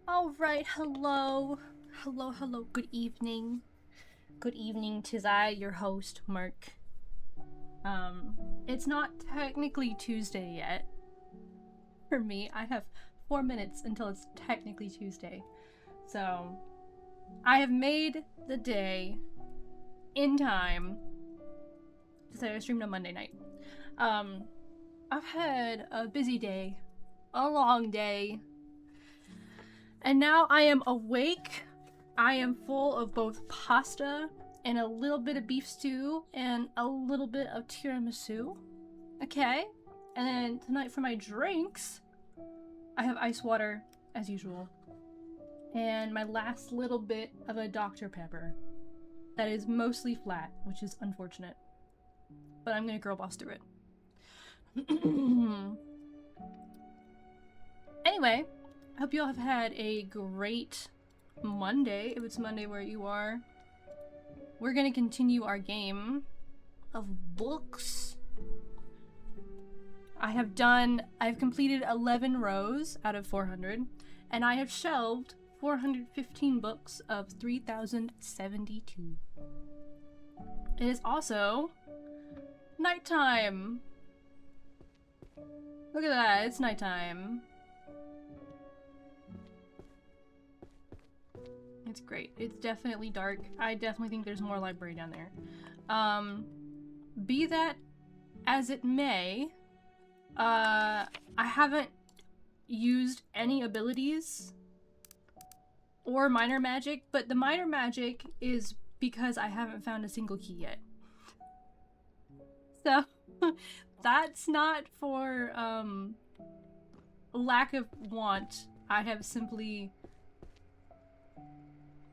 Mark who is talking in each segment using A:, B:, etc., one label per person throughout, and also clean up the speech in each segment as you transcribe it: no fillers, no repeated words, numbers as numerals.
A: Alright, hello. Hello, good evening. Good evening, 'tis I, your host, Mark. It's not technically Tuesday yet. For me, I have 4 minutes until it's technically Tuesday. So, I have made the day in time to say I streamed on Monday night. I've had a busy day, a long day, and now I am awake. I am full of both pasta and a little bit of beef stew and a little bit of tiramisu. Okay? And then tonight for my drinks, I have ice water as usual. And my last little bit of a Dr. Pepper that is mostly flat, which is unfortunate. But I'm gonna girl boss through it. Anyway, I hope you all have had a great Monday, if it's Monday where you are. We're gonna continue our game of books. I've completed 11 rows out of 400, and I have shelved 415 books of 3072. It is also nighttime. Look at that, it's nighttime. It's great. It's definitely dark. I definitely think there's more library down there. Be that as it may, I haven't used any abilities or minor magic, but the minor magic is because I haven't found a single key yet. So, that's not for, lack of want. I have simply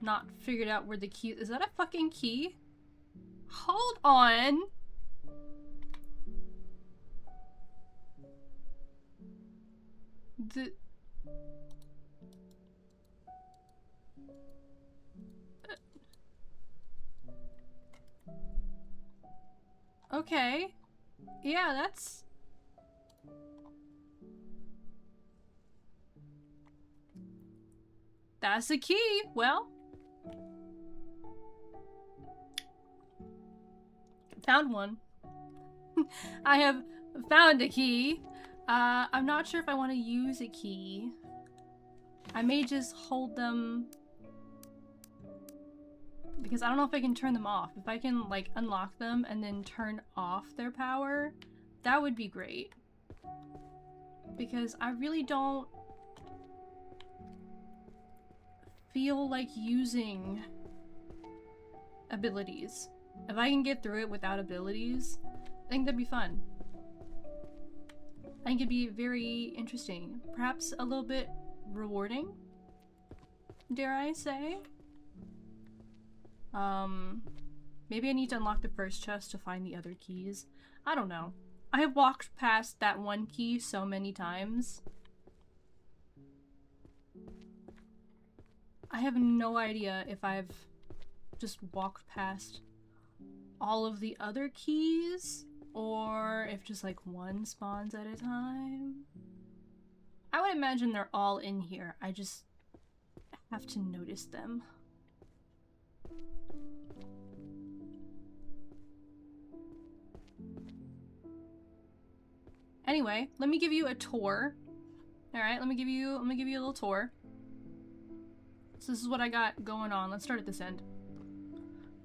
A: not figured out where the key is. That a fucking key? Hold on. Okay. Yeah, that's the key. Well, found one. I have found a key. I'm not sure if I want to use a key. I may just hold them because I don't know if I can turn them off. If I can, like, unlock them and then turn off their power, that would be great. Because I really don't feel like using abilities. If I can get through it without abilities, I think that'd be fun. I think it'd be very interesting. Perhaps a little bit rewarding, dare I say? Maybe I need to unlock the first chest to find the other keys. I don't know. I have walked past that one key so many times. I have no idea if I've just walked past all of the other keys, or if just like one spawns at a time. I would imagine they're all in here. I just have to notice them. Anyway, let me give you a tour. All right, let me give you a little tour. So this is what I got going on. Let's start at this end.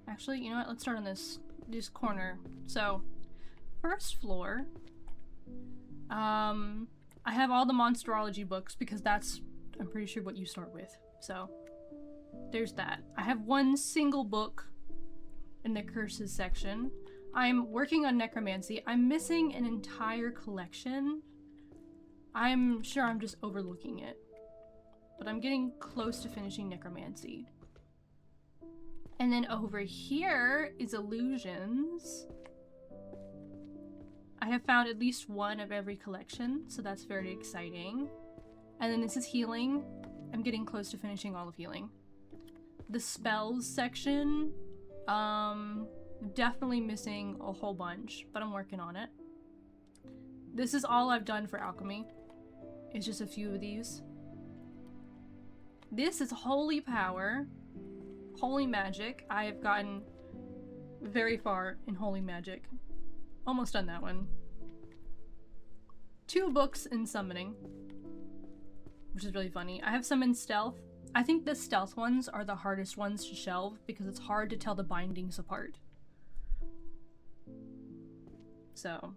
A: Actually, you know what? Let's start on this corner. So, first floor. I have all the monsterology books because that's, I'm pretty sure, what you start with. So, there's that. I have one single book in the curses section. I'm working on necromancy. I'm missing an entire collection. I'm sure I'm just overlooking it. But I'm getting close to finishing necromancy. And then over here is illusions. I have found at least one of every collection, so that's very exciting. And then this is healing. I'm getting close to finishing all of healing. The spells section, definitely missing a whole bunch, but I'm working on it. This is all I've done for alchemy. It's just a few of these. This is holy power, holy magic. I have gotten very far in holy magic. Almost done that one. 2 books in summoning, which is really funny. I have some in stealth. I think the stealth ones are the hardest ones to shelve because it's hard to tell the bindings apart. So.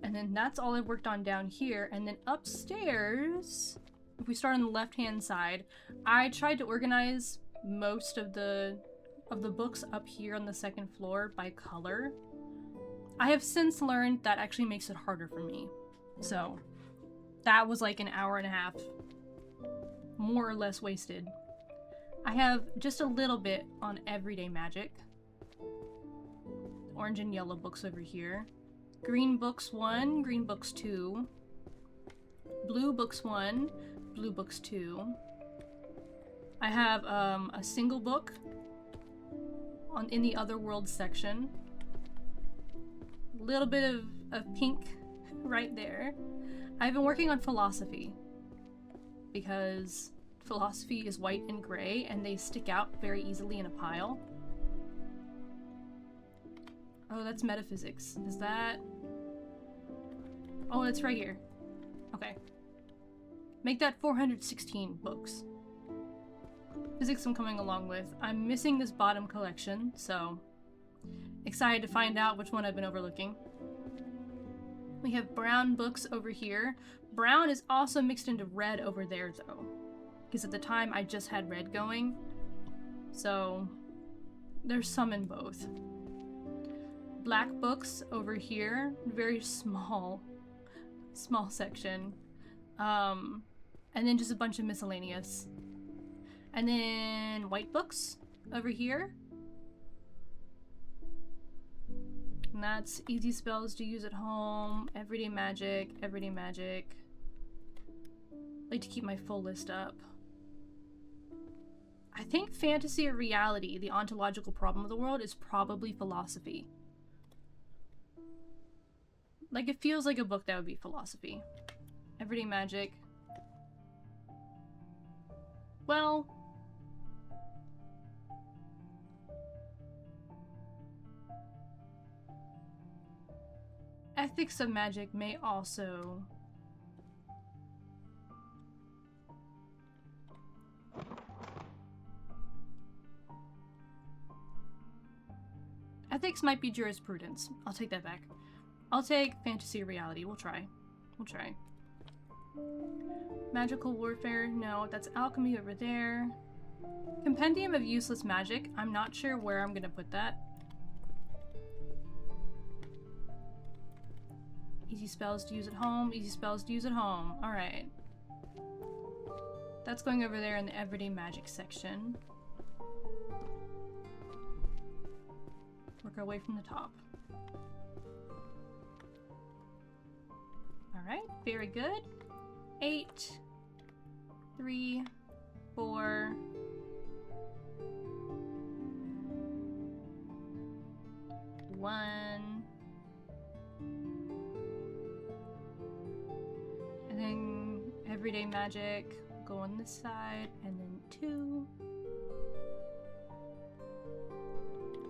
A: And then that's all I've worked on down here. And then upstairs, if we start on the left-hand side, I tried to organize most of the books up here on the second floor by color. I have since learned that actually makes it harder for me. So that was like an hour and a half, more or less wasted. I have just a little bit on everyday magic. Orange and yellow books over here. Green books 1, green books 2. Blue books 1, blue books 2. I have a single book in the other world section. A little bit of pink right there. I've been working on philosophy because philosophy is white and gray and they stick out very easily in a pile. Oh, that's metaphysics. Is that... Oh, it's right here. Okay. Make that 416 books. Physics I'm coming along with. I'm missing this bottom collection, so excited to find out which one I've been overlooking. We have brown books over here. Brown is also mixed into red over there, though, because at the time I just had red going, so there's some in both. Black books over here, very small section, and then just a bunch of miscellaneous. And then white books over here. And that's easy spells to use at home, everyday magic, everyday magic. I like to keep my full list up. I think fantasy or reality, the ontological problem of the world, is probably philosophy. Like, it feels like a book that would be philosophy. Everyday magic. Well... Ethics of magic may also... Ethics might be jurisprudence. I'll take that back. I'll take fantasy or reality. We'll try. We'll try. Magical warfare. No, that's alchemy over there. Compendium of useless magic. I'm not sure where I'm gonna put that. Easy spells to use at home. Easy spells to use at home. Alright. That's going over there in the everyday magic section. Work our way from the top. Alright, very good. 8, 3, 4, 1. And then everyday magic, go on this side, and then 2.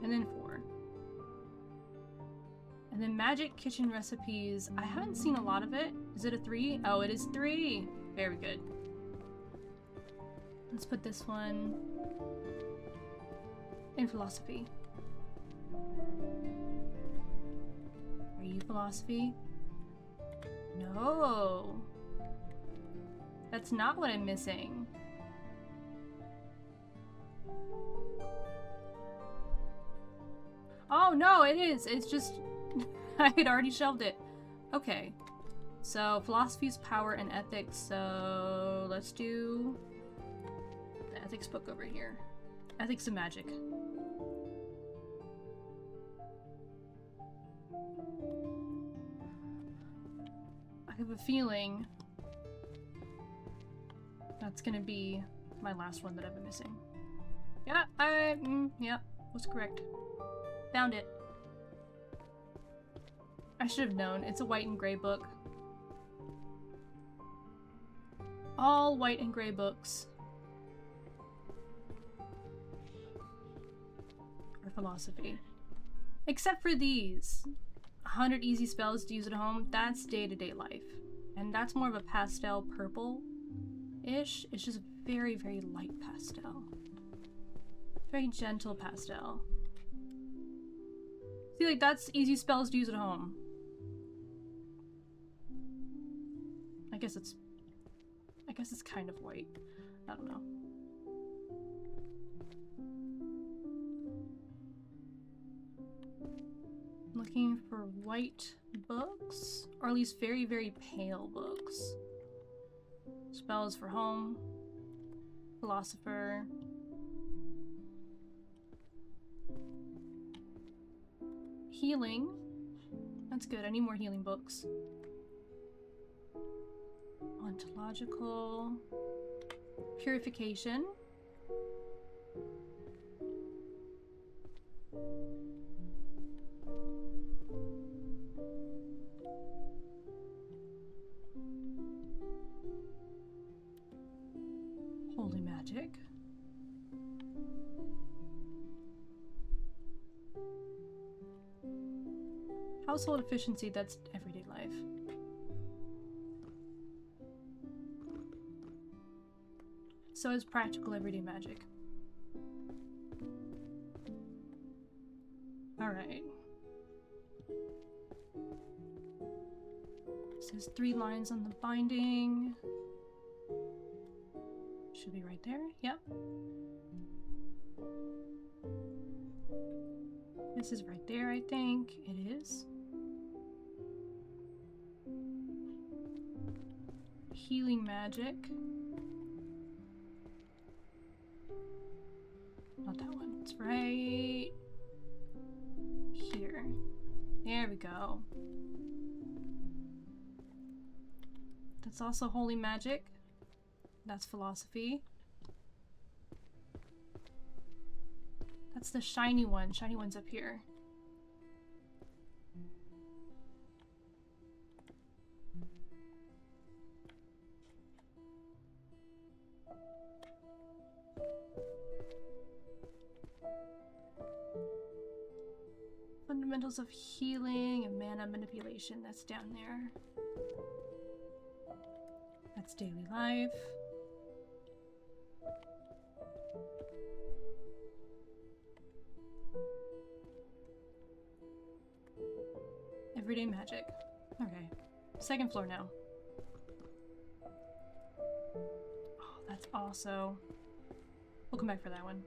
A: And then 4. And then magic kitchen recipes. I haven't seen a lot of it. Is it a 3? Oh, it is 3. Very good. Let's put this one in philosophy. Are you philosophy? No. That's not what I'm missing. Oh no, it is. It's just I had already shelved it. Okay. So philosophy's power and ethics. So let's do the ethics book over here. Ethics of magic. I have a feeling that's gonna be my last one that I've been missing. Yeah, yeah, was correct. Found it. I should have known. It's a white and gray book. All white and gray books are philosophy. Except for these. 100 easy spells to use at home. That's day-to-day life. And that's more of a pastel purple-ish. It's just very, very light pastel. Very gentle pastel. See, like, that's easy spells to use at home. I guess it's kind of white. I don't know. Looking for white books, or at least very, very pale books. Spells for home. Philosopher. Healing. That's good. I need more healing books. Ontological. Purification. Holy magic. Household efficiency, that's everyday life. So is practical everyday magic. Alright. Says 3 lines on the binding. Should be right there. Yep. This is right there, I think. It is. Healing magic. Not that one. It's right here. There we go. That's also holy magic. That's philosophy. That's the shiny one. Shiny one's up here. Fundamentals of healing and mana manipulation. That's down there. That's daily life. Everyday magic. Okay. 2nd floor now. Oh, that's also... We'll come back for that one.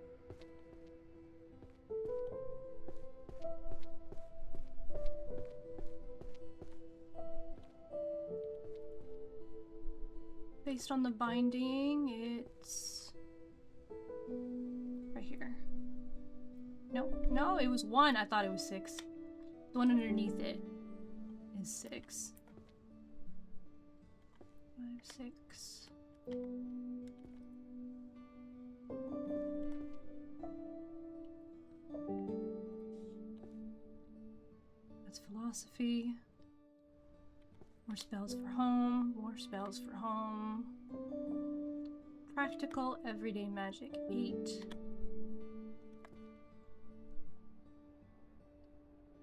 A: Based on the binding, it's... right here. No, no, it was 1. I thought it was 6. The one underneath it is 6. 5, 6. That's philosophy. More spells for home. More spells for home. Practical everyday magic, 8.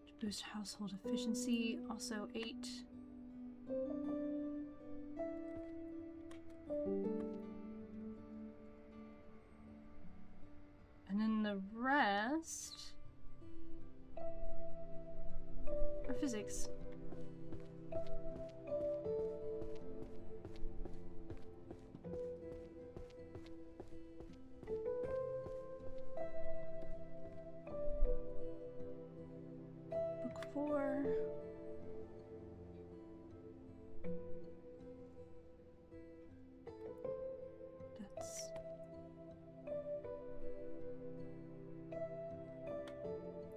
A: To boost household efficiency, also 8. And then the rest are physics. Book 4. That's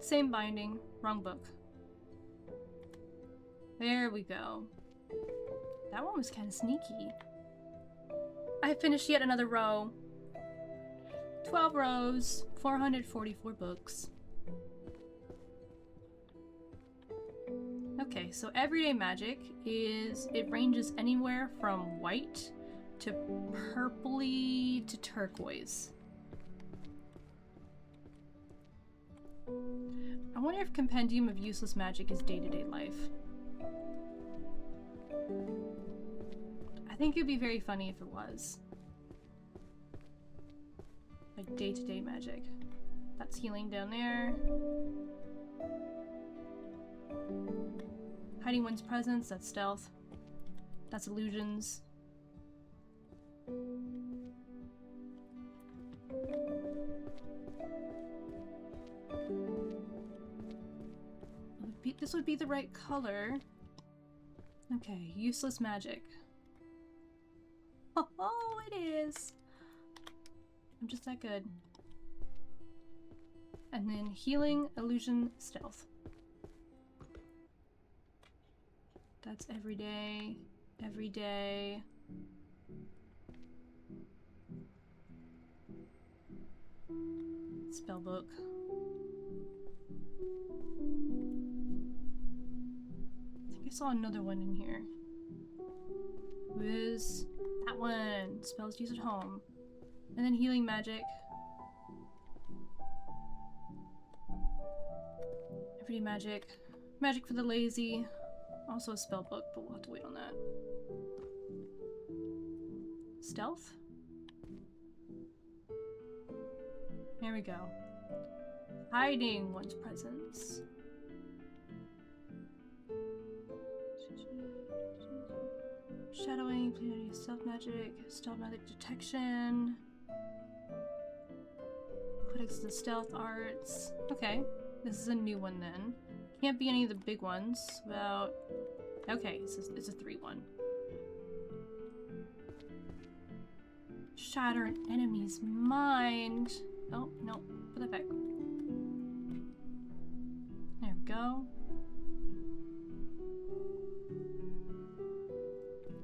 A: same binding, wrong book. There we go. That one was kind of sneaky. I finished yet another row. 12 rows, 444 books. Okay, so everyday magic it ranges anywhere from white to purpley to turquoise. I wonder if Compendium of Useless Magic is day-to-day life. I think it'd be very funny if it was. Like day-to-day magic. That's healing down there. Hiding one's presence, that's stealth. That's illusions. This would be the right color. Okay, useless magic. Oh, it is! I'm just that good. And then healing, illusion, stealth. That's everyday, everyday. Spellbook. I think I saw another one in here. Wiz. That one. Spells used at home. And then healing magic. Everyday magic. Magic for the lazy. Also a spell book, but we'll have to wait on that. Stealth? There we go. Hiding one's presence. Shadowing, plenary stealth magic, stealth magic detection. Codex of the stealth arts. Okay, this is a new one then. Can't be any of the big ones. About... Okay, it's a 3-1. Shatter an enemy's mind. Oh, no. Put that back. There we go.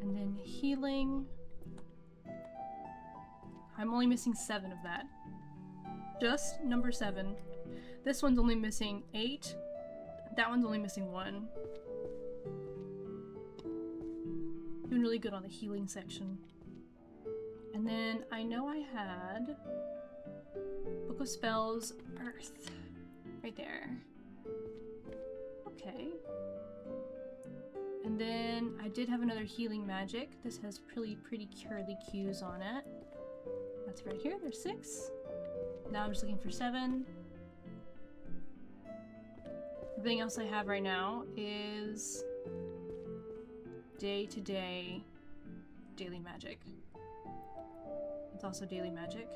A: And then healing. I'm only missing 7 of that. Just number 7. This one's only missing 8. That one's only missing 1. Doing really good on the healing section. And then I know I had Book of Spells, Earth. Right there. Okay. And then I did have another healing magic. This has pretty curly cues on it. That's right here. There's 6. Now I'm just looking for 7. Everything else I have right now is day-to-day daily magic. It's also daily magic.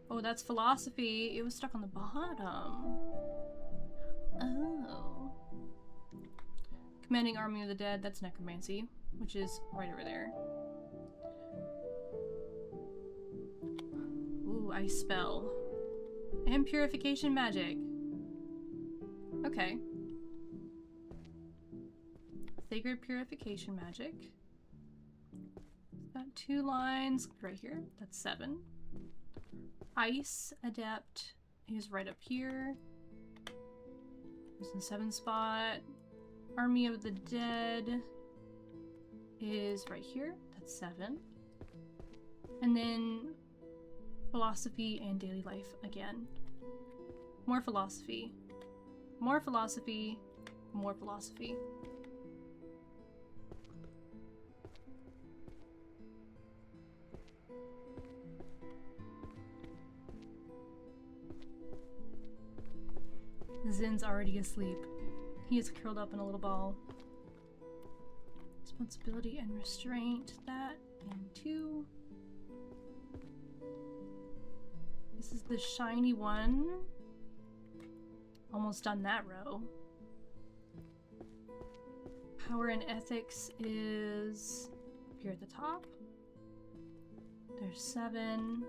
A: Oh, that's philosophy. It was stuck on the bottom. Oh. Commanding Army of the Dead, that's necromancy, which is right over there. Ooh, ice spell. And purification magic. Okay. Sacred purification magic. Got 2 lines right here. That's 7. Ice adept is right up here. There's the 7 spot. Army of the Dead is right here. That's 7. And then philosophy and daily life again. More philosophy. More philosophy. More philosophy. Zin's already asleep. He is curled up in a little ball. Responsibility and restraint. That and 2. This is the shiny one. Almost done that row. Power and ethics is up here at the top. There's 7.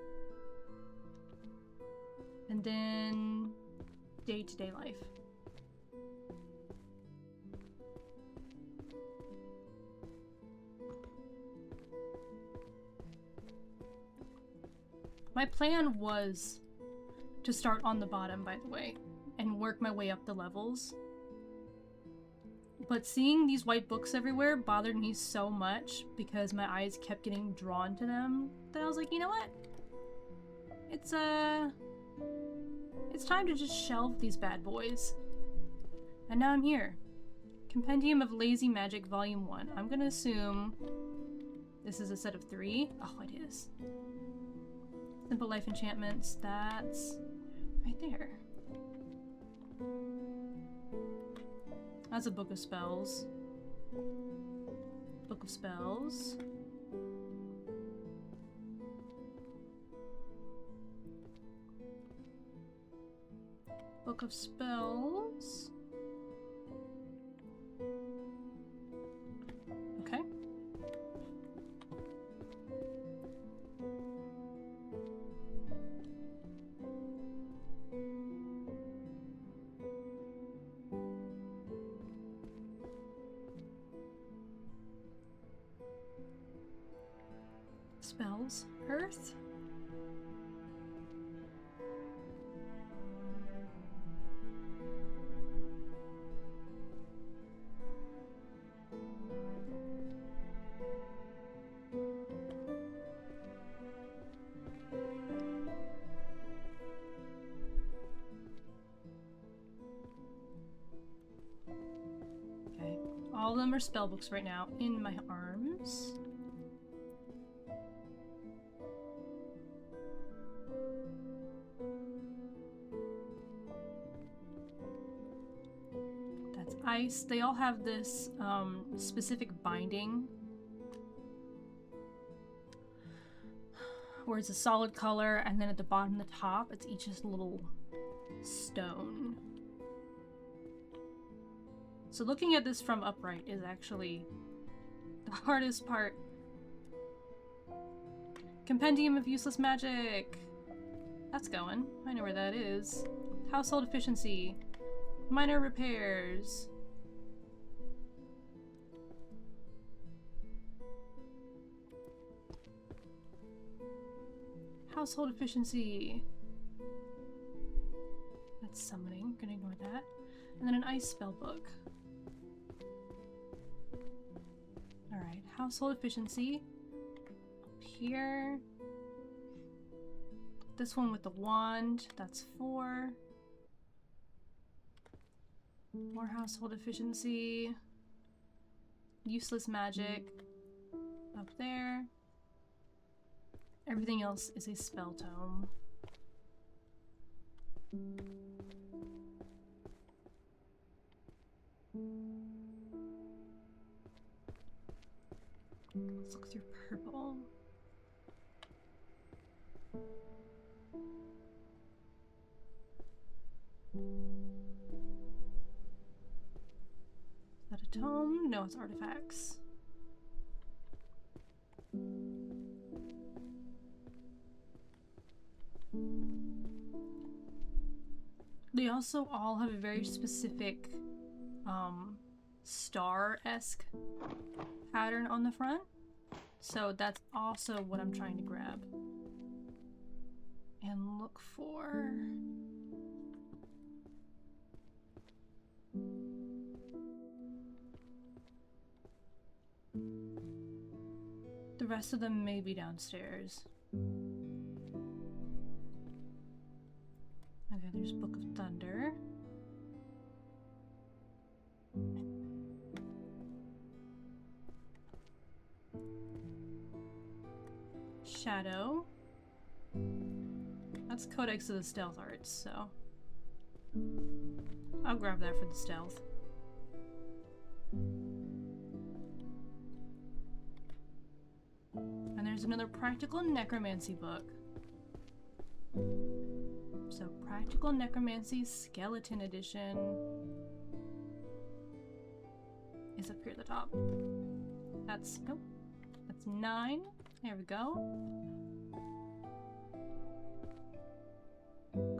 A: And then day-to-day life. My plan was to start on the bottom, by the way, and work my way up the levels. But seeing these white books everywhere bothered me so much because my eyes kept getting drawn to them that I was like, you know what? It's time to just shelve these bad boys. And now I'm here. Compendium of Lazy Magic Volume 1. I'm gonna assume this is a set of 3. Oh, it is. Simple Life Enchantments, that's right there. That's a Book of Spells. Book of Spells. Book of Spells. Okay. Spells. Earth. Okay. All of them are spell books right now in my arms. Ice. They all have this specific binding where it's a solid color, and then at the bottom and the top it's each just a little stone. So looking at this from upright is actually the hardest part. Compendium of Useless Magic. That's going. I know where that is. Household Efficiency. Minor Repairs. Household Efficiency. That's summoning. Gonna ignore that. And then an ice spell book. Alright, Household Efficiency. Up here. This one with the wand. That's 4. More Household Efficiency. Useless Magic. Up there. Everything else is a spell tome. Let's look through purple. Is that a tome? No, it's artifacts. They also all have a very specific star-esque pattern on the front. So that's also what I'm trying to grab. And look for. rest of them may be downstairs. Okay, there's Book of Thunder. Shadow. That's Codex of the Stealth Arts, so I'll grab that for the stealth. And there's another Practical Necromancy book. So Practical Necromancy Skeleton Edition is up here at the top. That's, nope, that's 9. There we go.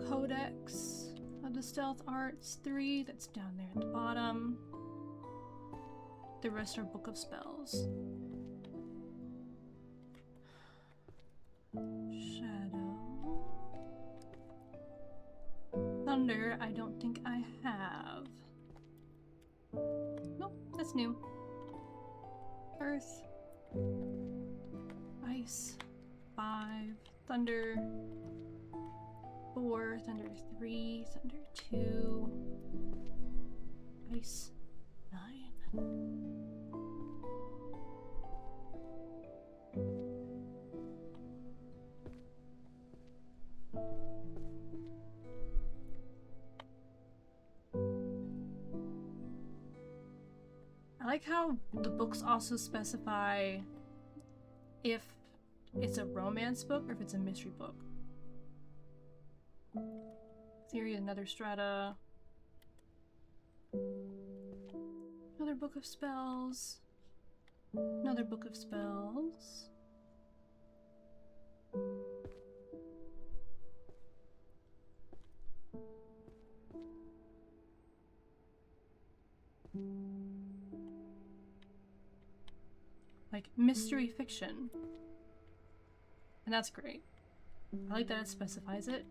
A: Codex of the Stealth Arts 3, that's down there at the bottom. The rest are Book of Spells. Shadow. Thunder, I don't think I have. Nope, that's new. Earth. Ice. 5. Thunder. 4. Thunder 3. Thunder 2. Ice. 9. I like how the books also specify if it's a romance book or if it's a mystery book. Theory of Another Strata. Another Book of Spells. Another Book of Spells. Like mystery fiction. And that's great. I like that it specifies it.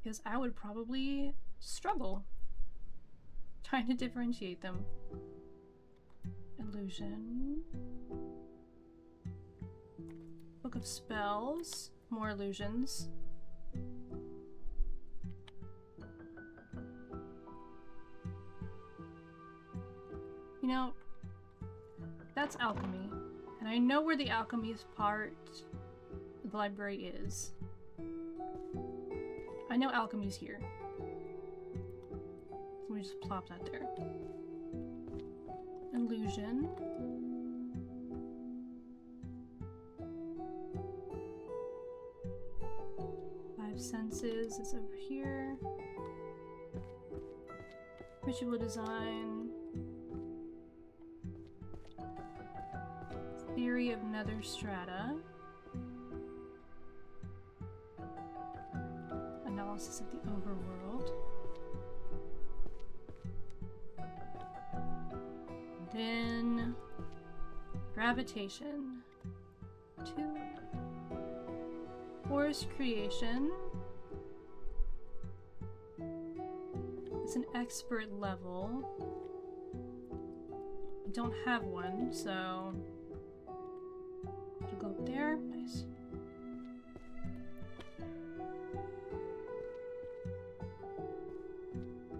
A: Because I would probably struggle trying to differentiate them. Illusion. Book of Spells. More illusions. You know, that's alchemy. And I know where the alchemy's part of the library is. I know alchemy's here. So let me just plop that there. Illusion. Five Senses is over here. Ritual Design. Theory of Nether Strata. Analysis of the Overworld. Then Gravitation. 2. Forest Creation. It's an expert level. I don't have one, so go up there. Nice.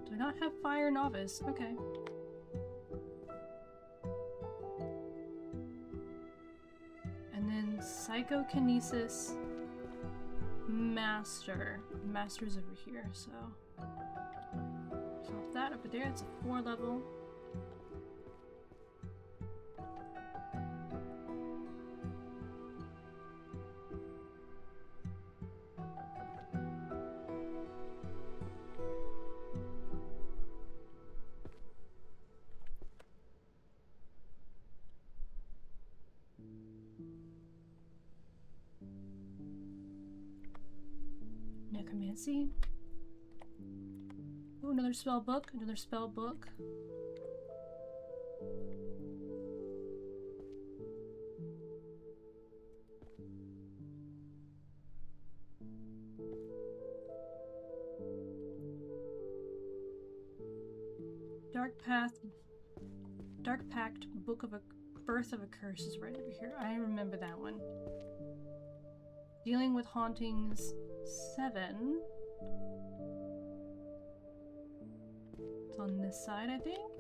A: Do I not have Fire Novice? Okay. And then Psychokinesis Master. Master's over here, so drop that over there. It's a 4 level. Necromancy. Oh, another spell book. Another spell book. Dark Pact Book of Birth of a Curse is right over here. I remember that one. Dealing with Hauntings 7. It's on this side, I think.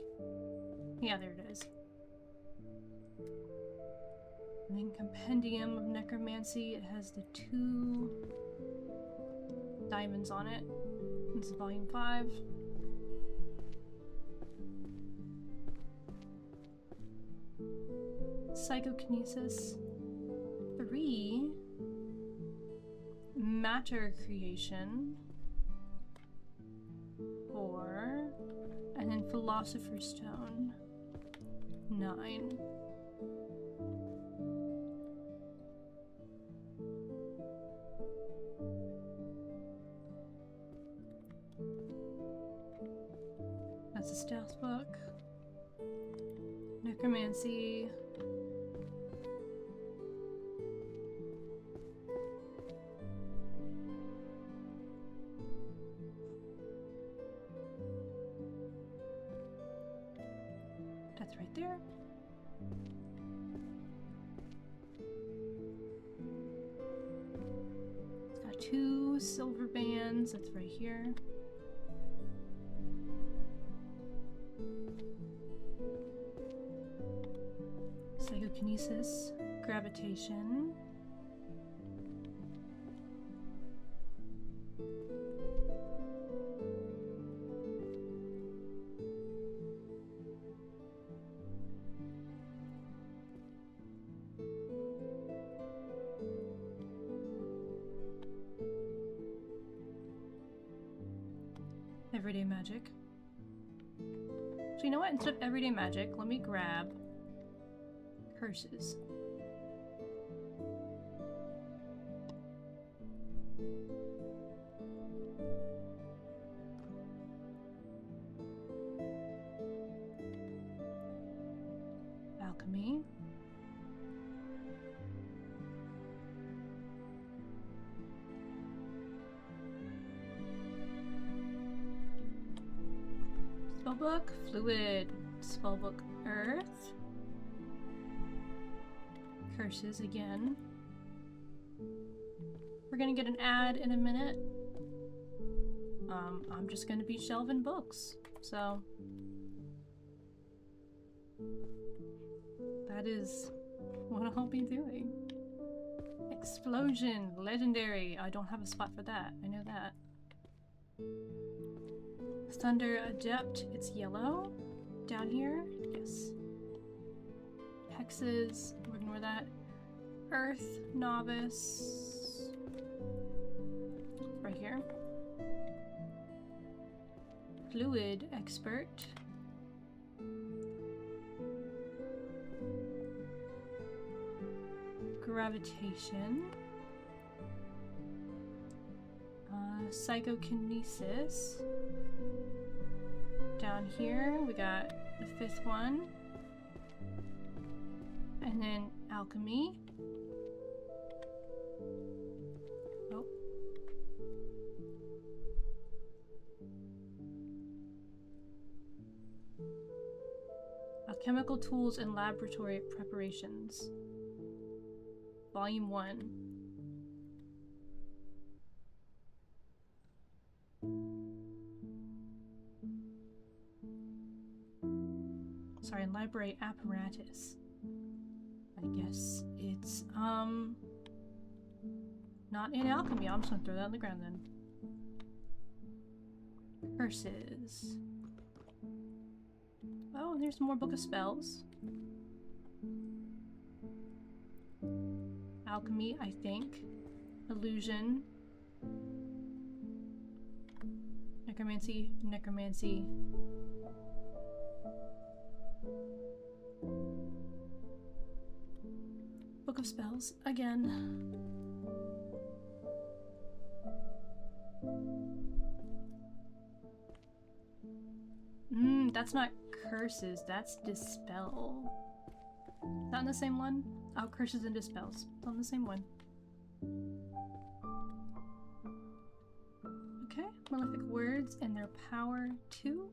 A: Yeah, there it is. And then Compendium of Necromancy. It has the 2 diamonds on it. This is volume 5. Psychokinesis 3. Matter Creation 4. And then Philosopher's Stone 9. That's a stealth book. Necromancy. That's right there. It's got 2 silver bands. That's right here. Psychokinesis, Gravitation. Everyday Magic. So you know what? Instead of Everyday Magic, let me grab Curses. Alchemy. Spellbook, Fluid, Spellbook, Earth. Curses again. We're gonna get an ad in a minute. I'm just gonna be shelving books, so that is what I'll be doing. Explosion, Legendary. I don't have a spot for that. I know that. Thunder Adept. It's yellow. Down here. Yes. Hexes. We'll ignore that. Earth Novice. Right here. Fluid Expert. Gravitation. Psychokinesis. Down here we got the 5th one. And then Alchemy. Oh. Alchemical Tools and Laboratory Preparations. Volume 1. Sorry, Library Apparatus. I guess it's, not in Alchemy. I'm just gonna throw that on the ground then. Curses. Oh, and there's more Book of Spells. Alchemy, I think. Illusion. Necromancy, Necromancy. Book of Spells, again. That's not Curses, that's Dispel. Is that on the same one? Oh, Curses and Dispels. It's on the same one. Okay, Malefic Words and their power 2.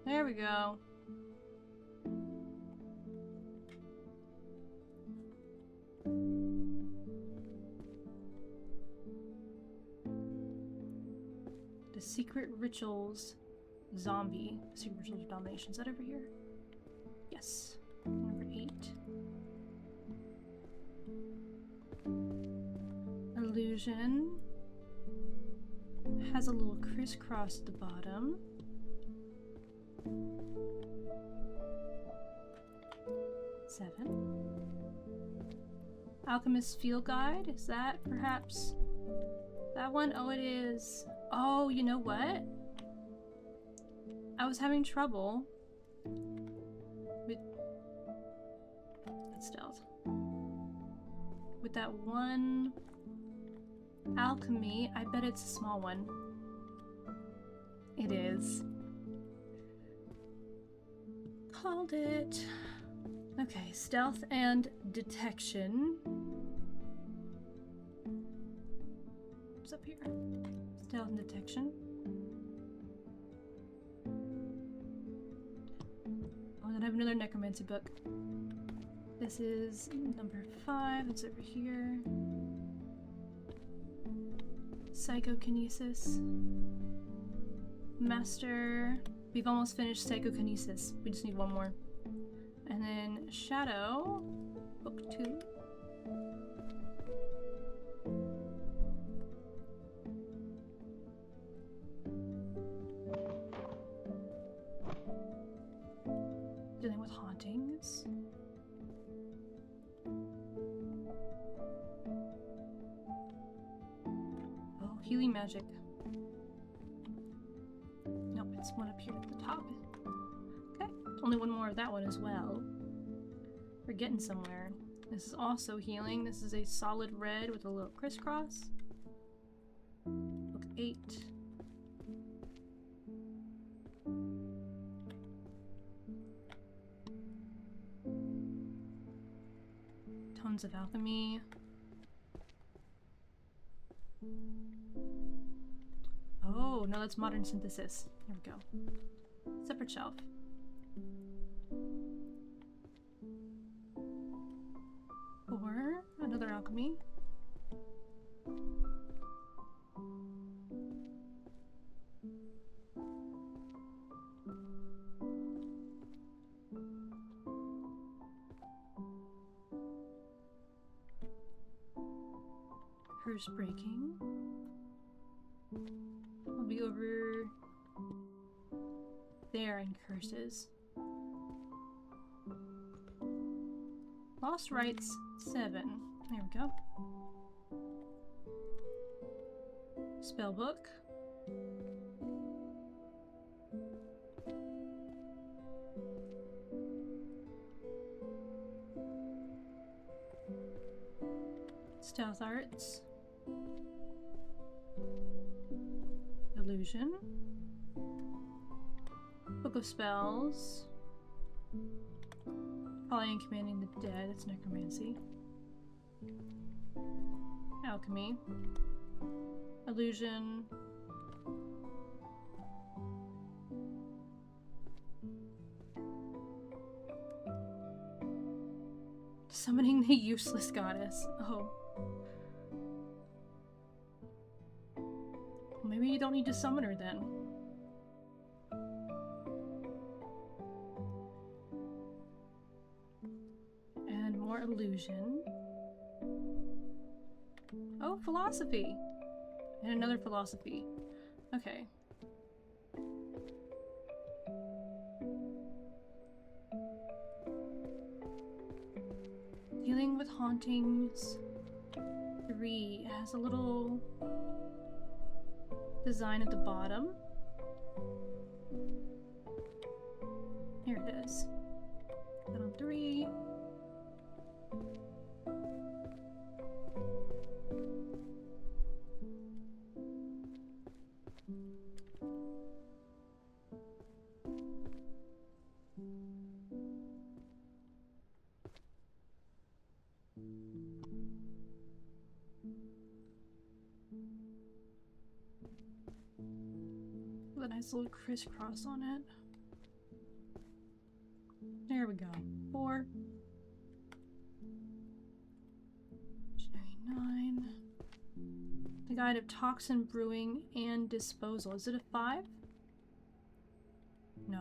A: There we go. The Secret Rituals Zombie. Secret Rituals of Domination. Is that over here? Yes. Number 8. Illusion. Has a little crisscross at the bottom. 7. Alchemist Field Guide. Is that perhaps that one? Oh, it is. Oh, you know what? I was having trouble with stealth. With that one alchemy, I bet it's a small one. It is. Called it. Okay, stealth and detection. What's up here? Stealth and detection. Oh, then I have another necromancy book. This is number 5. It's over here. Psychokinesis. Master. We've almost finished psychokinesis. We just need one more. And then Shadow. Book 2. Dealing with hauntings. Oh, healing magic. Nope, it's one up here at the top. Okay, only one more of that one as well. We're getting somewhere. This is also healing. This is a solid red with a little crisscross. Book 8. Tons of alchemy. Oh, no, that's modern synthesis. Here we go. Separate shelf. Or another alchemy. Curse breaking. I'll be over there in curses. Lost Rites 7. There we go. Spellbook. Stealth Arts. Illusion. Book of Spells. Calling and Commanding the Dead, it's necromancy. Alchemy. Illusion. Summoning the Useless Goddess. Oh. Maybe you don't need to summon her then. And more illusion. Oh, philosophy! And another philosophy. Okay. Dealing with hauntings. 3. It has a little design at the bottom. Here it is. Put on 3. With a nice little crisscross on it. There we go. 4. 9. I think Guide of Toxin Brewing and Disposal. Is it a 5? No.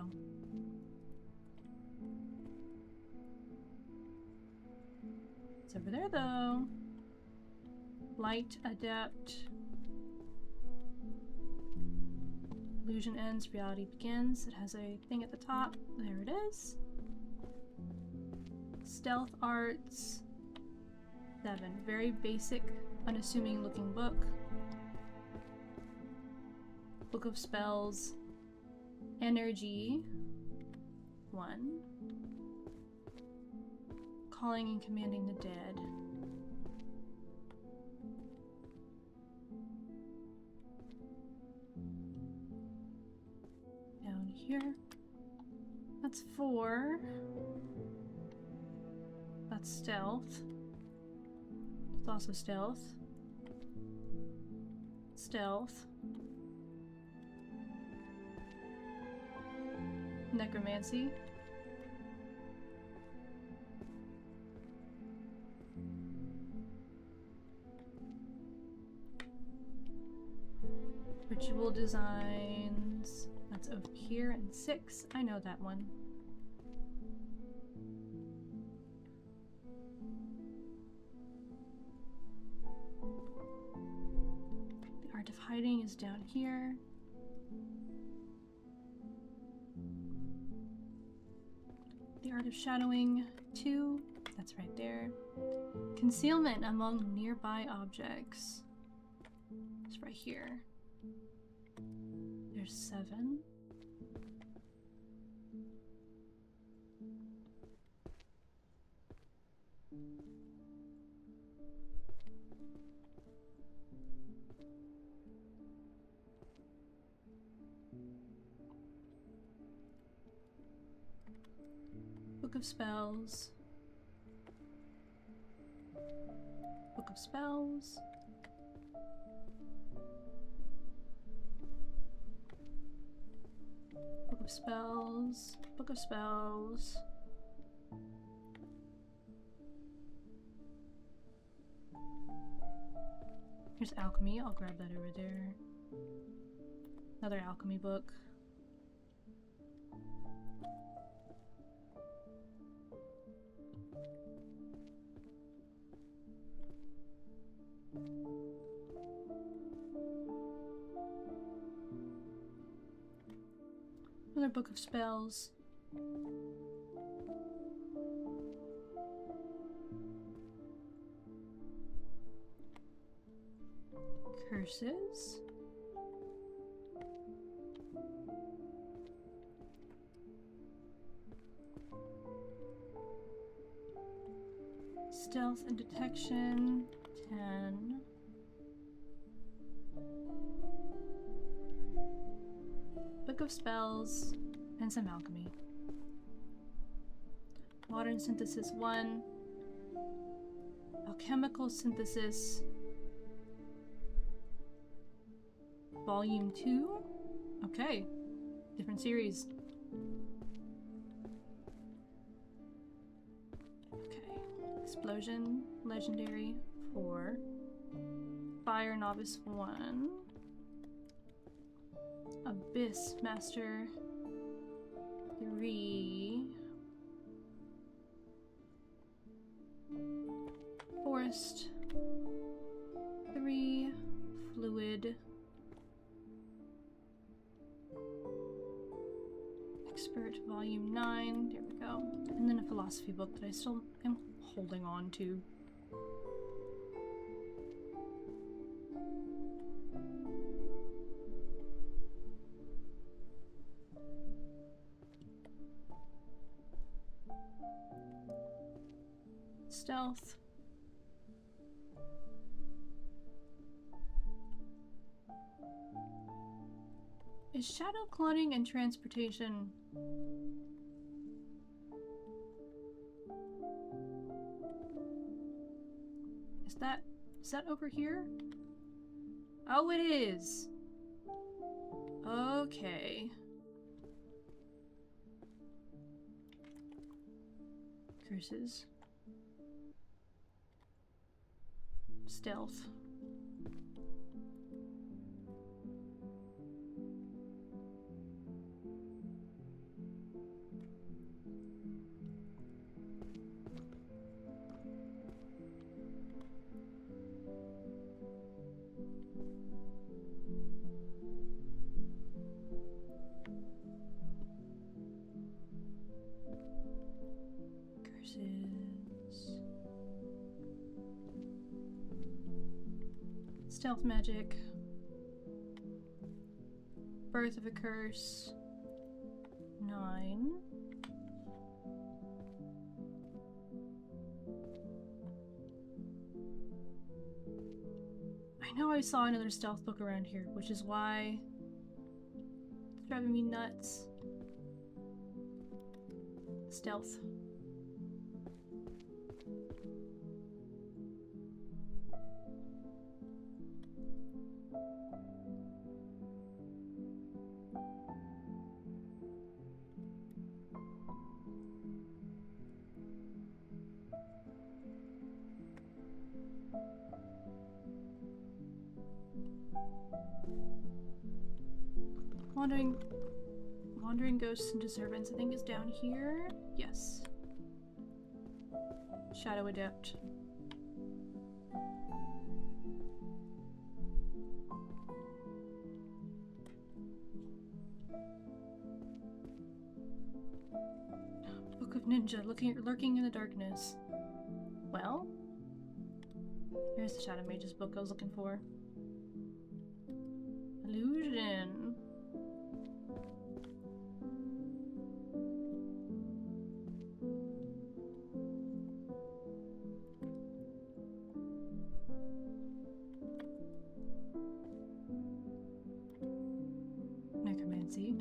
A: It's over there though. Light Adept. Illusion ends, reality begins. It has a thing at the top. There it is. Stealth Arts. 7. Very basic, unassuming looking book. Book of Spells. Energy. 1. Calling and Commanding the Dead. Down here. That's 4. That's Stealth. It's also Stealth. Stealth. Necromancy. Ritual Designs. That's over here. And 6. I know that one. The Art of Hiding is down here. The Art of Shadowing 2. That's right there. Concealment among nearby objects. It's right here. There's 7. Book of Spells. Book of Spells. Book of Spells. Book of Spells. Here's Alchemy. I'll grab that over there. Another alchemy book. Another Book of Spells. Curses. Stealth and Detection. 10. Book of Spells, and some alchemy. Modern Synthesis 1. Alchemical Synthesis Volume 2. Okay, different series. Okay, Explosion Legendary 4. Fire Novice 1. Abyss Master 3. Forest 3. Fluid. Expert Volume 9. There we go. And then a philosophy book that I still am holding on to. Stealth. Is shadow cloning and transportation is that over here? Oh, it is. Okay. Curses. Stealth. Stealth magic. Birth of a curse. 9. I know I saw another stealth book around here, which is why it's driving me nuts. Stealth. Wandering ghosts into servants, I think is down here. Yes. Shadow Adept. Book of Ninja, lurking in the darkness. Well, here's the Shadow Mage's book I was looking for. Illusion. Necromancy.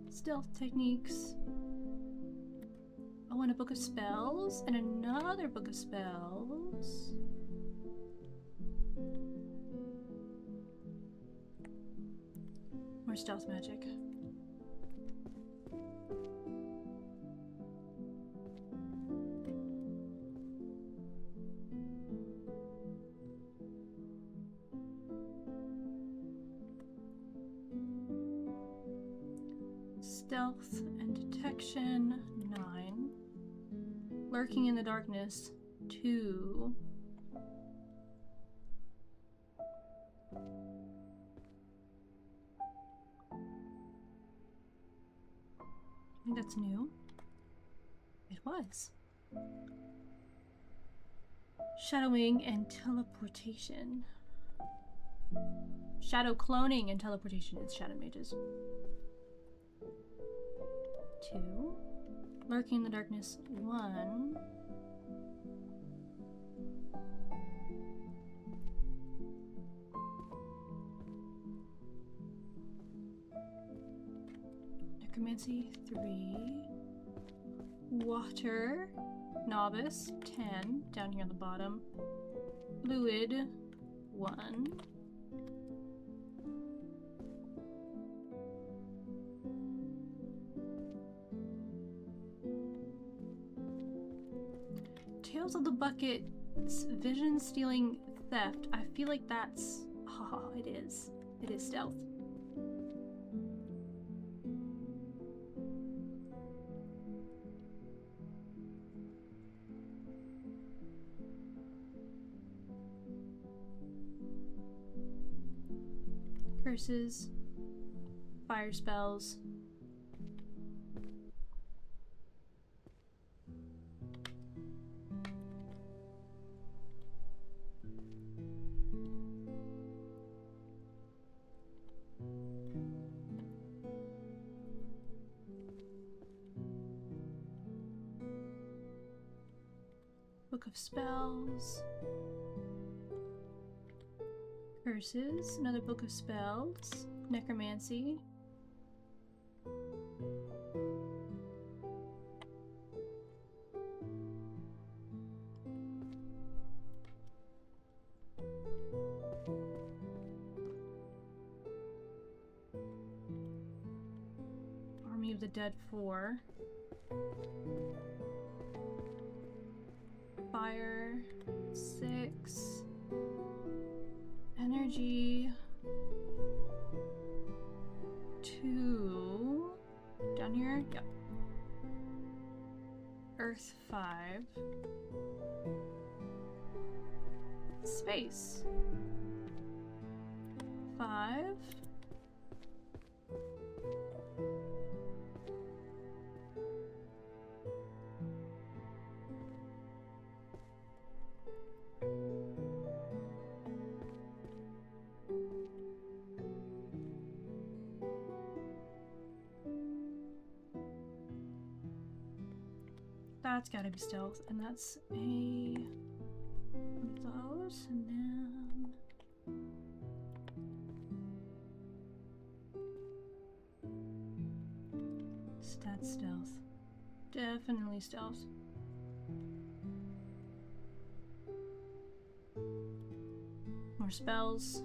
A: Stealth techniques. Oh, and a book of spells, and another book of spells. More stealth magic. Stealth and detection, 9. Lurking in the darkness, 2. I think that's new. It was. Shadowing and teleportation. Shadow cloning and teleportation is Shadow Mages. 2. Lurking in the darkness, 1. Necromancy, 3. Water, Novice, 10. Down here on the bottom. Fluid, 1. Tales of the Bucket's vision stealing theft. I feel like that's... Oh, it is. It is stealth. Curses. Fire spells. Book of Spells. Curses. Another Book of Spells. Necromancy. Army of the Dead 4. Fire, 6. Energy, 2. Down here? Yep. Earth, 5. space. 5. That's gotta be stealth, and that's a one of those, and then that's stealth. Definitely stealth. More spells.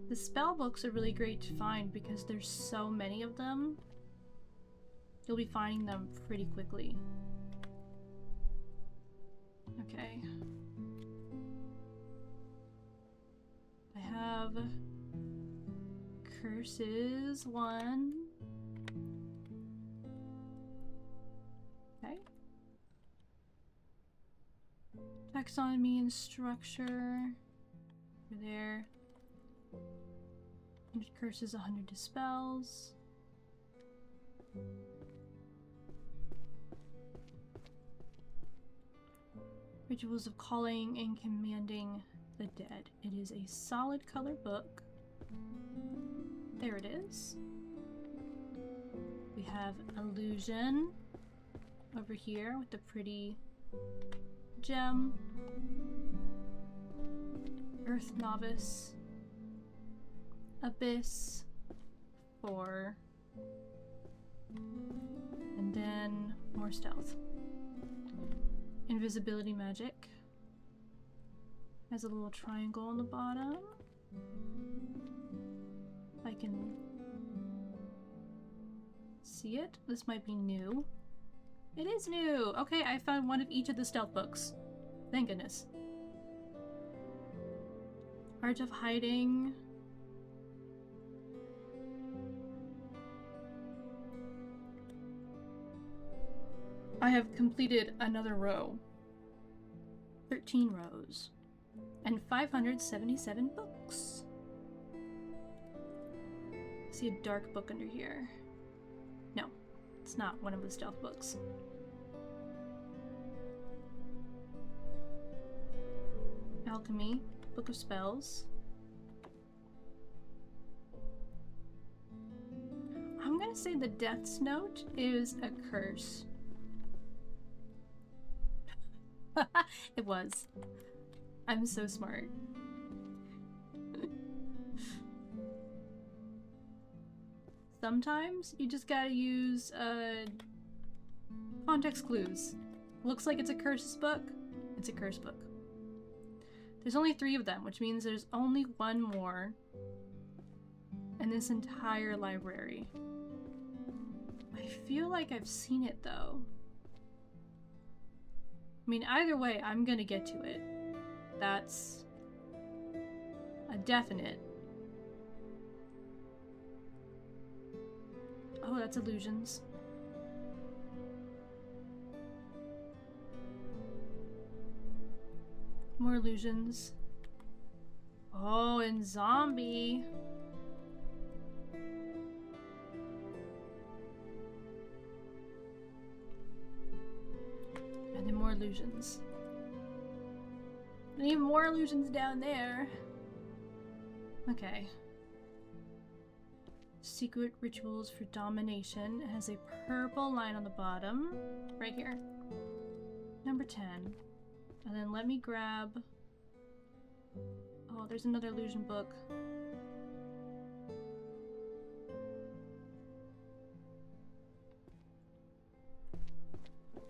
A: The spell books are really great to find because there's so many of them. You'll be finding them pretty quickly. Okay. I have curses, 1. Okay. Taxonomy and structure. Over there. 100 curses, 100 dispels. Rituals of calling and commanding the dead. It is a solid color book. There it is. We have illusion over here with the pretty gem. Earth novice. Abyss, 4, and then more stealth. Invisibility magic has a little triangle on the bottom. I can see it. This might be new. It is new! Okay, I found one of each of the stealth books. Thank goodness. Art of Hiding. I have completed another row. 13 rows. And 577 books. I see a dark book under here. No, it's not one of the stealth books. Alchemy, Book of Spells. I'm gonna say the Death's Note is a curse. It was. I'm so smart. Sometimes you just gotta use context clues. Looks like it's a curse book. It's a curse book. There's only 3 of them, which means there's only 1 more in this entire library. I feel like I've seen it though. I mean, either way, I'm gonna get to it. That's a definite. Oh, that's illusions. More illusions. Oh, and zombie. And then more illusions. And even more illusions down there. Okay. Secret rituals for domination. It has a purple line on the bottom. Right here. Number 10. And then let me grab... Oh, there's another illusion book.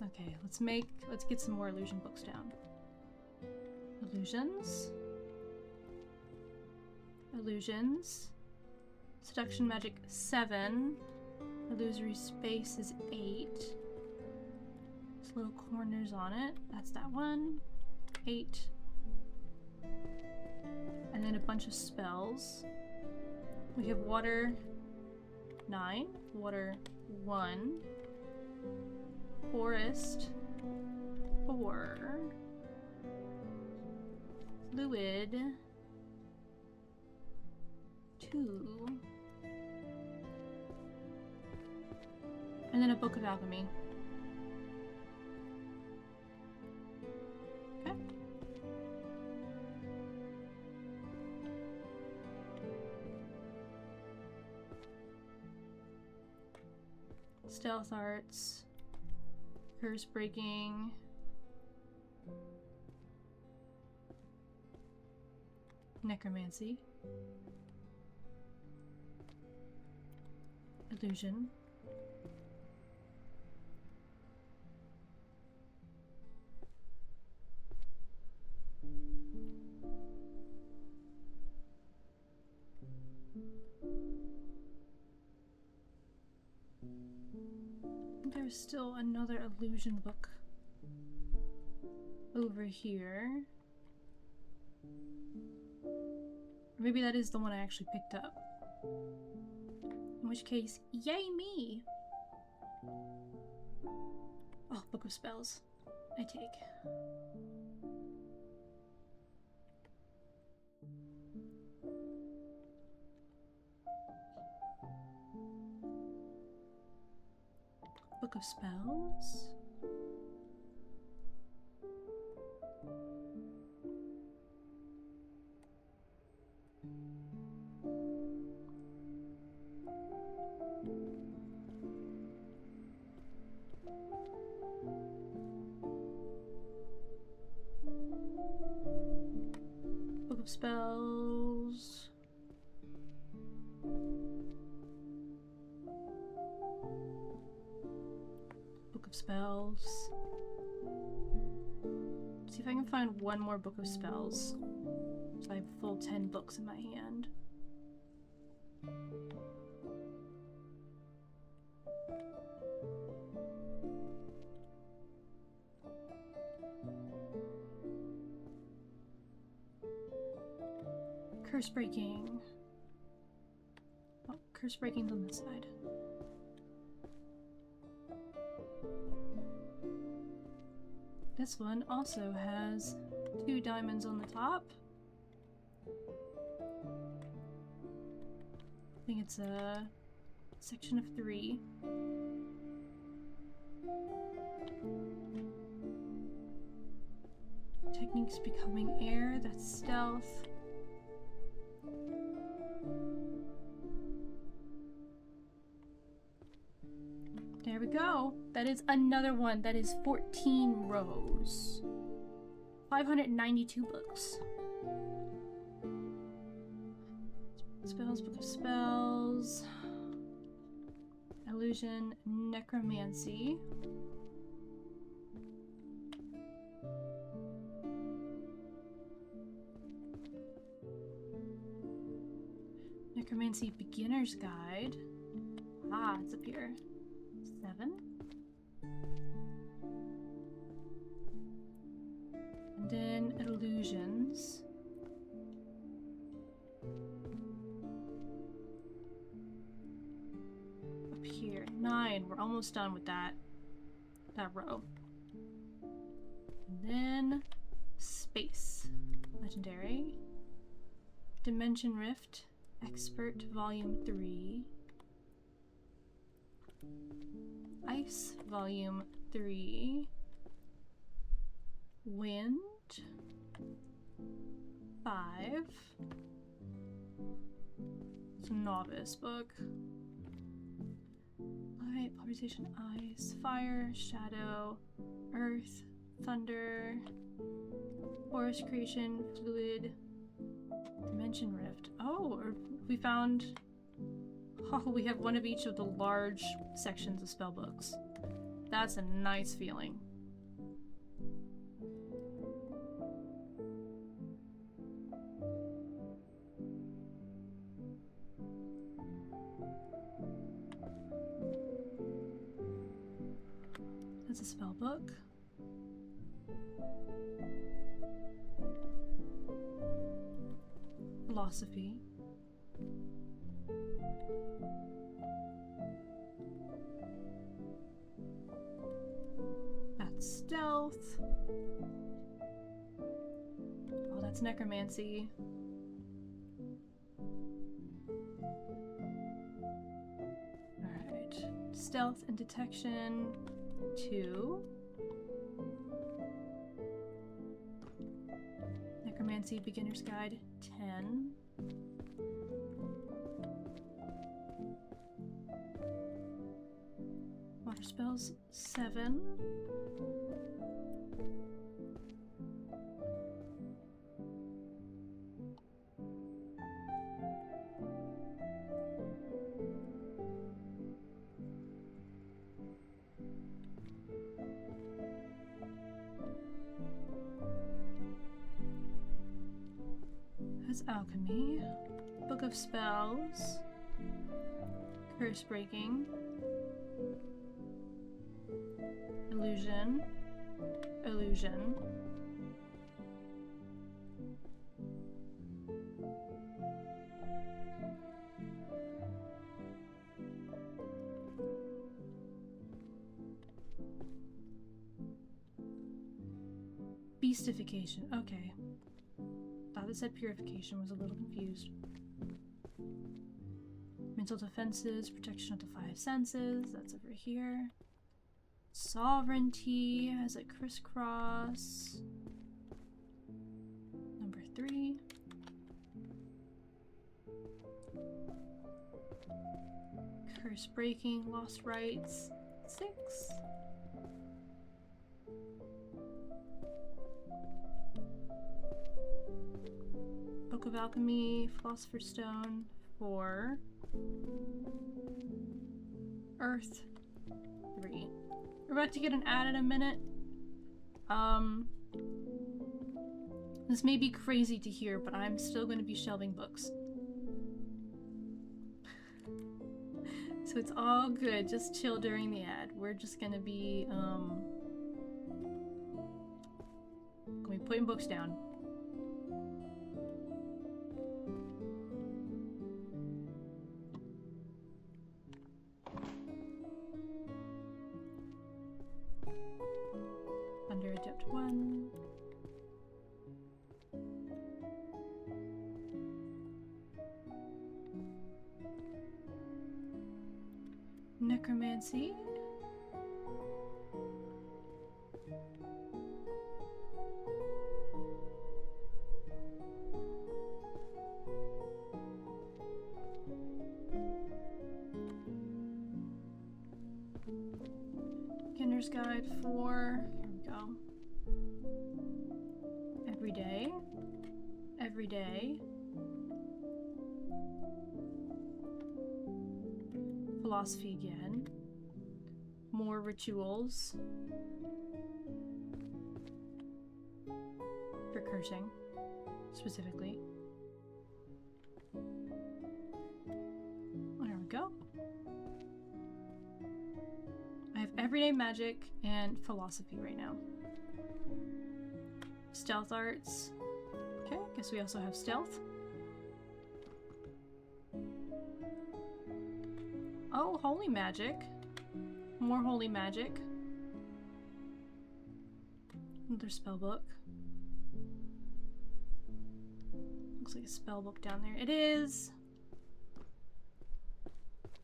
A: Okay, let's get some more illusion books down. Illusions. Illusions. Seduction magic 7. Illusory space is 8. There's little corners on it. That's that one. 8. And then a bunch of spells. We have water 9. Water 1. Forest 4. Fluid 2. And then a book of alchemy. Okay. Stealth arts. Curse breaking. Necromancy. Illusion. There's still another illusion book over here. Maybe that is the one I actually picked up. In which case, yay me! Oh, Book of Spells. I take. Book of Spells. Book of Spells. Book of Spells. See if I can find one more Book of Spells. So I have a full 10 books in my hand. Curse breaking. Oh, curse breaking's on this side. This one also has 2 diamonds on the top. I think it's a section of 3. Techniques becoming air, that's stealth. There we go. That is another one. That is 14 rows. 592 books. Spells, Book of Spells. Illusion, Necromancy. Necromancy Beginner's Guide. Ah, it's up here. 7. And then Illusions. Up here. 9. We're almost done with that row. And then Space. Legendary. Dimension Rift. Expert Volume 3. Ice Volume 3. Wind 5. It's a novice book. Light, polarization, ice, fire, shadow, earth, thunder, forest creation, fluid, dimension rift. Oh, we found... Oh, we have one of each of the large sections of spellbooks. That's a nice feeling. That's a spellbook. Philosophy. stealth. Oh, that's necromancy. Alright. Stealth and detection 2. Necromancy Beginner's Guide 10. Water spells 7. Has alchemy, book of spells, curse breaking, illusion, illusion, beastification. Okay. Thought it said purification, was a little confused. Mental defenses, protection of the 5 senses, that's over here. Sovereignty has a crisscross. Number 3. Curse breaking, lost rights, 6. Book of Alchemy, Philosopher's Stone, 4. Earth, 3. We're about to get an ad in a minute. This may be crazy to hear, but I'm still going to be shelving books. So it's all good, just chill during the ad. We're just gonna be putting books down. Under Adept 1. Necromancy. Beginner's Guide 4. Here we go. Every day. Every day. Philosophy again. More rituals. For cursing, specifically. There we go. I have everyday magic and philosophy right now. Stealth arts. Okay, guess we also have stealth. Oh, holy magic. More holy magic. Another spell book. Looks like a spell book down there. It is!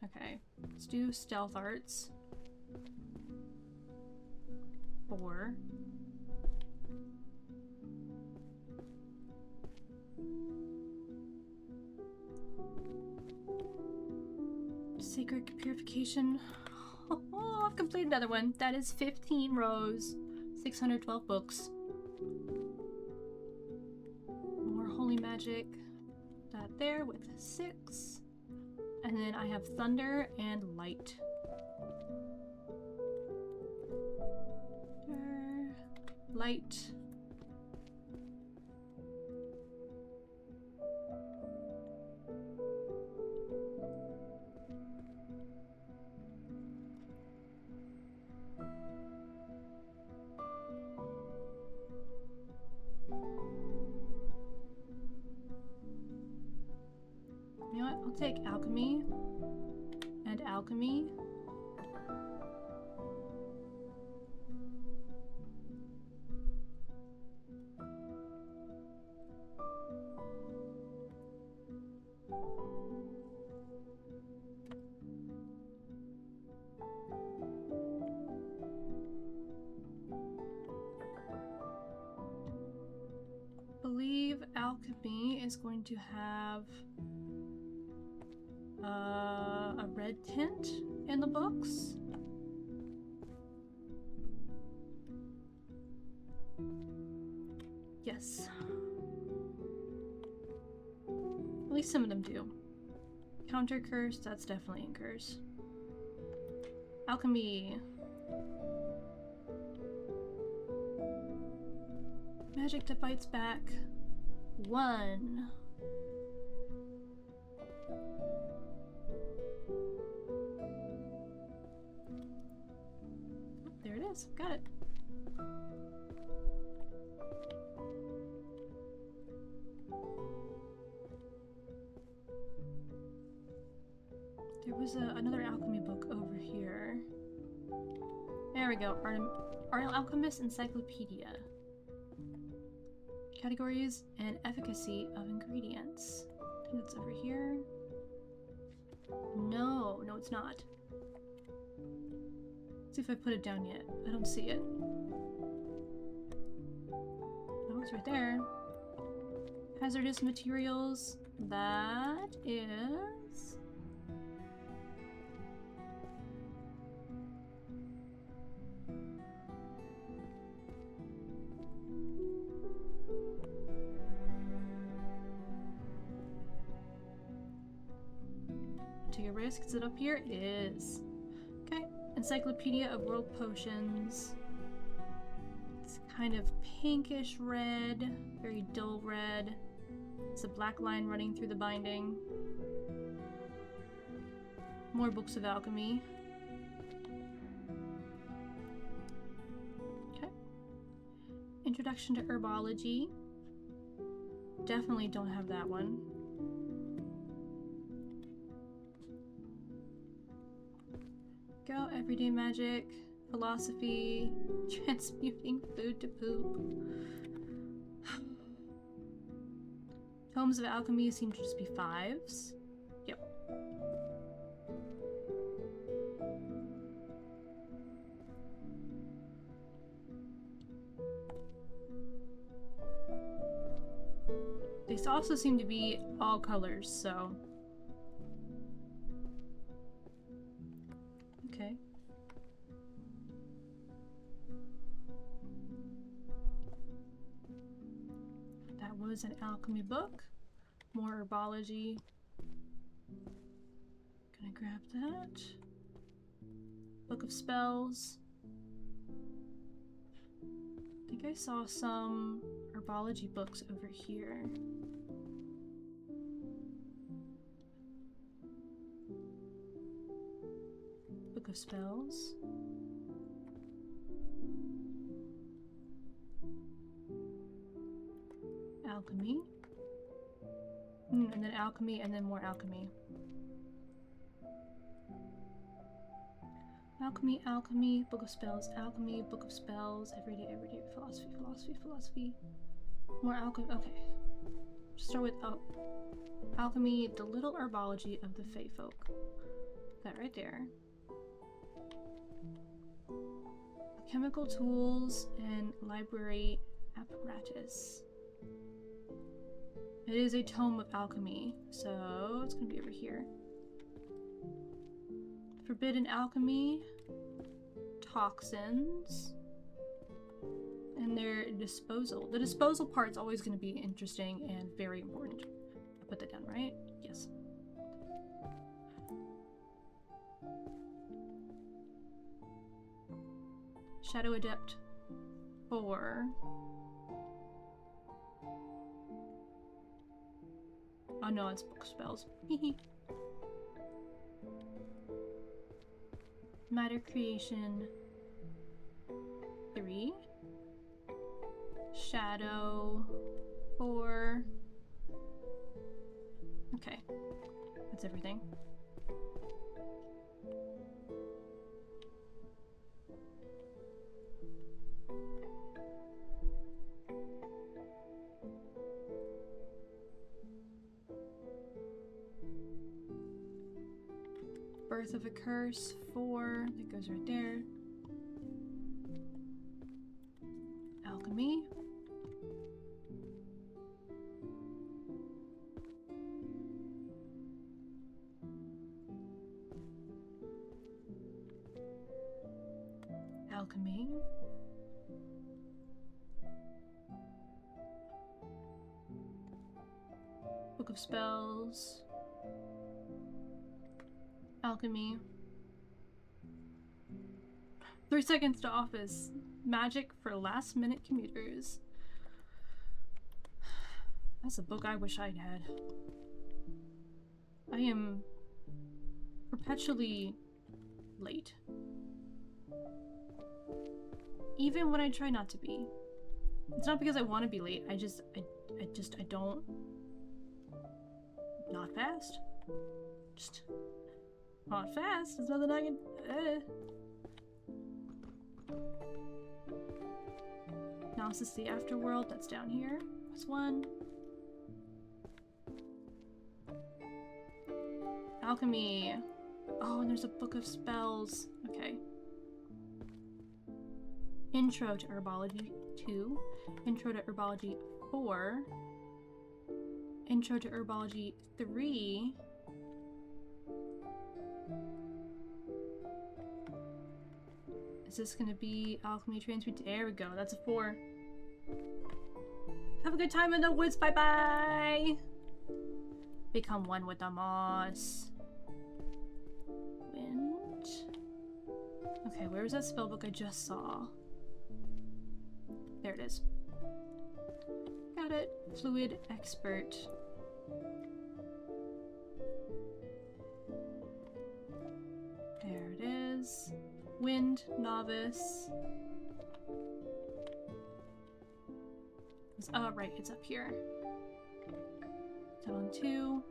A: Okay, let's do stealth arts. 4. Sacred purification. Oh, I've completed another one. That is 15 rows, 612 books. More holy magic. That there with 6. And then I have thunder and light. Light. You know what? I'll take alchemy and alchemy. alchemy is going to have a red tint in the books. Yes. At least some of them do. Counter curse, that's definitely in curse. Alchemy. Magic that bites back. 1. There it is. Got it. There was another alchemy book over here. There we go. Art Alchemist Encyclopedia. Categories and efficacy of ingredients. I think it's over here. No, it's not. Let's see if I put it down yet. I don't see it. Oh, it's right there. Hazardous materials. That is... Take a risk. Is it up here? It is. Okay. Encyclopedia of World Potions. It's kind of pinkish red. Very dull red. It's a black line running through the binding. More books of alchemy. Okay. Introduction to Herbology. Definitely don't have that one. Go, everyday magic, philosophy, transmuting food to poop. Tomes of alchemy seem to just be 5s. Yep. These also seem to be all colors, so... Okay. That was an alchemy book. More herbology. Gonna grab that. Book of spells. I think I saw some herbology books over here. Book of spells. Alchemy. And then alchemy, and then more alchemy. Alchemy, alchemy, book of spells, alchemy, book of spells, everyday, philosophy, philosophy, philosophy. More alchemy, okay. Just start with alchemy, the little herbology of the Fae folk. That right there. Chemical tools and library apparatus. It is a tome of alchemy, so it's gonna be over here. Forbidden alchemy, toxins, and their disposal. The disposal part's always gonna be interesting and very important. I put that down, right? Yes. Shadow Adept 4. Oh no, it's book spells. Matter Creation 3. Shadow 4. Okay, that's everything. Birth of a Curse 4, that goes right there. Alchemy. Alchemy. Book of Spells. Alchemy. 3 seconds to office. Magic for last minute commuters. That's a book I wish I'd had. I am perpetually late. Even when I try not to be. It's not because I want to be late. I don't. Not fast. Just not fast. There's nothing I can. Analysis of the Afterworld. That's down here. That's one. Alchemy. Oh, and there's a book of spells. Okay. Intro to Herbology 2. Intro to Herbology 4. Intro to Herbology 3. Is this gonna be Alchemy Transmute? There we go. That's a 4. Have a good time in the woods. Bye bye. Become one with the moss. Wind. Okay, where was that spellbook I just saw? There it is. Got it. Fluid Expert. There it is. Wind Novice. Oh, right, it's up here. Down on 2.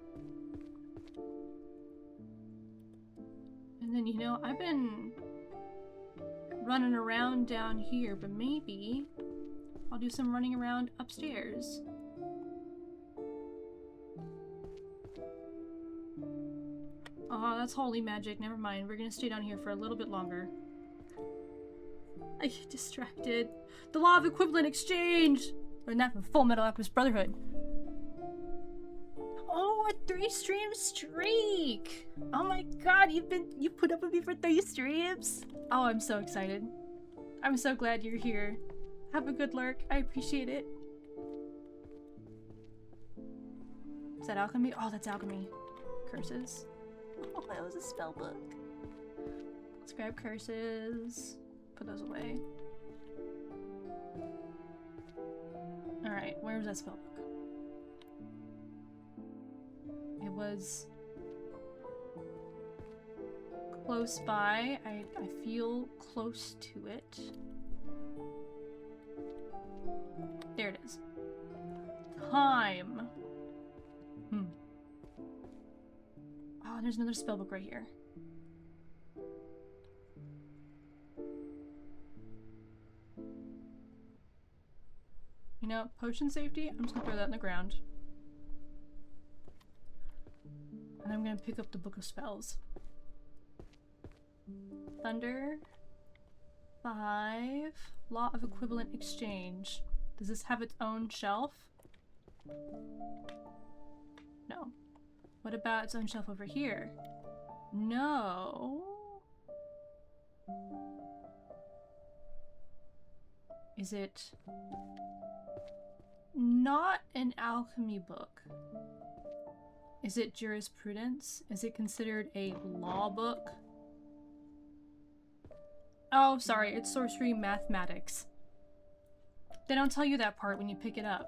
A: And then, you know, I've been running around down here, but maybe I'll do some running around upstairs. Oh, that's holy magic. Never mind. We're gonna stay down here for a little bit longer. I get distracted. The law of equivalent exchange! Or not from Full Metal Alchemist Brotherhood. Oh, a 3-stream streak! Oh my god, you put up with me for 3 streams? Oh, I'm so excited. I'm so glad you're here. Have a good lurk. I appreciate it. Is that alchemy? Oh, that's alchemy. Curses. Oh, that was a spell book. Let's grab curses. Put those away. Alright, where was that spell book? It was close by. I feel close to it. There it is. Time. Oh, there's another spellbook right here. You know, potion safety, I'm just gonna throw that in the ground. And I'm gonna pick up the Book of Spells. Thunder. 5. Law of Equivalent Exchange. Does this have its own shelf? No. What about its own shelf over here? No. Is it not an alchemy book? Is it jurisprudence? Is it considered a law book? Oh, sorry, it's sorcery mathematics. They don't tell you that part when you pick it up.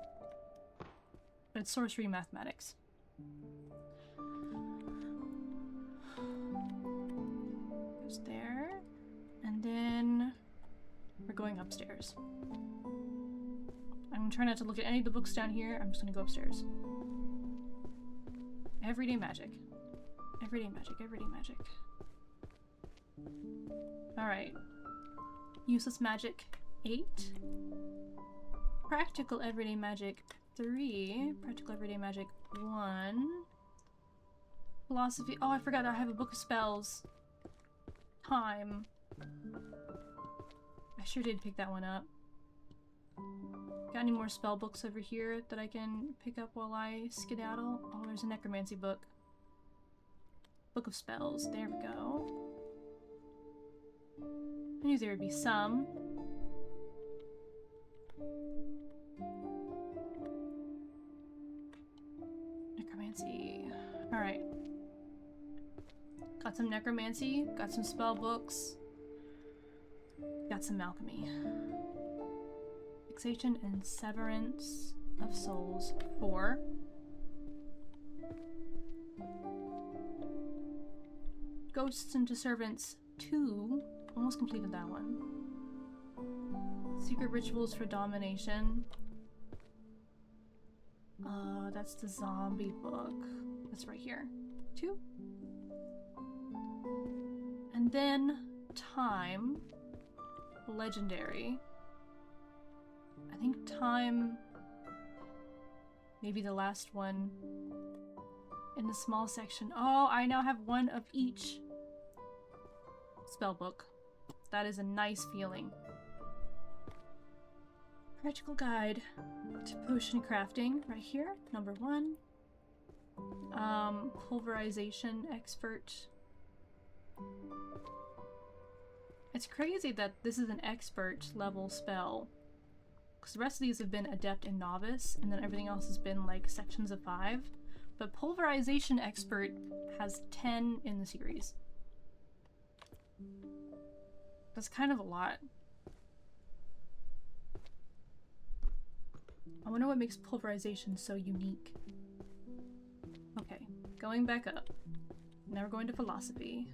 A: But it's sorcery mathematics. Goes there. And then we're going upstairs. I'm trying not to look at any of the books down here. I'm just gonna go upstairs. Everyday magic. Everyday magic, everyday magic. Alright. Useless magic, 8. Practical everyday magic, 3. Practical everyday magic, 1. Philosophy. Oh, I forgot that I have a book of spells. Time. I sure did pick that one up. Got any more spell books over here that I can pick up while I skedaddle? Oh, there's a necromancy book. Book of Spells. There we go. I knew there would be some. Necromancy. Alright. Got some necromancy, got some spell books, got some alchemy. Fixation and severance of souls 4. Ghosts into servants 2. Almost completed that one. Secret rituals for domination. That's the zombie book. That's right here. 2. And then time. Legendary. I think time. Maybe the last one. In the small section. Oh, I now have one of each spellbook. That is a nice feeling. Practical guide to potion crafting right here. Number 1. Pulverization expert. It's crazy that this is an expert level spell. Because the rest of these have been adept and novice, and then everything else has been like sections of 5. But pulverization expert has 10 in the series. That's kind of a lot. I wonder what makes pulverization so unique. Okay, going back up. Now we're going to philosophy.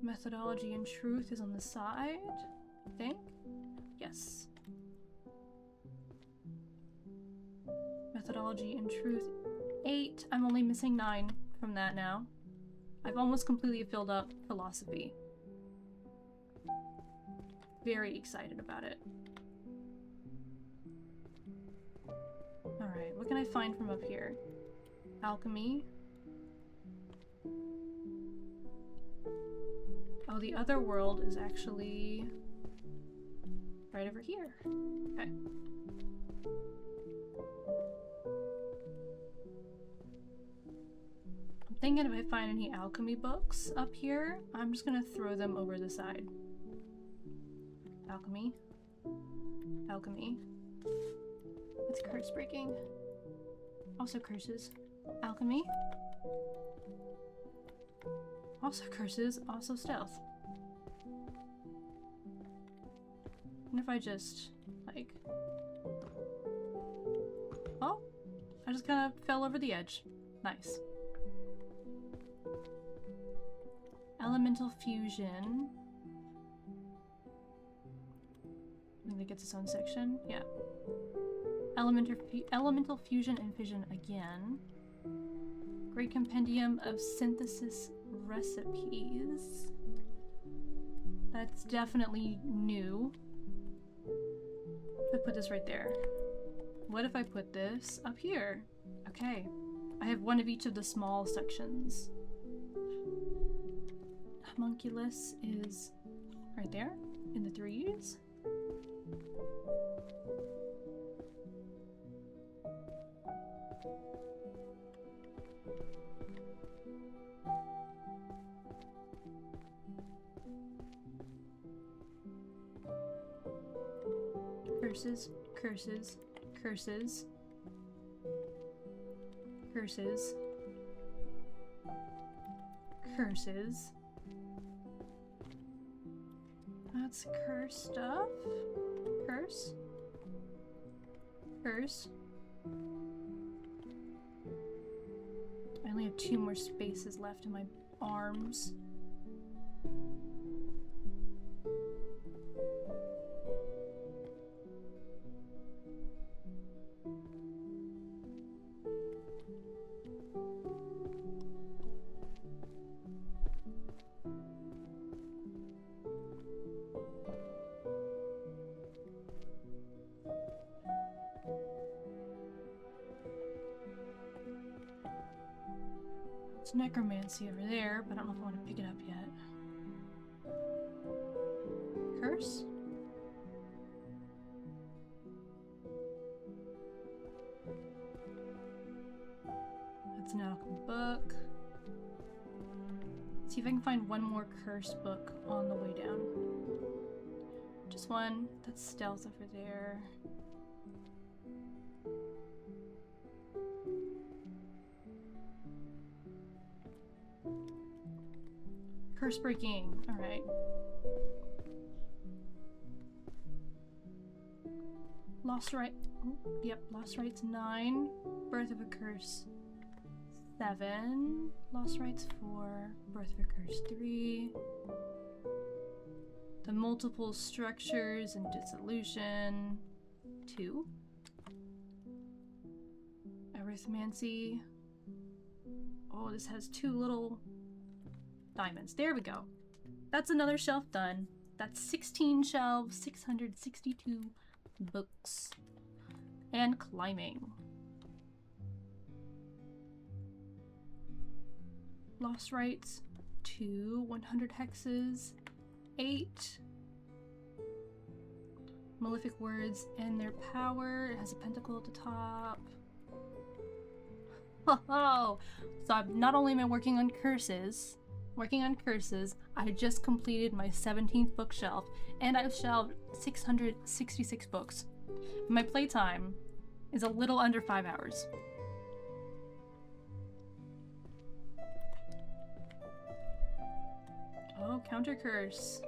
A: Methodology and truth is on the side, I think. Yes. Methodology and truth 8. I'm only missing 9 from that now. I've almost completely filled up philosophy. Very excited about it. Alright, what can I find from up here? Alchemy. Oh, the other world is actually right over here. Okay. I'm thinking if I find any alchemy books up here, I'm just gonna throw them over the side. Alchemy. Alchemy. It's curse breaking. Also curses. Alchemy. Also curses, also stealth. And if I just, like... Oh! I just kind of fell over the edge. Nice. Elemental fusion. I think it gets its own section. Yeah. Elemental fusion and fission again. Great compendium of synthesis recipes. That's definitely new. If I put this right there. What if I put this up here? Okay. I have one of each of the small sections. Homunculus is right there in the 3s. Curses, curses, curses, curses, curses. That's curse stuff. Curse. Curse. I only have 2 more spaces left in my arms. Necromancy over there, but I don't know if I want to pick it up yet. Curse? That's an alchemy book. See if I can find one more cursed book on the way down. Just one. That's stealth over there. Curse breaking. Alright. Lost Right. Oh, yep, Lost Rites 9. Birth of a Curse 7. Lost Rites 4. Birth of a Curse 3. The Multiple Structures and Dissolution 2. Arithmancy. Oh, this has 2 little diamonds. There we go. That's another shelf done. That's 16 shelves, 662 books. And climbing. Lost Rites 2, 100 hexes, 8. Malefic words and their power. It has a pentacle at the top. Oh, so not only am I working on curses, I just completed my 17th bookshelf, and I've shelved 666 books. My playtime is a little under 5 hours. Oh, counter curse.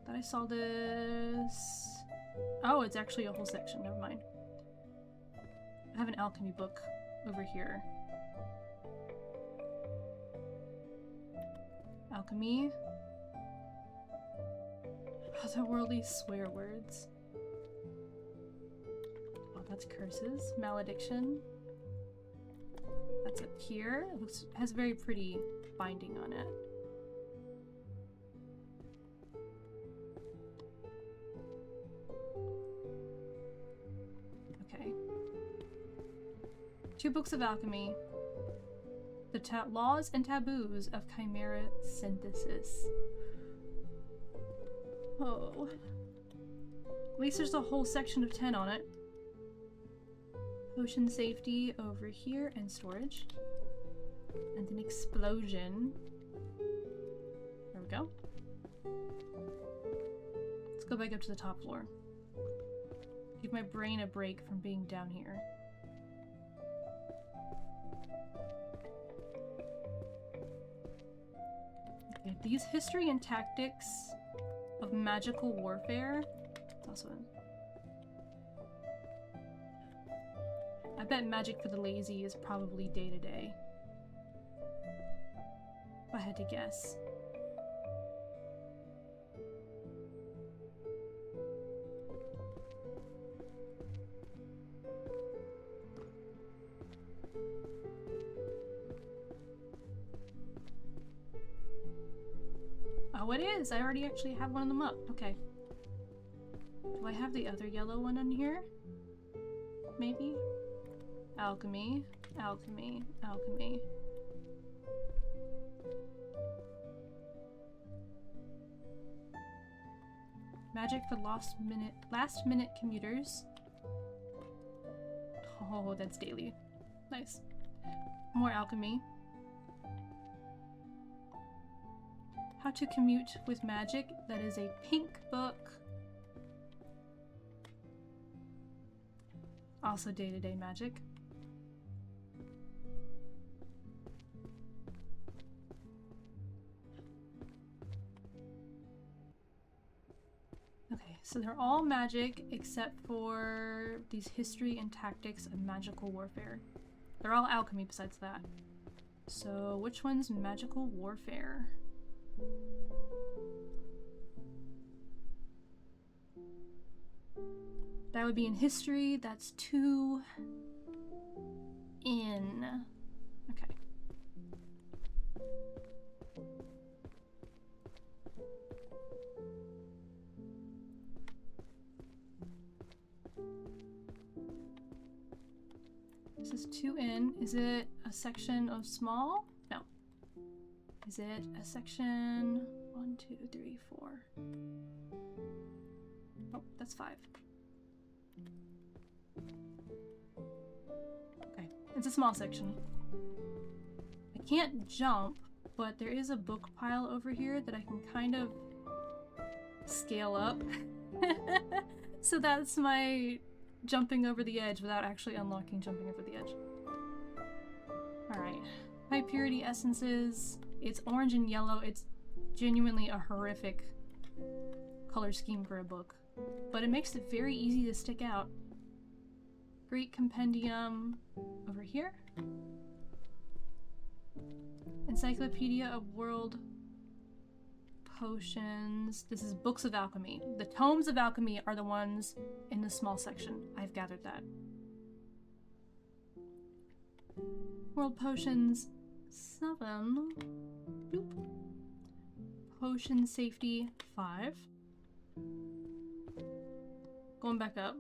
A: Thought I saw this. Oh, it's actually a whole section. Never mind. I have an alchemy book over here. Alchemy. Otherworldly swear words. Oh, that's curses. Malediction. That's up here. It has very pretty binding on it. Okay. 2 books of alchemy. The laws and taboos of chimera synthesis. Oh. At least there's a whole section of 10 on it. Potion safety over here and storage. And an explosion. There we go. Let's go back up to the top floor. Give my brain a break from being down here. Okay, these history and tactics of magical warfare. It's also I bet magic for the lazy is probably day to day. If I had to guess. Oh, it is! I already actually have one of them up. Okay. Do I have the other yellow one in here? Maybe? Alchemy. Alchemy. Alchemy. Magic for last minute commuters. Oh, that's daily. Nice. More alchemy. How to commute with magic. That is a pink book. Also day-to-day magic. Okay, so they're all magic except for these history and tactics of magical warfare. They're all alchemy besides that. So which one's magical warfare? That would be in history. That's 2 in. Okay. This is 2 in. Is it a section of small? No. Is it a section 1, 2, 3, 4? Oh, that's 5. Okay, It's a small section. I can't jump, but there is a book pile over here that I can kind of scale up. So that's my jumping over the edge without actually unlocking jumping over the edge. Alright. High purity essences. It's orange and yellow. It's genuinely a horrific color scheme for a book. But it makes it very easy to stick out. Great compendium over here. Encyclopedia of World Potions. This is books of alchemy. The tomes of alchemy are the ones in the small section. I've gathered that. World Potions 7. Boop. Potion Safety 5. Going back up.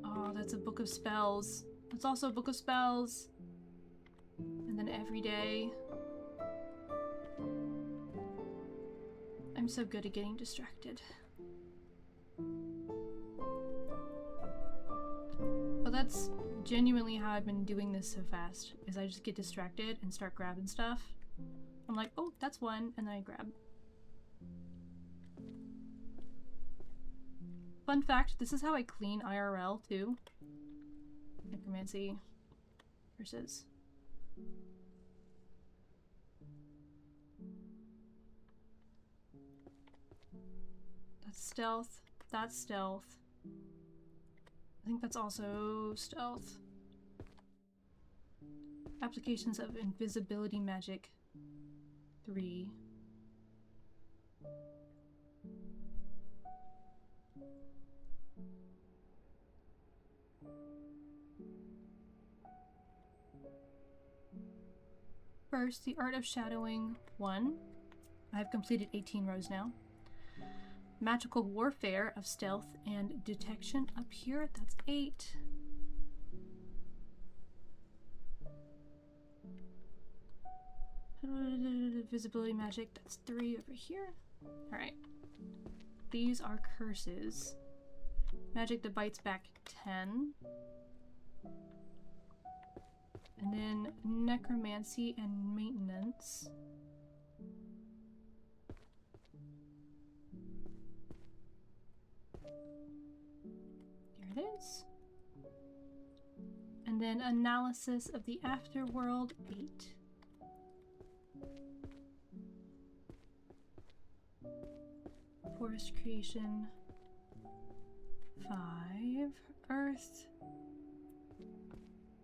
A: Oh, that's a book of spells. It's also a book of spells. And then every day. I'm so good at getting distracted. But that's genuinely how I've been doing this so fast, is I just get distracted and start grabbing stuff. I'm like, oh, that's one, and then I grab. Fun fact, this is how I clean IRL too. Necromancy versus. That's stealth. That's stealth. I think that's also stealth. Applications of invisibility magic 3. First, the art of shadowing 1. I've completed 18 rows now. Magical warfare of stealth and detection up here, that's 8. Visibility magic, that's 3 over here. Alright. These are curses. Magic that bites back 10. And then necromancy and maintenance. Here it is. And then analysis of the afterworld 8. Forest creation 5. Earth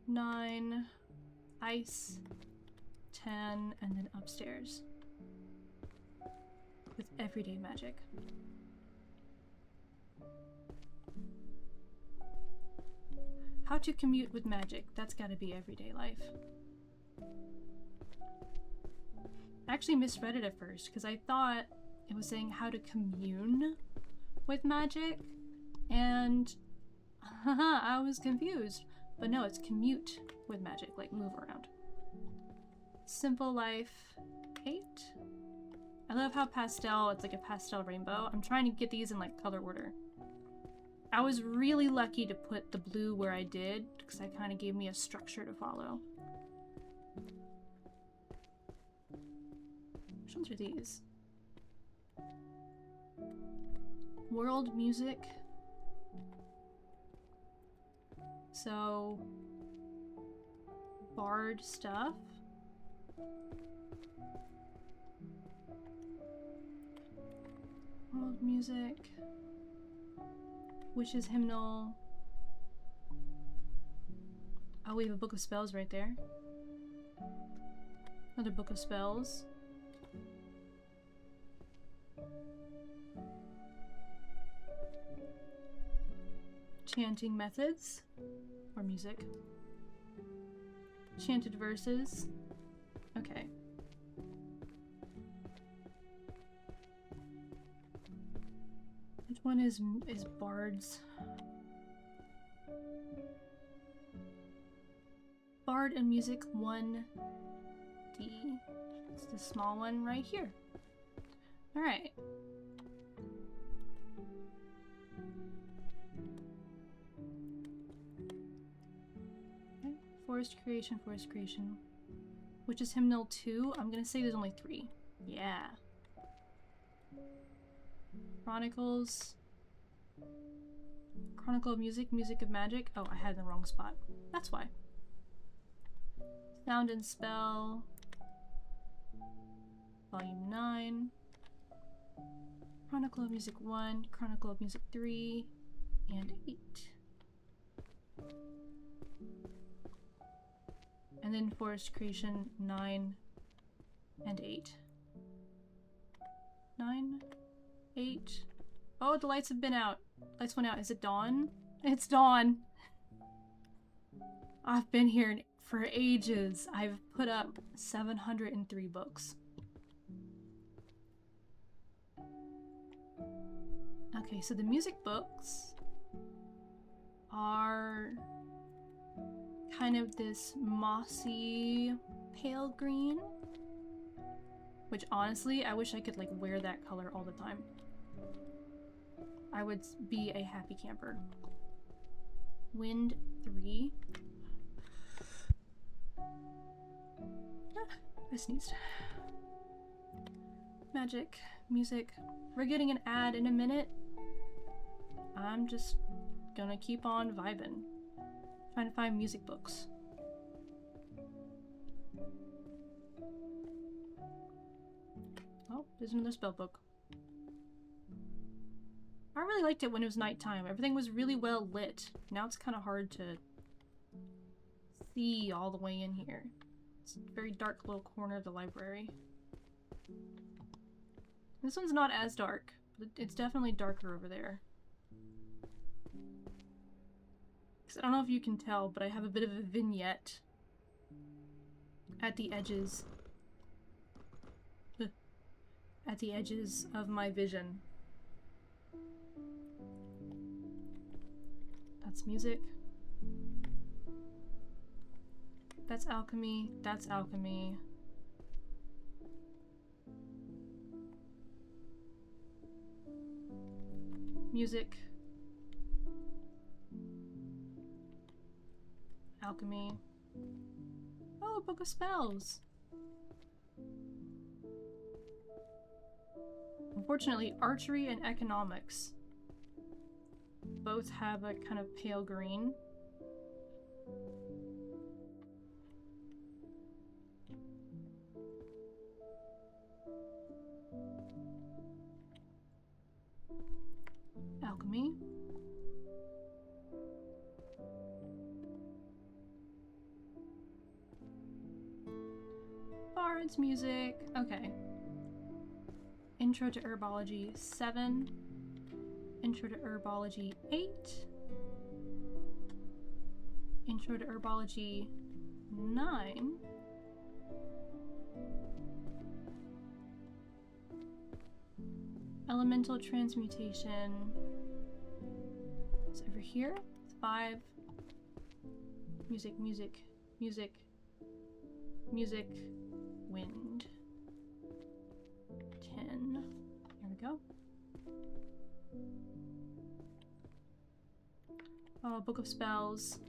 A: 9. Ice 10, and then upstairs with everyday magic. How to commute with magic, that's gotta be everyday life. I actually misread it at first because I thought it was saying how to commune with magic, and haha, I was confused. But no, it's commute with magic, like move around. Simple life 8. I love how pastel, it's like a pastel rainbow. I'm trying to get these in like color order. I was really lucky to put the blue where I did, because that kind of gave me a structure to follow. Which ones are these? World music. So, bard stuff. World music. Witch's hymnal. Oh, we have a book of spells right there. Another book of spells. Chanting methods. Or music. Chanted verses. Okay. Which one is bards? Bard and music 1D. It's the small one right here. Alright. Forest creation, which is hymnal 2. I'm gonna say there's only 3. Yeah. Chronicles. Chronicle of music, music of magic. Oh, I had it in the wrong spot. That's why. Sound and spell. Volume 9. Chronicle of music 1, Chronicle of music 3, and 8. And then forest creation 9 and 8. 9, 8. Oh, the lights have been out. Lights went out. Is it dawn? It's dawn. I've been here for ages. I've put up 703 books. Okay, so the music books are kind of this mossy pale green, which honestly I wish I could like wear that color all the time. I would be a happy camper. Wind 3. I sneezed. Magic, music. We're getting an ad in a minute. I'm just gonna keep on vibing. Trying to find music books. Oh, there's another spell book. I really liked it when it was nighttime. Everything was really well lit. Now it's kind of hard to see all the way in here. It's a very dark little corner of the library. This one's not as dark, but it's definitely darker over there. I don't know if you can tell, but I have a bit of a vignette at the edges. At the edges of my vision. That's music. That's alchemy. That's alchemy. Music. Alchemy. Oh, a book of spells! Unfortunately, archery and economics both have a kind of pale green. Alchemy. Bard's music. Okay. Intro to Herbology 7. Intro to Herbology 8. Intro to Herbology 9. Elemental Transmutation. It's over here. 5. Music, music, music, music, wind. 10. Here we go. Oh, Book of Spells.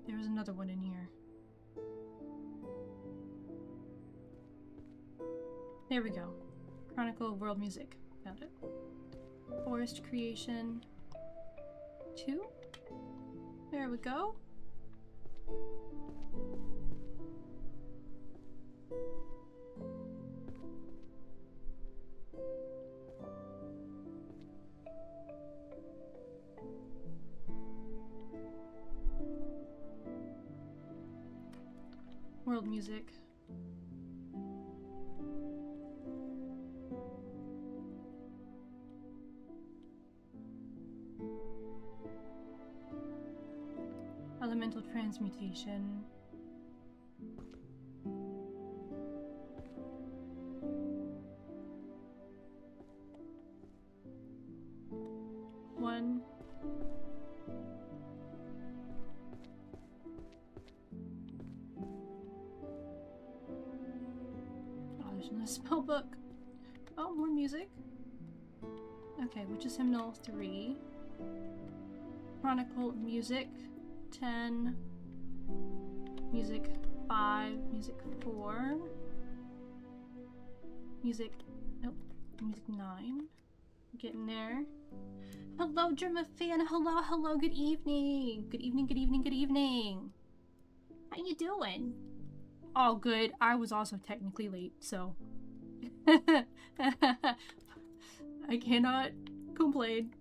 A: There's another one in here. There we go. Chronicle of World Music. Found it. Forest Creation 2. There we go. World Music. Elemental Transmutation. One. there's no spell book. Oh, more music. Okay, Witch's Hymnal 3. Chronicle music 10. Music 5. Music 4. Music, nope, music 9. Getting there. Hello, Germa fan. Hello, hello, good evening. Good evening, good evening, good evening. How you doing? All good. I was also technically late, so I cannot complain.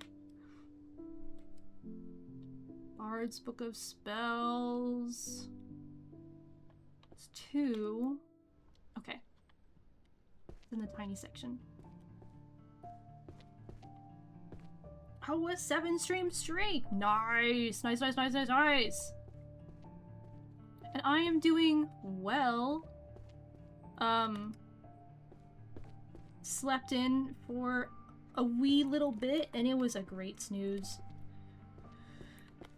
A: Bard's Book of Spells. It's 2. Okay. It's in the tiny section. Oh, a 7-stream streak! Nice! Nice, nice, nice, nice, nice! And I am doing well. Slept in for a wee little bit, and it was a great snooze.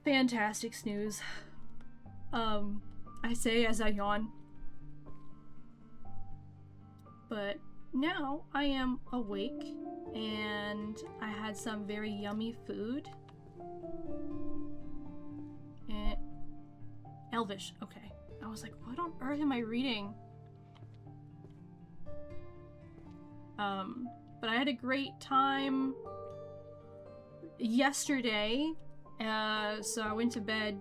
A: Fantastic snooze. I say as I yawn. But now I am awake, and I had some very yummy food. And Elvish, okay. I was like, what on earth am I reading? But I had a great time yesterday, so I went to bed.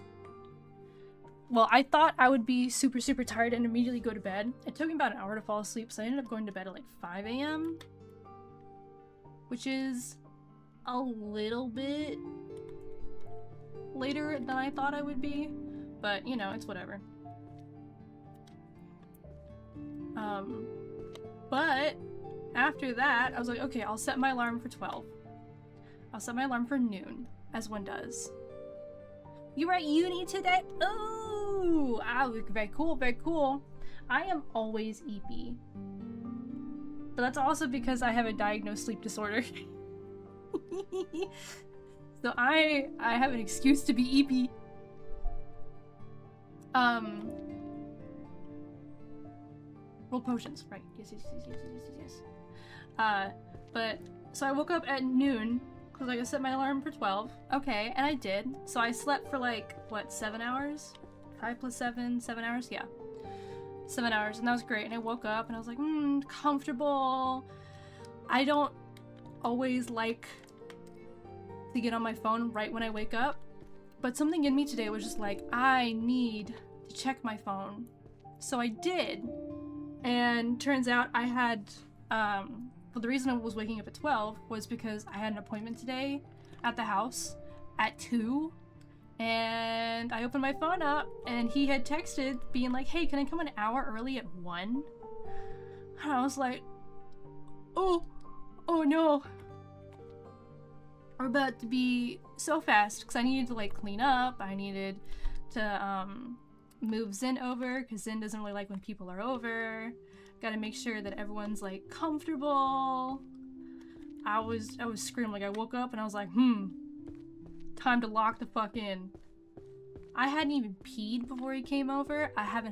A: Well, I thought I would be super, super tired and immediately go to bed. It took me about an hour to fall asleep, so I ended up going to bed at like 5 a.m. Which is a little bit later than I thought I would be. But, you know, it's whatever. But after that, I was like, okay, I'll set my alarm for 12. I'll set my alarm for noon, as one does. You were at uni today? Ooh! Ah, very cool, very cool. I am always EP. But that's also because I have a diagnosed sleep disorder. So I have an excuse to be EP. Roll potions, right. Yes. But, so I woke up at noon, because I set my alarm for 12. Okay, and I did. So I slept for like, what, 7 hours? 5 plus 7, 7 hours? Yeah. 7 hours, and that was great. And I woke up, and I was like, comfortable. I don't always like to get on my phone right when I wake up. But something in me today was just like, I need to check my phone. So I did. And turns out I had, well, the reason I was waking up at 12 was because I had an appointment today at the house at 2. And I opened my phone up, and he had texted being like, hey, can I come an hour early at 1? And I was like, oh no. We're about to be so fast, because I needed to, like, clean up. I needed to, move Zin over, because Zin doesn't really like when people are over. Gotta make sure that everyone's, like, comfortable. I was screaming. Like, I woke up, and I was like, time to lock the fuck in. I hadn't even peed before he came over. I hadn't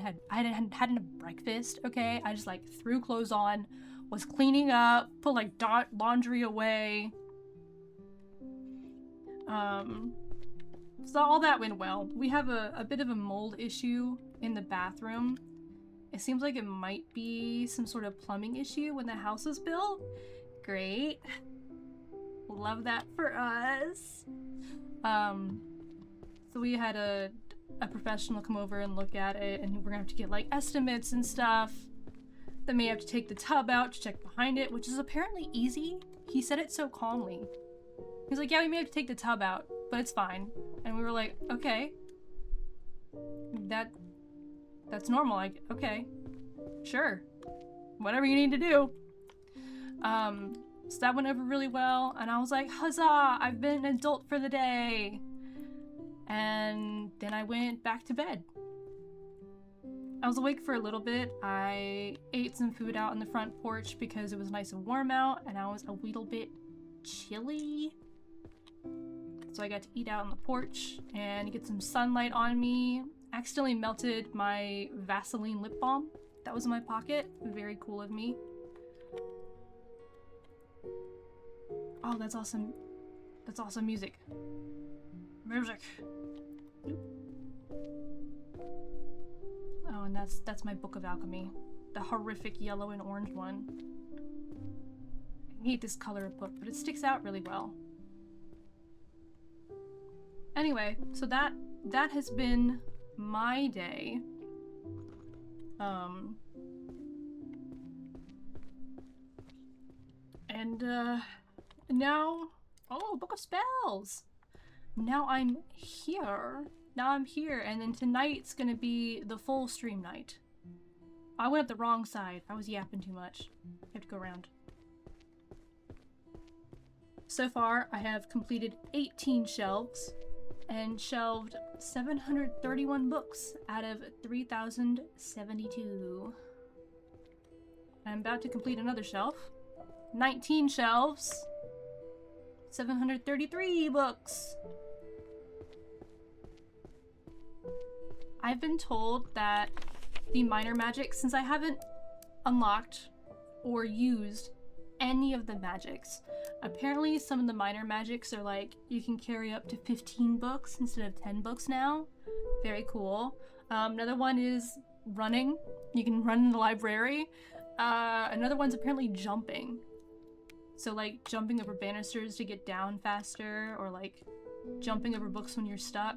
A: had a breakfast, okay? I just, like, threw clothes on, was cleaning up, put, like, laundry away. So all that went well. We have a bit of a mold issue in the bathroom. It seems like it might be some sort of plumbing issue when the house was built. Great. Love that for us. So we had a professional come over and look at it, and we're gonna have to get like estimates and stuff. Then we have to take the tub out to check behind it, which is apparently easy. He said it so calmly. He's like, yeah, we may have to take the tub out, but it's fine. And we were like, okay. That's normal. Like, okay. Sure. Whatever you need to do. So that went over really well, and I was like, huzzah! I've been an adult for the day! And then I went back to bed. I was awake for a little bit. I ate some food out on the front porch because it was nice and warm out, and I was a little bit chilly. So I got to eat out on the porch and get some sunlight on me. Accidentally melted my Vaseline lip balm that was in my pocket. Very cool of me. Oh, that's awesome. That's awesome music. Music. Oh, and that's my book of alchemy. The horrific yellow and orange one. I hate this color of book, but it sticks out really well. Anyway, so that has been my day. And now, oh, Book of Spells. Now I'm here. And then tonight's gonna be the full stream night. I went up the wrong side. I was yapping too much. I have to go around. So far, I have completed 18 shelves and shelved 731 books out of 3,072. I'm about to complete another shelf. 19 shelves. 733 books. I've been told that the minor magic, since I haven't unlocked or used any of the magics, apparently some of the minor magics are like, you can carry up to 15 books instead of 10 books now. Very cool. Another one is running. You can run in the library. Another one's apparently jumping. So like jumping over banisters to get down faster, or like jumping over books when you're stuck.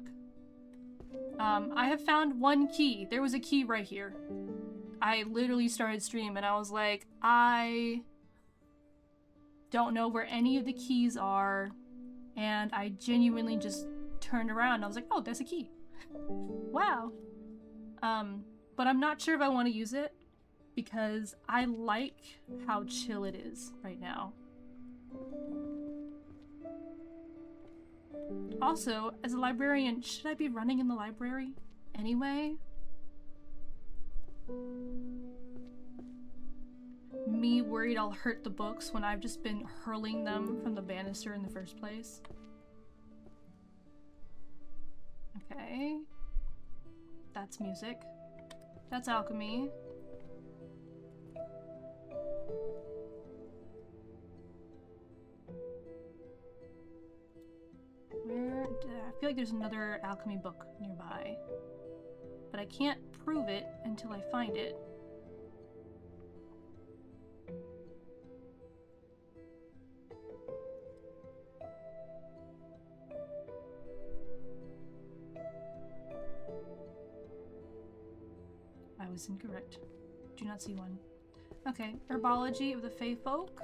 A: I have found one key. There was a key right here. I literally started stream and I was like, I don't know where any of the keys are, and I genuinely just turned around and I was like, oh, there's a key. Wow. But I'm not sure if I want to use it because I like how chill it is right now. Also, as a librarian, should I be running in the library anyway? Me worried I'll hurt the books when I've just been hurling them from the banister in the first place. Okay. That's music. That's alchemy. I feel like there's another alchemy book nearby, but I can't prove it until I find it. I was incorrect. Do not see one. Okay, Herbology of the Fey Folk.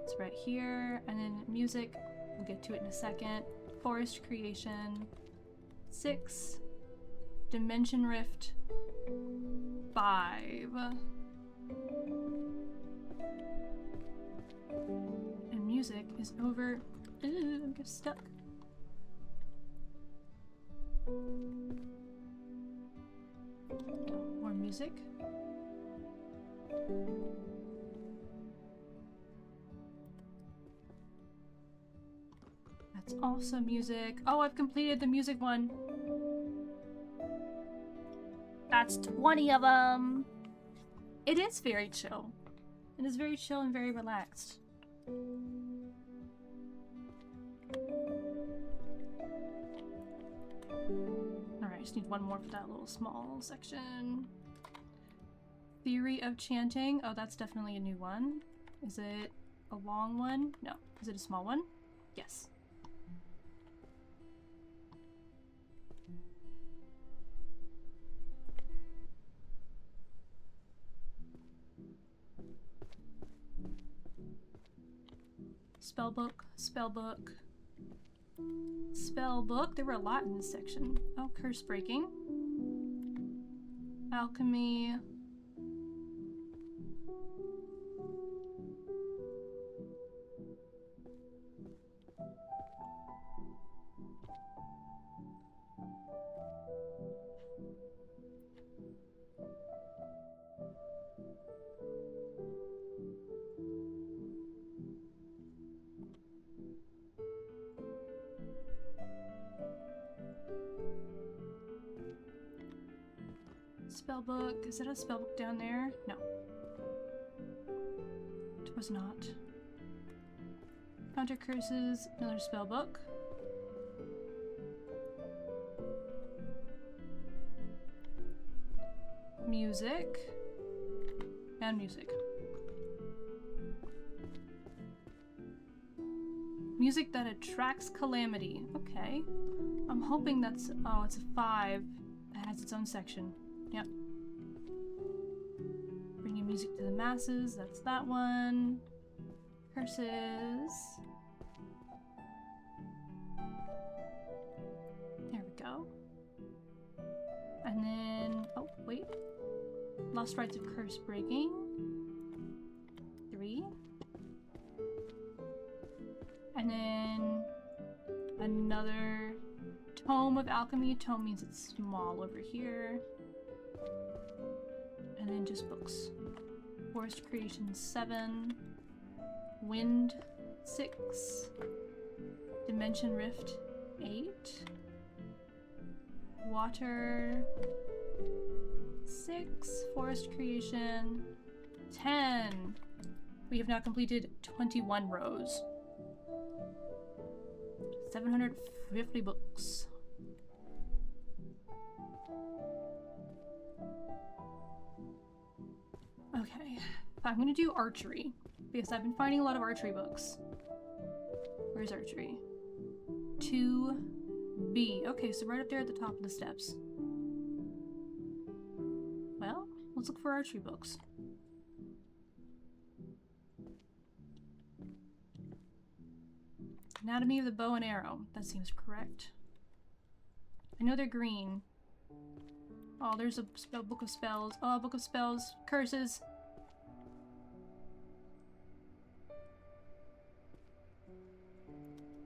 A: It's right here, and then music. We'll get to it in a second. Forest Creation. 6. Dimension Rift. 5. And music is over. Ooh, I'm just stuck. More music. That's also music. Oh, I've completed the music one. That's 20 of them. It is very chill. It is very chill and very relaxed. Alright, just need one more for that little small section. Theory of Chanting. Oh, that's definitely a new one. Is it a long one? No. Is it a small one? Yes. Spellbook, spellbook, spellbook. There were a lot in this section. Oh, curse breaking. Alchemy. Spellbook. Is that a spellbook down there? No. Was not. Counter curses, another spell book. Music. And music. Music that attracts calamity. Okay. I'm hoping that's... Oh, it's a 5. That has its own section. Yep. Bringing music to the masses. That's that one. Curses. There we go. And then... Oh, wait. Lost Rites of Curse Breaking. 3. And then another Tome of Alchemy. Tome means it's small over here. And then just books. Forest Creation 7. Wind 6. Dimension Rift 8. Water 6. Forest Creation 10. We have now completed 21 rows. 750 books. Okay, I'm gonna do archery because I've been finding a lot of archery books. Where's archery? 2B. Okay, so right up there at the top of the steps. Well, let's look for archery books. Anatomy of the Bow and Arrow. That seems correct. I know they're green. Oh, there's a book of spells. Oh, book of spells. Curses.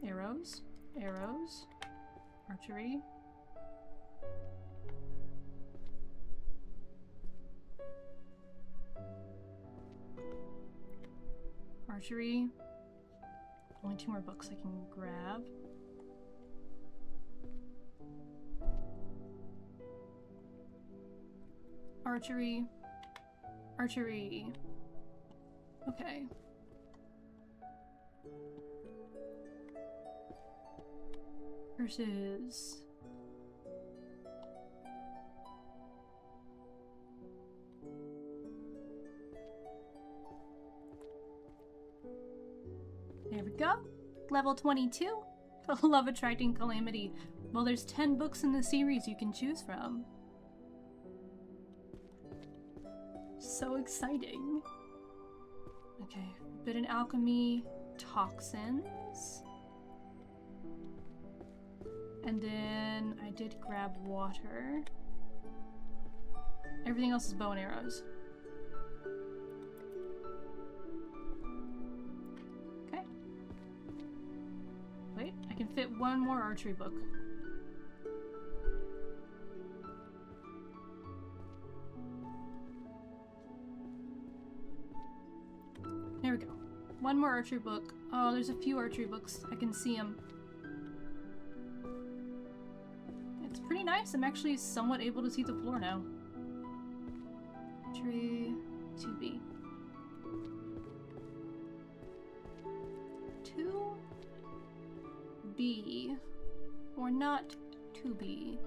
A: Arrows. Arrows. Archery. Archery. Only 2 more books I can grab. Archery. Archery. Okay. Curses. There we go. Level 22. Love attracting calamity. Well, there's 10 books in the series you can choose from. So exciting. Okay, Forbidden Alchemy, Toxins. And then I did grab water. Everything else is bow and arrows. Okay. Wait, I can fit one more archery book. There we go. One more archery book. Oh, there's a few archery books. I can see them. It's pretty nice. I'm actually somewhat able to see the floor now. Tree 2B. 2B. Or not 2B.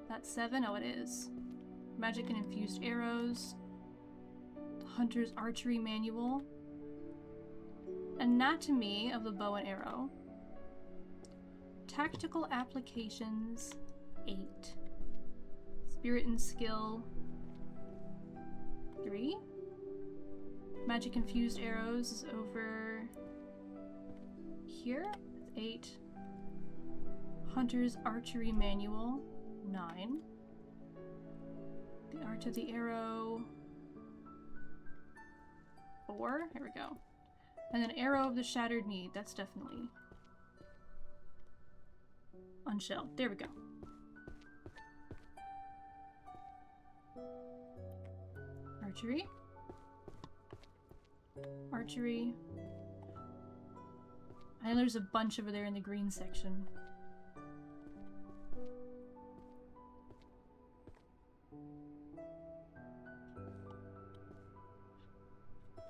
A: That's 7? Oh, it is. Magic and infused arrows. Hunter's Archery Manual. Anatomy of the Bow and Arrow. Tactical Applications 8. Spirit and Skill 3. Magic Infused Arrows is over here. 8. Hunter's Archery Manual 9. The Art of the Arrow 4. Here we go. And then Arrow of the Shattered Need. That's definitely unshelved. There we go. Archery. Archery. I know there's a bunch over there in the green section.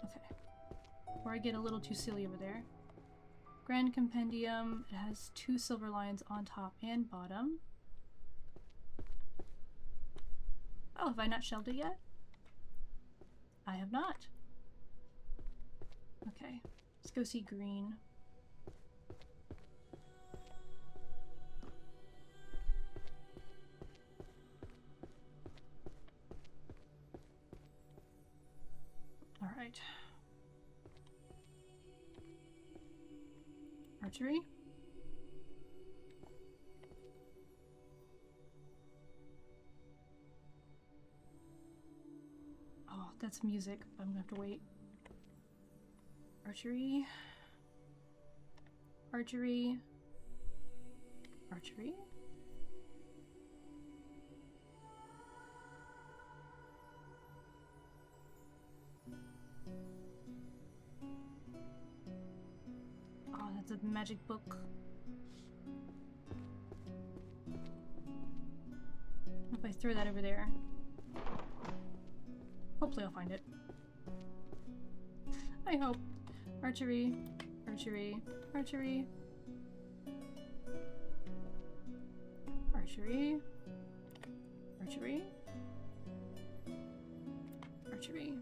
A: Okay. before I get a little too silly over there. Grand Compendium. It has 2 silver lions on top and bottom. Oh, have I not shelved it yet? I have not. Okay, let's go see green. All right. Archery. Oh, that's music. I'm gonna have to wait. Archery. Archery. Archery. Oh, that's a magic book. If I throw that over there, hopefully I'll find it. I hope. Archery, archery, archery, archery, archery, archery.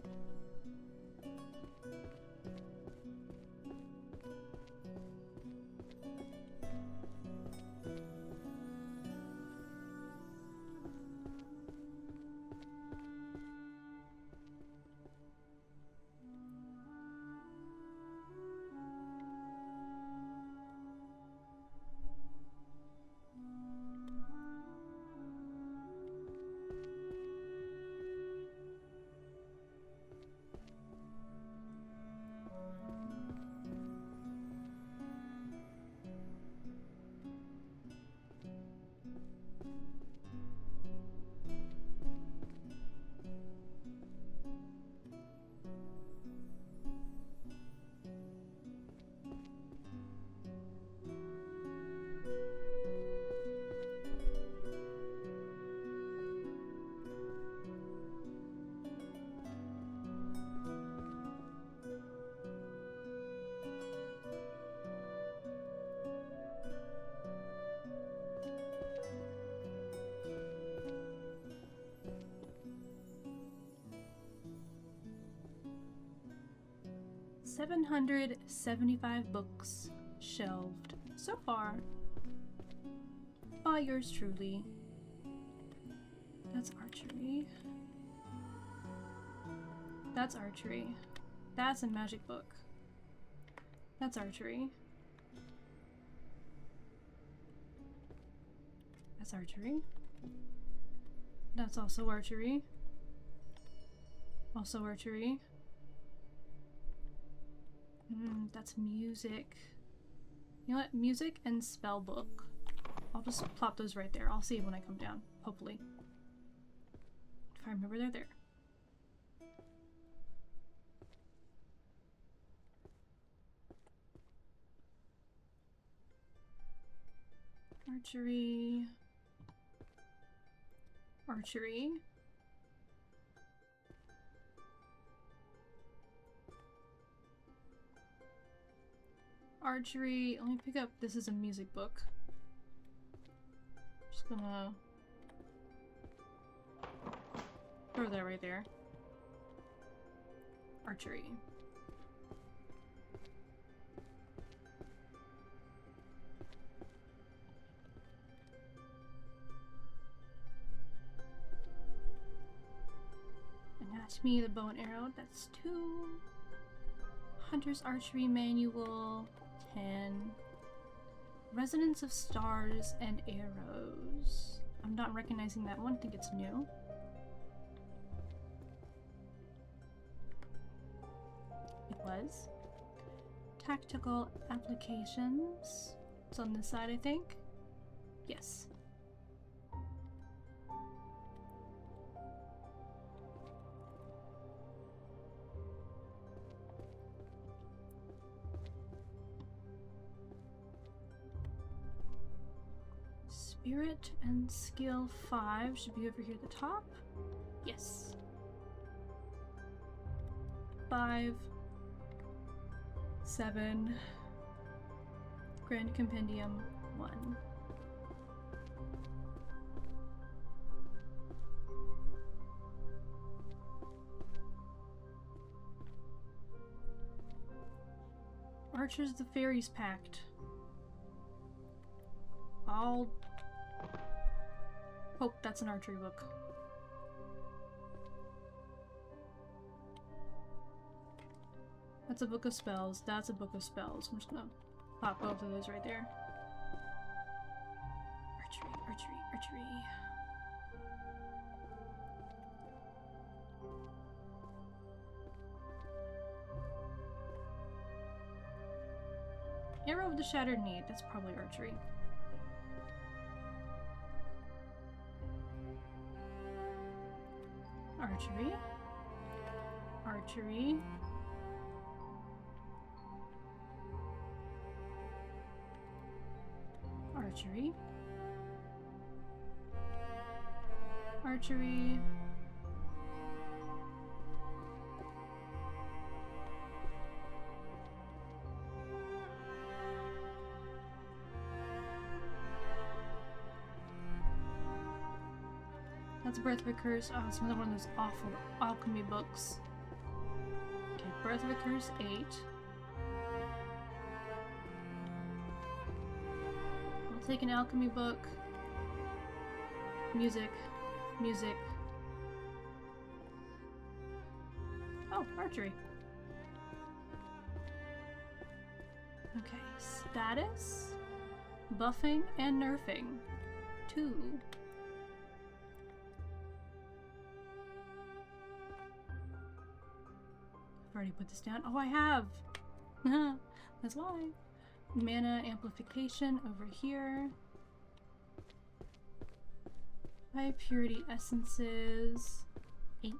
A: $775 books shelved so far by yours truly. That's archery. That's archery. That's a magic book. That's archery. That's archery. That's also archery. Also archery. That's music. You know what? Music and spell book. I'll just plop those right there. I'll see when I come down, hopefully. If I remember they're there. Archery. Archery. Archery. Let me pick up. This is a music book. Just gonna throw that right there. Archery. Anatomy of the bow and arrow. That's 2. Hunter's Archery Manual. 10. Resonance of Stars and Arrows. I'm not recognizing that one. I think it's new. It was. Tactical Applications. It's on this side, I think. Yes. Spirit and Skill 5 should be over here at the top. Yes. 5. 7. Grand Compendium 1. Archers of the Fairies Pact. I'll... Oh, that's an archery book. That's a book of spells. That's a book of spells. I'm just gonna pop both of those right there. Archery, archery, archery. Arrow of the Shattered Need. That's probably archery. Archery. Archery. Archery. Archery. That's Birth of a Curse. Oh, it's another one of those awful alchemy books. Okay, Birth of a Curse 8. I'll take an alchemy book. Music. Music. Oh, archery. Okay, status, buffing, and nerfing. 2. I've already put this down. Oh, I have! That's why. Mana amplification over here. High purity essences. 8.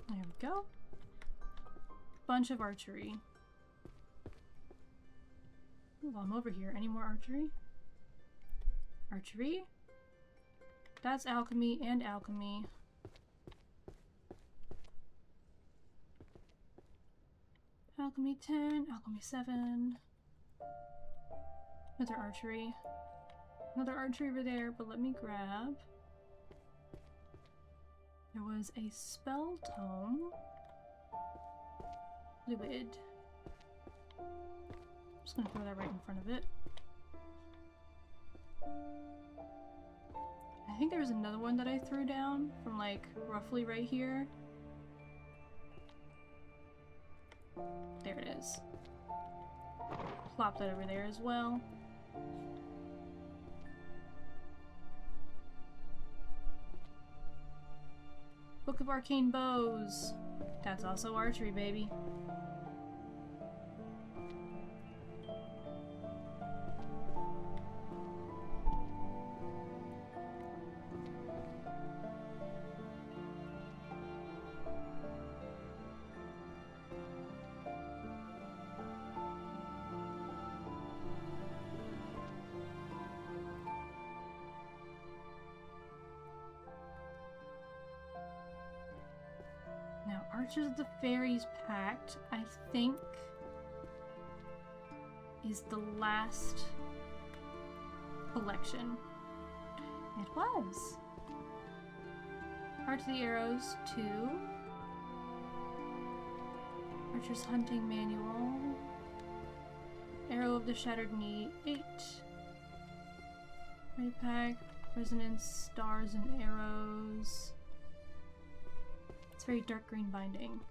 A: There we go. Bunch of archery. Ooh, I'm over here. Any more archery? Archery. That's alchemy and alchemy. Alchemy 10, alchemy 7. Another archery. Another archery over there, but let me grab. There was a spell tome. Fluid. I'm just gonna throw that right in front of it. I think there was another one that I threw down from like roughly right here. There it is. Plop that over there as well. Book of Arcane Bows. That's also archery, baby. Archers of the Fairies Pact, I think, is the last collection. It was. Heart of the Arrows 2. Archer's Hunting Manual. Arrow of the Shattered Knee 8. Ray Pack, Resonance, Stars and Arrows. It's very dark green binding.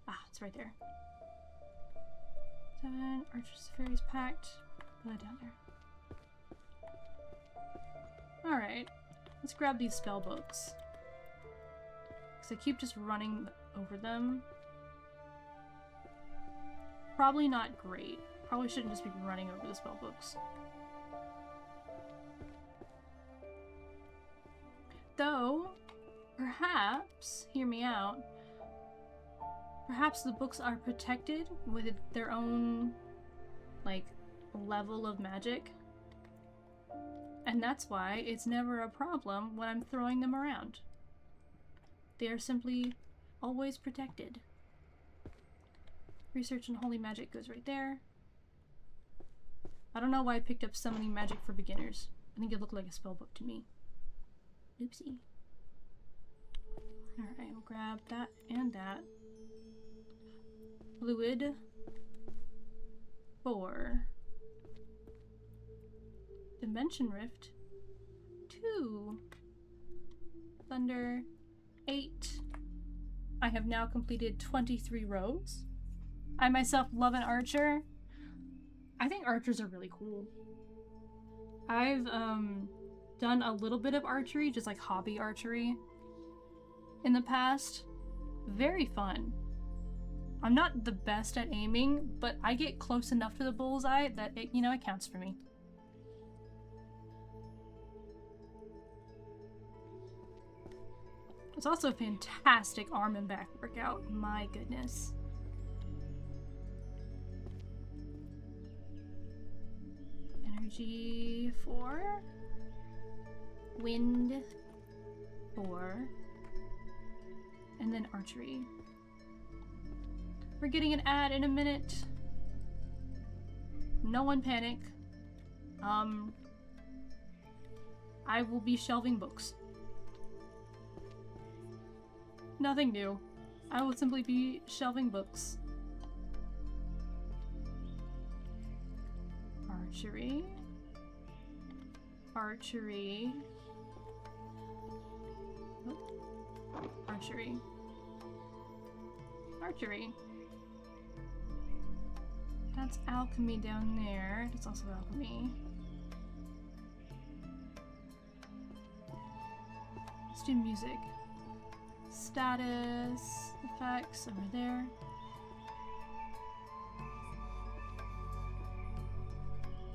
A: Ah, it's right there. 7, Archer's Fairies Pact. Put that down there. Alright, let's grab these spell books. Because I keep just running over them. Probably not great. Probably shouldn't just be running over the spell books. Though, perhaps, hear me out, perhaps the books are protected with their own, like, level of magic. And that's why it's never a problem when I'm throwing them around. They are simply always protected. Research and holy magic goes right there. I don't know why I picked up summoning magic for beginners. I think it looked like a spell book to me. Oopsie. Alright, we'll grab that and that. Fluid. 4. Dimension Rift. 2. Thunder. 8. I have now completed 23 rows. I myself love an archer. I think archers are really cool. I've done a little bit of archery, just like hobby archery in the past. Very fun. I'm not the best at aiming, but I get close enough to the bullseye that it, you know, it counts for me. It's also a fantastic arm and back workout. My goodness. Energy 4. Wind 4. And then archery. We're getting an ad in a minute. No one panic. I will be shelving books. Nothing new. I will simply be shelving books. Archery. Archery. Oh. Archery. Archery. That's alchemy down there. It's also alchemy. Let's do music. Status effects over there.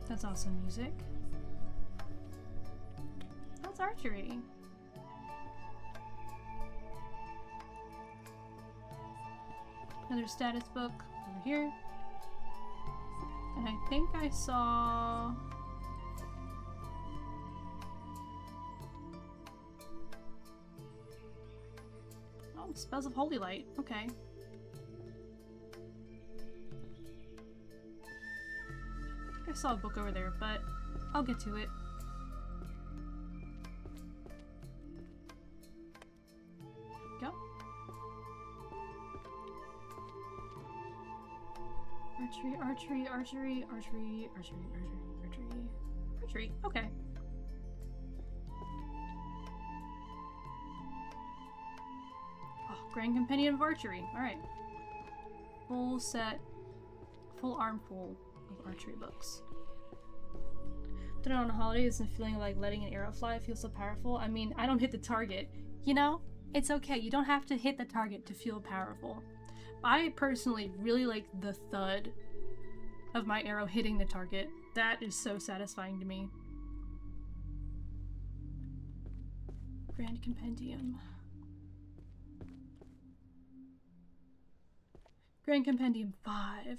A: That's also music. That's archery. Another status book over here. And I think I saw... Oh, Spells of Holy Light. Okay. I saw a book over there, but I'll get to it. Go. Archery, archery, archery, archery, archery, archery, archery, archery. Okay. Oh, Grand Compendium of Archery. Alright. Full set, full armful of archery books. Throwing on holidays and feeling like letting an arrow fly feels so powerful. I mean, I don't hit the target. You know, it's okay. You don't have to hit the target to feel powerful. I personally really like the thud of my arrow hitting the target. That is so satisfying to me. Grand Compendium. Grand Compendium 5.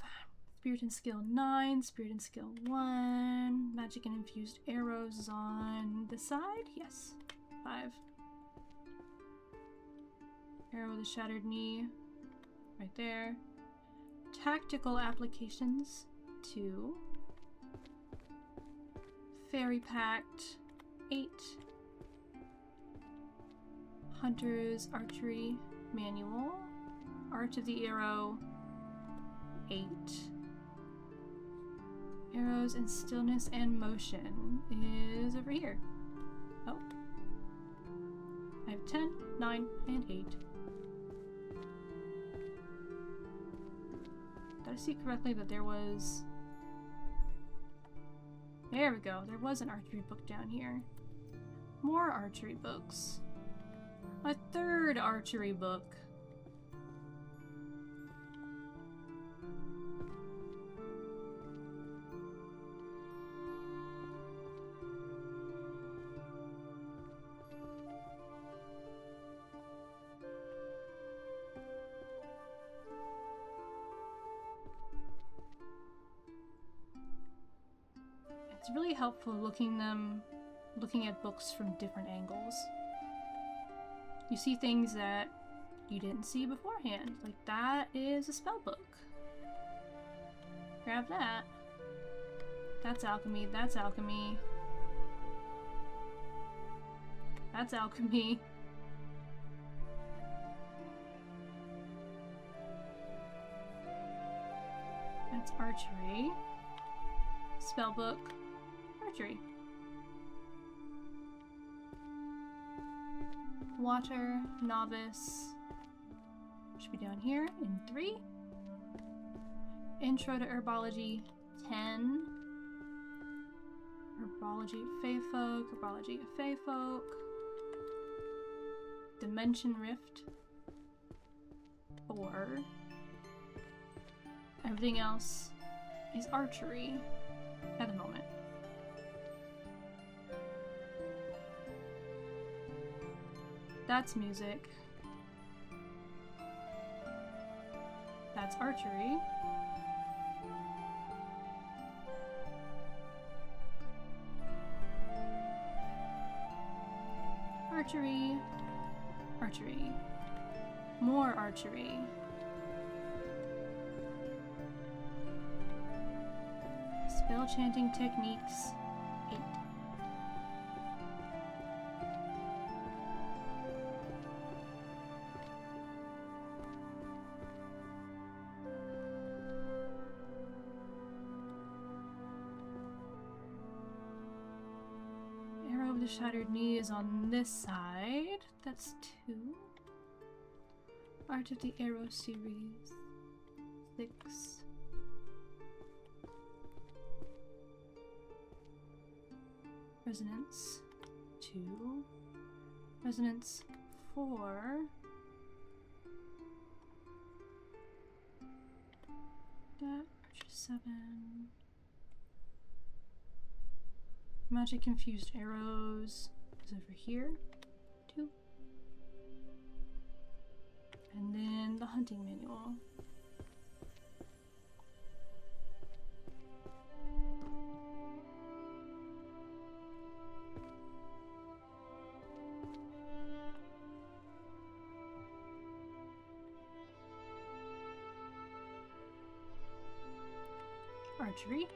A: Spirit and Skill 9, Spirit and Skill 1. Magic and Infused Arrows is on this side? Yes. 5. Arrow with a Shattered Knee. Right there. Tactical Applications 2. Fairy Pact 8. Hunter's Archery Manual. Art of the Arrow 8. Arrows in Stillness and Motion is over here. Oh. I have 10, 9, and 8. Did I see correctly that there was... There we go. There was an archery book down here. More archery books. A third archery book. It's really helpful looking at books from different angles. You see things that you didn't see beforehand. Like, that is a spell book. Grab that. That's alchemy. That's alchemy. That's alchemy. That's archery. Spellbook. Archery. Water. Novice. Should be down here in 3. Intro to Herbology 10. Herbology of Feyfolk. Herbology of Feyfolk. Dimension Rift 4. Everything else is archery at the moment. That's music. That's archery. Archery. Archery. More archery. Spell chanting techniques 8. Arrow of the Shattered Knee is on this side. That's 2. Art of the Arrow series 6. Resonance 2. Resonance 4. That 7. Magic Confused Arrows is over here. 2. And then the hunting manual. Archery.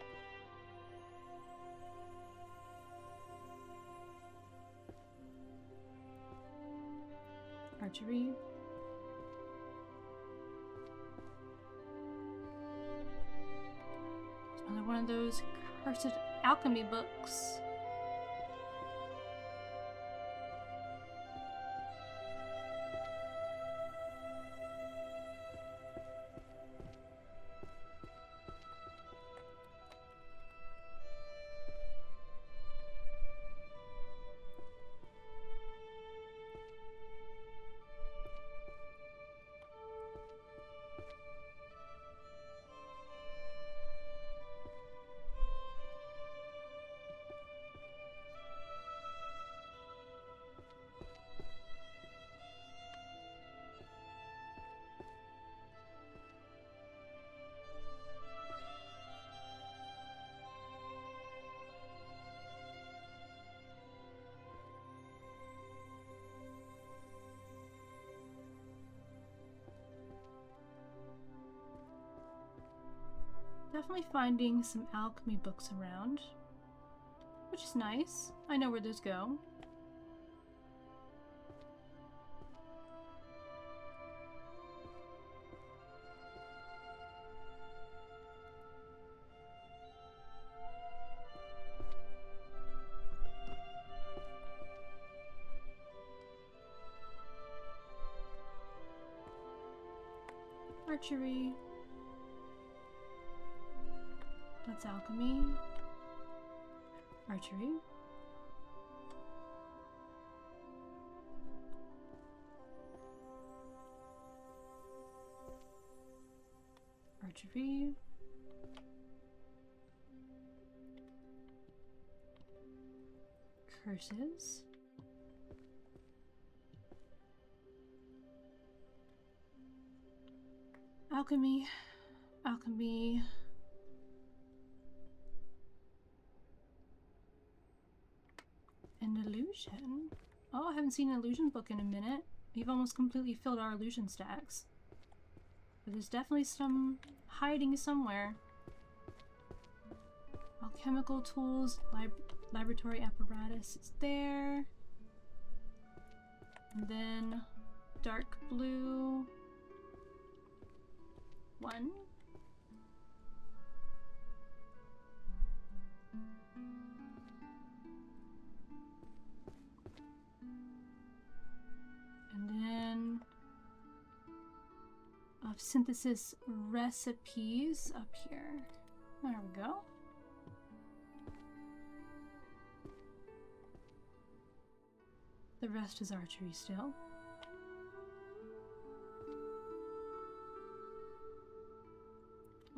A: Archery. Another one of those cursed alchemy books. Definitely finding some alchemy books around, which is nice. I know where those go. Archery. That's alchemy. Archery. Archery. Curses. Alchemy. Alchemy. An illusion. Oh, I haven't seen an illusion book in a minute. We've almost completely filled our illusion stacks. But there's definitely some hiding somewhere. Alchemical tools, laboratory apparatus is there. And then dark blue. 1. And then of synthesis recipes up here. There we go. The rest is archery still.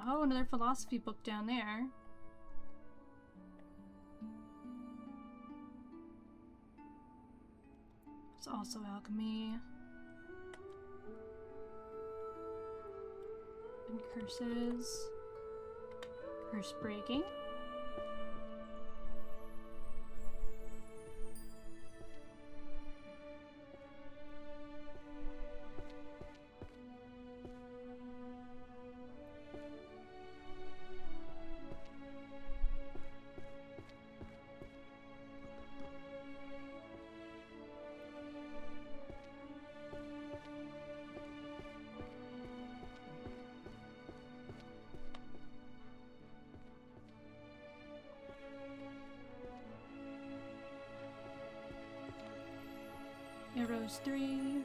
A: Oh, another philosophy book down there. It's also alchemy. And curses. Curse breaking. Arrows 3.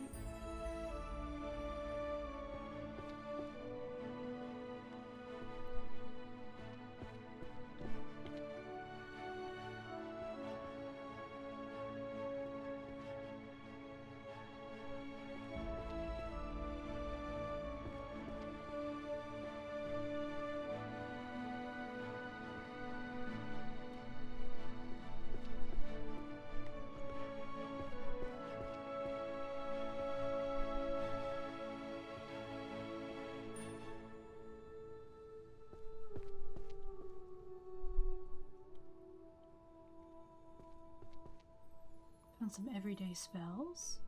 A: Found some everyday spells.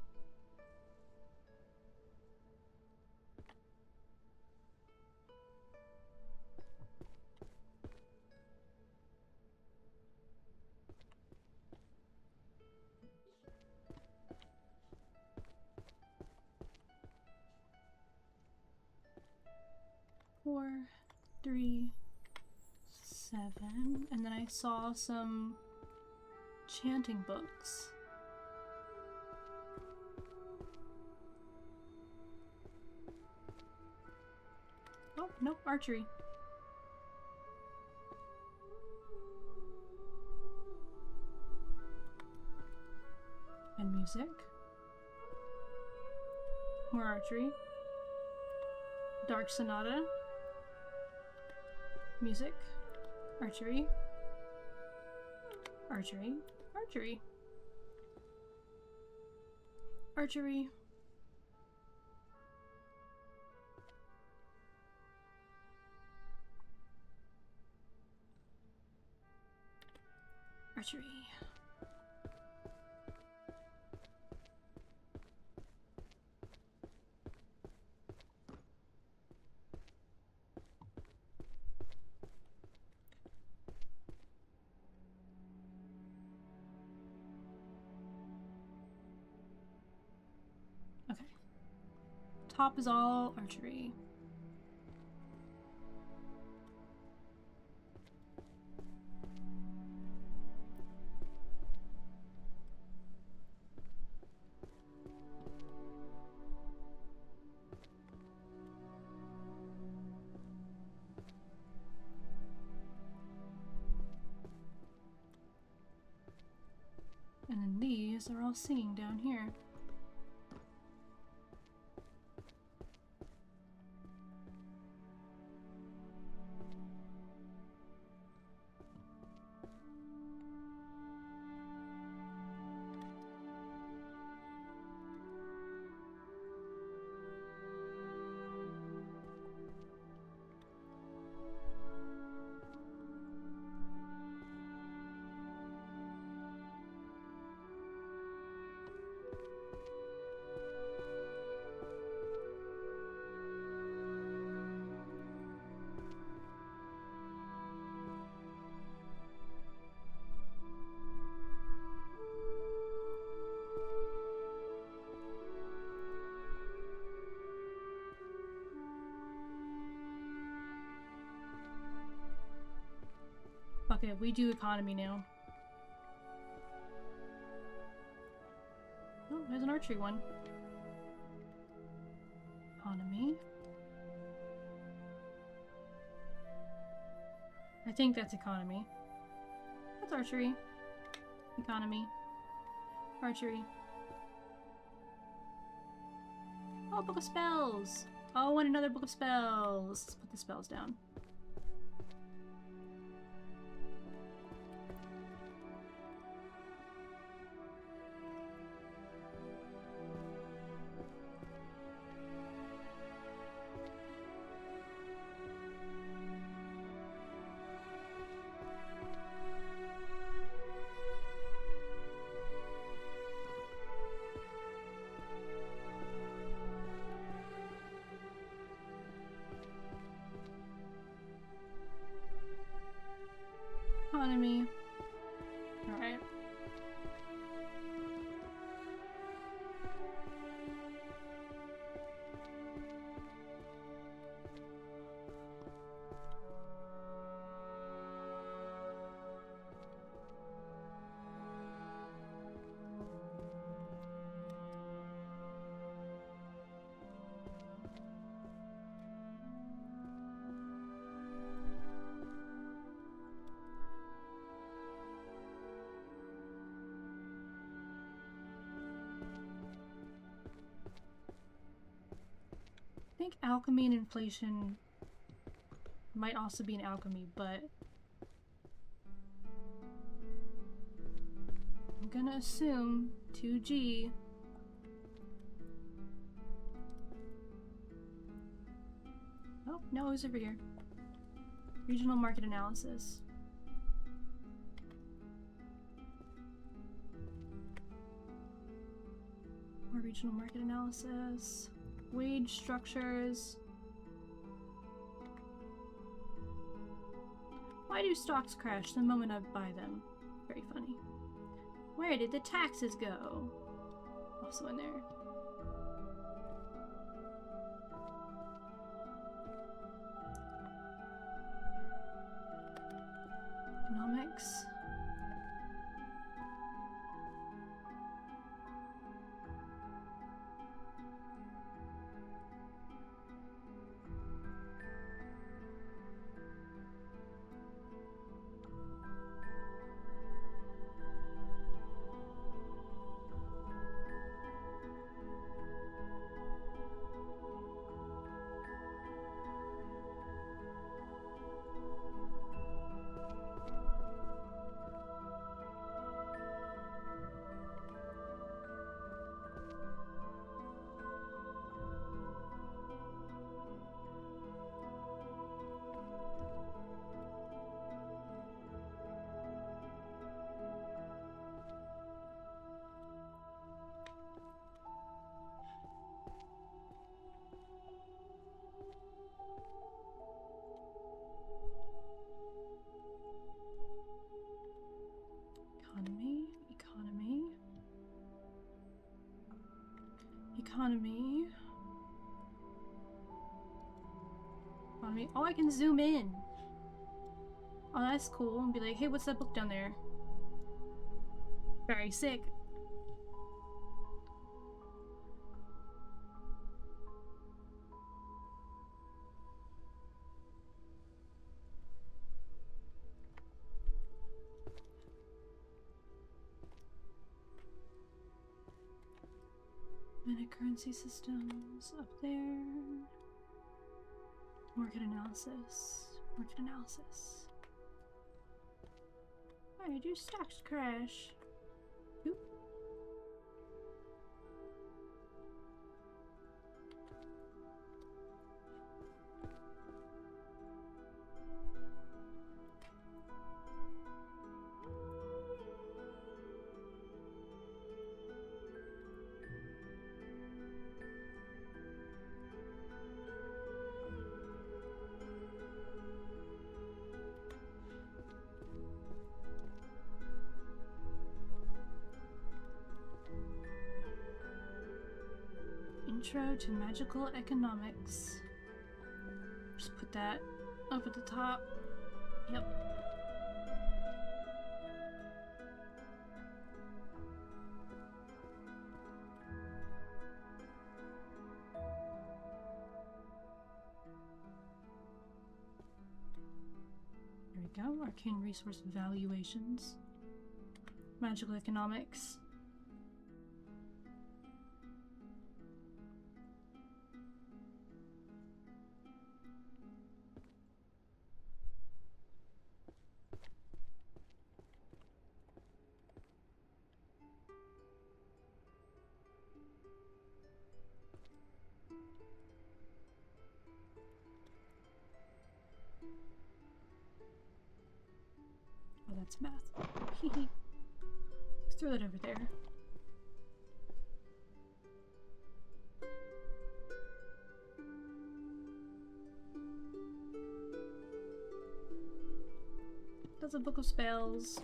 A: Four, 3, 7, and then I saw some chanting books. Oh, no, archery. And music. More archery. Dark Sonata. Music. Archery. Archery. Archery. Archery. Archery. Okay. Top is all archery. And then these are all singing down here. Okay, we do economy now. Oh, there's an archery one. Economy. I think that's economy. That's archery. Economy. Archery. Oh, book of spells! Oh, and another book of spells! Let's put the spells down. Economy. Alright. I think alchemy and inflation might also be an alchemy, but I'm gonna assume 2G. Oh, no, it was over here. Regional market analysis. More regional market analysis. Wage structures. Why do stocks crash the moment I buy them? Very funny. Where did the taxes go? Also in there. Economics. Economy. Oh, I can zoom in. Oh, that's cool. And be like, hey, what's that book down there? Very sick. Minute currency systems up there. Market analysis. Market analysis. Why do stocks crash? Oop. Intro to Magical Economics. Just put that up at the top. Yep. go. Arcane resource valuations. Magical economics. Oh, that's math. Let's throw that over there. That's a book of spells.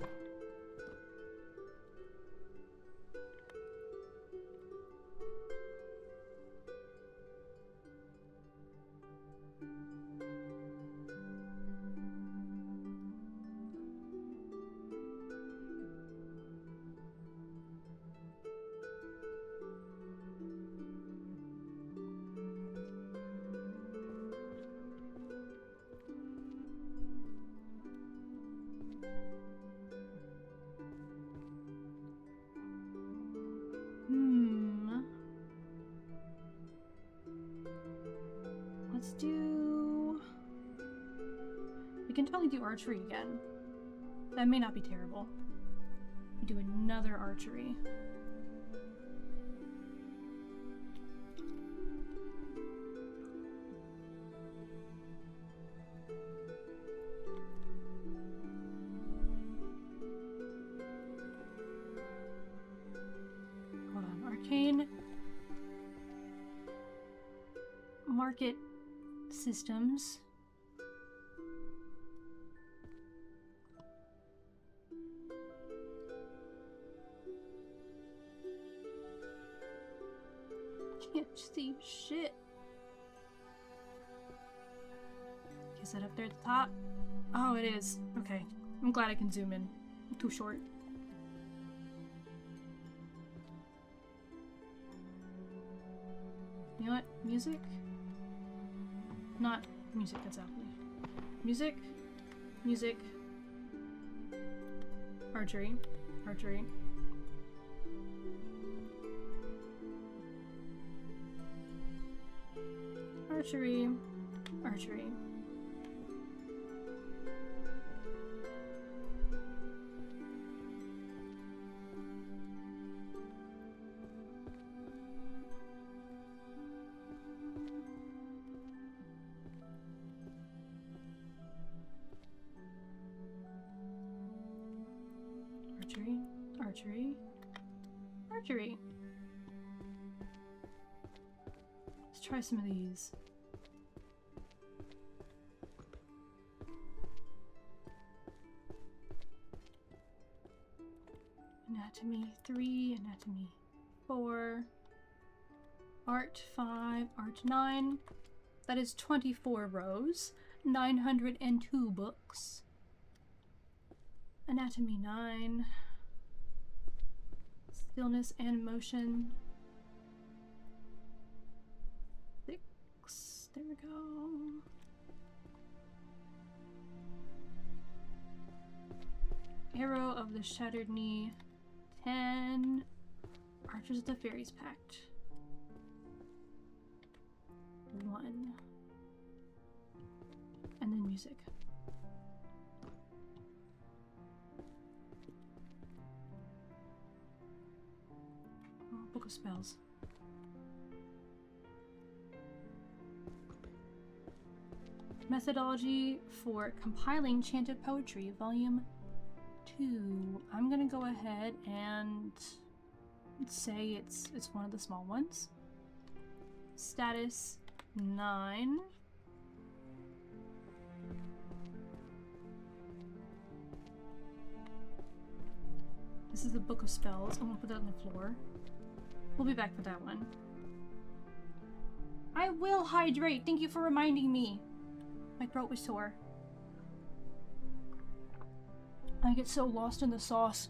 A: Let's do... We can totally do archery again. That may not be terrible. We do another archery. Hold on, arcane market systems. Can't see shit. Is that up there at the top? Oh, it is. Okay. I'm glad I can zoom in. I'm too short. You know what? Music? Not music, that's ugly. Music? Music. Archery. Archery. Archery. Archery. Archery. Archery. Archery. Let's try some of these. Anatomy 3, anatomy 4, art 5, art 9. That is 24 rows, 902 books. Anatomy 9, stillness and motion 6. There we go. Arrow of the Shattered Knee 10. Archers of the Fairies Pact 1. And then music. Oh, Book of Spells. Methodology for compiling chanted poetry, volume 2. I'm gonna go ahead and say it's one of the small ones. Status 9. This is the Book of Spells. I'm gonna put that on the floor. We'll be back for that one. I will hydrate. Thank you for reminding me. My throat was sore. I get so lost in the sauce.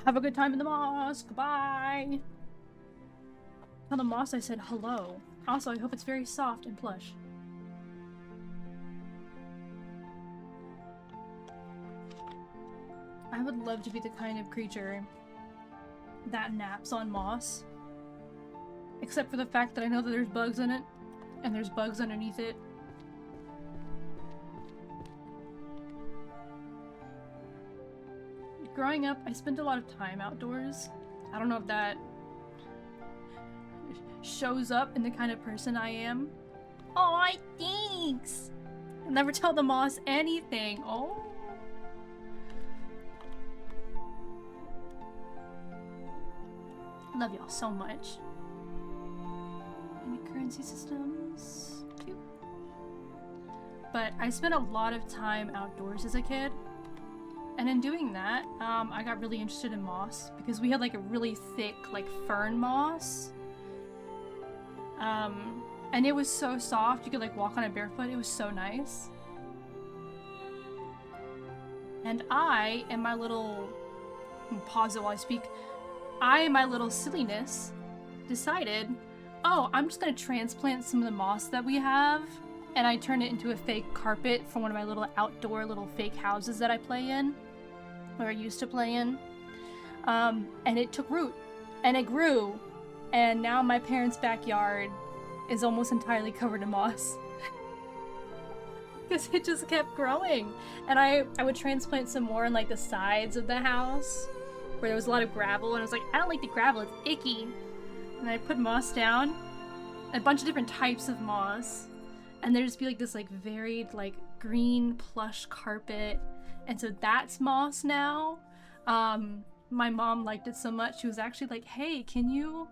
A: Have a good time in the mosque. Bye. Tell the moss I said hello. Also, I hope it's very soft and plush. I would love to be the kind of creature that naps on moss. Except for the fact that I know that there's bugs in it, and there's bugs underneath it. Growing up, I spent a lot of time outdoors. I don't know if that shows up in the kind of person I am. Oh, thanks! I'll never tell the moss anything. Oh. Love y'all so much. Any currency systems? 2. But I spent a lot of time outdoors as a kid. And in doing that, I got really interested in moss because we had like a really thick like fern moss. And it was so soft, you could like walk on it barefoot. It was so nice. And I, in my little, pause it while I speak, I, in my little silliness, decided, oh, I'm just gonna transplant some of the moss that we have, and I turned it into a fake carpet for one of my little outdoor little fake houses that I play in, or I used to play in. And it took root, and it grew, and now my parents' backyard is almost entirely covered in moss. Because it just kept growing. And I would transplant some more on like the sides of the house, where there was a lot of gravel, and I was like, I don't like the gravel, it's icky. And I put moss down, a bunch of different types of moss, and there'd just be like this like varied like green plush carpet. And so that's moss now. My mom liked it so much, she was actually like, hey, can you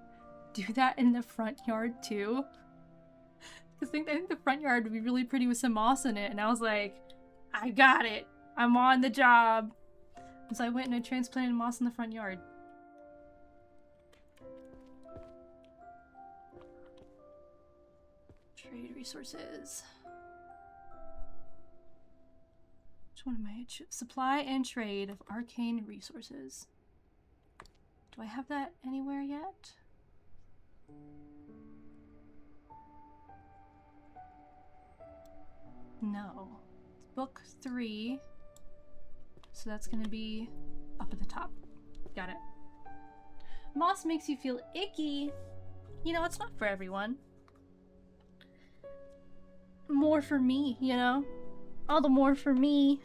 A: do that in the front yard too? Because I think the front yard would be really pretty with some moss in it. And I was like, I got it. I'm on the job. And so I went and I transplanted moss in the front yard. Trade resources. Which one am I? Supply and trade of arcane resources. Do I have that anywhere yet? No. It's book 3. So that's gonna be up at the top. Got it. Moss makes you feel icky. You know, it's not for everyone. More for me, you know? All the more for me.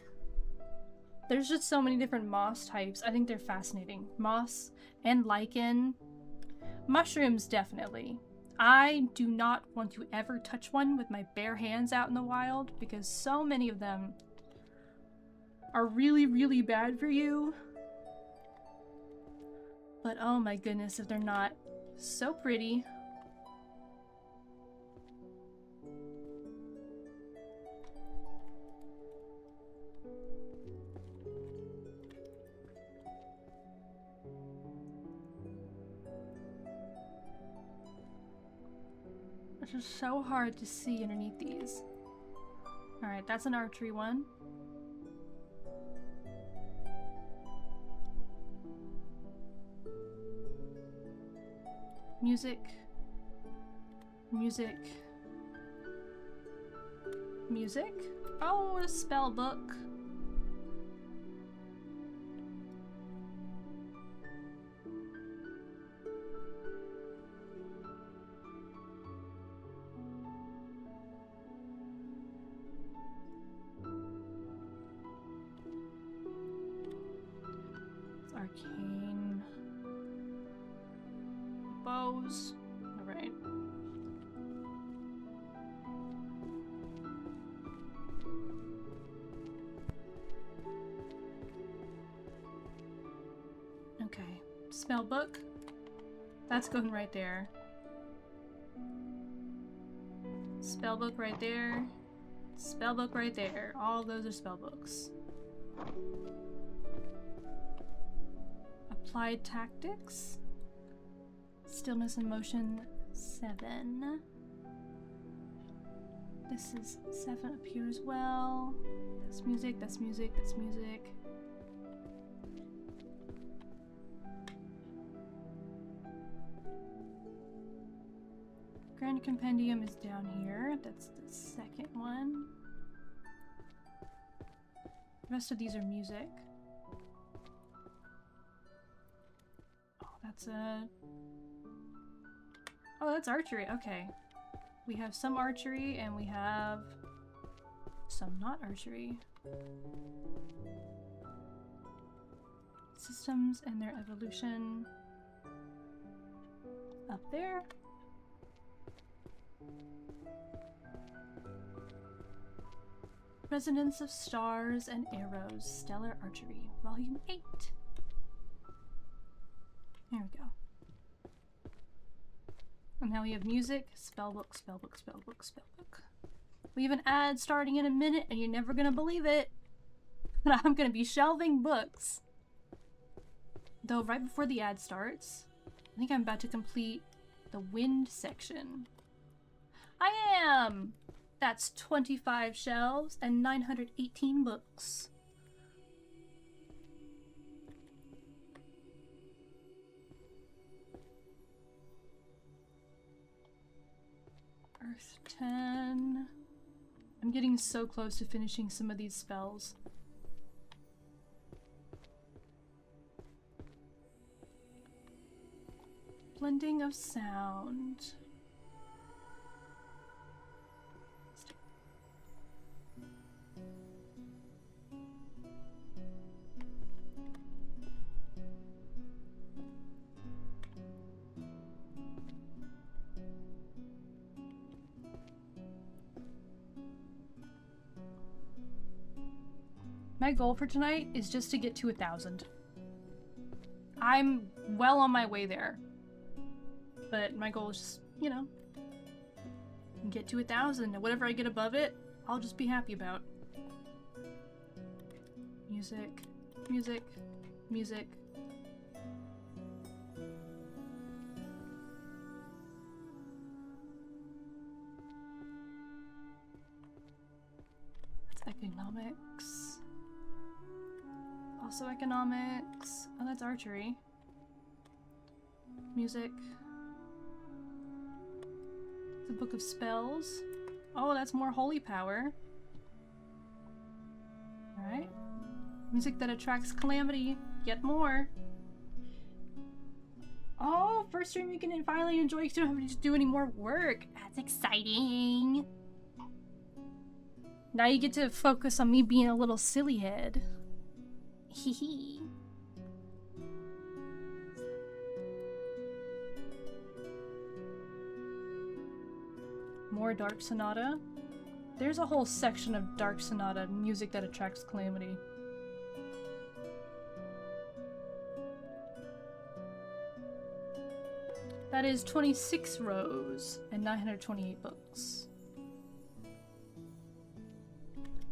A: There's just so many different moss types. I think they're fascinating. Moss and lichen. Mushrooms, definitely. I do not want to ever touch one with my bare hands out in the wild because so many of them are really, really bad for you. But oh my goodness, if they're not so pretty. It's just so hard to see underneath these. Alright, that's an archery one. Music. Music. Music? Oh, a spell book. Arcane bows. All right. Okay. Spell book. That's going right there. Spell book right there. Spell book right there. All those are spell books. Applied tactics. Stillness and motion 7. This is 7 up here as well. That's music, that's music, that's music. Grand Compendium is down here. That's the second one. The rest of these are music. That's a... Oh, that's archery. Okay. We have some archery and we have some not archery. Systems and their evolution. Up there. Resonance of Stars and Arrows, Stellar Archery, Volume 8. There we go. And now we have music, spellbook, spellbook, spellbook, spellbook. We have an ad starting in a minute and you're never gonna believe it. But I'm gonna be shelving books. Though right before the ad starts, I think I'm about to complete the wind section. I am! That's 25 shelves and 918 books. Earth 10. I'm getting so close to finishing some of these spells. Blending of sound. My goal for tonight is just to get to 1,000. I'm well on my way there. But my goal is just, you know, get to 1,000. And whatever I get above it, I'll just be happy about. Music, music, music. That's economics. Also economics. Oh, that's archery. Music. The Book of Spells. Oh, that's more holy power. Alright. Music that attracts calamity. Yet more. Oh, first stream you can finally enjoy. You don't have to do any more work. That's exciting. Now you get to focus on me being a little silly head. Hee hee. More Dark Sonata. There's a whole section of Dark Sonata, music that attracts calamity. That is 26 rows and 928 books.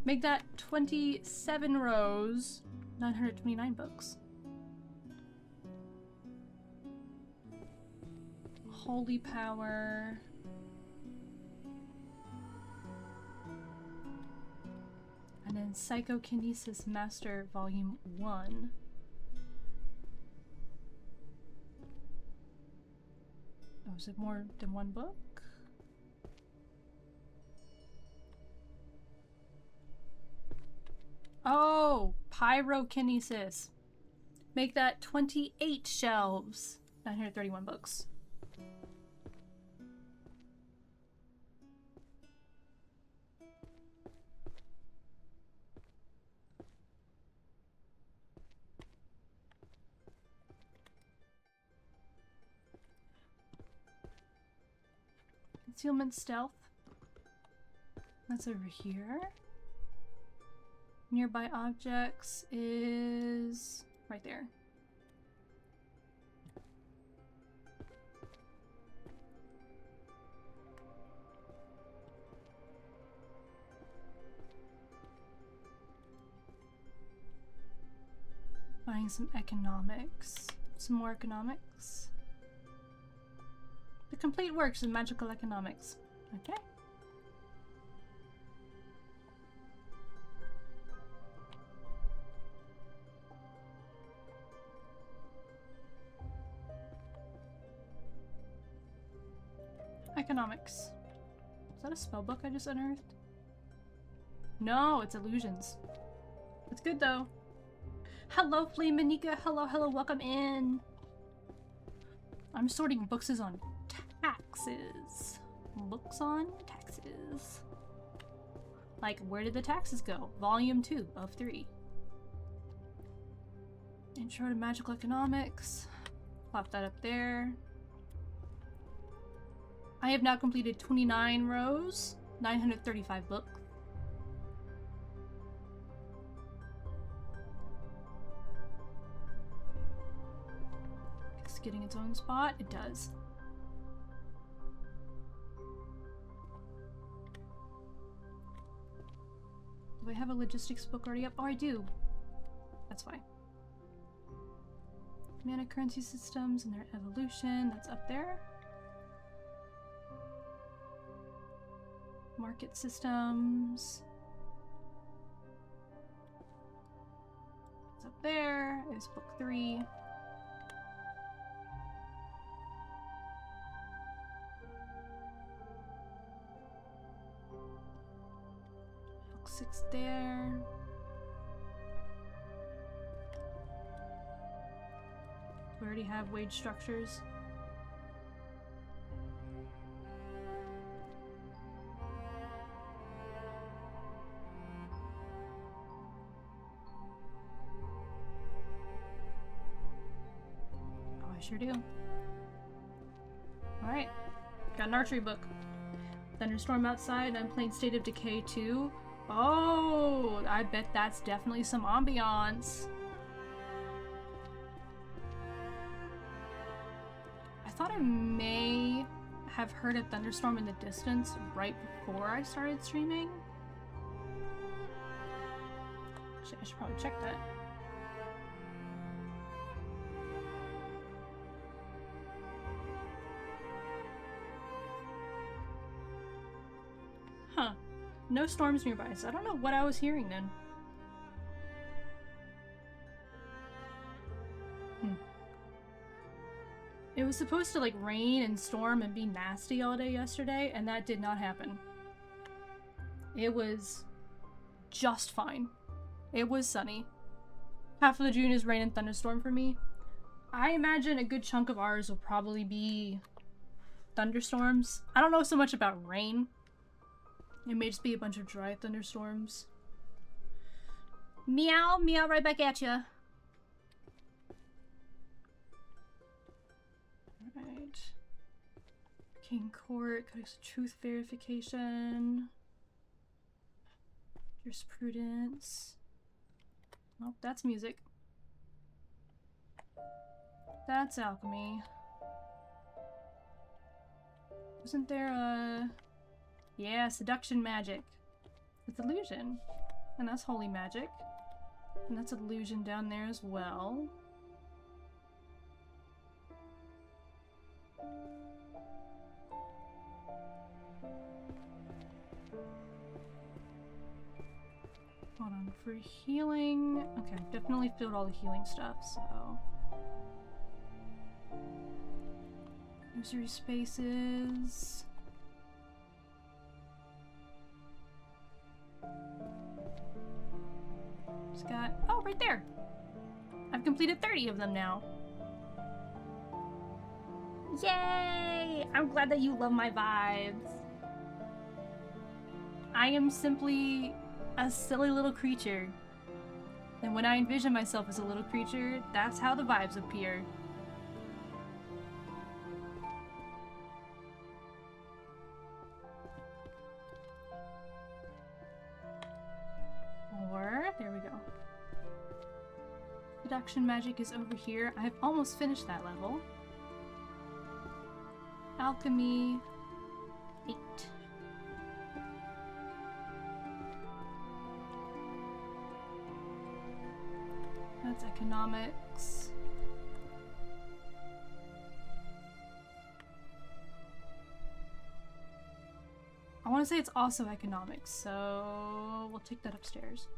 A: Make that 27 rows, 929 books. Holy power. And then Psychokinesis Master Volume 1. Oh, is it more than one book? Oh, Pyrokinesis. Make that 28 shelves. 931 books. Concealment Stealth. That's over here. Nearby objects is right there. Buying some economics. Some more economics. The complete works in magical economics. Okay. Economics. Is that a spell book I just unearthed? No, it's illusions. It's good though. Hello, Flea Manika. Hello, hello, welcome in. I'm sorting books on taxes. Books on taxes. Like, where did the taxes go? Volume 2 of 3. Intro to Magical Economics. Plop that up there. I have now completed 29 rows, 935 books. It's getting its own spot. It does. Do I have a logistics book already up? Oh, I do. That's fine. Mana currency systems and their evolution. That's up there. Market systems. It's up there. There's book 3. Book 6 there. We already have wage structures. Oh, I sure do. Alright. Got an archery book. Thunderstorm outside, and I'm playing State of Decay 2. Oh, I bet that's definitely some ambiance. I thought I may have heard a thunderstorm in the distance right before I started streaming. Actually, I should probably check that. Huh. No storms nearby, so I don't know what I was hearing then. It was supposed to like rain and storm and be nasty all day yesterday, and that did not happen. It was just fine. It was sunny. Half of the June is rain and thunderstorm for me. I imagine a good chunk of ours will probably be thunderstorms. I don't know so much about rain. It may just be a bunch of dry thunderstorms. Meow, meow right back at ya. Alright. King Court, Codex of Truth Verification. Jurisprudence. Oh, that's music. That's alchemy. Isn't there a... Yeah, seduction magic. It's illusion. And that's holy magic. And that's illusion down there as well. Hold on, for healing... Okay, I've definitely filled all the healing stuff, so... Usury spaces... Just got... Oh, right there! I've completed 30 of them now. Yay! I'm glad that you love my vibes. I am simply a silly little creature. And when I envision myself as a little creature, that's how the vibes appear. Or, there we go. Seduction magic is over here. I've almost finished that level. Alchemy 8. That's economics. I want to say it's also economics, so we'll take that upstairs.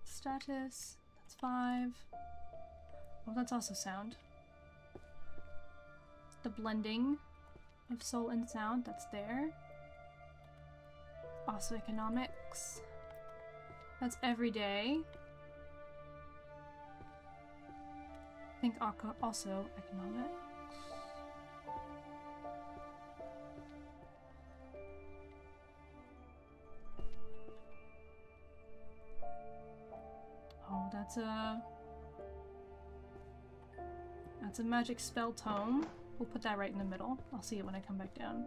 A: Status, that's 5. Oh, that's also sound. The blending of soul and sound, that's there. Also economics. That's everyday. I think also economic. Oh, that's a magic spell tome. We'll put that right in the middle. I'll see it when I come back down.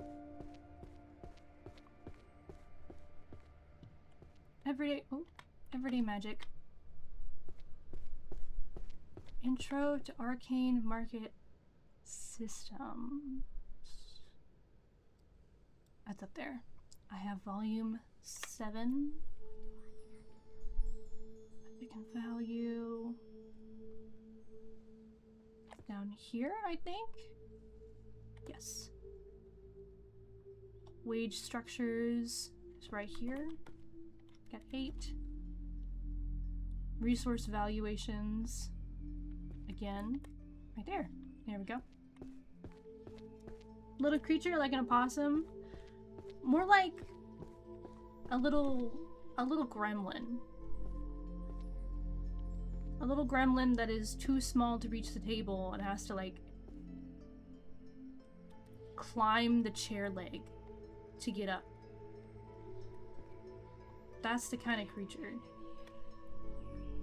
A: Everyday magic. Intro to Arcane Market Systems. That's up there. I have volume 7. Magic and value. Down here, I think? Yes. Wage structures is right here. Got 8. Resource valuations. Again. Right there. There we go. Little creature like an opossum. More like a little gremlin. A little gremlin that is too small to reach the table and has to like climb the chair leg to get up. That's the kind of creature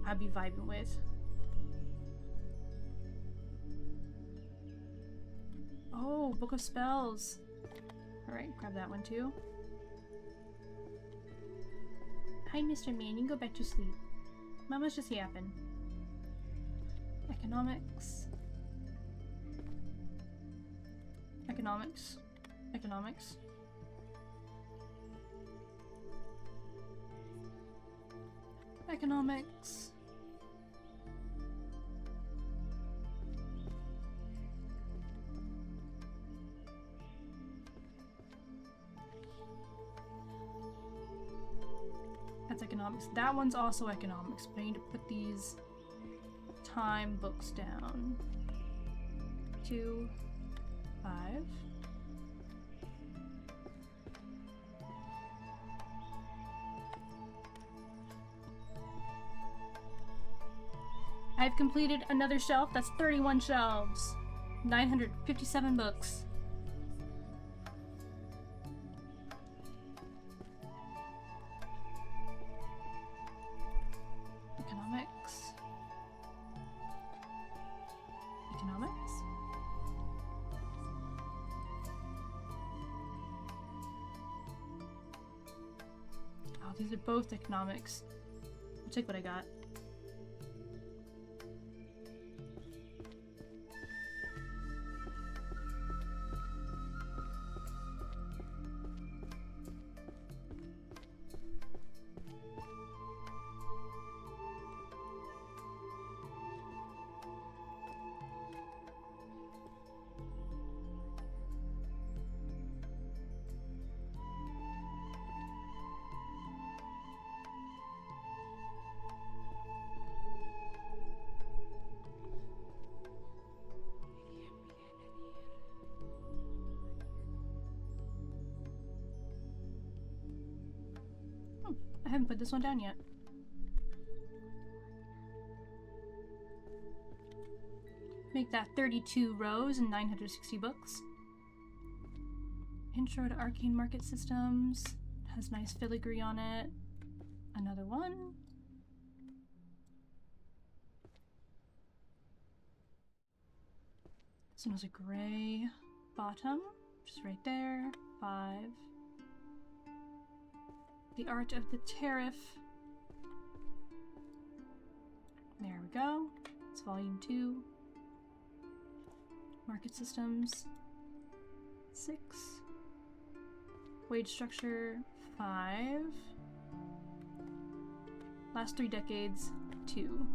A: I'd be vibing with. Oh, Book of Spells. Alright, grab that one too. Hi, Mr. Man, you can go back to sleep. Mama's just yapping. Economics. Economics. Economics. Economics. That's economics. That one's also economics, but I need to put these time books down. 2, 5. I've completed another shelf. That's 31 shelves. 957 books. Economics. Economics. Oh, these are both economics. I'll take what I got. I haven't put this one down yet. Make that 32 rows and 960 books. Intro to Arcane Market Systems. Has nice filigree on it. Another one. This one has a gray bottom, which is right there. 5. The Art of the Tariff. There we go. It's volume 2. Market Systems. 6. Wage structure. 5. Last 3 decades. 2.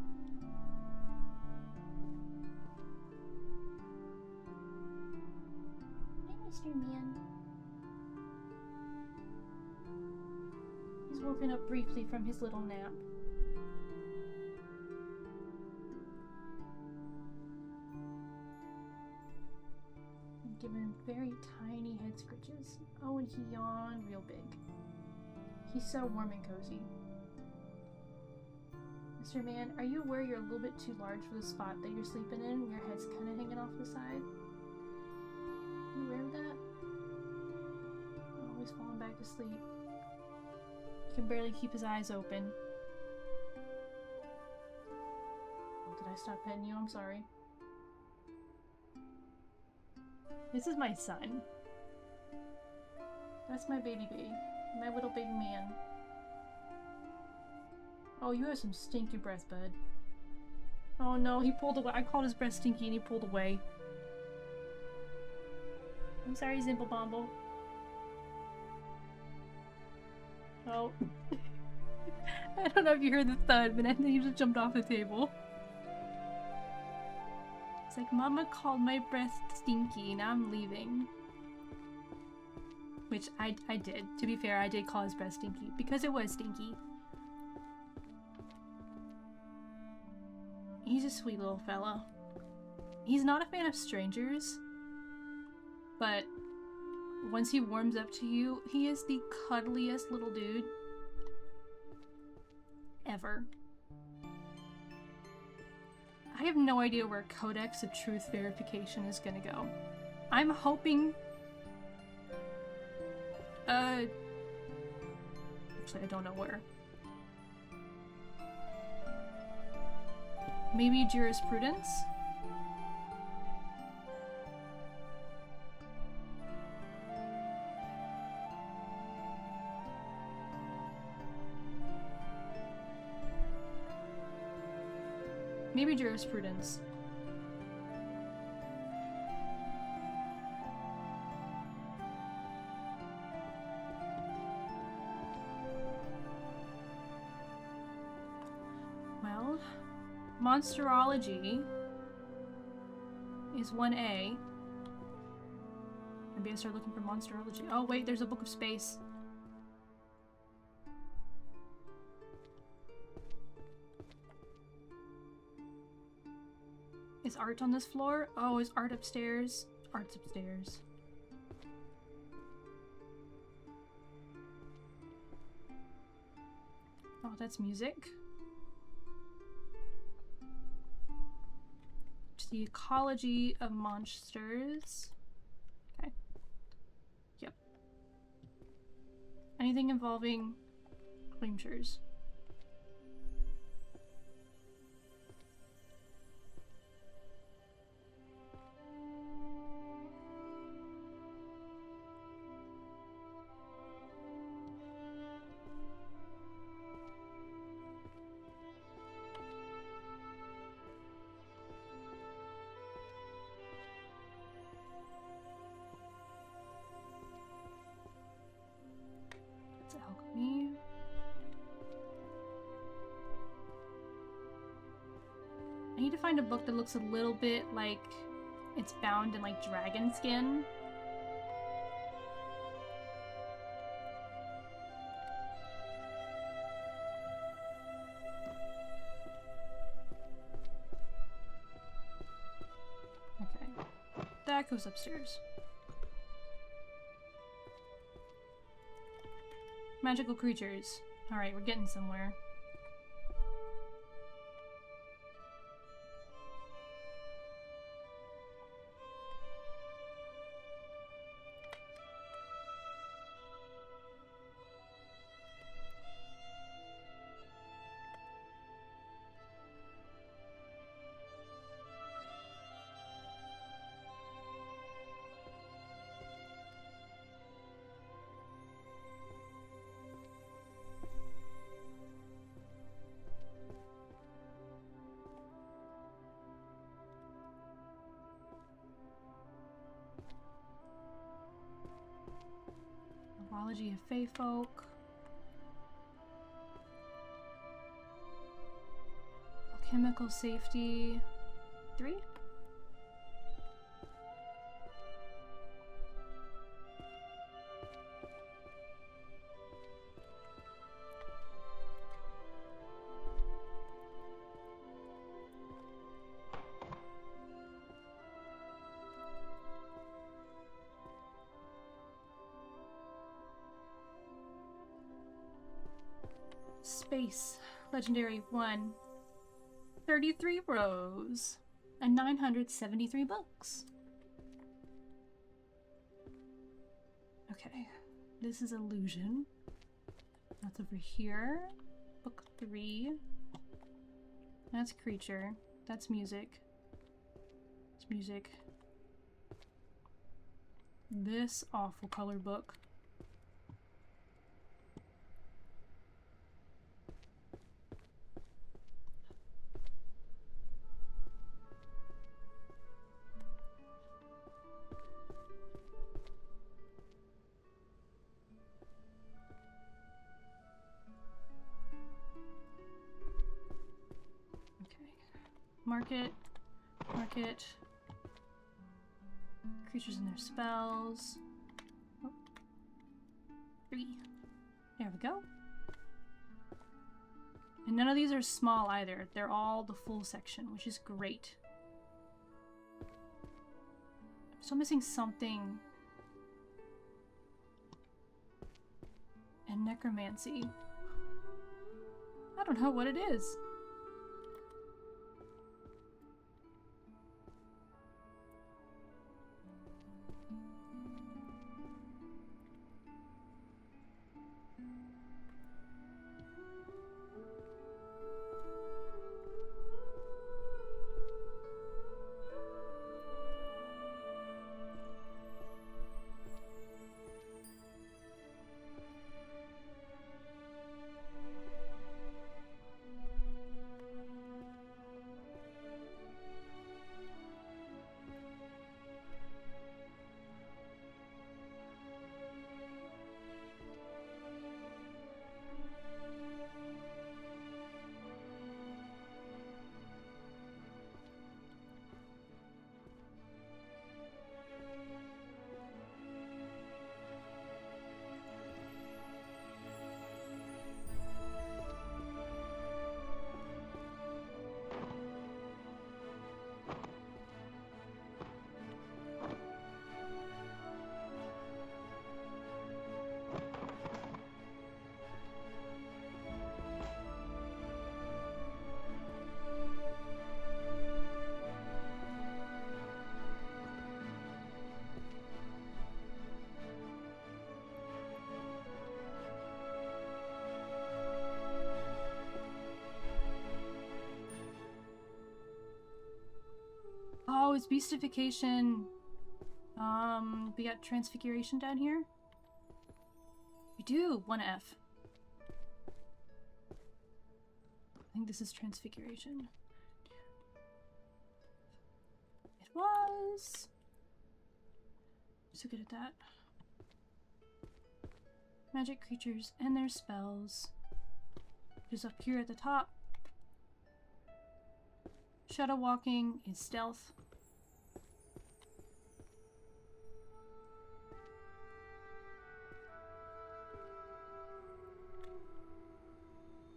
A: Hi, Mr. Man. He's woken up briefly from his little nap. I'm giving him very tiny head scritches. Oh, and he yawned real big. He's so warm and cozy. Mr. Man, are you aware you're a little bit too large for the spot that you're sleeping in? Your head's kind of hanging off the side. You aware of that? Always falling back to sleep. He can barely keep his eyes open. Oh, did I stop petting you? I'm sorry. This is my son. That's my baby. My little baby man. Oh, you have some stinky breath, bud. Oh no, he pulled away. I called his breath stinky and he pulled away. I'm sorry, Zimble Bomble. Oh. I don't know if you heard the thud, but then he just jumped off the table. It's like, Mama called my breath stinky, now I'm leaving. Which I did. To be fair, I did call his breath stinky, because it was stinky. He's a sweet little fella. He's not a fan of strangers, but once he warms up to you, he is the cuddliest little dude ever. I have no idea where Codex of Truth Verification is gonna go. I'm hoping... Actually, I don't know where. Maybe jurisprudence? Maybe jurisprudence. Well, monsterology is 1A. Maybe I start looking for monsterology. Oh wait, there's a book of space. Is art on this floor? Oh, is art upstairs? Art's upstairs. Oh, that's music. The ecology of monsters. Okay. Yep. Anything involving creatures. Alchemy. I need to find a book that looks a little bit like it's bound in like dragon skin. Okay, that goes upstairs. Magical creatures. Alright, we're getting somewhere. Neurology of Fey Folk. Alchemical Safety 3? Space. Legendary 1. 33 rows and 973 books. Okay, this is illusion. That's over here. Book 3. That's creature. That's music. It's music. This awful color book. Market, market, creatures and their spells. Oh. 3. There we go. And none of these are small either. They're all the full section, which is great. I'm still missing something. And necromancy. I don't know what it is. Oh, it's beastification. We got transfiguration down here? We do! 1F. I think this is transfiguration. It was! So good at that. Magic creatures and their spells. Just up here at the top. Shadow walking is stealth.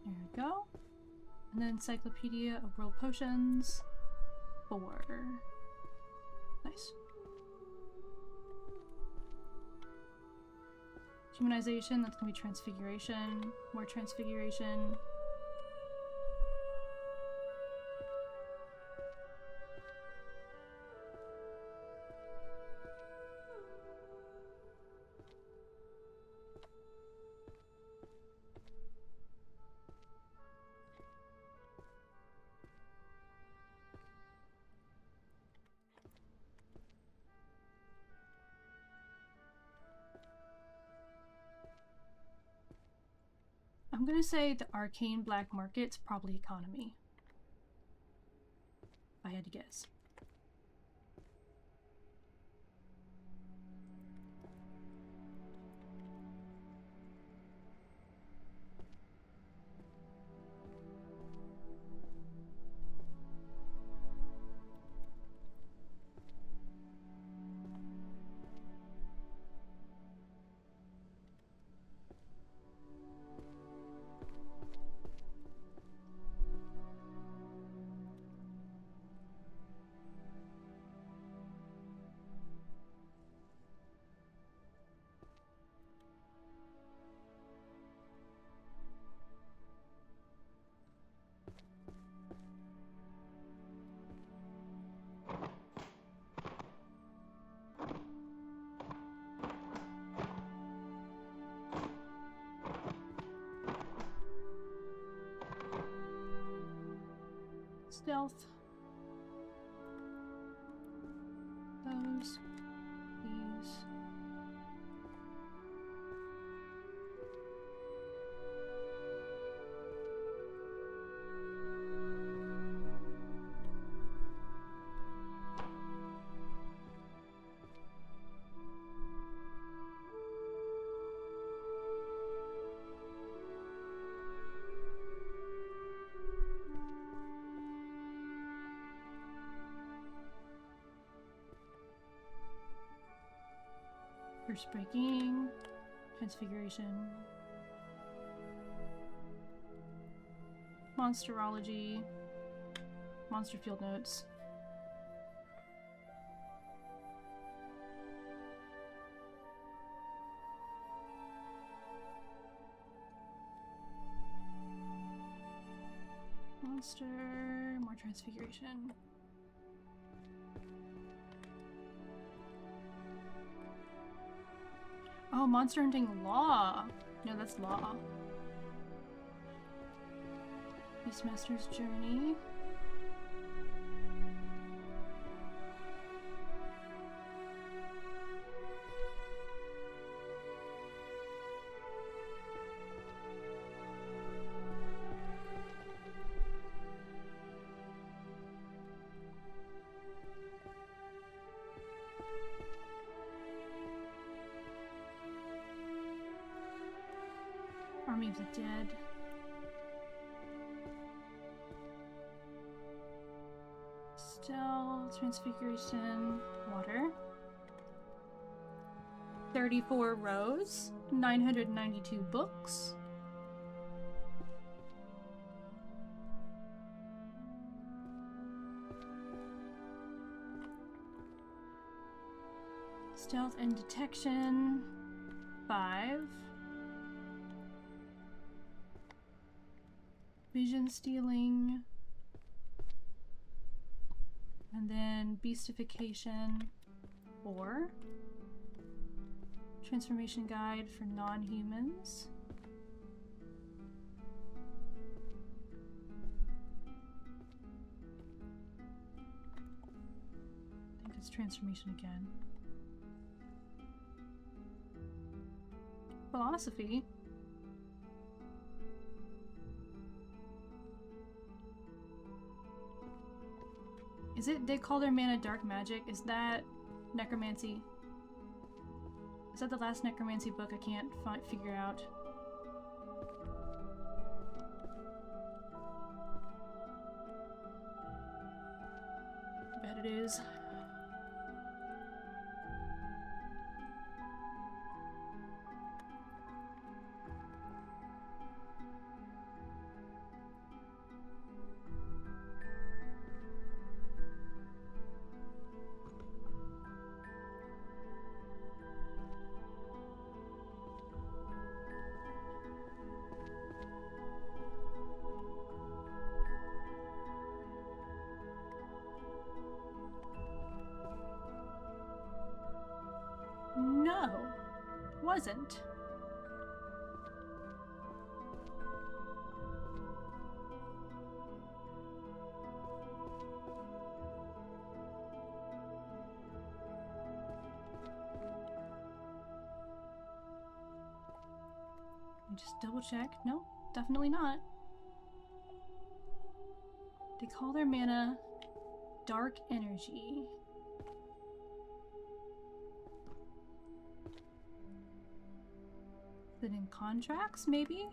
A: There we go. And then Encyclopedia of World Potions. 4. Nice. Humanization, that's gonna be transfiguration. More transfiguration. I'm gonna say the arcane black market's probably economy. If I had to guess. Stealth. Those. These. First breaking, transfiguration, monsterology, monster field notes. Monster, more transfiguration. Oh, monster hunting law. No, that's law. Beastmaster's journey. Army of the Dead. Stealth, transfiguration, water. 34 rows, 992 books. Stealth and detection, 5. Vision stealing, and then beastification, 4. Transformation guide for non-humans. I think it's transformation again. Philosophy. Is it they call their mana dark magic? Is that necromancy? Is that the last necromancy book I can't figure out? I bet it is. No, wasn't. Just double check. No, definitely not. They call their mana dark energy. Is it in contracts, maybe?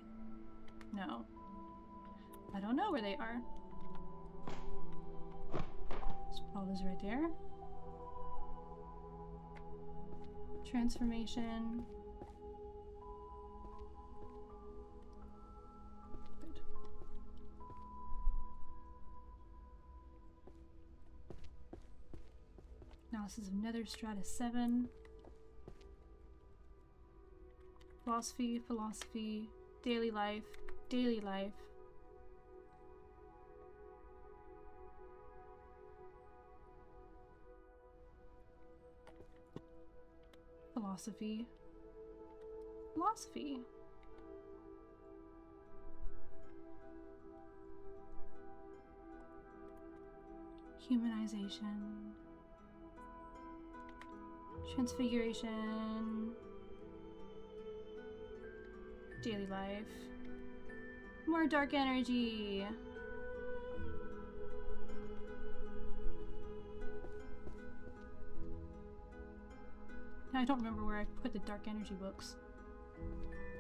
A: No. I don't know where they are. Just put all those right there. Transformation. Good. Analysis of Nether Strata 7. Philosophy, philosophy, daily life, daily life. Philosophy, philosophy. Humanization. Transfiguration. Daily life. More dark energy. I don't remember where I put the dark energy books.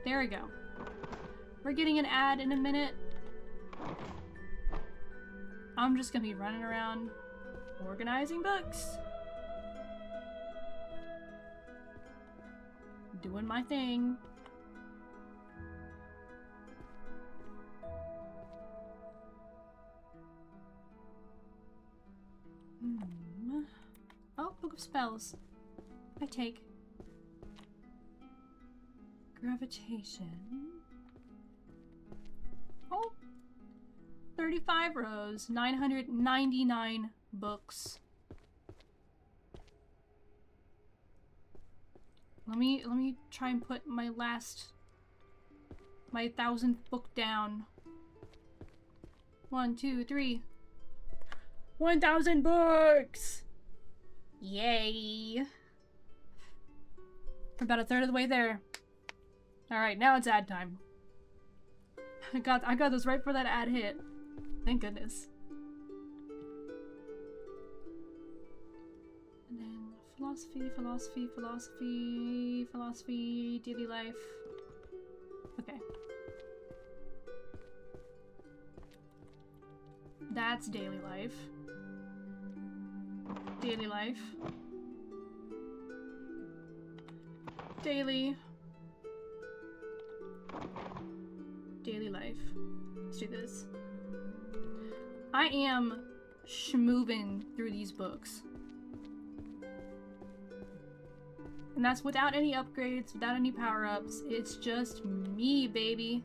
A: There we go. We're getting an ad in a minute. I'm just gonna be running around organizing books. Doing my thing. Oh, book of spells. I take gravitation. Oh, 35 rows, 999 books. Let me try and put my 1000th book down. 1, 2, 3. 1000 books! Yay! We're about a third of the way there. Alright, now it's ad time. I got this right before that ad hit. Thank goodness. And then philosophy, daily life. Okay. That's daily life. Daily life. Daily life. Let's do this. I am schmoving through these books. And that's without any upgrades, without any power-ups. It's just me, baby.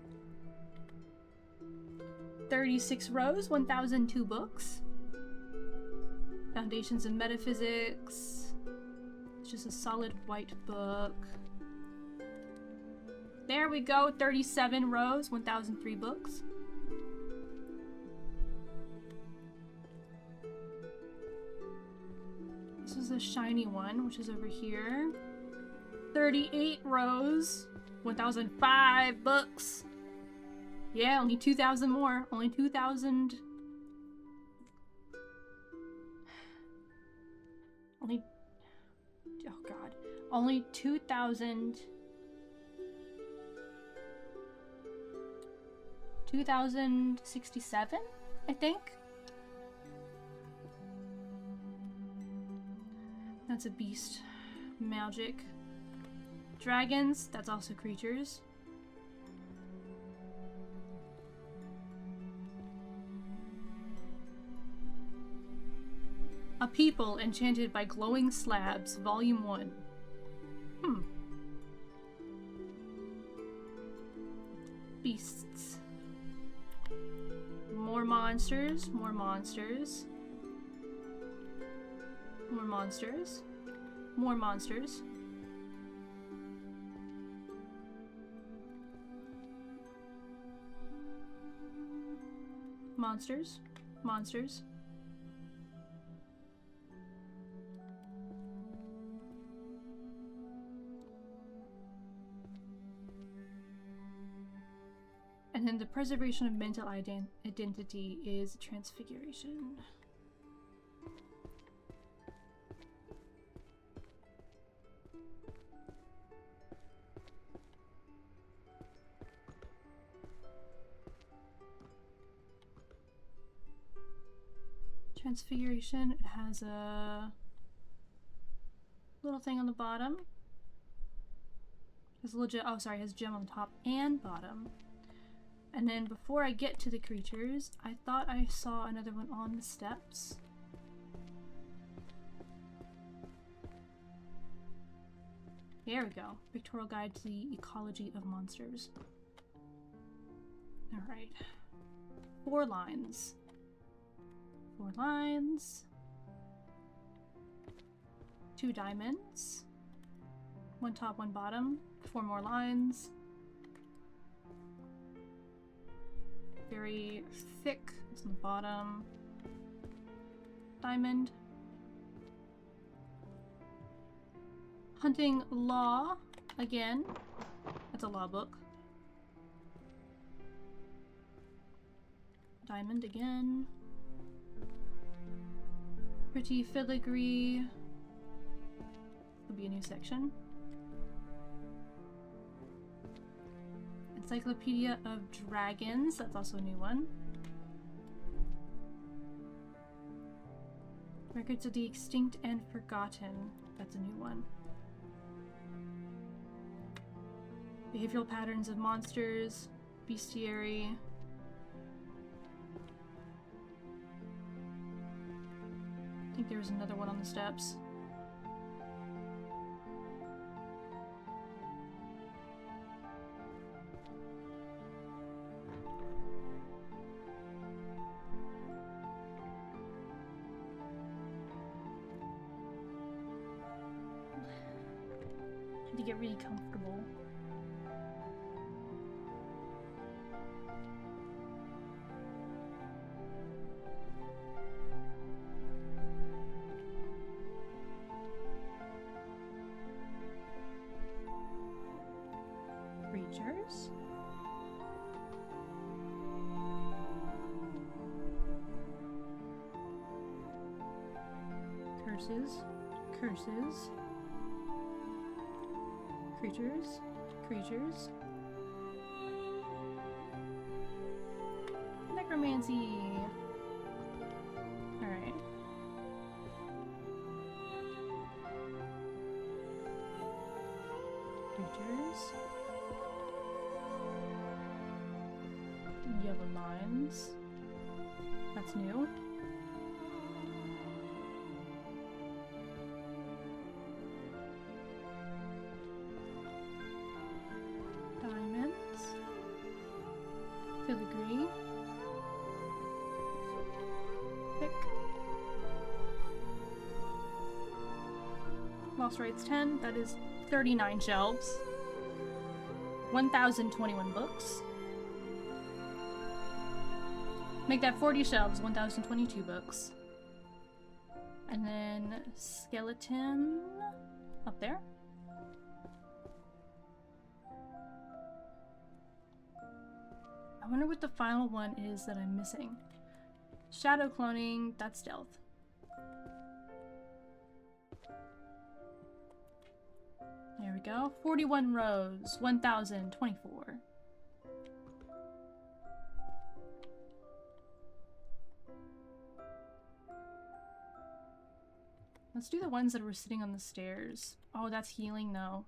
A: 36 rows, 1002 books. Foundations in Metaphysics. It's just a solid white book. There we go, 37 rows, 1003 books. This is a shiny one, which is over here. 38 rows, 1005 books. Yeah, only 2,000 more. Only 2,000. Only. Oh god. Only 2,000. 2,067, I think. That's a beast. Magic. Dragons, that's also creatures. A People Enchanted by Glowing Slabs, Volume 1. Beasts. More monsters, more monsters. More monsters. More monsters. Monsters. Monsters. And then the preservation of mental identity is transfiguration. Transfiguration, it has a little thing on the bottom. It has legit, oh sorry, it has gem on the top and bottom. And then before I get to the creatures, I thought I saw another one on the steps. There we go. Pictorial Guide to the Ecology of Monsters. Alright. 4 lines. 4 lines. 2 diamonds. 1 top, 1 bottom. 4 more lines. Very thick. It's on the bottom. diamond. Hunting law again. That's a law book. Diamond again. Pretty filigree. Will be a new section. Encyclopedia of Dragons. That's also a new one. Records of the Extinct and Forgotten. That's a new one. Behavioral Patterns of Monsters. Bestiary. I think there was another one on the steps. To get really comfortable. Creatures. Curses. Curses. Creatures. Creatures. Necromancy. Alright. Creatures. Yellow lines. That's new. Filigree. Pick. Lost Rights 10. That is 39 shelves. 1,021 books. Make that 40 shelves, 1,022 books. And then skeleton up there. I wonder what the final one is that I'm missing. Shadow cloning, that's stealth. There we go. 41 rows, 1,024. Let's do the ones that were sitting on the stairs. Oh, that's healing though.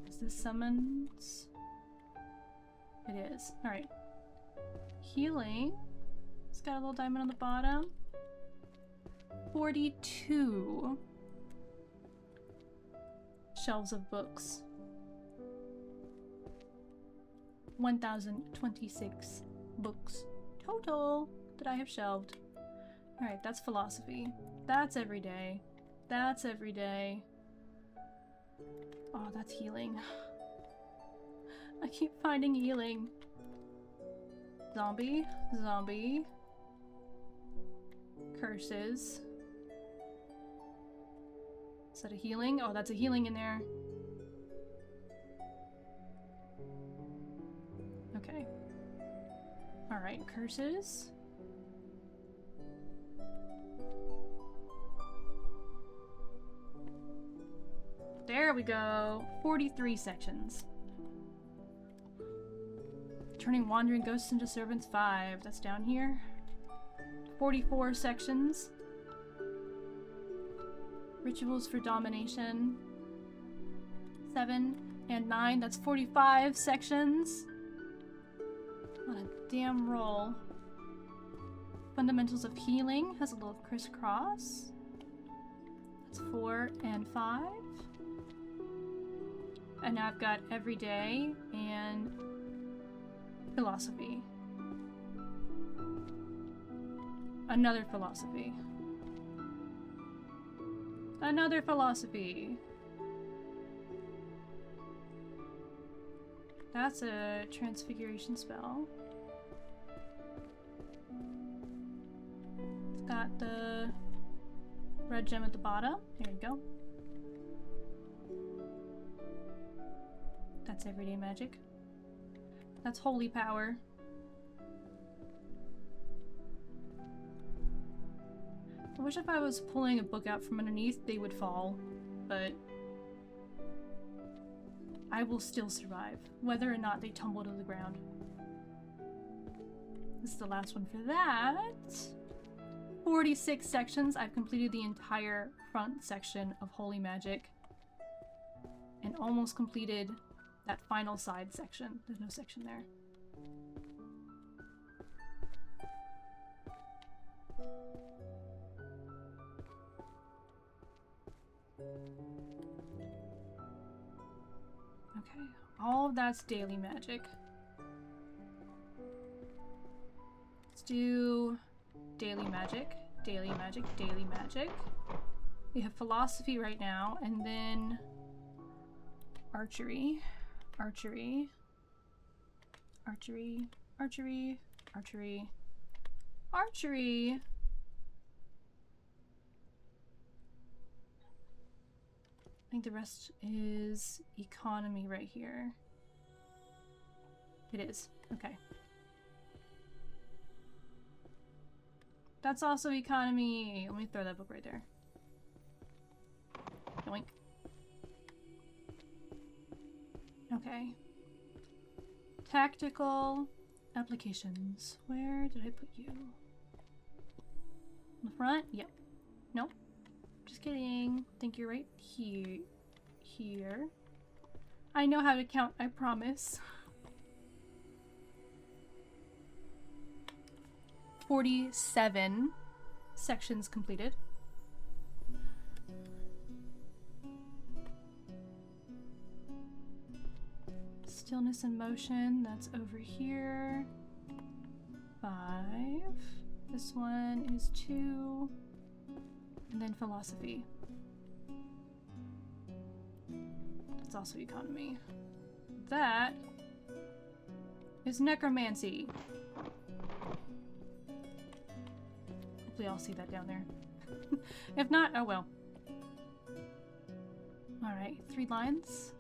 A: Is this summons? It is. Alright. Healing. It's got a little diamond on the bottom. 42 shelves of books. 1,026 books total that I have shelved. Alright, that's philosophy. That's every day. That's every day. Oh, that's healing. I keep finding healing. Zombie. Zombie. Curses. Is that a healing? Oh, that's a healing in there. Okay. Alright, curses. There we go. 43 sections. Turning wandering ghosts into servants 5. That's down here. 44 sections. Rituals for domination 7 and 9. That's 45 sections. On a damn roll. Fundamentals of healing has a little crisscross. That's 4 and 5. And now I've got everyday and philosophy. Another philosophy. Another philosophy. That's a transfiguration spell. It's got the red gem at the bottom. Here you go. That's everyday magic. That's holy power. I wish if I was pulling a book out from underneath, they would fall, but I will still survive, whether or not they tumble to the ground. This is the last one for that. 46 sections. I've completed the entire front section of Holy Magic and almost completed that final side section. There's no section there. Okay, all of that's daily magic. Let's do daily magic, daily magic, daily magic. We have philosophy right now, and then archery, archery, archery, archery, archery, archery. I think the rest is economy right here. It is. Okay. That's also economy. Let me throw that book right there. Yoink. Okay. Tactical applications. Where did I put you? In the front? Yep. Nope. Just kidding. I think you're right here. Here. I know how to count, I promise. 47 sections completed. Stillness and motion, that's over here. 5. This one is 2. And then philosophy. That's also economy. That is necromancy. Hopefully I'll see that down there. If not, oh well. Alright, 3 lines.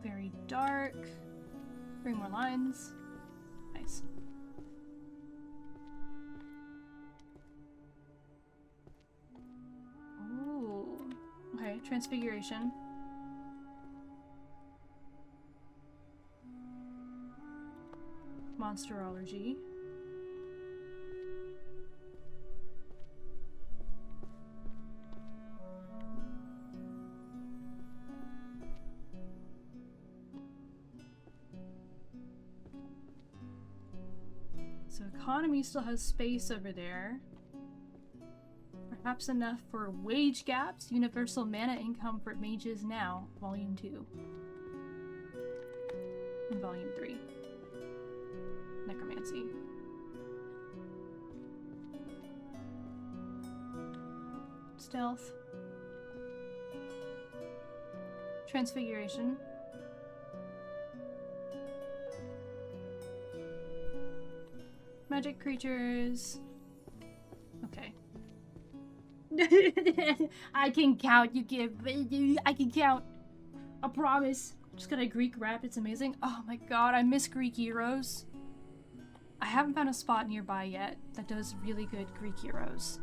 A: Very dark. 3 more lines. Nice. Ooh. Okay, transfiguration. Monsterology. So economy still has space over there. Perhaps enough for wage gaps, universal mana income for mages now, volume 2. And volume 3. Necromancy. Stealth. Transfiguration. Magic creatures. Okay. I can count, you give. I can count. I promise. Just got a Greek rap, it's amazing. Oh my god, I miss Greek heroes. I haven't found a spot nearby yet that does really good Greek heroes.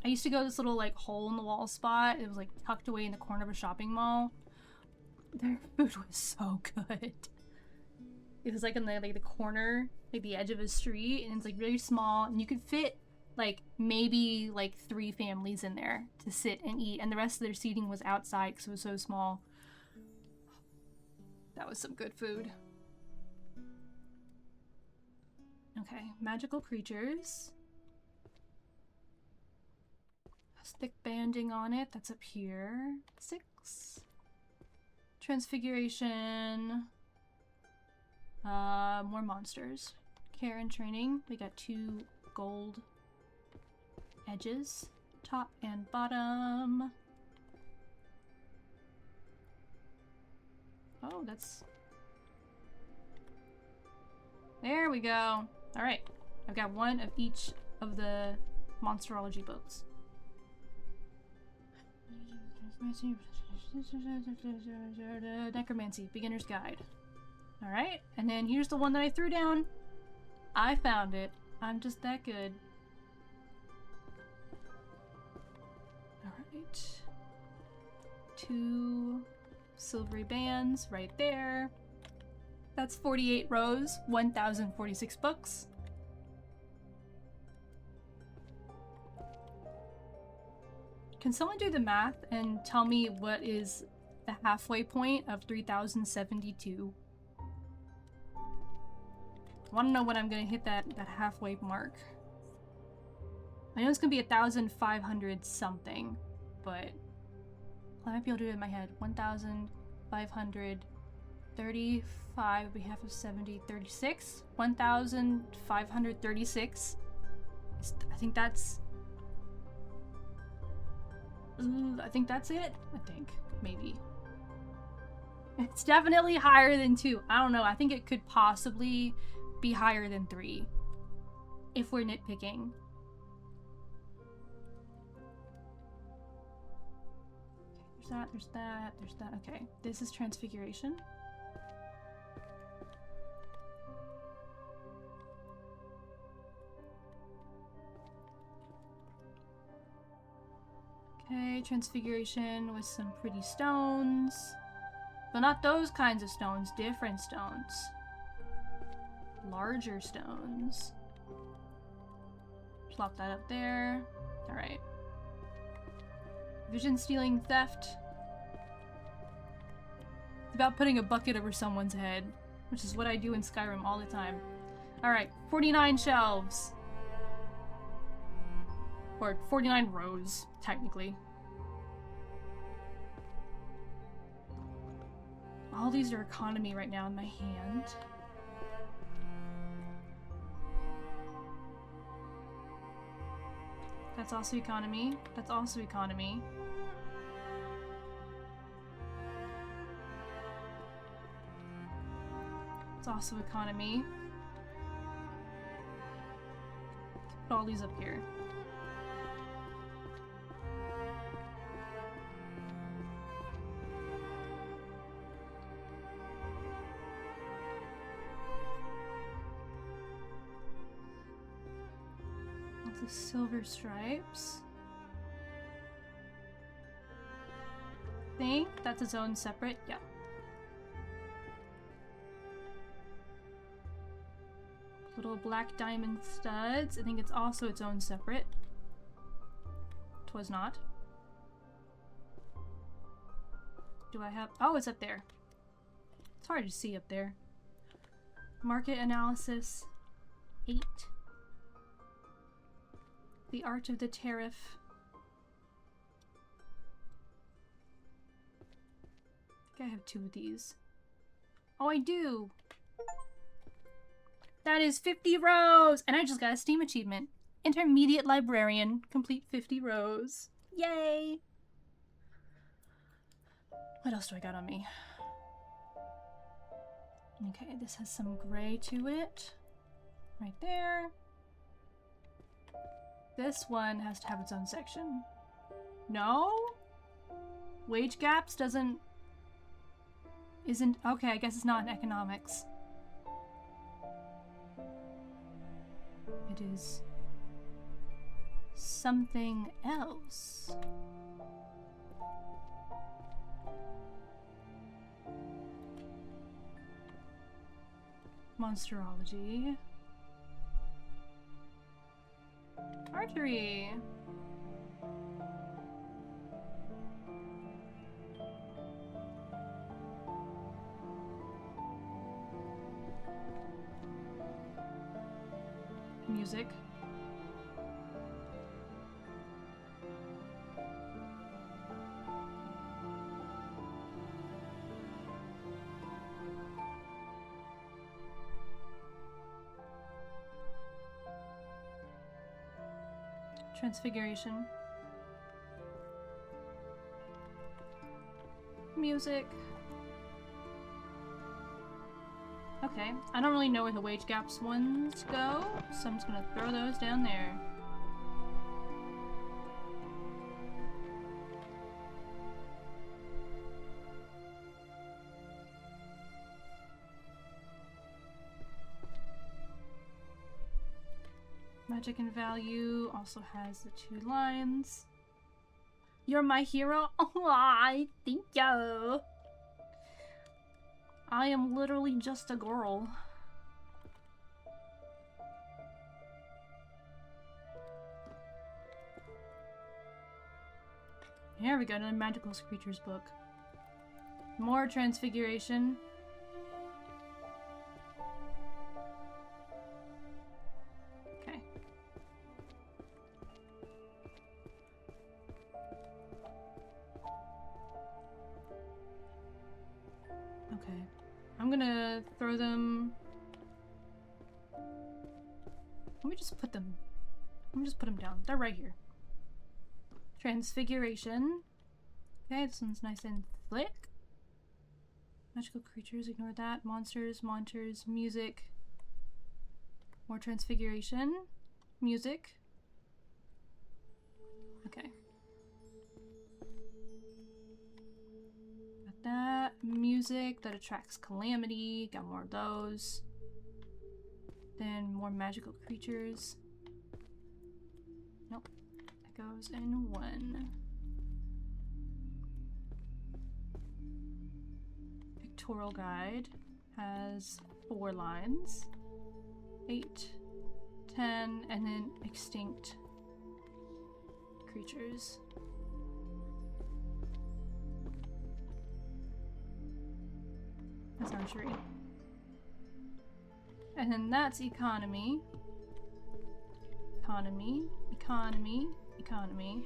A: I used to go to this little like hole in the wall spot. It was like tucked away in the corner of a shopping mall. Their food was so good. It was like in the corner, like the edge of a street, and it's like really small, and you could fit like maybe like 3 families in there to sit and eat, and the rest of their seating was outside because it was so small. That was some good food. Okay, magical creatures. Has thick banding on it, that's up here. 6. Transfiguration. More monsters. Care and training. We got 2 gold edges, top and bottom. Oh, that's... There we go. Alright. I've got one of each of the Monsterology books. Necromancy, Beginner's Guide. Alright, and then here's the one that I threw down. I found it. I'm just that good. Alright. 2 silvery bands right there. That's 48 rows, 1,046 books. Can someone do the math and tell me what is the halfway point of 3,072? I want to know when I'm going to hit that halfway mark. I know it's going to be 1,500 something, but I might be able to do it in my head. 1,535 on behalf of 70, 36. 1,536. I think that's... I think that's it. I think. Maybe. It's definitely higher than 2. I don't know. I think it could possibly be higher than 3. If we're nitpicking. Okay, there's that. Okay, this is Transfiguration. Okay, Transfiguration with some pretty stones. But not those kinds of stones, different stones. Larger stones. Plop that up there. Alright. Vision stealing theft. It's about putting a bucket over someone's head, which is what I do in Skyrim all the time. Alright, 49 shelves. Or 49 rows, technically. All these are economy right now in my hand. That's also economy. That's also economy. It's also economy. Let's put all these up here. The silver stripes. I think that's its own separate. Yeah. Little black diamond studs. I think it's also its own separate. Twas not. Do I have... Oh, it's up there. It's hard to see up there. Market analysis. 8. The art of the tariff. I think I have 2 of these. Oh, I do! That is 50 rows! And I just got a Steam achievement. Intermediate Librarian. Complete 50 rows. Yay! What else do I got on me? Okay, this has some gray to it. Right there. This one has to have its own section. No? Wage gaps isn't... Okay, I guess it's not in economics. It is something else. Monsterology. Archery. Music. Transfiguration. Music. Okay, I don't really know where the wage gaps ones go, so I'm just gonna throw those down there. Magic and Value also has the 2 lines. You're my hero? Oh, thank you. I am literally just a girl. Here we go, another magical creatures book. More Transfiguration. Okay. Okay. I'm gonna throw them... Let me just put them down. They're right here. Transfiguration. Okay, this one's nice and thick. Magical creatures, ignore that. Monsters, music. More Transfiguration. Music. Okay. Got that. Music that attracts calamity. Got more of those. Then more magical creatures. Nope. That goes in 1. Pictorial guide has 4 lines. 8, 10, and then extinct creatures. That's archery. And then that's economy. Economy. Economy. Economy.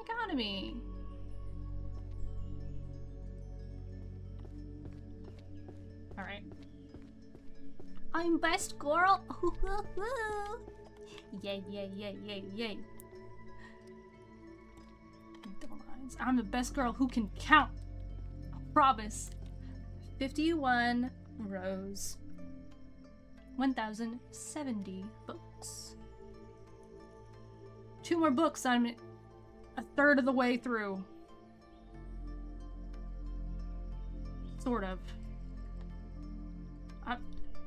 A: Economy. Alright. I'm best girl! Yay, yay, yay, yay, yay. Double lines. I'm the best girl who can count. I promise. 51 rows. 1,070 books. 2 more books, I'm a third of the way through. Sort of.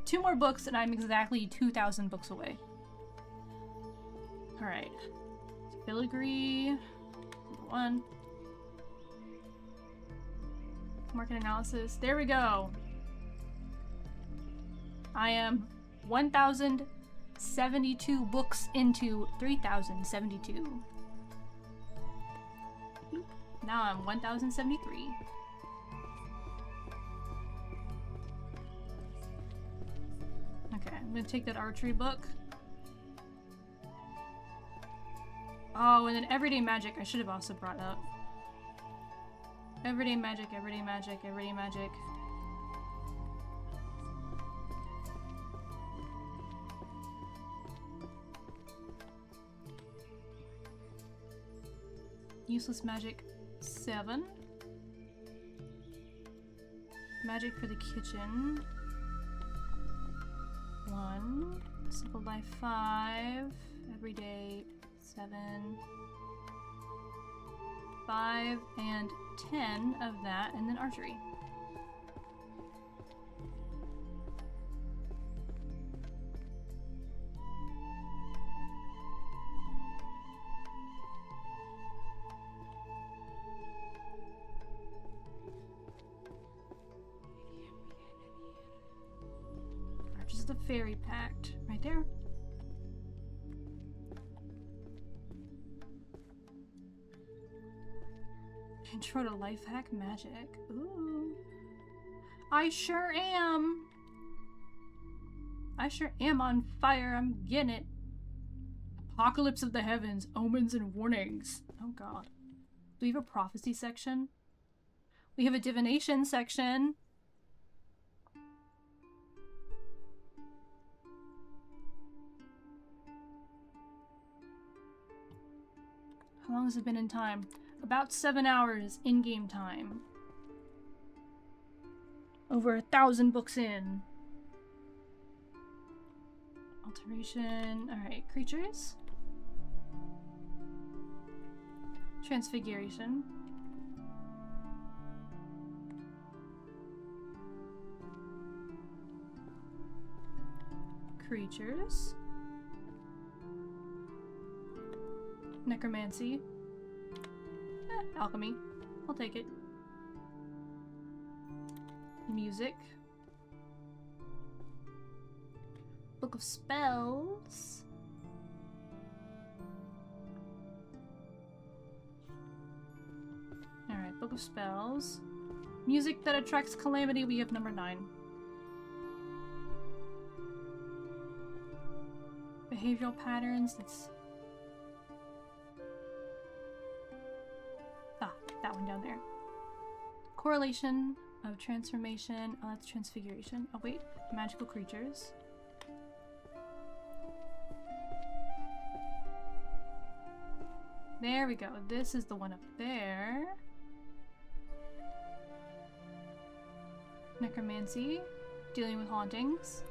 A: 2 more books and I'm exactly 2,000 books away. Alright. Filigree. 1. Market analysis. There we go. I am 1,072 books into 3,072. Now I'm 1,073. Okay, I'm gonna take that archery book. Oh, and then everyday magic I should have also brought up. Everyday magic, everyday magic, everyday magic. Useless magic 7. Magic for the kitchen 1. Simple life 5. Everyday 7. 5 and 10 of that, and then archery. Arches of the Fairy Pact, right there. Intro to life hack magic. Ooh. I sure am. I sure am on fire. I'm getting it. Apocalypse of the heavens, omens and warnings. Oh god. Do we have a prophecy section? We have a divination section. How long has it been in time? About 7 hours in-game time. Over 1,000 books in. Alteration. Alright, creatures. Transfiguration. Creatures. Necromancy. Alchemy. I'll take it. Music. Book of Spells. Alright, Book of Spells. Music that attracts calamity, we have number 9. Behavioral patterns, that's... Ah, that one down there. Correlation of transformation. Oh, that's transfiguration. Oh wait, magical creatures. There we go. This is the one up there. Necromancy. Dealing with hauntings.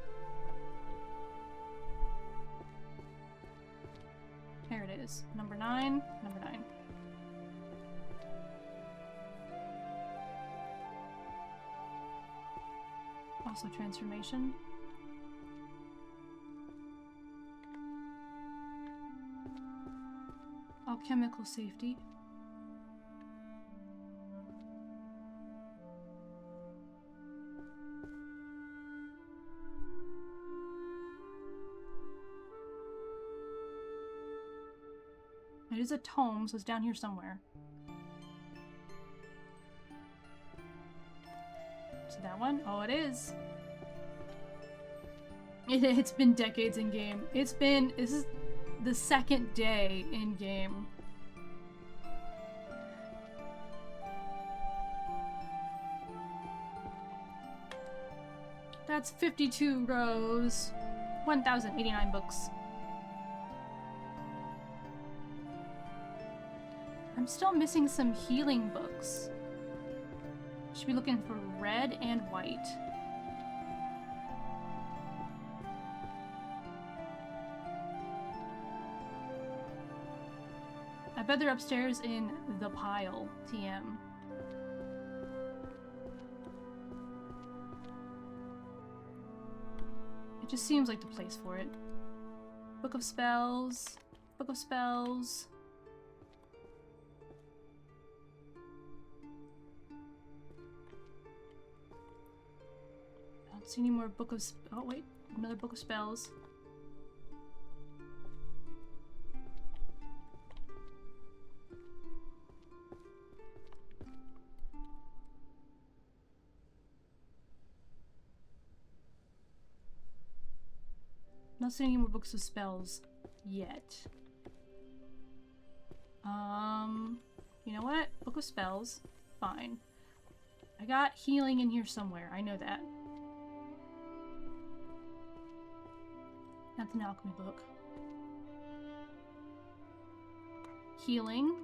A: There it is. Number 9. Number 9. Also transformation. Alchemical safety. It is a tome, so it's down here somewhere. Is it that one? Oh, it is. It's been decades in game. This is the second day in game. That's 52 rows, 1,089 books. I'm still missing some healing books. Should be looking for red and white. I bet they're upstairs in the pile, TM. It just seems like the place for it. Book of Spells. Book of Spells. I don't see any more Book of... Oh wait, another Book of Spells. Not seeing any more books of spells yet. You know what? Book of Spells. Fine. I got healing in here somewhere. I know that. That's an alchemy book. Healing.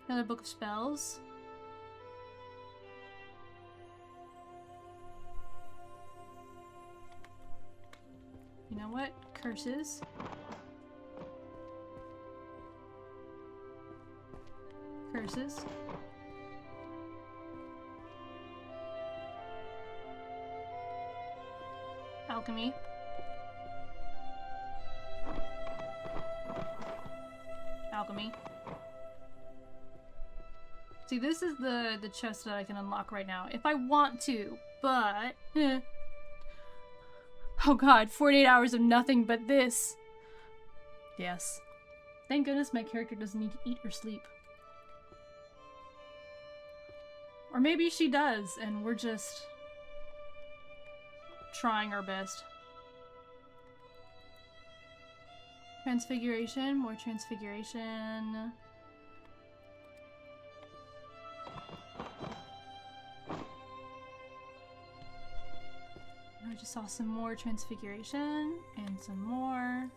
A: Another Book of Spells. You know what? Curses. Curses. Alchemy. Alchemy. See, this is the chest that I can unlock right now, if I want to, but... Oh god, 48 hours of nothing but this. Yes. Thank goodness my character doesn't need to eat or sleep. Or maybe she does, and we're just trying our best. Transfiguration, more transfiguration. I just saw some more transfiguration and some more.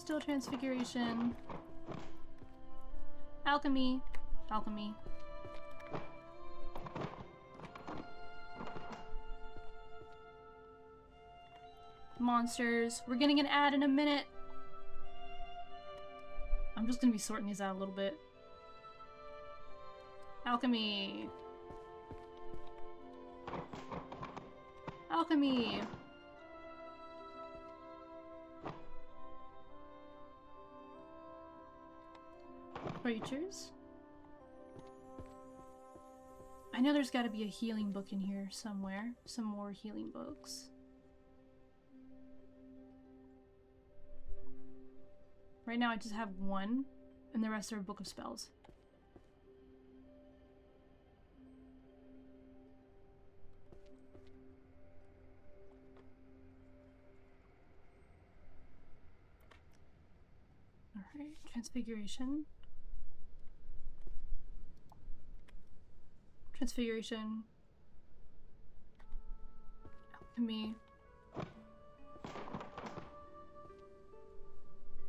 A: Still transfiguration. Alchemy. Alchemy. Monsters. We're getting an ad in a minute. I'm just gonna be sorting these out a little bit. Alchemy. Alchemy. Creatures. I know there's gotta be a healing book in here somewhere. Some more healing books. Right now I just have one, and the rest are a book of spells. Alright, transfiguration. Transfiguration. Alchemy.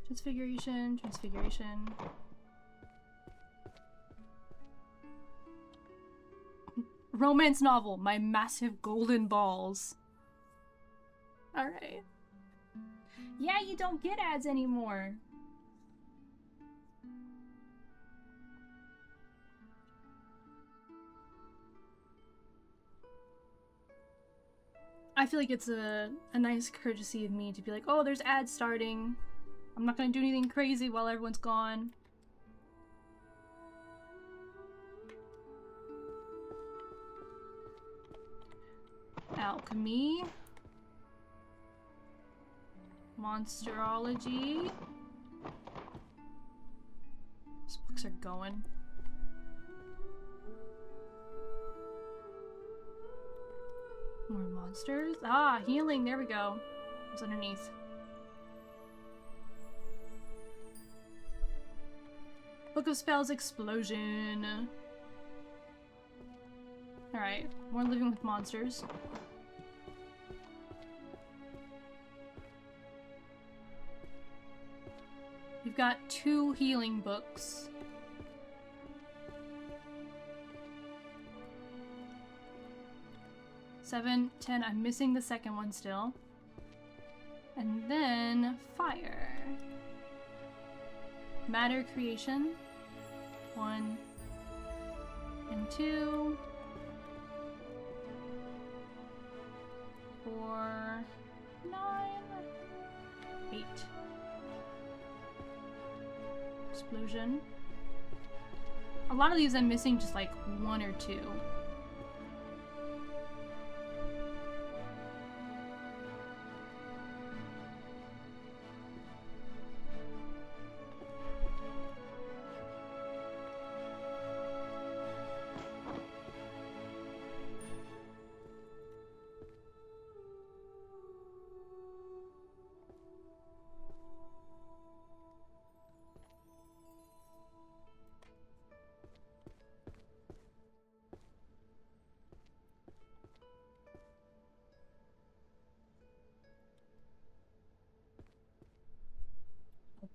A: Transfiguration, transfiguration. Romance novel, My Massive Golden Balls. Alright. Yeah, you don't get ads anymore. I feel like it's a nice courtesy of me to be like, oh, there's ads starting. I'm not gonna do anything crazy while everyone's gone. Alchemy. Monsterology. These books are going. More monsters. Ah, healing. There we go. It's underneath. Book of Spells Explosion. Alright, more living with monsters. We've got 2 healing books. Seven, 10. I'm missing the second one still. And then fire. Matter creation. 1 and 2. 4, 9, 8. Explosion. A lot of these I'm missing just like 1 or 2.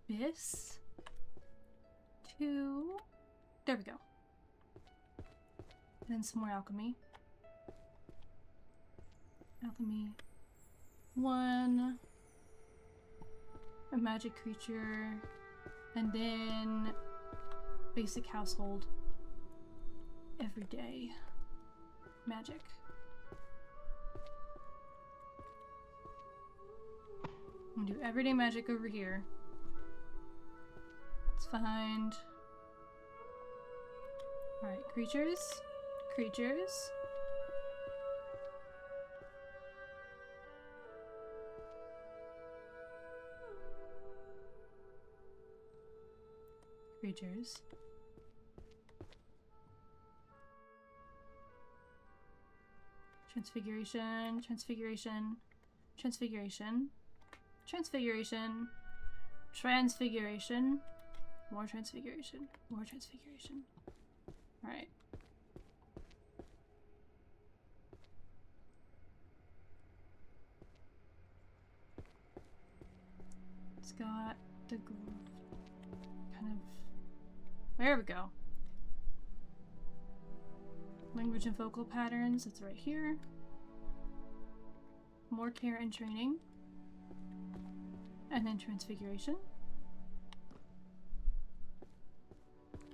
A: Abyss. 2. There we go. And then some more alchemy. Alchemy. 1. A magic creature. And then basic household. Everyday magic. I'm gonna do everyday magic over here. Let's find... Alright, creatures. Creatures. Creatures. Transfiguration, transfiguration, transfiguration, transfiguration, transfiguration, more transfiguration, more transfiguration. Alright. It's got to kind of... There we go. Language and vocal patterns, it's right here. More care and training. And then transfiguration.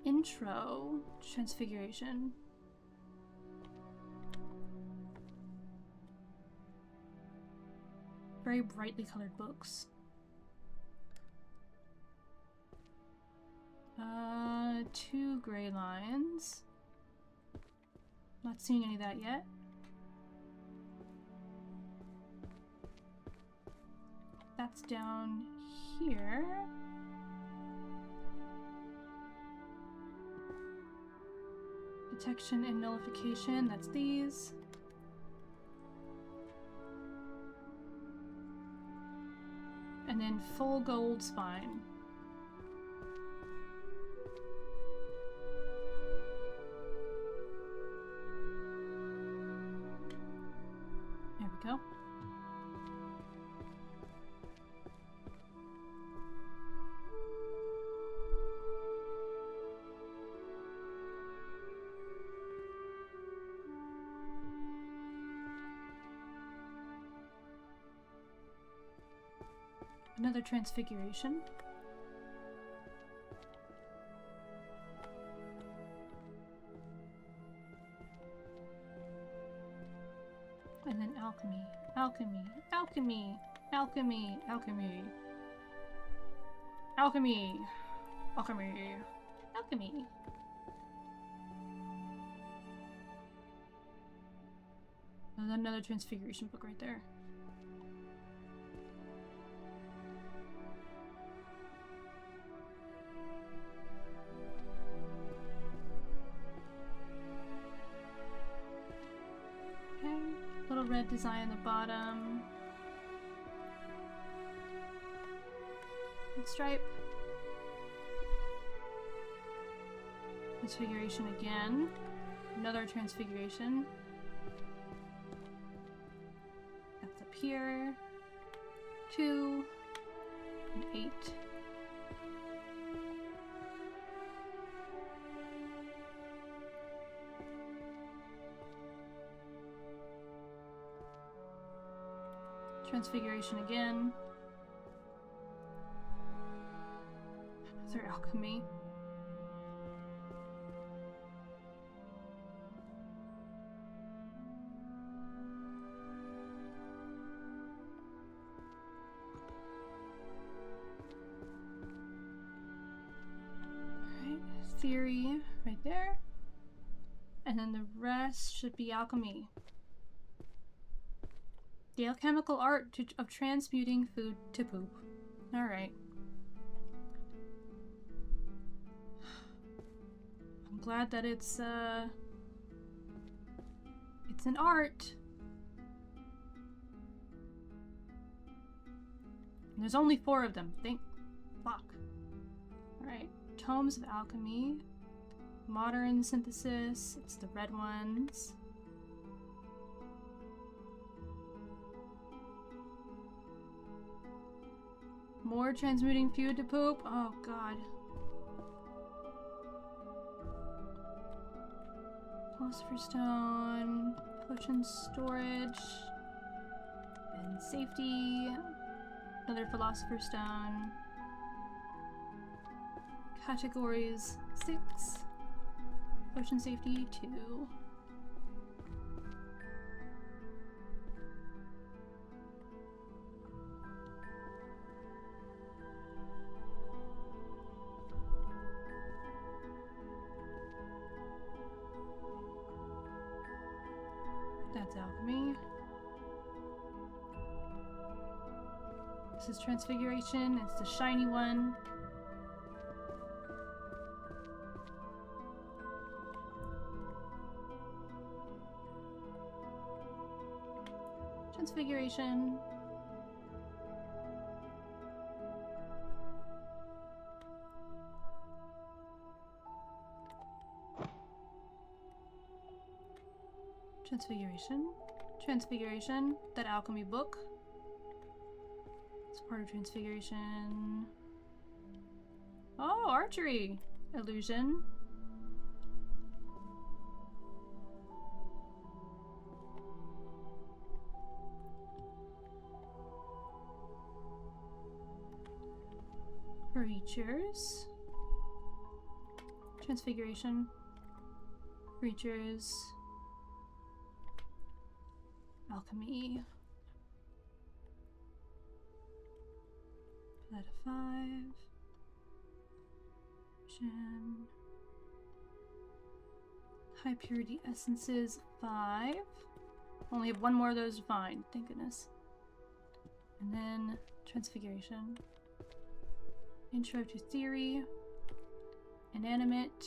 A: Intro, transfiguration. Very brightly colored books. 2 gray lines. Not seeing any of that yet. That's down here. Detection and nullification, that's these. And then full gold spine. There we go. Another transfiguration. And then alchemy, alchemy, alchemy, alchemy, alchemy, alchemy, alchemy, alchemy. And then another transfiguration book right there. Little red design on the bottom. And stripe. Transfiguration again. Another transfiguration. That's up here. 2 and 8. Transfiguration again. Another alchemy. Alright, theory right there. And then the rest should be alchemy. The alchemical art of transmuting food to poop. Alright. I'm glad that it's an art. And there's only 4 of them. Fuck. Alright. Tomes of Alchemy. Modern Synthesis. It's the red ones. More transmuting food to poop? Oh god. Philosopher's Stone, potion storage, and safety. Another Philosopher's Stone. Categories 6. Potion safety 2. That's alchemy. This is transfiguration. It's the shiny one. Transfiguration. Transfiguration. Transfiguration. That alchemy book. It's part of transfiguration. Oh, archery illusion. Creatures. Transfiguration. Creatures. Alchemy. That a 5. High purity essences 5. Only have one more of those to find, thank goodness. And then transfiguration. Intro to theory. Inanimate.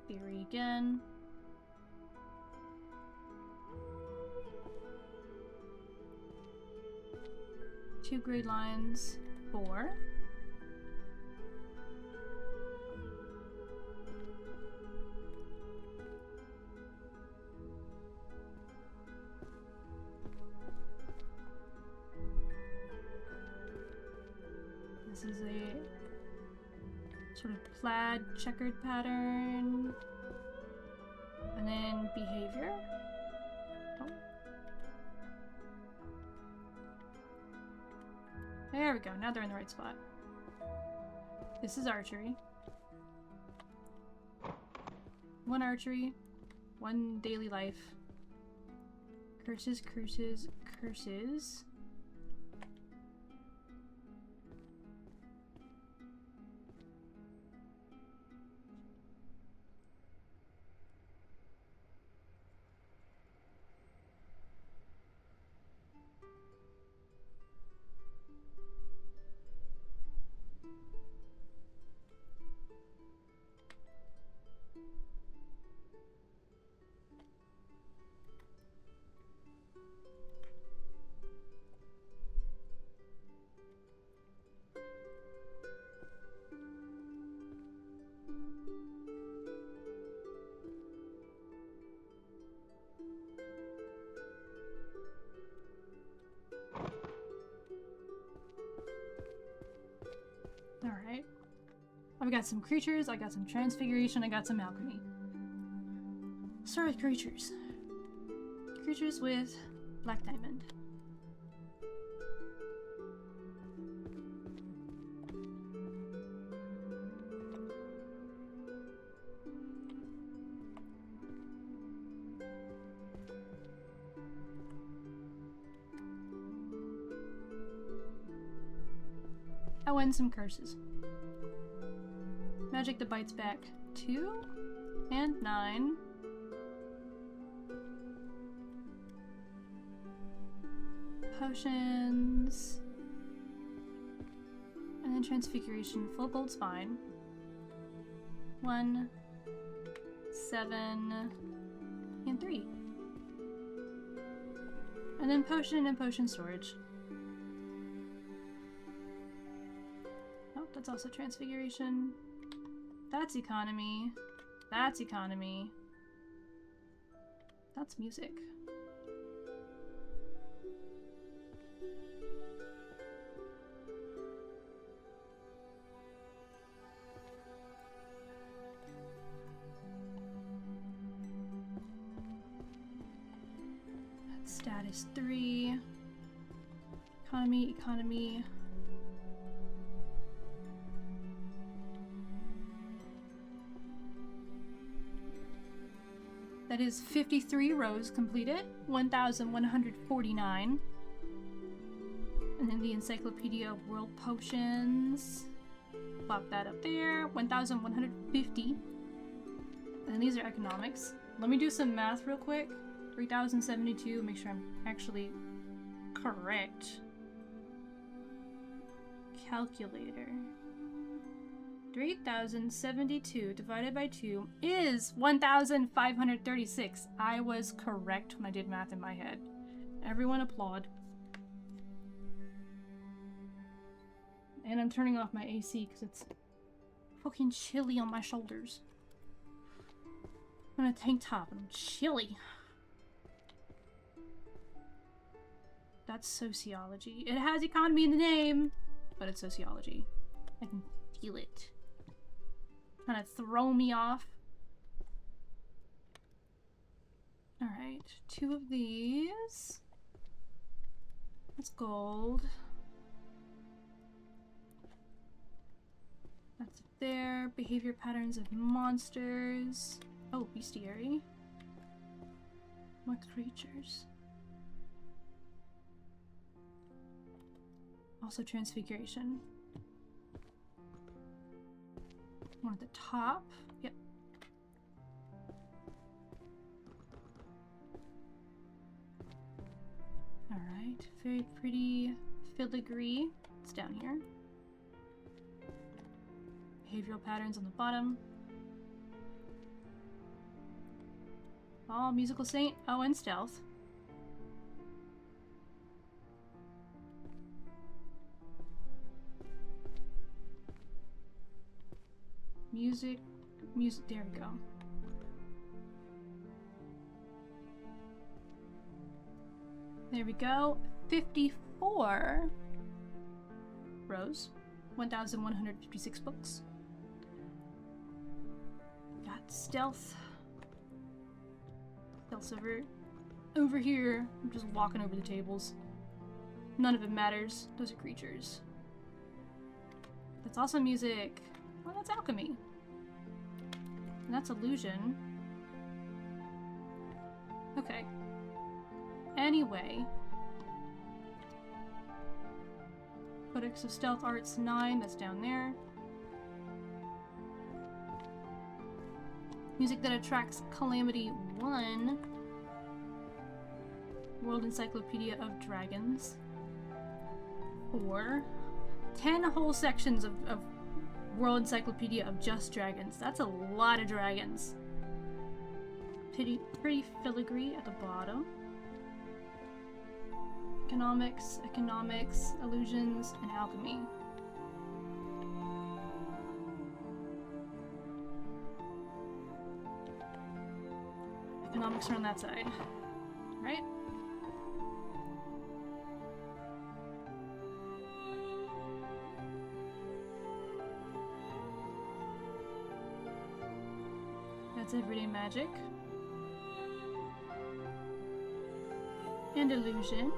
A: Theory again. Two grade lines, 4. This is a sort of plaid checkered pattern. And then behavior. Oh. There we go, now they're in the right spot. This is archery. 1 archery, 1 daily life. Curses, curses, curses. Alright. I've got some creatures, I got some transfiguration, I got some alchemy. Start with creatures. Creatures with black diamond. I win some curses. Magic that bites back 2 and 9. Potions. And then transfiguration. Full gold's fine. 1, 7, and 3. And then potion and potion storage. Oh, that's also transfiguration. That's economy. That's economy. That's music. That's status 3. Economy, economy. That is 53 rows completed, 1,149. And then the Encyclopedia of World Potions. Plop that up there, 1,150. And then these are economics. Let me do some math real quick. 3,072, make sure I'm actually correct. Calculator. 3,072 divided by 2 is 1,536. I was correct when I did math in my head. Everyone applaud. And I'm turning off my AC because it's fucking chilly on my shoulders. I'm in a tank top and I'm chilly. That's sociology. It has economy in the name, but it's sociology. I can feel it. Trying to throw me off. Alright, 2 of these. That's gold. That's there. Behavior patterns of monsters. Oh, bestiary. More creatures. Also transfiguration. One at the top. Yep. Alright. Very pretty filigree. It's down here. Behavioral patterns on the bottom. Oh, musical saint. Oh, and stealth. Music, there we go. There we go. 54 rows. 1,156 books. Got stealth. Stealth's over here. I'm just walking over the tables. None of it matters. Those are creatures. That's also music. Well, that's alchemy. And that's illusion. Okay. Anyway. Codex of Stealth Arts 9, that's down there. Music that attracts Calamity 1. World Encyclopedia of Dragons. 4. 10 whole sections of World Encyclopedia of just dragons. That's a lot of dragons. Pretty filigree at the bottom. Economics, illusions, and alchemy. Economics are on that side, right? That's everyday magic. And illusion.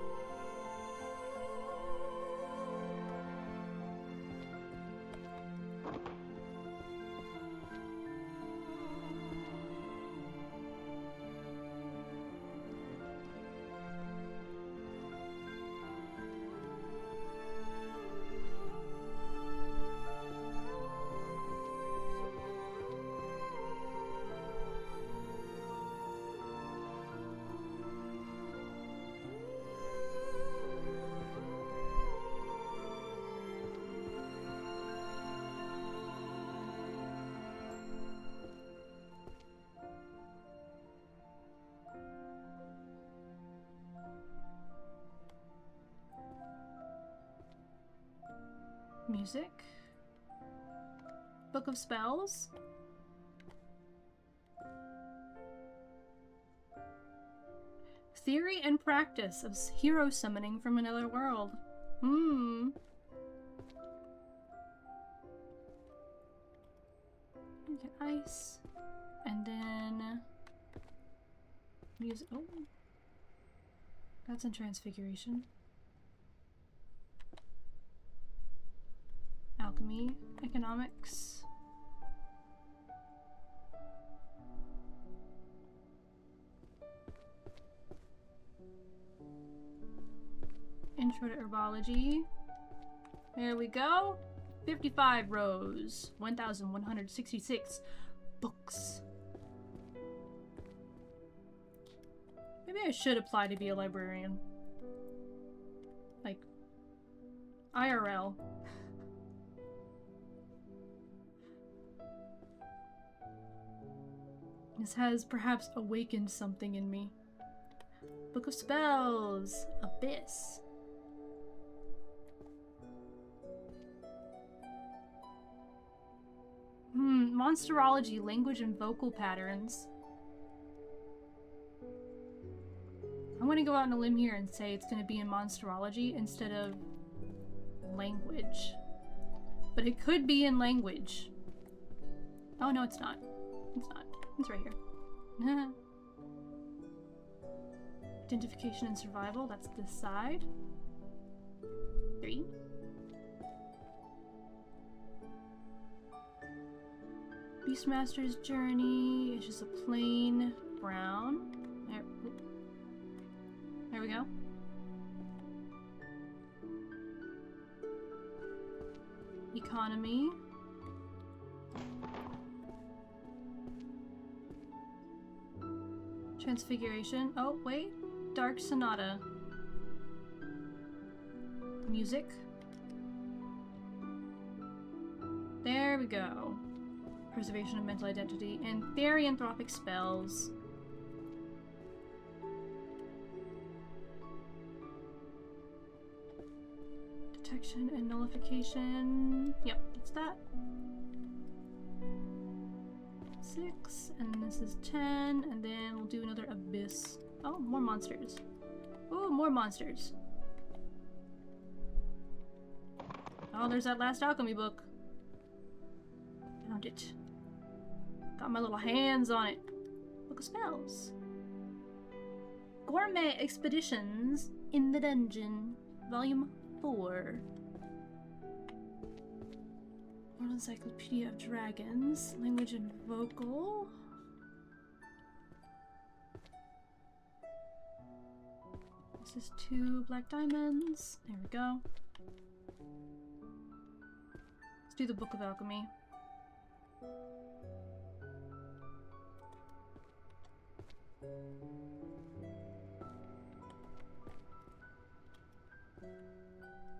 A: Music. Book of Spells. Theory and practice of hero summoning from another world. You get ice. And then music. Oh. That's in Transfiguration. Alchemy, economics. Intro to herbology. There we go. 55 rows. 1,166 books. Maybe I should apply to be a librarian. Like, IRL. This has perhaps awakened something in me. Book of Spells. Abyss. Monsterology, language and vocal patterns. I'm gonna go out on a limb here and say it's gonna be in monsterology instead of language. But it could be in language. Oh no, it's not. It's not. It's right here. Identification and survival, that's this side. 3. Beastmaster's Journey is just a plain brown. There we go. Economy. Transfiguration. Oh, wait. Dark Sonata. Music. There we go. Preservation of mental identity. And therianthropic spells. Detection and nullification. Yep, that's that. 6, and this is 10, and then we'll do another abyss. Oh, more monsters. Oh, more monsters. Oh, there's that last alchemy book. Found it. Got my little hands on it. Book of Spells. Gourmet Expeditions in the Dungeon, Volume 4. World Encyclopedia of Dragons, Language and Vocal. This is 2 black diamonds. There we go. Let's do the Book of Alchemy.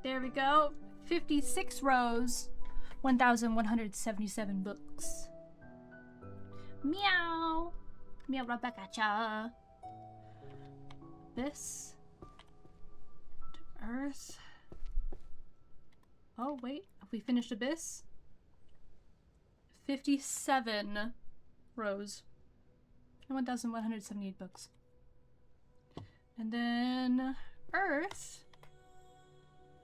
A: There we go. 56 rows. 1,177 books. Meow! Meow, Rebecca-cha. This. To Earth. Oh, wait. Have we finished Abyss? 57 rows. 1,178 books. And then Earth.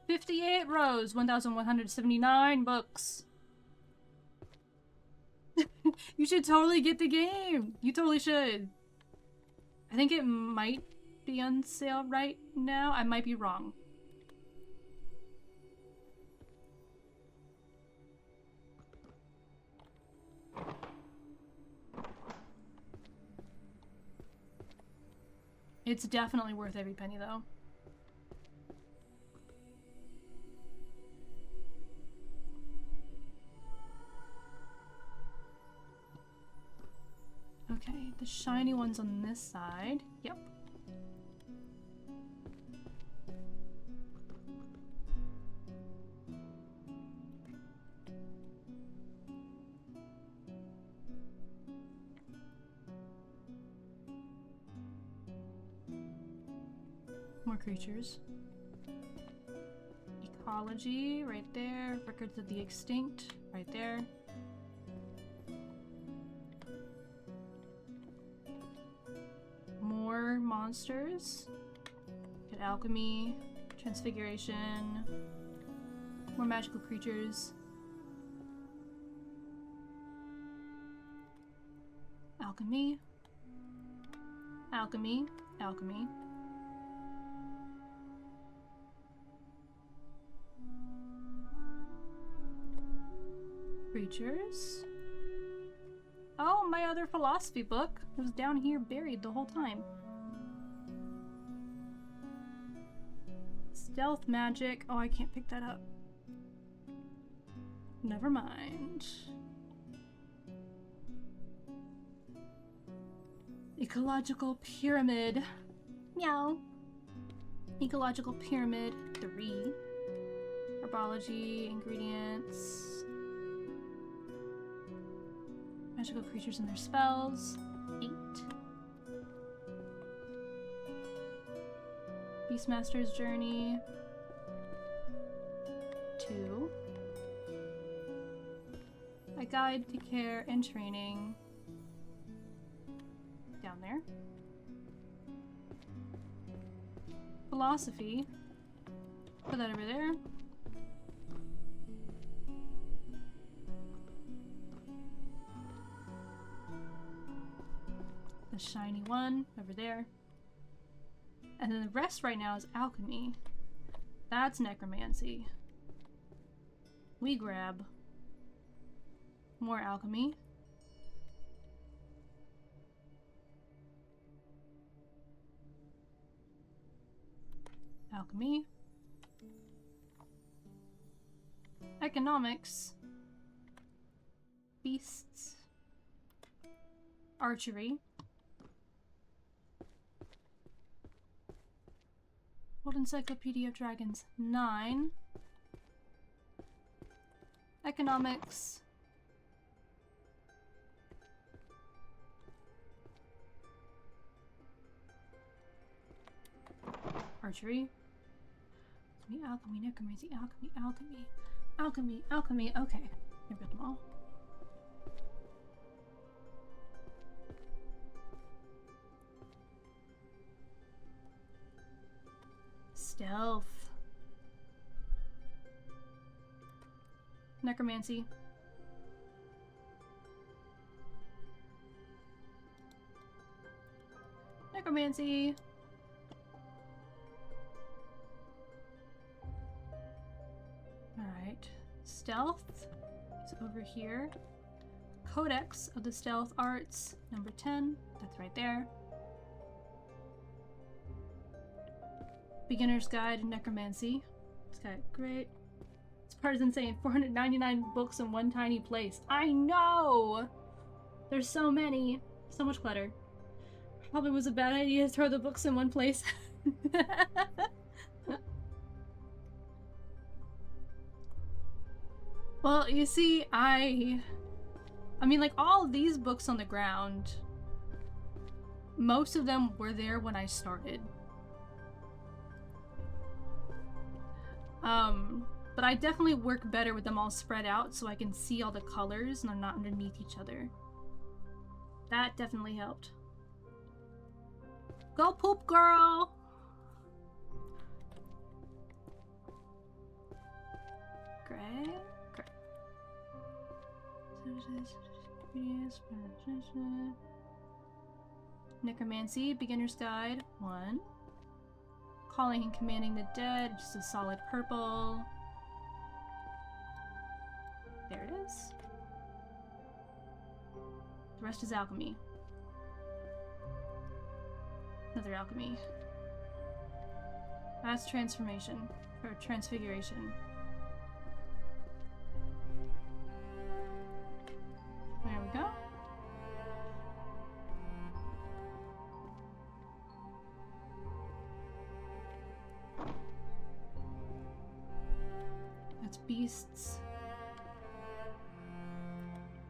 A: 58 rows, 1,179 books. You should totally get the game. You totally should. I think it might be on sale right now. I might be wrong. It's definitely worth every penny, though. Okay, the shiny one's on this side. Yep. More creatures. Ecology, right there. Records of the Extinct, right there. More monsters. Get alchemy, transfiguration, more magical creatures. Alchemy. Alchemy. Alchemy. Creatures. Oh, my other philosophy book. It was down here buried the whole time. Stealth magic. Oh, I can't pick that up. Never mind. Ecological pyramid. Meow. Ecological pyramid 3. Herbology, ingredients. Magical creatures and their spells. 8. Beastmaster's Journey. 2. A Guide to Care and Training. Down there. philosophy. Put that over there. The shiny one over there. And then the rest right now is alchemy. That's necromancy. We grab more alchemy. Alchemy. Economics. Beasts. Archery. World Encyclopedia of Dragons. 9. Economics. Archery. Alchemy, necromancy, alchemy, alchemy, alchemy, alchemy. Okay, I built them all. Stealth. Necromancy. Necromancy. Alright. Stealth is over here. Codex of the Stealth Arts, number 10. That's right there. Beginner's Guide to Necromancy. It's got great. This part is insane. 499 books in one tiny place. I know! There's so many. So much clutter. Probably was a bad idea to throw the books in one place. Well, you see, I mean, like, all of these books on the ground, most of them were there when I started. But I definitely work better with them all spread out so I can see all the colors and they're not underneath each other. That definitely helped. Go poop, girl! Gray? Necromancy, Beginner's Guide, 1. Calling and Commanding the Dead, just a solid purple. There it is. The rest is alchemy. Another alchemy. That's transformation, or transfiguration. There we go. That's beasts.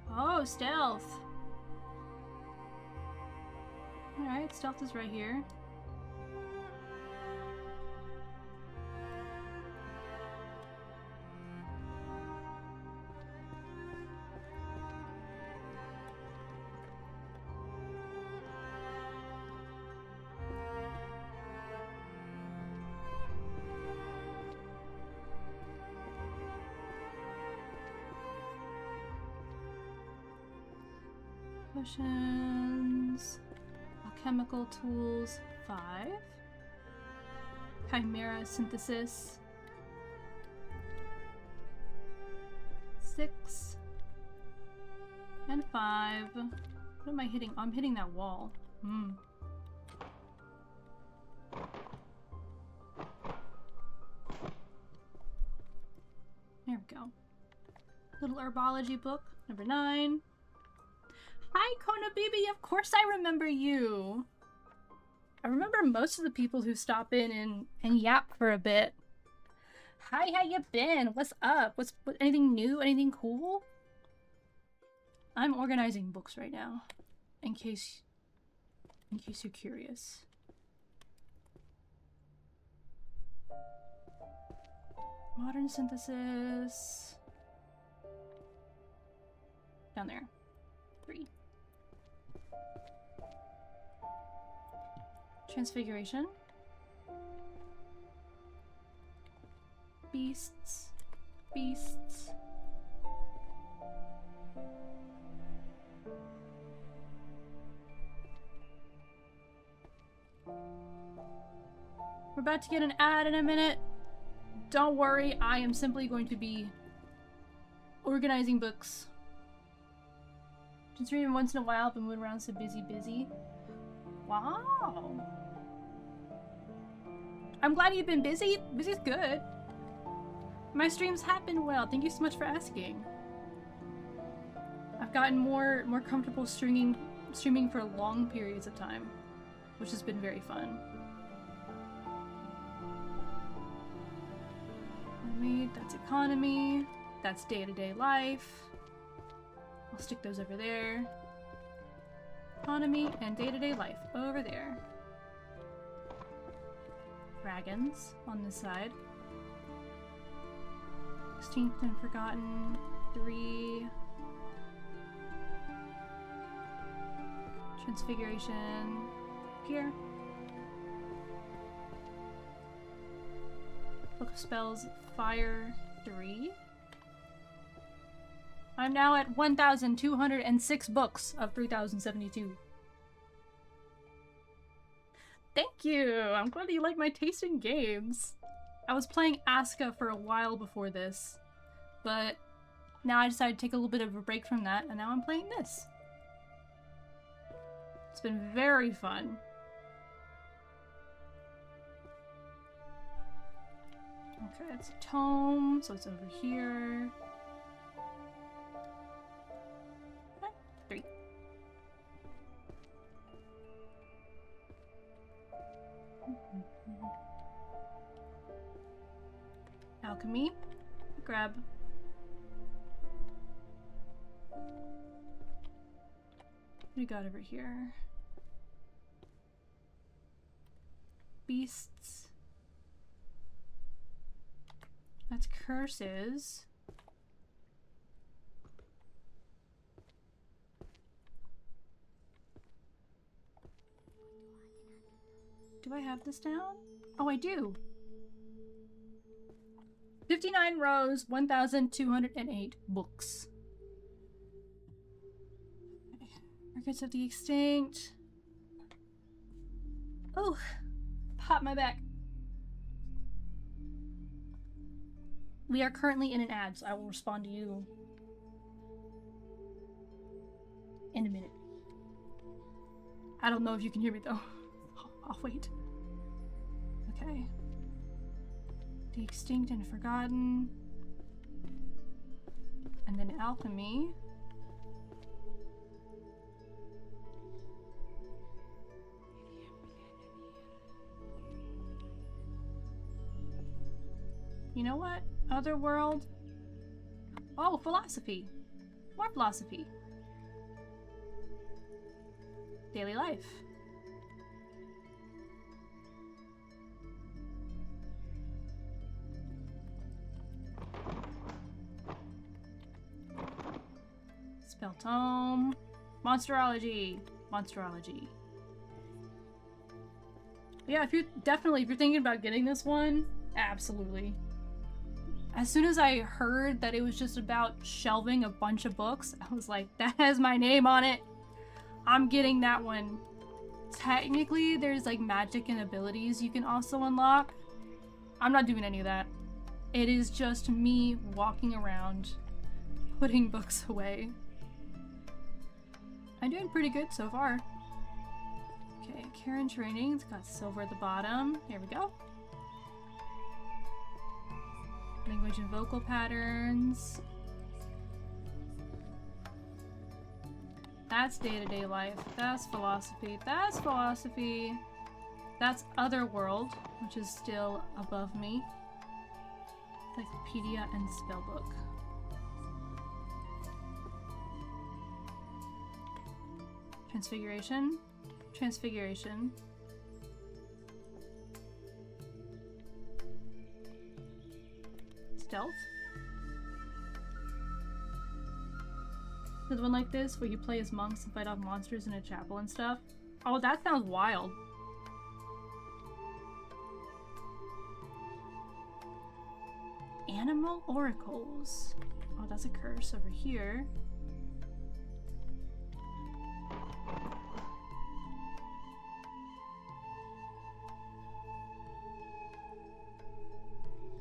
A: Oh, stealth. Alright, stealth is right here. Potions, alchemical tools, 5. Chimera synthesis, 6. And 5. What am I hitting? I'm hitting that wall. There we go. Little herbology book, number 9. Hi, Konobibi! Of course I remember you! I remember most of the people who stop in and yap for a bit. Hi, how you been? What's up? Anything new? Anything cool? I'm organizing books right now, in case you're curious. Modern synthesis. Down there. 3. Transfiguration. Beasts. Beasts. We're about to get an ad in a minute. Don't worry, I am simply going to be organizing books. Just reading once in a while, but moving around so busy. Wow. I'm glad you've been busy. Busy's good. My streams have been well. Thank you so much for asking. I've gotten more comfortable streaming for long periods of time, which has been very fun. That's economy. That's day-to-day life. I'll stick those over there. Economy and day-to-day life over there. Dragons on this side. Extinct and Forgotten. 3. Transfiguration. Here. Book of Spells. Fire. 3. I'm now at 1,206 books of 3,072. Thank you! I'm glad that you like my taste in games. I was playing Aska for a while before this, but now I decided to take a little bit of a break from that, and now I'm playing this. It's been very fun. Okay, it's a tome, so it's over here. 3. Alchemy. Grab. What do we got over here? Beasts. That's curses. Do I have this down? Oh, I do. 59 rows, 1,208 books. Records of the Extinct. Oh, pop my back. We are currently in an ad, so I will respond to you in a minute. I don't know if you can hear me though. I'll wait. Okay. The Extinct and Forgotten. And then Alchemy. You know what? Otherworld. Oh, philosophy. More philosophy. Daily life. Spell tome. Monsterology. Monsterology. Yeah, if you're thinking about getting this one, absolutely. As soon as I heard that it was just about shelving a bunch of books, I was like, that has my name on it. I'm getting that one. Technically, there's like magic and abilities you can also unlock. I'm not doing any of that. It is just me walking around, putting books away. I'm doing pretty good so far. Okay, Karen Training. It's got silver at the bottom. Here we go. Language and vocal patterns. That's day-to-day life. That's philosophy. That's philosophy. That's Otherworld, which is still above me. Encyclopedia and spellbook. Transfiguration. Transfiguration. Stealth. There's one like this where you play as monks and fight off monsters in a chapel and stuff. Oh, that sounds wild. Animal oracles. Oh, that's a curse over here.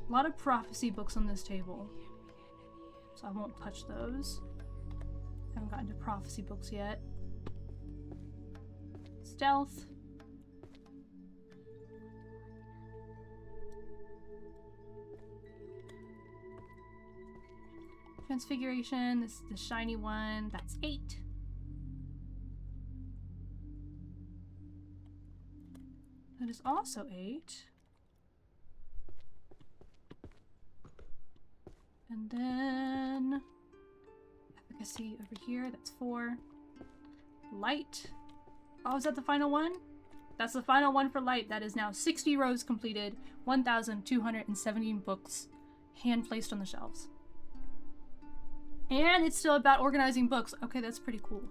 A: A lot of prophecy books on this table, so I won't touch those. Haven't gotten to prophecy books yet. Stealth. Transfiguration, this is the shiny one, that's 8. That is also 8. And then efficacy over here, that's 4. Light. Oh, is that the final one? That's the final one for light. That is now 60 rows completed, 1,217 books hand placed on the shelves. And it's still about organizing books. Okay, that's pretty cool.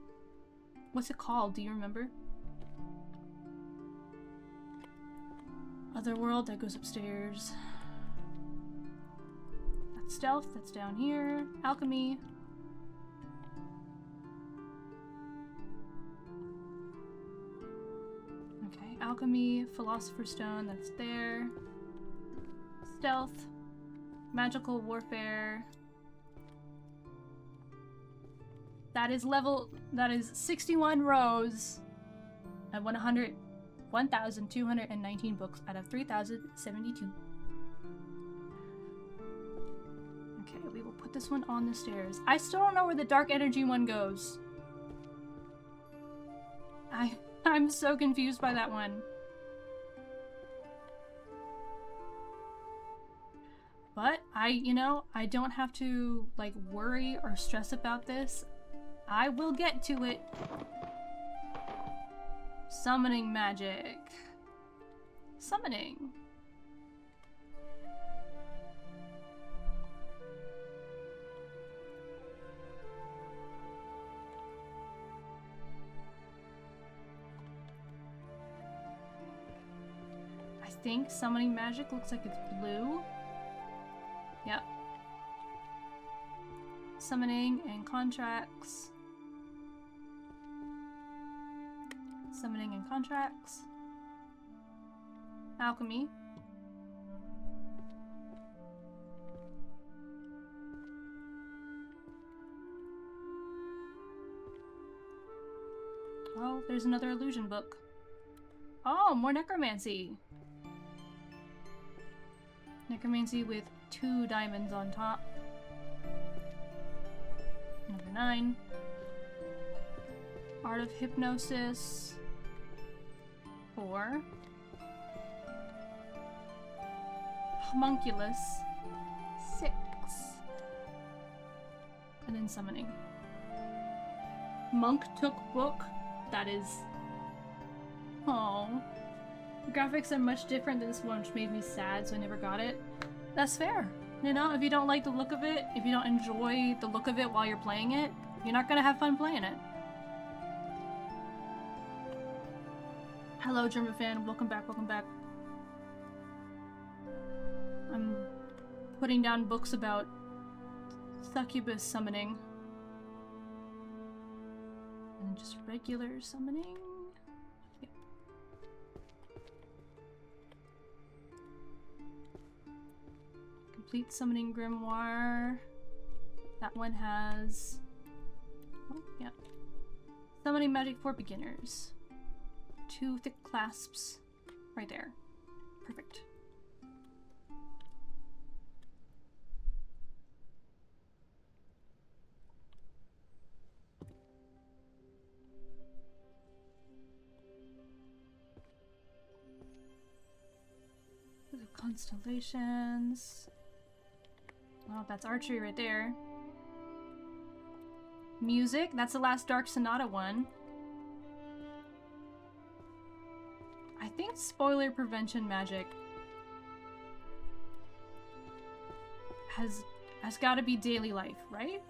A: What's it called? Do you remember? Otherworld, that goes upstairs. That's stealth, that's down here. Alchemy. Okay, alchemy, philosopher's stone, that's there. Stealth, magical warfare. That is 61 rows at 1,219 books out of 3,072. Okay, we will put this one on the stairs. I still don't know where the dark energy one goes. I'm so confused by that one. But I don't have to like worry or stress about this. I will get to it. Summoning magic. Summoning. I think summoning magic looks like it's blue. Yep. Summoning and contracts. Summoning and contracts. Alchemy. Oh, there's another illusion book. Oh, more necromancy. Necromancy with 2 diamonds on top. Number 9. Art of Hypnosis. 4. Homunculus. 6. And then Summoning. Monk Took Book. That is... Oh. The graphics are much different than this one, which made me sad, so I never got it. That's fair. You know, if you don't like the look of it, if you don't enjoy the look of it while you're playing it, you're not gonna have fun playing it. Hello, German fan. Welcome back, welcome back. I'm putting down books about succubus summoning. And just regular summoning. Yeah. Complete Summoning Grimoire. That one has... Oh, yeah. Summoning Magic for Beginners. 2 thick clasps right there. Perfect. Constellations. Oh, that's archery right there. Music. That's the last Dark Sonata one. I think spoiler prevention magic has got to be daily life, right?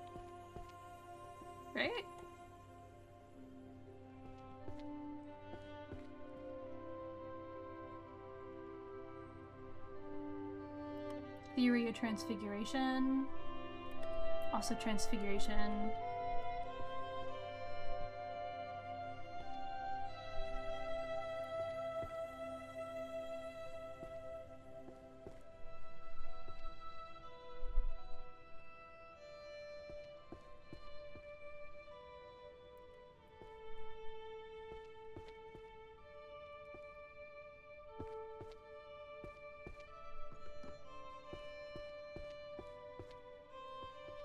A: Right? Theory a transfiguration. Also transfiguration.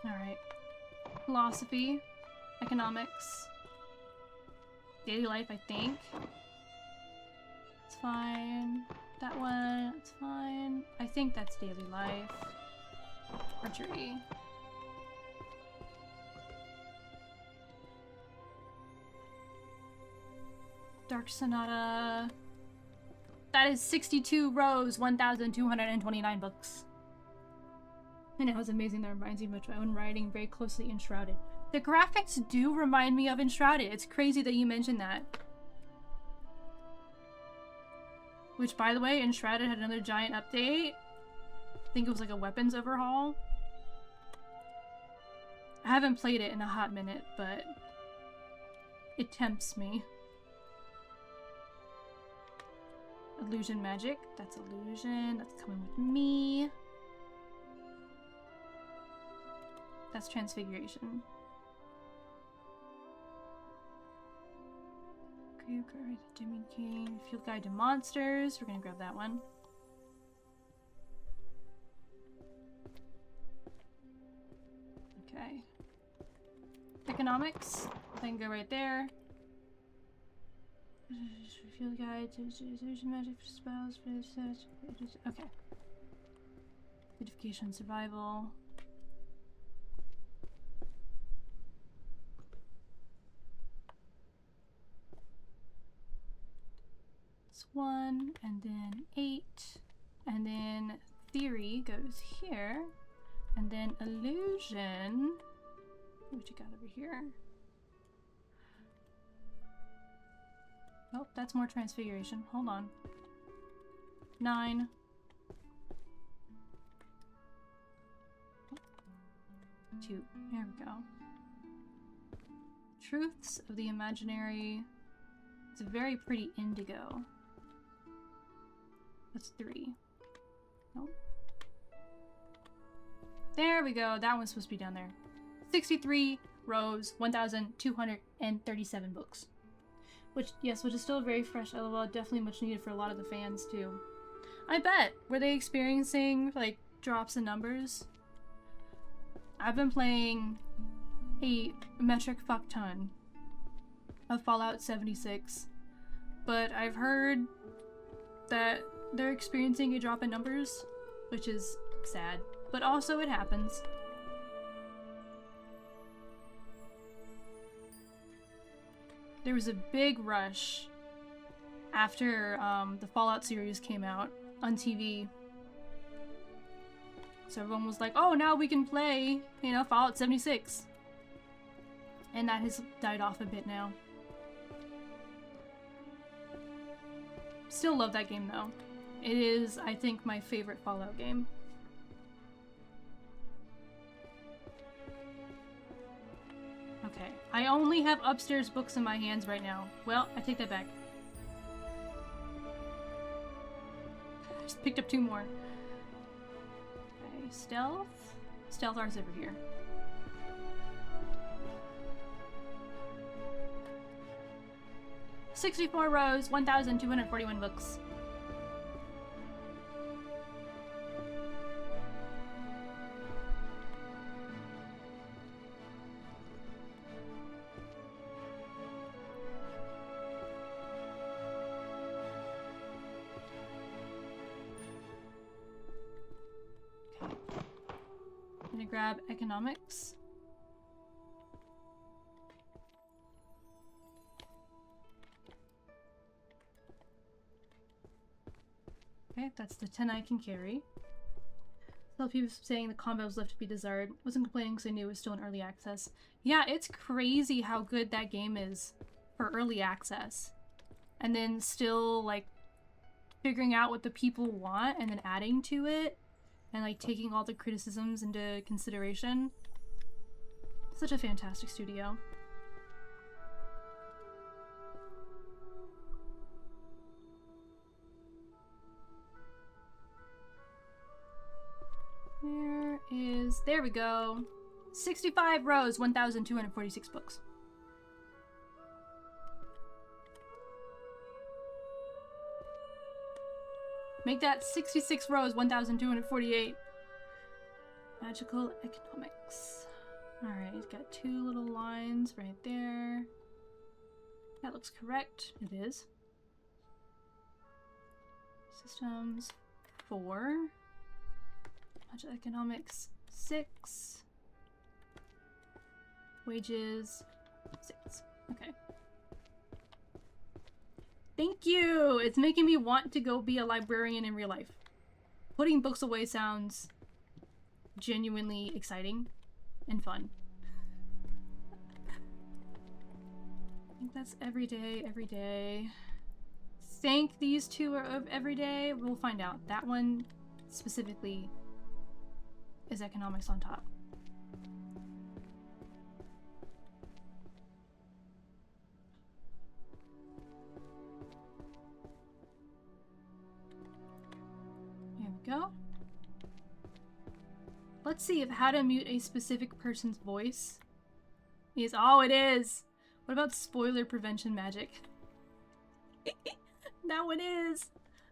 A: Alright. Philosophy. Economics. Daily life, I think. It's fine. That one, it's fine. I think that's daily life. Archery. Dark Sonata. That is 62 rows, 1,229 books. And it was amazing. That reminds me of my own writing, very closely enshrouded. The graphics do remind me of Enshrouded. It's crazy that you mentioned that. Which, by the way, Enshrouded had another giant update. I think it was like a weapons overhaul. I haven't played it in a hot minute, but it tempts me. Illusion magic. That's illusion. That's coming with me. That's transfiguration. Okay, okay, Jimmy King. Field Guide to Monsters. We're gonna grab that one. Okay. Economics. I can go right there. Field Guide to Illusion magic spells. Okay. Beautification, survival. One, and then 8, and then theory goes here, and then illusion. What you got over here? Oh, that's more transfiguration. Hold on. 9. Oh, 2. There we go. Truths of the Imaginary. It's a very pretty indigo. That's 3. Nope. There we go. That one's supposed to be down there. 63 rows, 1,237 books. Which, yes, which is still a very fresh LOL. Definitely much needed for a lot of the fans, too. I bet. Were they experiencing, like, drops in numbers? I've been playing a metric fuck ton of Fallout 76. But I've heard that they're experiencing a drop in numbers, which is sad, but also it happens. There was a big rush after the Fallout series came out on TV. So everyone was like, oh, now we can play, you know, Fallout 76. And that has died off a bit now. Still love that game though. It is, I think, my favorite Fallout game. Okay, I only have upstairs books in my hands right now. Well, I take that back. Just picked up 2 more. Okay, stealth. Stealth art's over here. "64 rows, 1,241 books. Grab economics. Okay, that's the 10 I can carry. Still people saying the combat was left to be desired. Wasn't complaining because I knew it was still in early access. Yeah, it's crazy how good that game is for early access. And then still, like, figuring out what the people want and then adding to it. and like taking all the criticisms into consideration. Such a fantastic studio. There we go. 65 rows, 1,246 books. Make that 66 rows, 1,248. Magical economics. Alright, got 2 little lines right there. That looks correct. It is. Systems, 4. Magical economics, 6. Wages, 6. Okay. Thank you! It's making me want to go be a librarian in real life. Putting books away sounds genuinely exciting and fun. I think that's every day, every day. Think these 2 are of every day? We'll find out. That one specifically is economics on top. There we go. Let's see if how to mute a specific person's voice is. Oh, it is! What about spoiler prevention magic? That one is!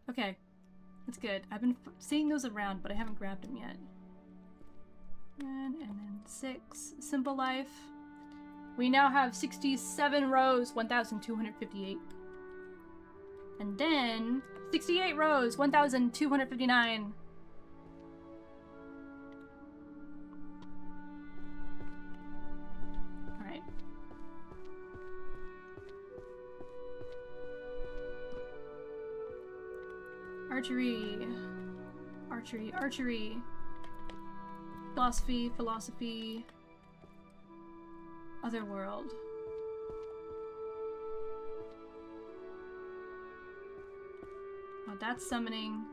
A: Okay, that's good. I've been seeing those around, but I haven't grabbed them yet. And then 6. Simple life. We now have 67 rows, 1,258. And then 68 rows, 1,259. Alright. Archery. Archery, archery. Philosophy, philosophy. Otherworld. Oh, that's summoning.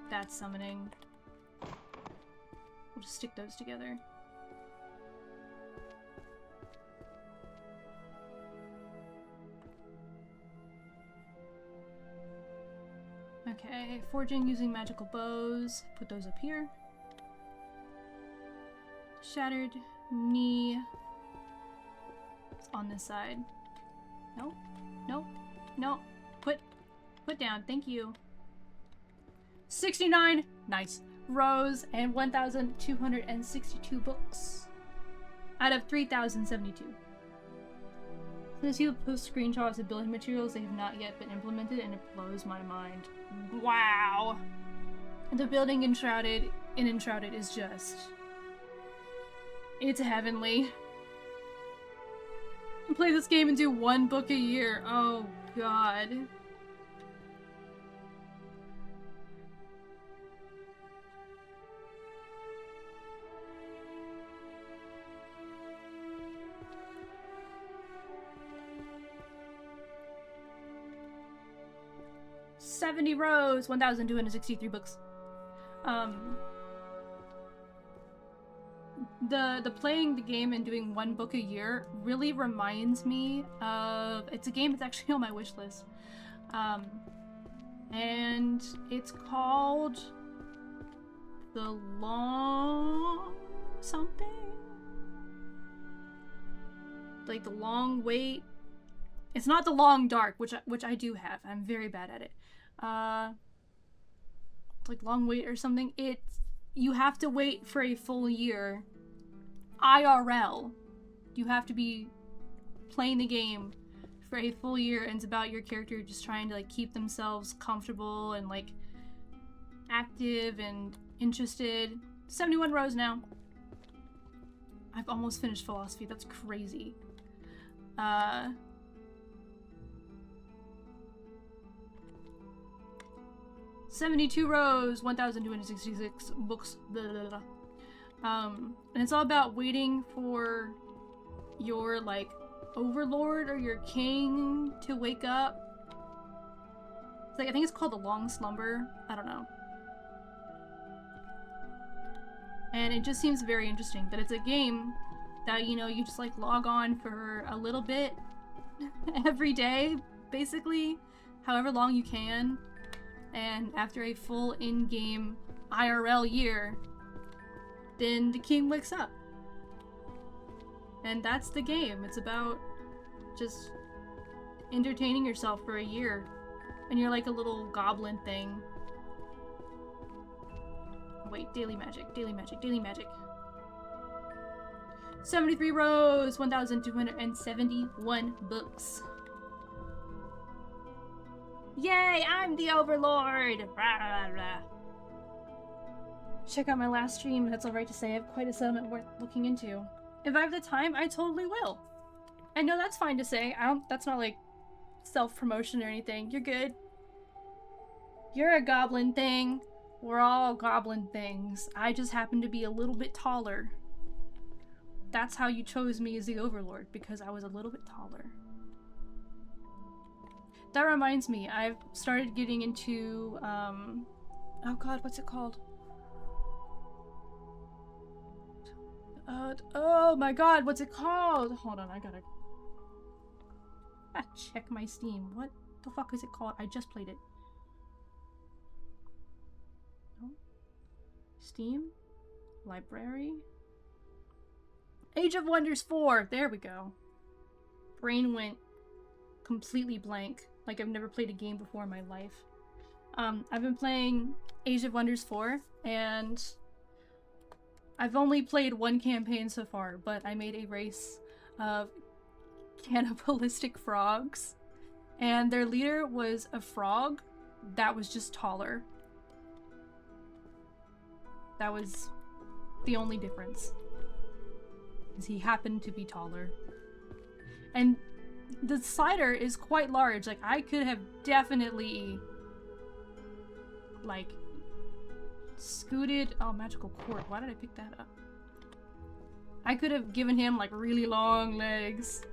A: That's summoning. We'll just stick those together. Okay, forging using magical bows. Put those up here. Shattered knee. It's on this side. Nope. Nope. Nope. Put down. Thank you. 69 nice rows and 1,262 books out of 3,072. Since you post screenshots of building materials, they have not yet been implemented, and it blows my mind. Wow! And the building in Enshrouded is just... it's heavenly. Play this game and do 1 book a year. Oh god. $70 rows, 1,263 books. The playing the game and doing 1 book a year really reminds me of, it's a game that's actually on my wish list. And it's called The Long something? Like The Long Wait. It's not The Long Dark, which I do have. I'm very bad at it. Like Long Wait or something. You have to wait for a full year. IRL. You have to be playing the game for a full year, and it's about your character just trying to like keep themselves comfortable and like active and interested. 71 rows now. I've almost finished philosophy. That's crazy. 72 rows, 1,266 books, blah, blah, blah. And it's all about waiting for your, like, overlord or your king to wake up. It's like, I think it's called the long slumber. I don't know. And it just seems very interesting that it's a game that, you know, you just like log on for a little bit every day, basically, however long you can. And after a full in-game IRL year, then the king wakes up. And that's the game. It's about just entertaining yourself for a year. And you're like a little goblin thing. Wait, daily magic, daily magic, daily magic. 73 rows, 1,271 books. Yay, I'm the Overlord! Rah, rah, rah. Check out my last stream. That's alright to say. I have quite a settlement worth looking into. If I have the time, I totally will. And no, that's fine to say. That's not like self-promotion or anything. You're good. You're a goblin thing. We're all goblin things. I just happen to be a little bit taller. That's how you chose me as the Overlord, because I was a little bit taller. That reminds me, I've started getting into, oh god, what's it called? Oh my god, what's it called? Hold on, I gotta check my Steam. What the fuck is it called? I just played it. No? Steam? Library? Age of Wonders 4! There we go. Brain went completely blank. Like I've never played a game before in my life. I've been playing Age of Wonders 4, and I've only played one campaign so far, but I made a race of cannibalistic frogs, and their leader was a frog that was just taller. That was the only difference. Is he happened to be taller. And the slider is quite large. Like, I could have definitely, like, scooted... Oh, magical cord. Why did I pick that up? I could have given him, like, really long legs.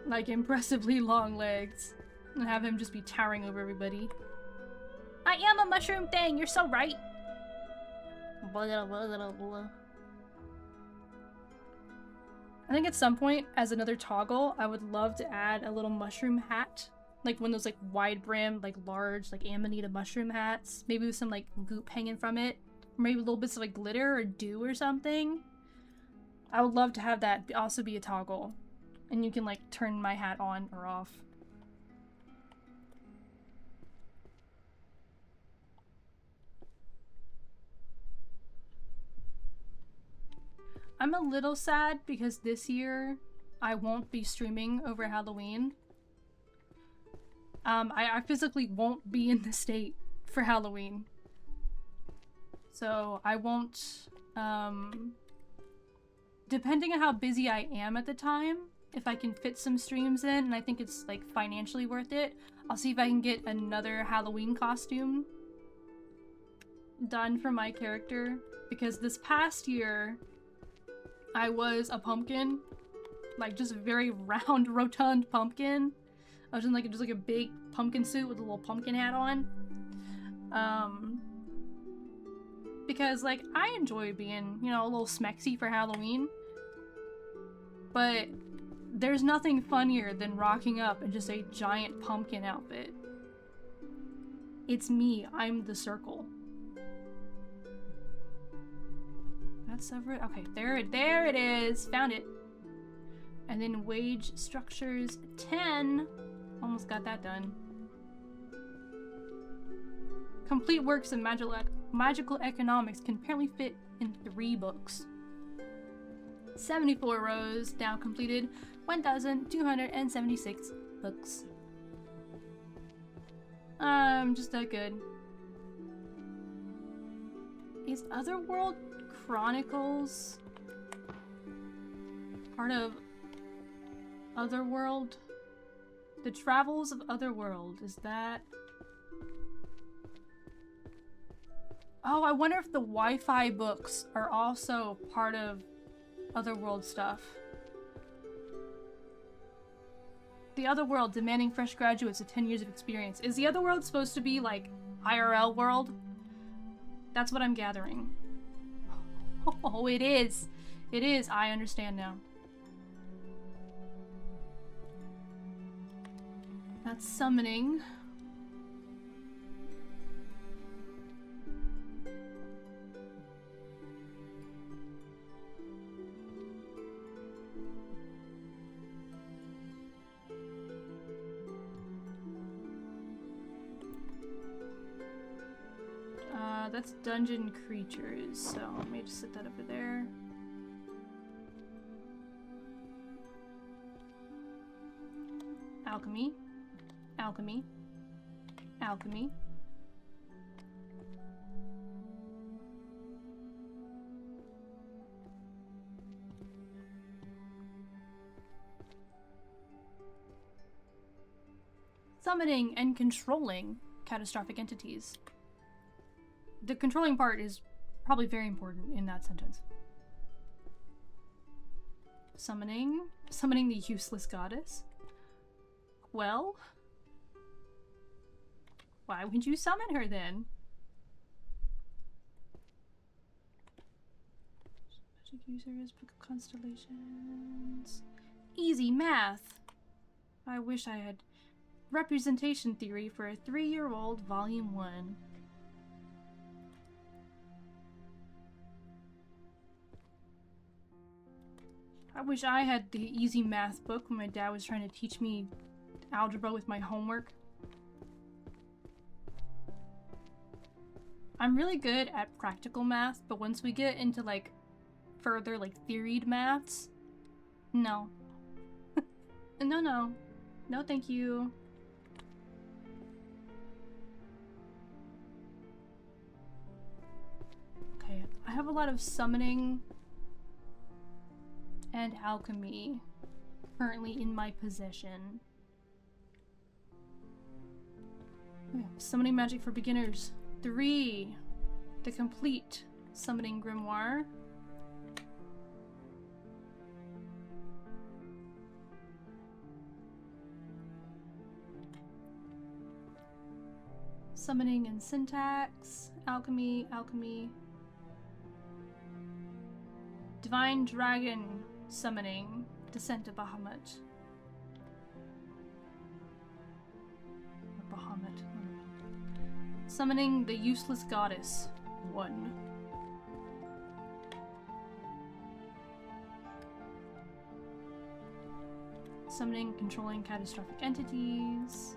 A: Like, impressively long legs. And have him just be towering over everybody. I am a mushroom thing! You're so right! I think at some point, as another toggle, I would love to add a little mushroom hat. Like one of those like wide brimmed, like large, like Amanita mushroom hats. Maybe with some like goop hanging from it. Or maybe little bits of like glitter or dew or something. I would love to have that also be a toggle. And you can like turn my hat on or off. I'm a little sad because this year I won't be streaming over Halloween. I physically won't be in the state for Halloween. So I won't, depending on how busy I am at the time, if I can fit some streams in and I think it's like financially worth it, I'll see if I can get another Halloween costume done for my character. Because this past year, I was a pumpkin, like just a very round, rotund pumpkin. I was in like just like a big pumpkin suit with a little pumpkin hat on. Because like I enjoy being, you know, a little smexy for Halloween. But there's nothing funnier than rocking up in just a giant pumpkin outfit. It's me. I'm the circle. That's over. Okay, there it is. Found it. And then wage structures 10. Almost got that done. Complete works of magical economics can apparently fit in 3 books. 74 rows now completed. 1,276 books. Just that good. Is Otherworld Chronicles part of Otherworld? The Travels of Otherworld, is that... Oh, I wonder if the Wi-Fi books are also part of Otherworld stuff. The Otherworld demanding fresh graduates with 10 years of experience. Is the Otherworld supposed to be like IRL world? That's what I'm gathering. Oh, it is. It is. I understand now. That's summoning. That's dungeon creatures, so let me just set that over there. Alchemy. Alchemy. Alchemy. Summoning and controlling catastrophic entities. The controlling part is probably very important in that sentence. Summoning. Summoning the useless goddess? Well? Why would you summon her then? Magic users, Book of Constellations. Easy math! I wish I had representation theory for a 3-year-old volume 1. I wish I had the easy math book when my dad was trying to teach me algebra with my homework. I'm really good at practical math, but once we get into like further like theoried maths, no. No. No, thank you. Okay, I have a lot of summoning and alchemy currently in my possession. Okay, summoning magic for beginners. 3. The complete summoning grimoire. Summoning and syntax. Alchemy, alchemy. Divine dragon summoning. Descent of Bahamut. Or Bahamut. Summoning the useless goddess. 1. Summoning, controlling catastrophic entities.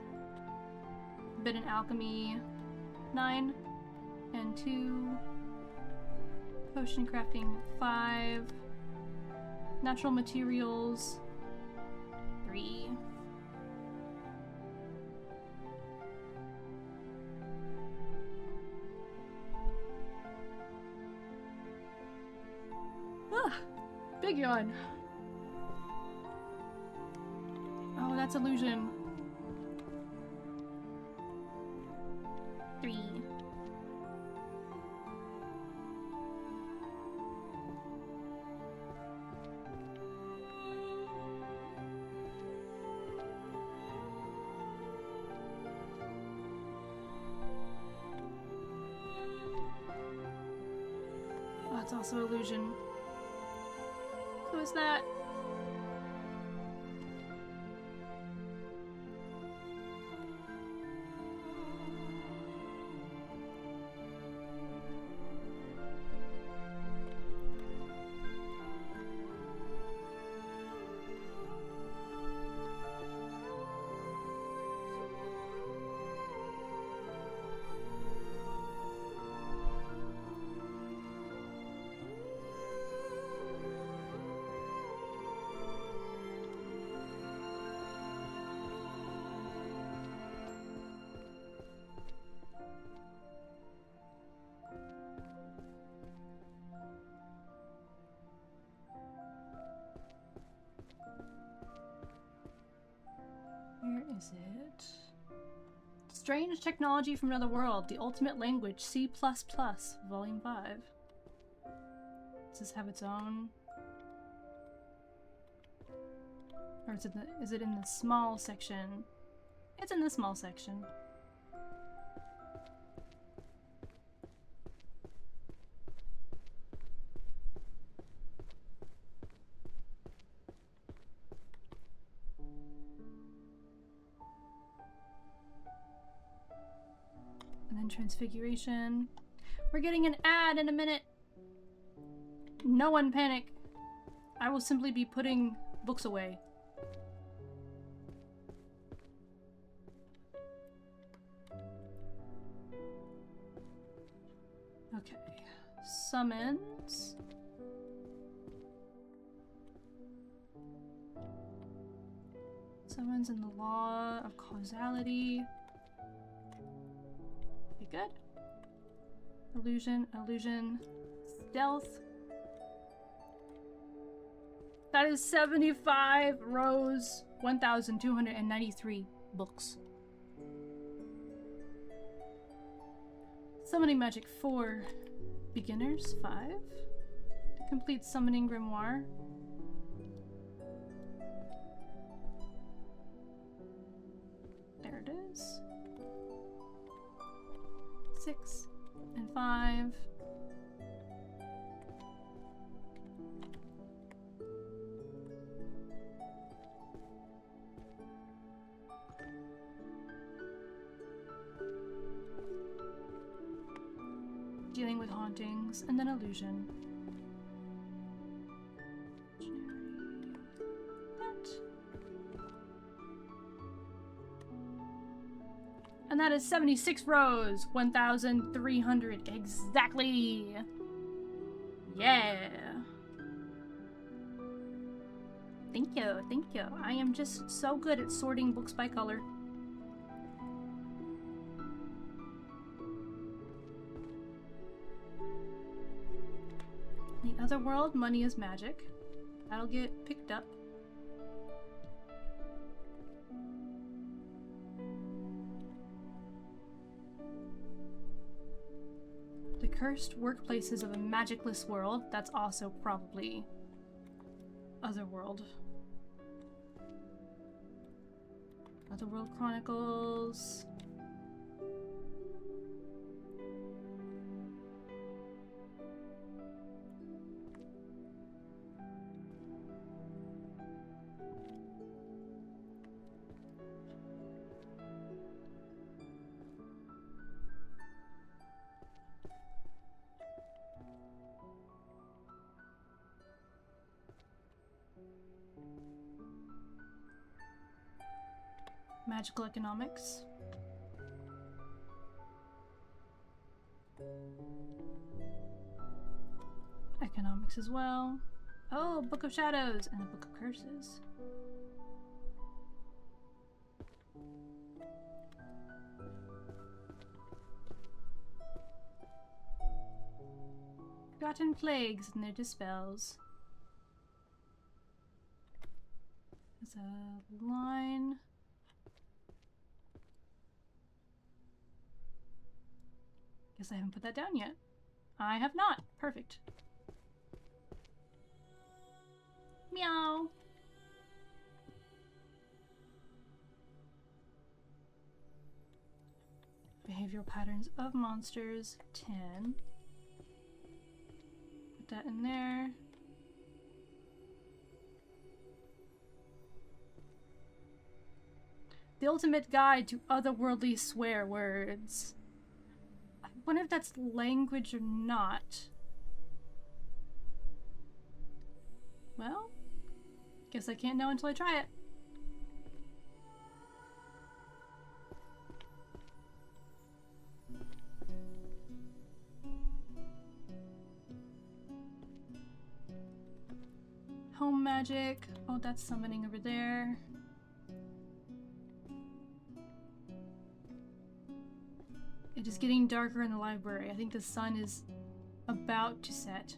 A: Forbidden alchemy. 9. And 2. Potion crafting. 5. Natural materials. 3. Big yawn. Oh, that's illusion. 3. Oh, it's also illusion. Who is that? Where is it? Strange technology from another world. The ultimate language. C++. Volume 5. Does this have its own? Or is it in the small section? It's in the small section. And transfiguration. We're getting an ad in a minute. No one panic. I will simply be putting books away. Okay. Summons. Summons in the law of causality. Be good. Illusion, illusion, stealth. That is 75 rows, 1,293 books. Summoning magic 4. Beginners 5. To complete summoning grimoire. There it is. 6 and 5. Dealing with hauntings, and then illusion. And that is 76 rows, 1,300 exactly. Yeah. Thank you, thank you. I am just so good at sorting books by color. The other world, money is magic. That'll get picked up. The cursed workplaces of a magicless world. That's also probably Otherworld. Otherworld Chronicles. Magical economics. Economics as well. Oh, Book of Shadows and a Book of Curses. Forgotten plagues and their dispels. There's a line. Guess I haven't put that down yet. I have not. Perfect. Meow. Behavioral patterns of monsters, 10. Put that in there. The ultimate guide to otherworldly swear words. I wonder if that's language or not. Well, guess I can't know until I try it. Home magic. Oh, that's summoning over there. It is getting darker in the library. I think the sun is about to set.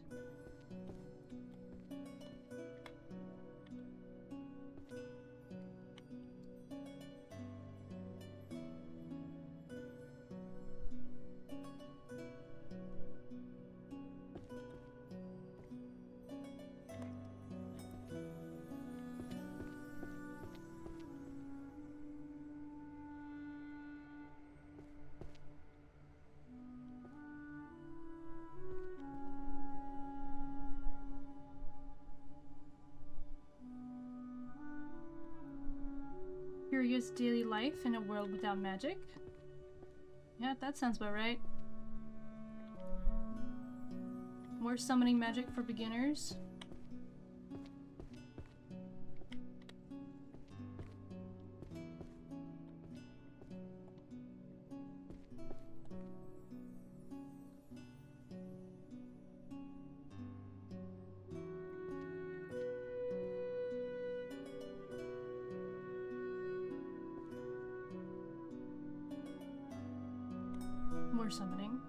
A: Curious daily life in a world without magic. Yeah, that sounds about right. More summoning magic for beginners. More summoning.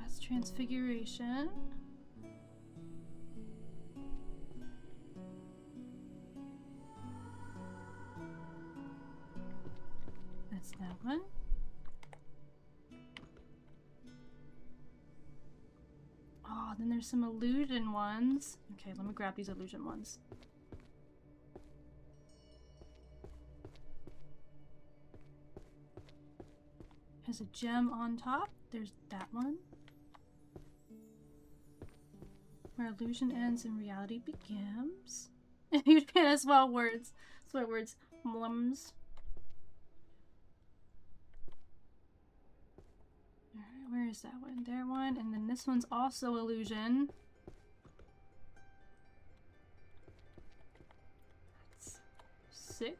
A: That's transfiguration. That's that one. Oh, then there's some illusion ones. Okay, let me grab these illusion ones. Has a gem on top. There's that one. Where illusion ends and reality begins. You can swell words. Swear words. Mums. Alright, where is that one? There one. And then this one's also illusion. That's 6.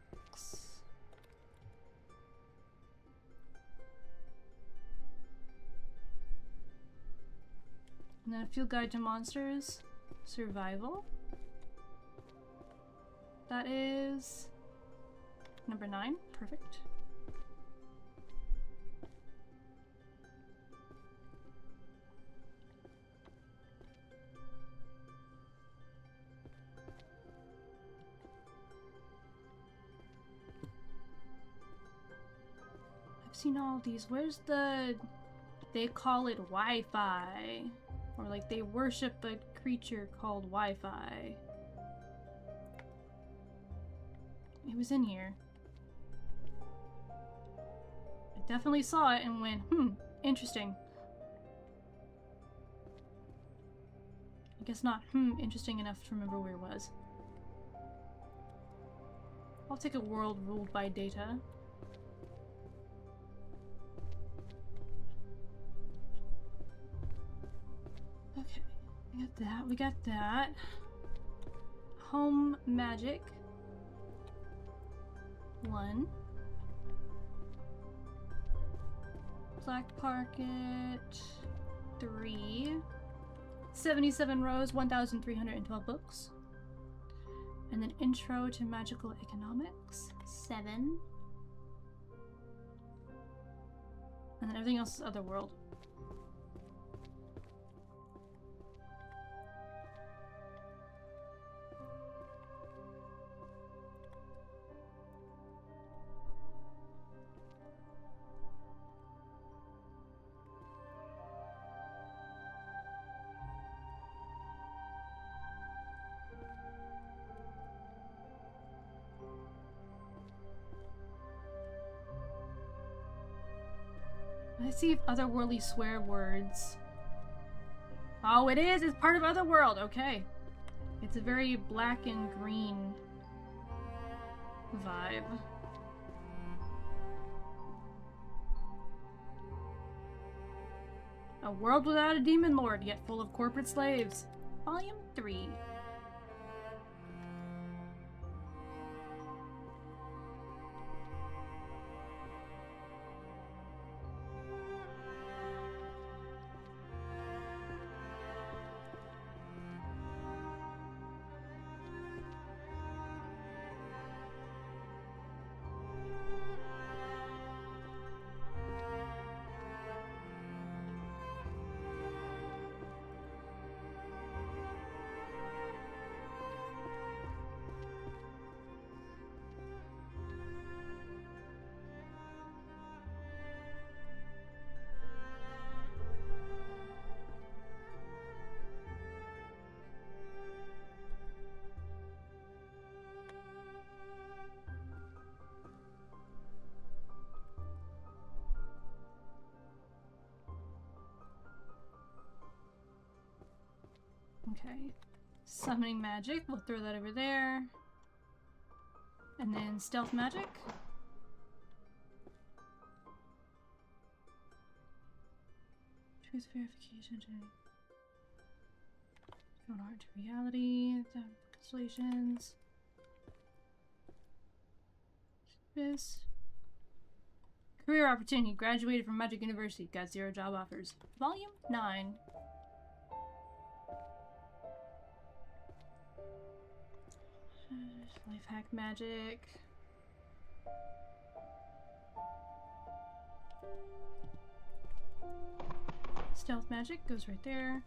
A: And then a field guide to monsters. Survival. That is number 9. Perfect. I've seen all these. Where's the... They call it Wi-Fi. Or like they worship a creature called Wi-Fi. It was in here. I definitely saw it and went, interesting. I guess not, interesting enough to remember where it was. I'll take a world ruled by data. Okay, we got that, we got that. Home magic. 1. Black Market. 3. 77 rows, 1,312 books. And then Intro to Magical Economics. 7. And then everything else is Otherworld. Let's see if otherworldly swear words. Oh, it is! It's part of Otherworld! Okay. It's a very black and green vibe. A world without a demon lord, yet full of corporate slaves. Volume 3. Okay. Summoning magic, we'll throw that over there. And then stealth magic. Truth verification. From art to reality. Constellations. This. Career opportunity. Graduated from Magic University. Got 0 job offers. Volume 9. Life hack magic. Stealth magic goes right there.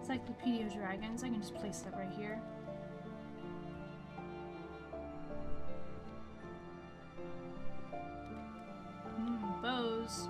A: Encyclopedia of Dragons. I can just place that right here. Bows.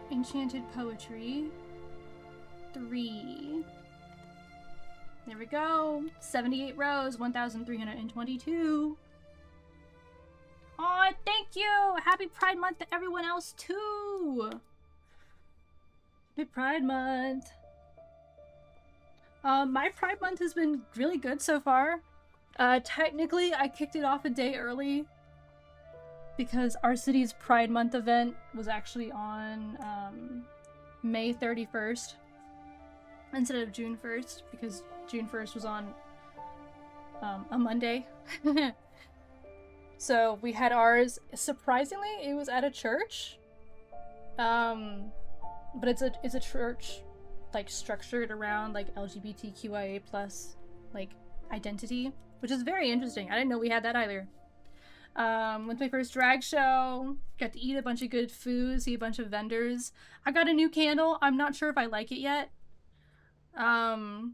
A: Enchanted Poetry. 3. There we go. 78 rows, 1,322. Aw, thank you! Happy Pride Month to everyone else, too! Happy Pride Month. My Pride Month has been really good so far. Technically, I kicked it off a day early because our city's Pride Month event was actually on May 31st instead of June 1st, because June 1st was on a Monday. So we had ours, surprisingly, it was at a church. But it's a church like structured around like LGBTQIA plus like identity, which is very interesting. I didn't know we had that either. Went to my first drag show, got to eat a bunch of good food, see a bunch of vendors. I got a new candle. I'm not sure if I like it yet. Because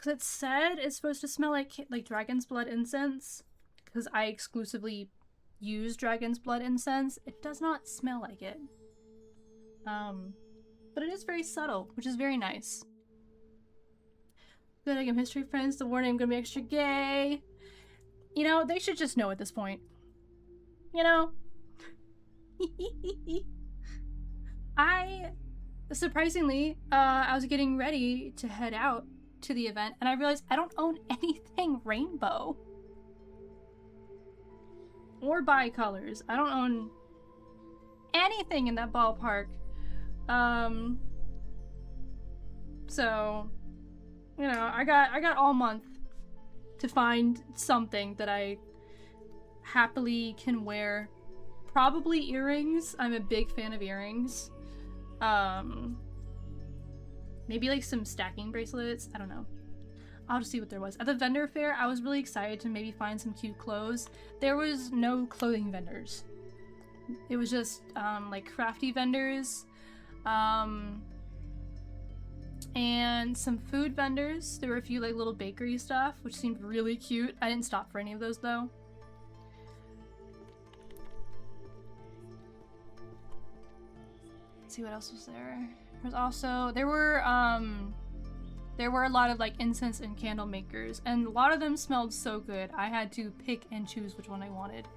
A: it said it's supposed to smell like dragon's blood incense, because I exclusively use dragon's blood incense. It does not smell like it. But it is very subtle, which is very nice. Good, I give history friends the warning I'm gonna be extra gay. You know, they should just know at this point. You know? Surprisingly, I was getting ready to head out to the event, and I realized I don't own anything rainbow. Or bi-colors. I don't own anything in that ballpark. So, you know, I got all month to find something that I happily can wear. Probably earrings. I'm a big fan of earrings. Maybe like some stacking bracelets. I don't know. I'll just see what there was. At the vendor fair, I was really excited to maybe find some cute clothes. There was no clothing vendors. It was just like crafty vendors. And some food vendors. There were a few like little bakery stuff, which seemed really cute. I didn't stop for any of those though. Let's see what else was there. There were a lot of like incense and candle makers, and a lot of them smelled so good. I had to pick and choose which one I wanted.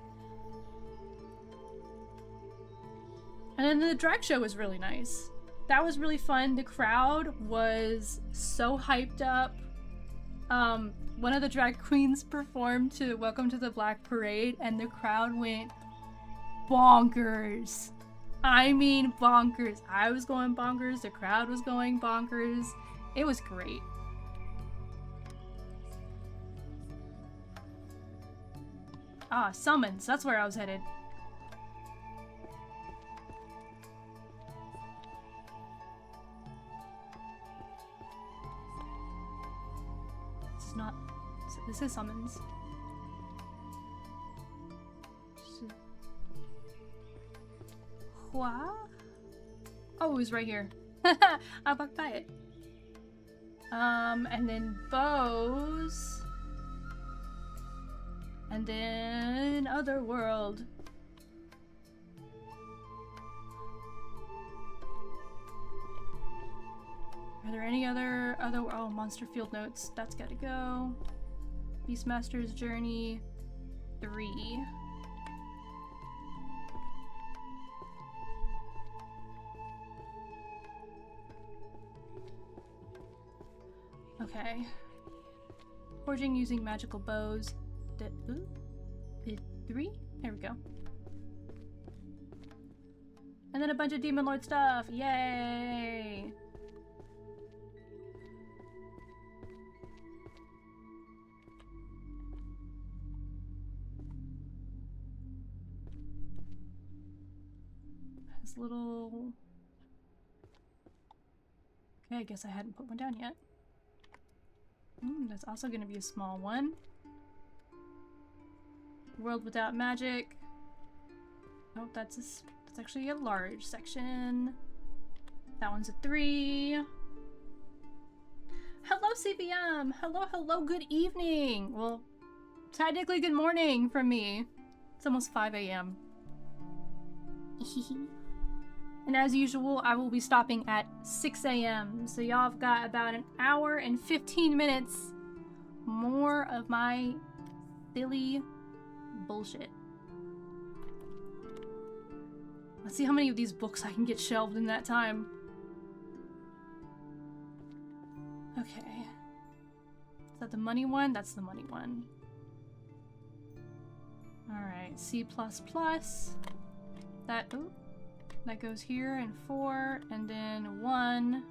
A: And then the drag show was really nice. That was really fun. The crowd was so hyped up. One of the drag queens performed to Welcome to the Black Parade, and the crowd went bonkers. I mean bonkers. I was going bonkers. The crowd was going bonkers. It was great. Ah, summons. That's where I was headed. This is not... This is summons. Hua? Oh, it was right here. I walked by it. And then bows. And then Otherworld. Are there any other oh, Monster Field Notes. That's gotta go. Beastmaster's Journey 3. Okay. Forging using magical bows. Did 3? There we go. And then a bunch of Demon Lord stuff! Yay! This little... Okay, I guess I hadn't put one down yet. That's also going to be a small one. World Without Magic. Oh, that's actually a large section. That one's a 3. Hello, CBM! Hello, good evening! Well, technically good morning from me. It's almost 5 a.m. And as usual, I will be stopping at 6 a.m. So y'all have got about an hour and 15 minutes more of my silly bullshit. Let's see how many of these books I can get shelved in that time. Okay. Is that the money one? That's the money one. Alright, C++. That goes here, and 4, and then 1.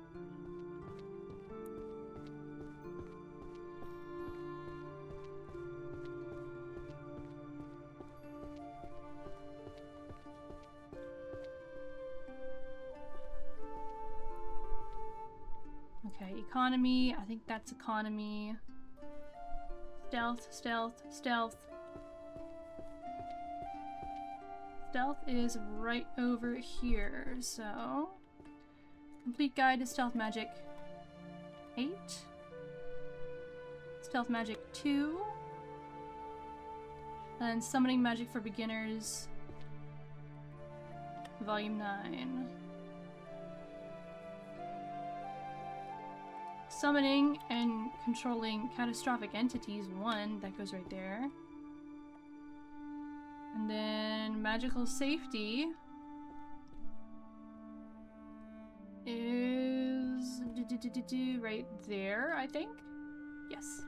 A: Okay, economy. I think that's economy. Stealth, stealth, stealth. Stealth is right over here, so... Complete Guide to Stealth Magic 8. Stealth Magic 2. And Summoning Magic for Beginners, Volume 9. Summoning and Controlling Catastrophic Entities 1, that goes right there. And then Magical Safety is right there, I think? Yes.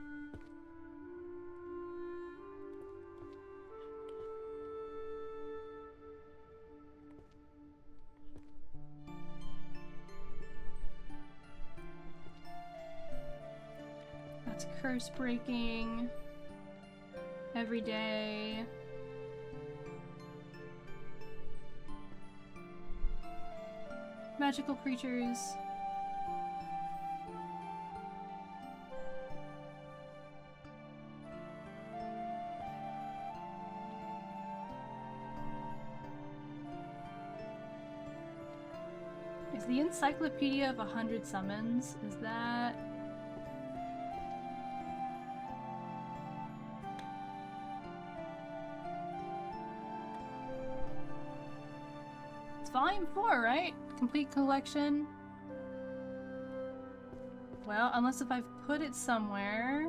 A: That's curse breaking every day. Magical creatures. Is the Encyclopedia of 100 Summons? Is that... It's Volume 4, right? Complete collection. Well, unless if I've put it somewhere.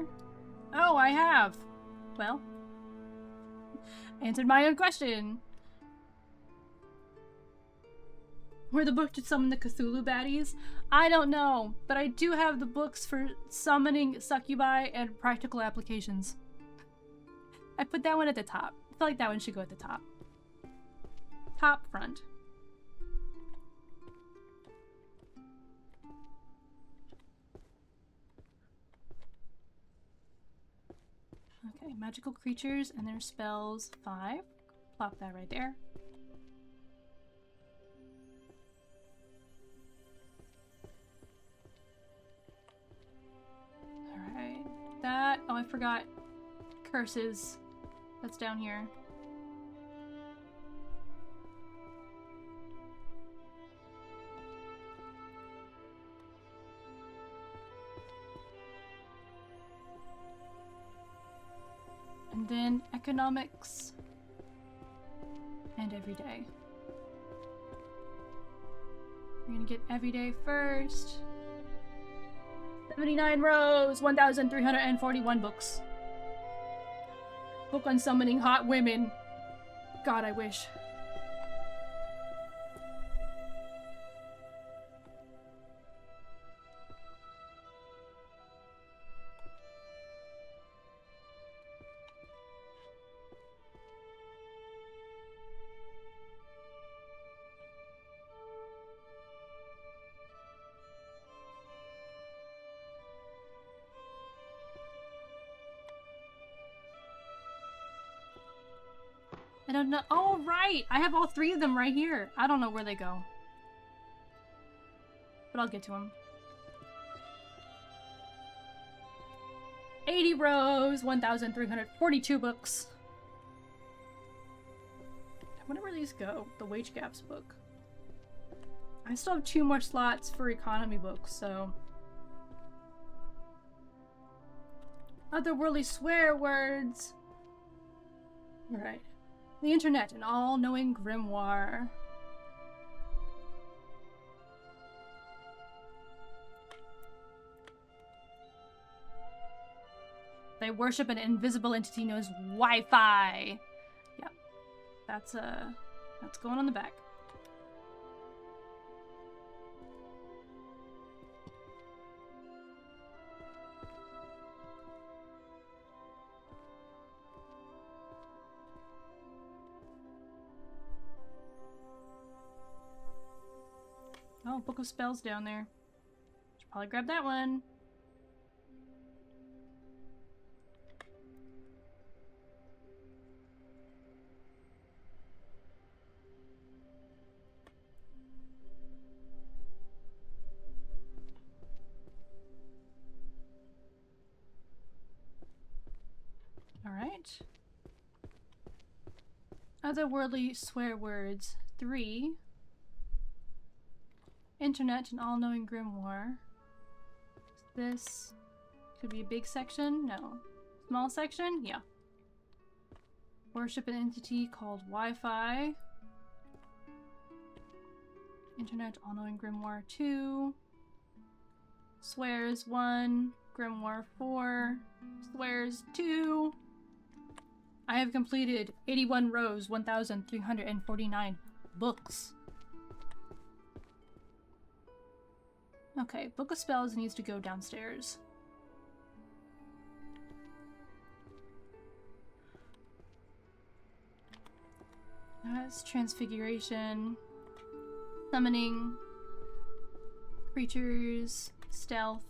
A: Oh, I have. Well, answered my own question. Where the book to summon the Cthulhu baddies? I don't know, but I do have the books for summoning succubi and practical applications. I put that one at the top. I feel like that one should go at the top. Top front. Okay, magical creatures and their spells 5. Plop that right there. Alright. That. Oh, I forgot. Curses. That's down here. And then economics and everyday. We're gonna get everyday first. 79 rows, 1,341 books. Book on summoning hot women. God, I wish. I don't know. Oh, right! I have all 3 of them right here. I don't know where they go. But I'll get to them. 80 rows, 1,342 books. I wonder where these go. The wage gaps book. I still have 2 more slots for economy books, so... Otherworldly swear words. Alright. The internet, an all-knowing grimoire. They worship an invisible entity known as Wi-Fi. Yep. That's going on the back. Oh, Book of Spells down there. Should probably grab that one. Alright. Otherworldly swear words 3. Internet, an all-knowing grimoire. This could be a big section? No. Small section? Yeah. Worship an entity called Wi-Fi. Internet, all-knowing grimoire 2. Swears 1. Grimoire 4. Swears 2. I have completed 81 rows, 1,349 books. Okay, Book of Spells needs to go downstairs. That's Transfiguration, Summoning, Creatures, Stealth.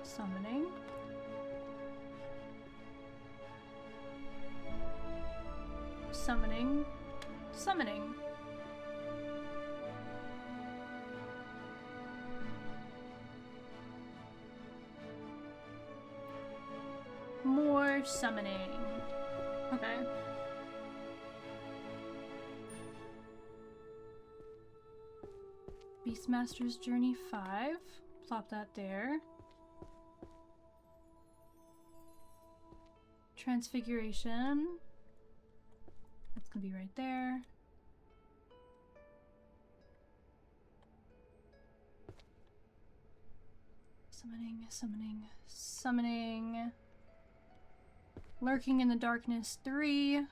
A: Summoning. Summoning. Summoning. Another summoning. Okay. Beastmaster's Journey 5. Plop that there. Transfiguration. That's gonna be right there. Summoning, summoning, summoning. Lurking in the Darkness 3.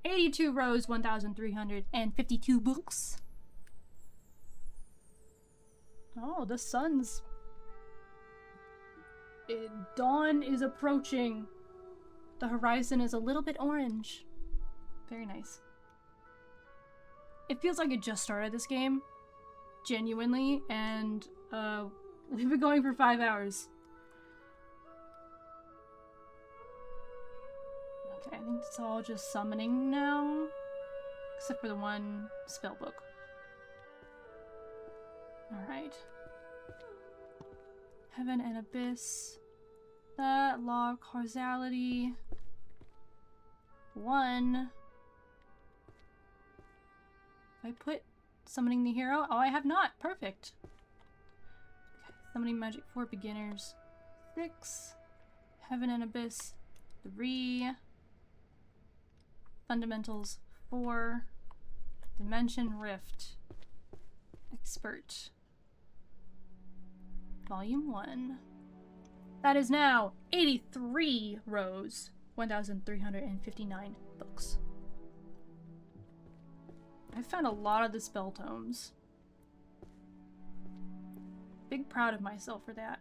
A: 82 rows, 1,352 books. Oh, the sun's... dawn is approaching. The horizon is a little bit orange. Very nice. It feels like it just started this game. Genuinely. And, we've been going for 5 hours. Okay, I think it's all just summoning now. Except for the one spellbook. Alright. Heaven and Abyss. That, Law of Causality. 1. Have I put Summoning the Hero? Oh, I have not. Perfect. Okay. Summoning Magic for Beginners. 6. Heaven and Abyss. 3. Fundamentals. 4. Dimension Rift. Expert. Volume 1. That is now 83 rows, 1,359 books. I found a lot of the spell tomes. Big proud of myself for that.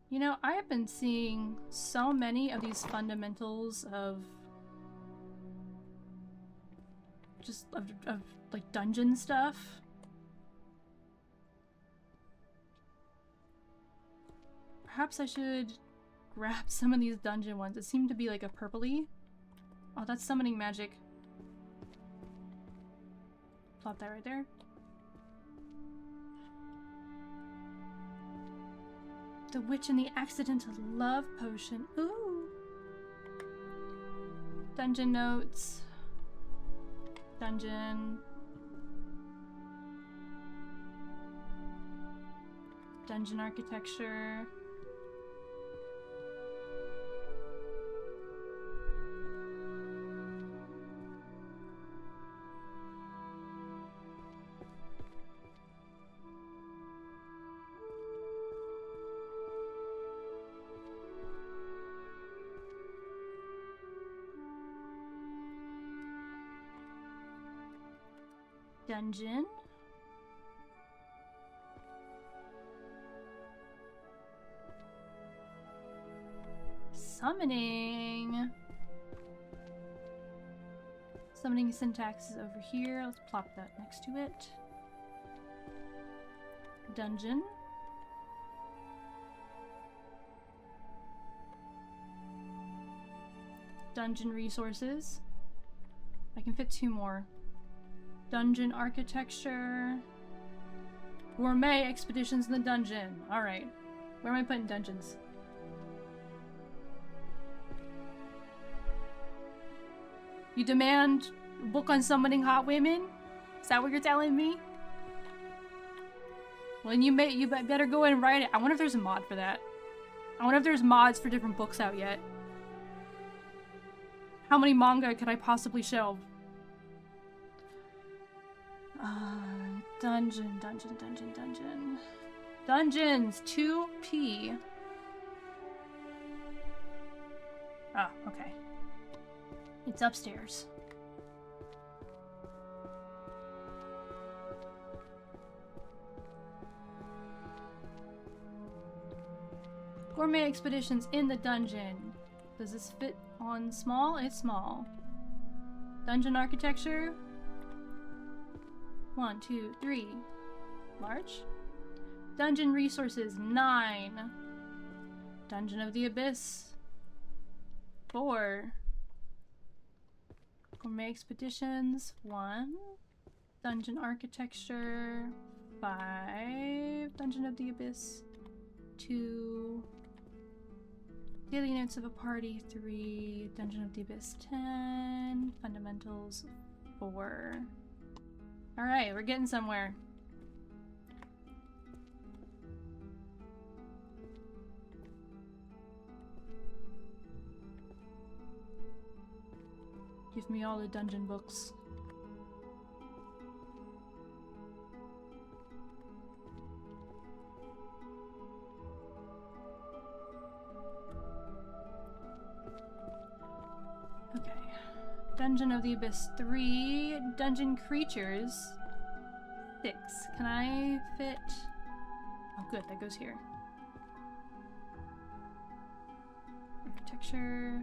A: You know, I have been seeing so many of these fundamentals of just of like dungeon stuff. Perhaps I should grab some of these dungeon ones. It seemed to be like a purpley. Oh, that's summoning magic. Plop that right there. The Witch and the Accidental Love Potion. Ooh. Dungeon notes. Dungeon. Dungeon architecture. Dungeon. Summoning. Summoning syntax is over here. Let's plop that next to it. Dungeon. Dungeon resources. I can fit 2 more. Dungeon architecture. Gourmet expeditions in the dungeon. Alright. Where am I putting dungeons? You demand a book on summoning hot women? Is that what you're telling me? Well, then you better go in and write it. I wonder if there's a mod for that. I wonder if there's mods for different books out yet. How many manga could I possibly shelve? Dungeon. Dungeons, 2P. Ah, okay. It's upstairs. Gourmet expeditions in the dungeon. Does this fit on small? It's small. Dungeon architecture. 1, 2, 3. Large. Dungeon resources, 9. Dungeon of the Abyss, 4. Gourmet expeditions, 1. Dungeon architecture, 5. Dungeon of the Abyss, 2. Daily Notes of a Party 3, Dungeon of the Abyss 10, Fundamentals 4. Alright, we're getting somewhere. Give me all the dungeon books. Okay. Dungeon of the Abyss 3. Dungeon Creatures 6. Can I fit... Oh good, that goes here. Architecture...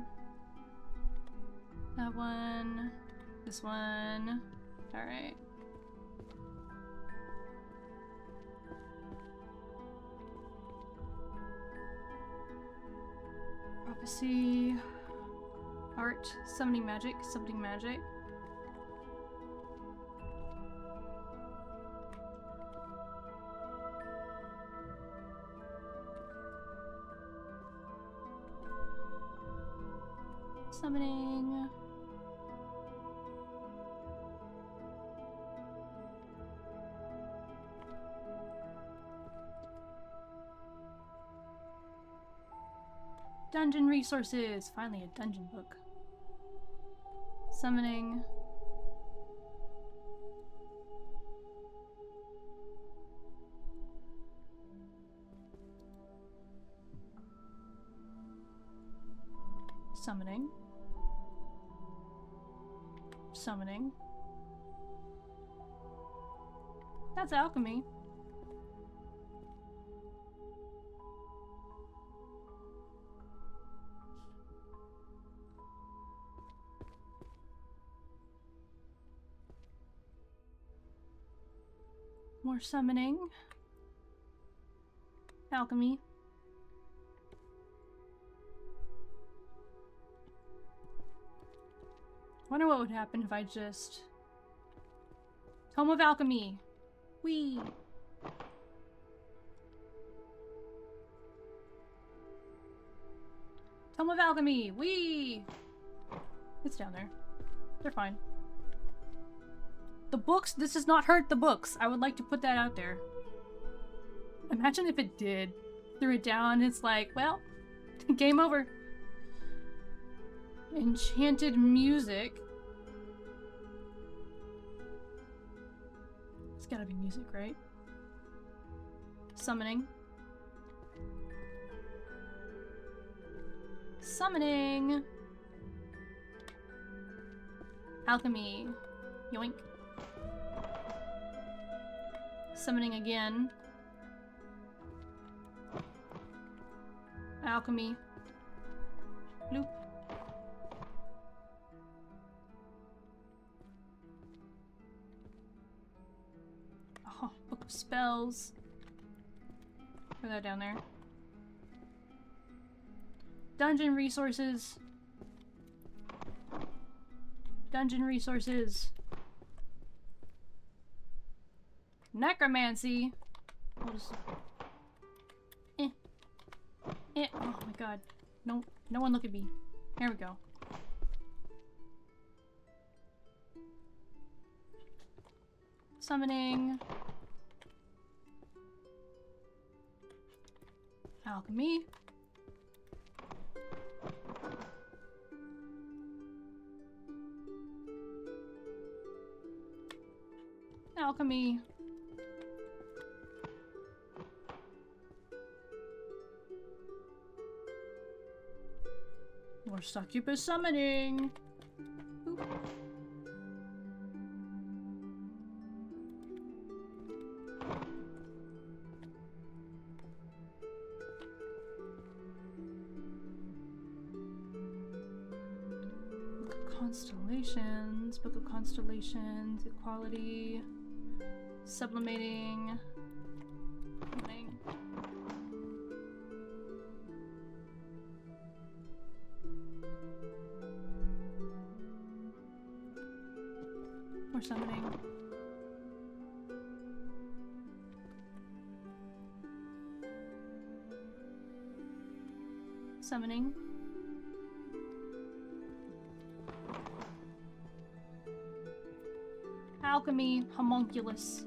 A: That one, this one, alright. Prophecy, art, summoning magic, summoning magic. Summoning. Dungeon resources! Finally a dungeon book. Summoning. Summoning. Summoning. That's alchemy. More summoning. Alchemy. Wonder what would happen if I just... Tome of Alchemy! Whee! Tome of Alchemy! Whee! It's down there. They're fine. The books, this does not hurt the books. I would like to put that out there. Imagine if it did. Threw it down, it's like, well, game over. Enchanted music. It's gotta be music, right? Summoning. Summoning! Alchemy. Yoink. Summoning again. Alchemy. Bloop. Oh, Book of Spells. Put that down there. Dungeon resources. Dungeon resources. Necromancy. We'll just... Oh my god. No one look at me. Here we go. Summoning. Alchemy. Alchemy. More succubus summoning. Boop. Constellations, Book of Constellations, Equality, Sublimating, Summoning. More summoning. summoning. Alchemy homunculus.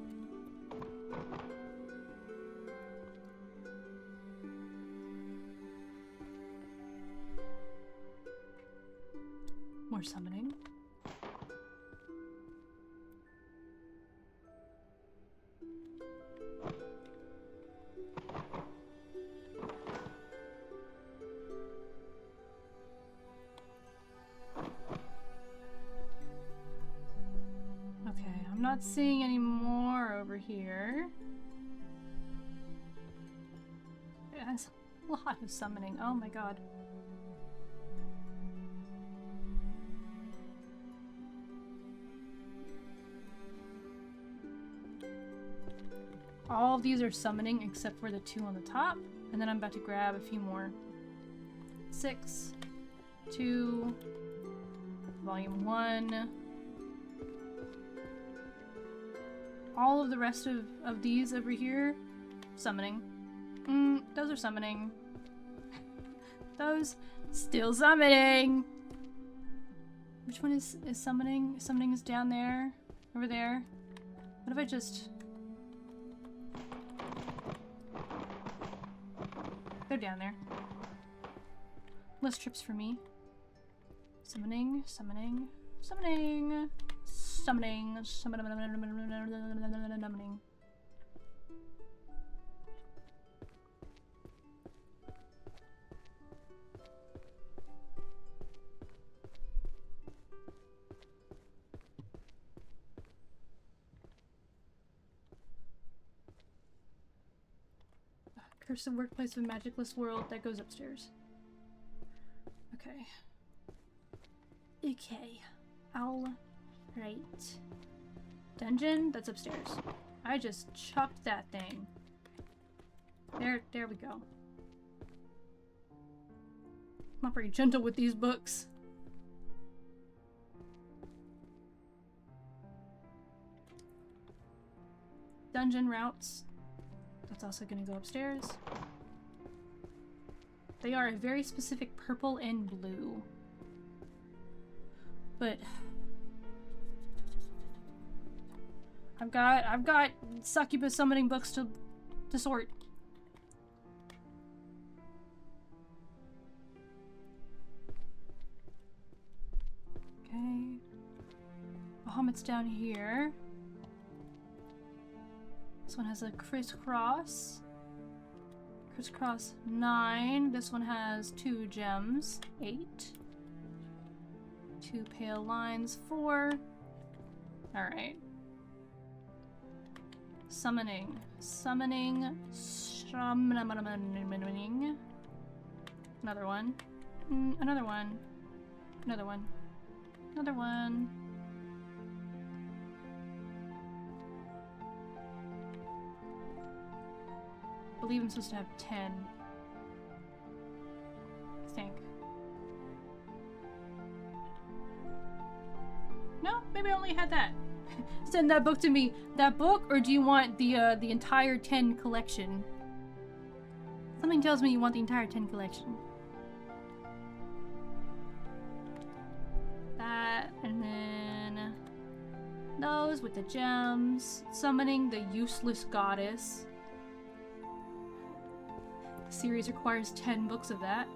A: More summoning. I'm not seeing any more over here. That's a lot of summoning. Oh my god. All of these are summoning except for the 2 on the top. And then I'm about to grab a few more. 6, 2, volume 1. All of the rest of these over here, summoning. Those are summoning. Those, still summoning! Which one is summoning? Summoning is down there, over there. What if I just... They're down there. Less trips for me. Summoning, summoning, summoning! Summoning, summoning. Curse the workplace of a magicless world that goes upstairs. Okay. Okay. Right. Dungeon? That's upstairs. I just chucked that thing. There we go. I'm not very gentle with these books. Dungeon routes. That's also gonna go upstairs. They are a very specific purple and blue. But I've got succubus summoning books to sort. Okay. Bahamut's down here. This one has a crisscross. Crisscross 9. This one has 2 gems. 8. 2 pale lines. 4. Alright. Summoning. Summoning. Summoning. Another one. Another one. Another one. Another one. I believe I'm supposed to have 10. I think. No, maybe I only had that. Send that book to me. That book, or do you want the entire 10 collection? Something tells me you want the entire 10 collection. That, and then those with the gems. Summoning the useless goddess. The series requires 10 books of that.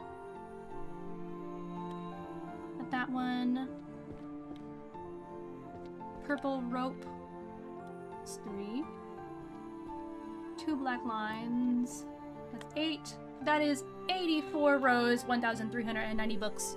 A: But that one. Purple rope. That's 3. 2 black lines. That's 8. That is 84 rows, 1,390 books.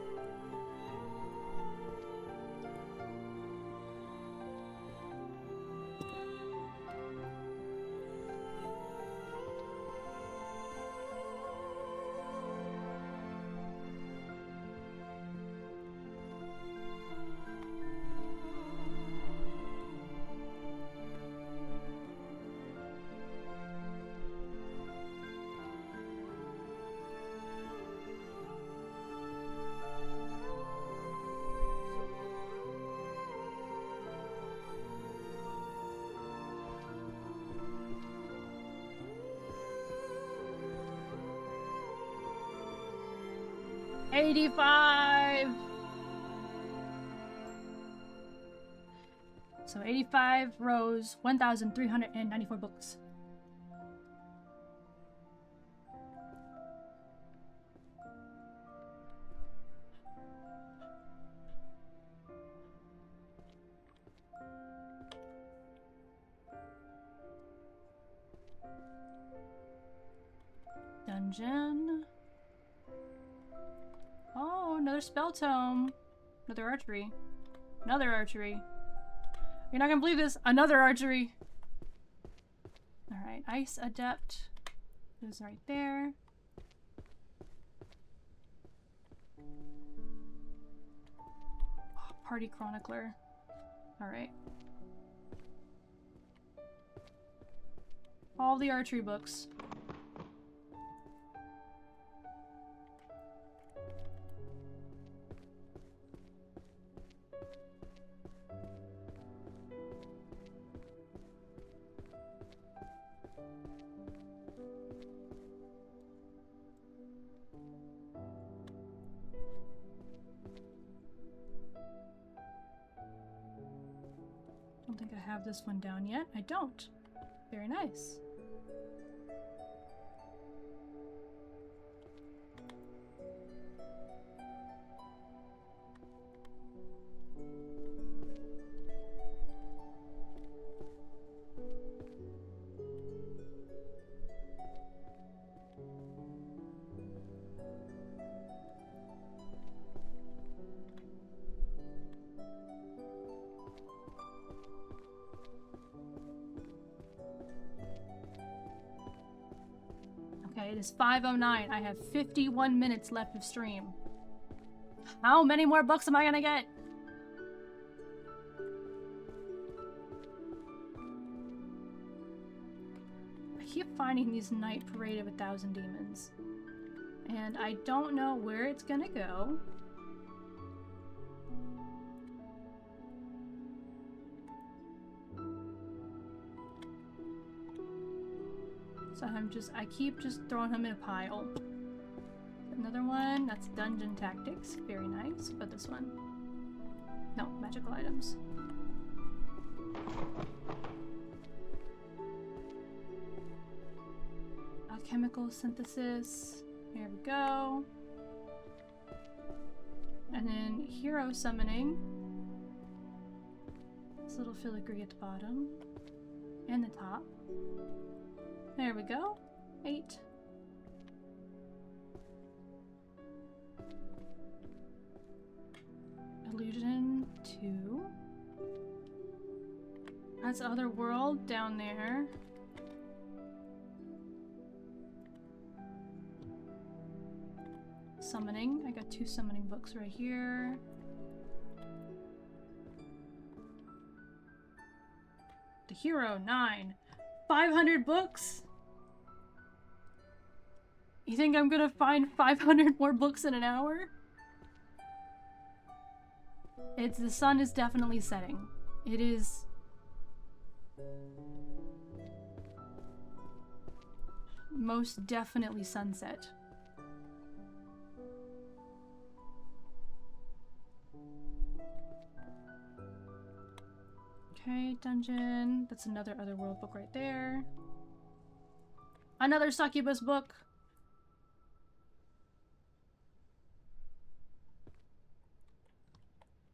A: 85! So 85 rows, 1,394 books. Dungeon. Oh, another spell tome. Another archery. Another archery. You're not gonna believe this. Another archery. Alright, Ice Adept. Goes right there. Oh, Party Chronicler. Alright. All the archery books. I don't think I have this one down yet. I don't. Very nice. Okay, it is 5:09. I have 51 minutes left of stream. How many more books am I gonna get? I keep finding these Night Parade of 1,000 Demons. And I don't know where it's gonna go. So I keep just throwing them in a pile. Another one, that's Dungeon Tactics. Very nice. But this one? No, magical items. Alchemical Synthesis. Here we go. And then Hero Summoning. This little filigree at the bottom. And the top. There we go. 8. Illusion 2. That's Other World down there. Summoning. I got 2 summoning books right here. The Hero 9. 500 books? You think I'm gonna find 500 more books in an hour? The sun is definitely setting. It is... most definitely sunset. Okay, dungeon. That's another Otherworld book right there. Another succubus book.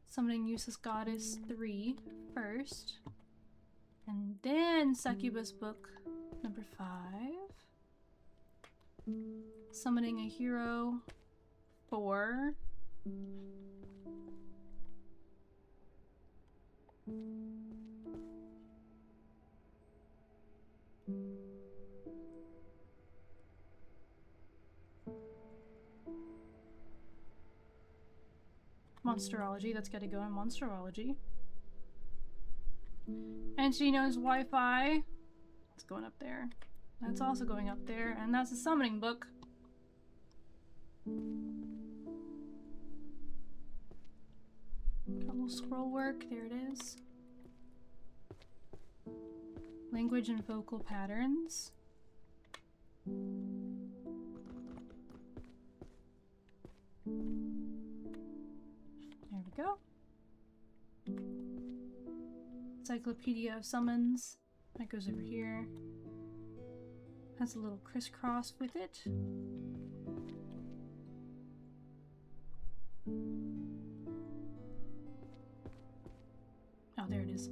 A: Summoning Useless Goddess 3 first. And then succubus book number 5. Summoning a Hero 4. Monsterology, that's gotta go in Monsterology. And she knows Wi-Fi. It's going up there. That's also going up there, and that's a summoning book. Got a little scroll work, there it is. Language and vocal patterns. Encyclopedia of Summons. That goes over here. Has a little crisscross with it. Oh, there it is.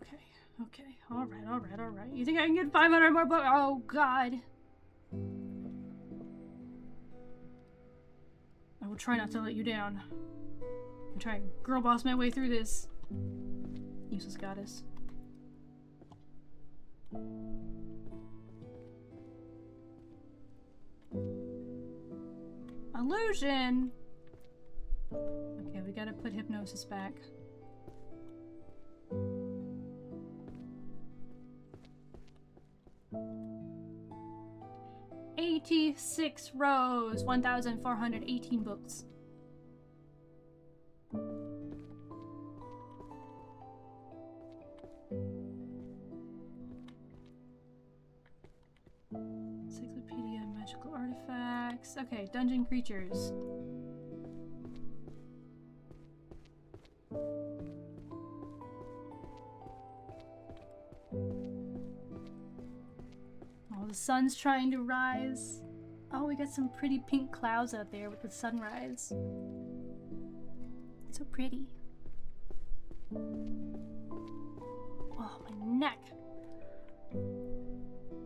A: Okay, okay. Alright, alright, alright. You think I can get 500 more books? Oh, God. I will try not to let you down. I'm trying to girl boss my way through this. Useless goddess. Illusion! Okay, we gotta put hypnosis back. "86 rows, 1,418 books. Encyclopedia, magical artifacts. Okay, dungeon creatures. Oh, the sun's trying to rise. Oh, we got some pretty pink clouds out there with the sunrise. It's so pretty. Oh, my neck.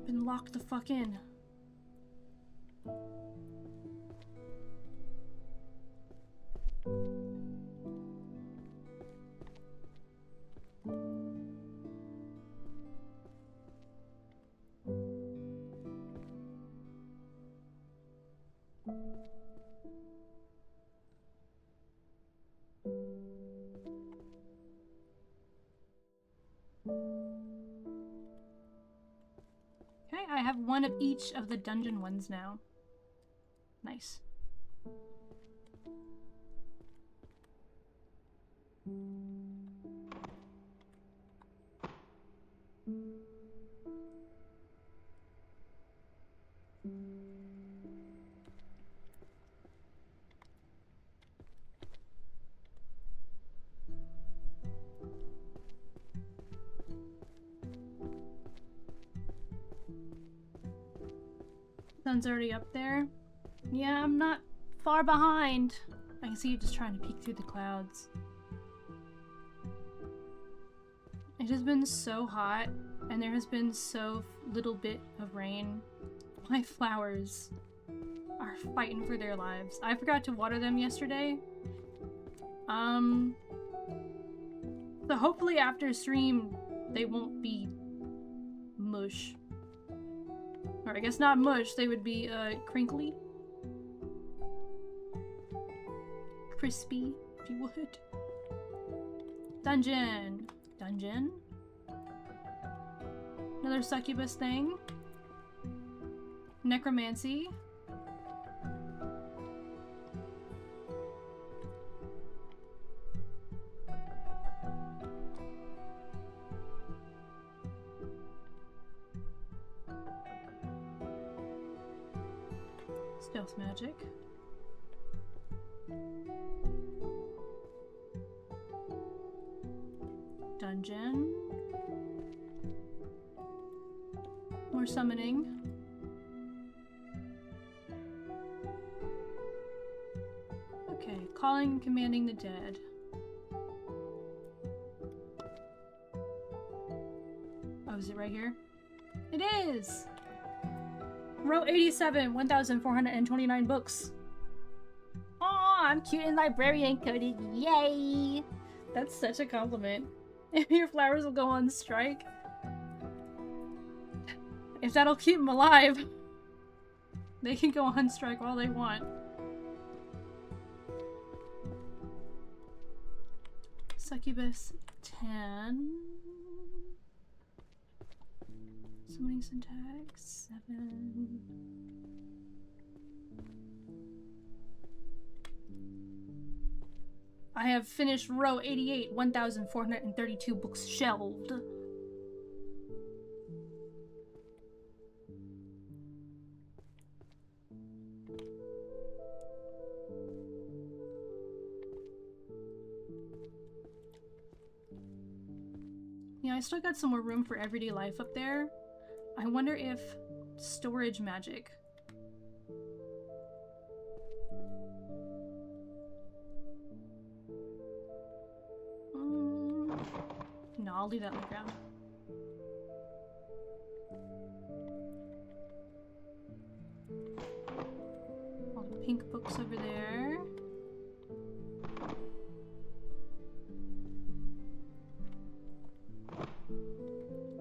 A: Been locked the fuck in. Okay, I have one of each of the dungeon ones now. Nice. Sun's already up there. Yeah, I'm not far behind. I can see you just trying to peek through the clouds. It has been so hot, and there has been so little bit of rain. My flowers are fighting for their lives. I forgot to water them yesterday. So hopefully after stream, they won't be mush. Or I guess not mush, they would be, crinkly. Crispy, if you would. Dungeon. Dungeon. Another succubus thing. Necromancy. Stealth magic. Dungeon. More summoning. Okay, calling and commanding the dead. Oh, is it right here? It is! Row 87, 1,429 books. Aw, I'm cute and librarian coded. Yay! That's such a compliment. If your flowers will go on strike. If that'll keep them alive. They can go on strike all they want. Succubus 10. Summoning syntax 7. I have finished row 88, 1,432 books shelved. You know, I still got some more room for everyday life up there. I wonder if storage magic. No, I'll leave that on the ground. All the pink books over there.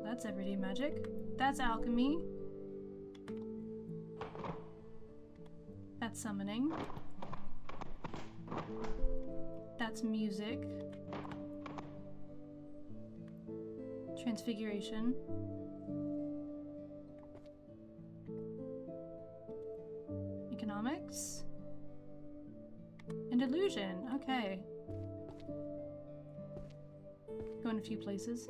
A: That's everyday magic. That's alchemy. That's summoning. That's music. Transfiguration. Economics. And illusion. Okay. Going a few places.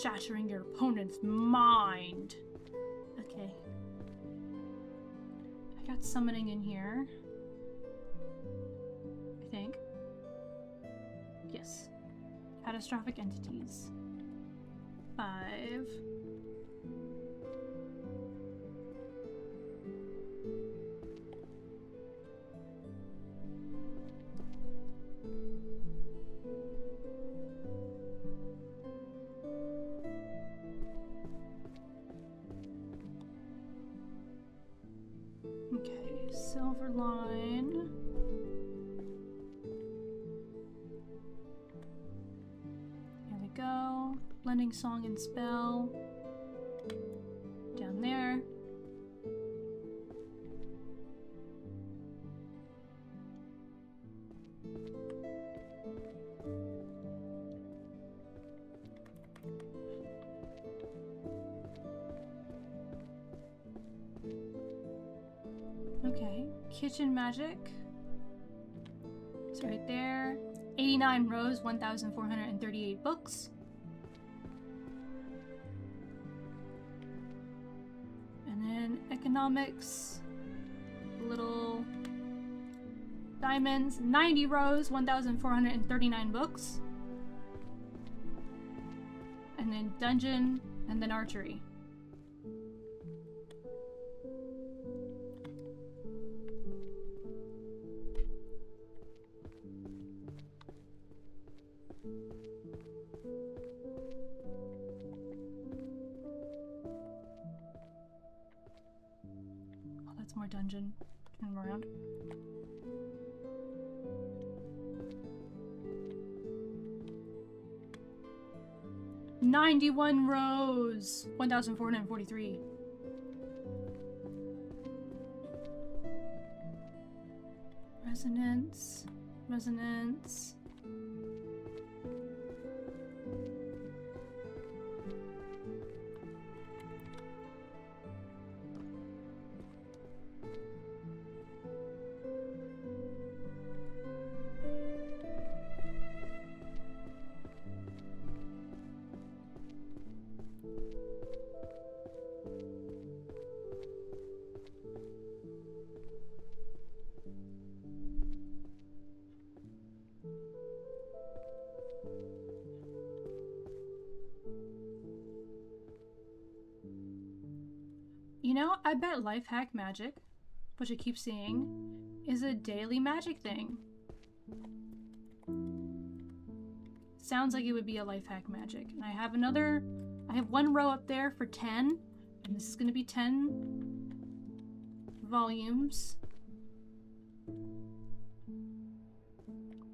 A: Shattering your opponent's mind. Okay. I got summoning in here. I think. Yes. Catastrophic entities. 5. Okay, silver line. Here we go. Blending song and spell. Down there. Okay, kitchen magic. It's right there. 89 rows, 1,438 books. And then economics, little diamonds, 90 rows, 1,439 books. And then dungeon, and then archery. More dungeon. Turn them around. "91 rows, 1,443. Resonance. Resonance. You know, I bet life hack magic, which I keep seeing, is a daily magic thing. Sounds like it would be a life hack magic. And I have one row up there for 10, and this is going to be 10 volumes.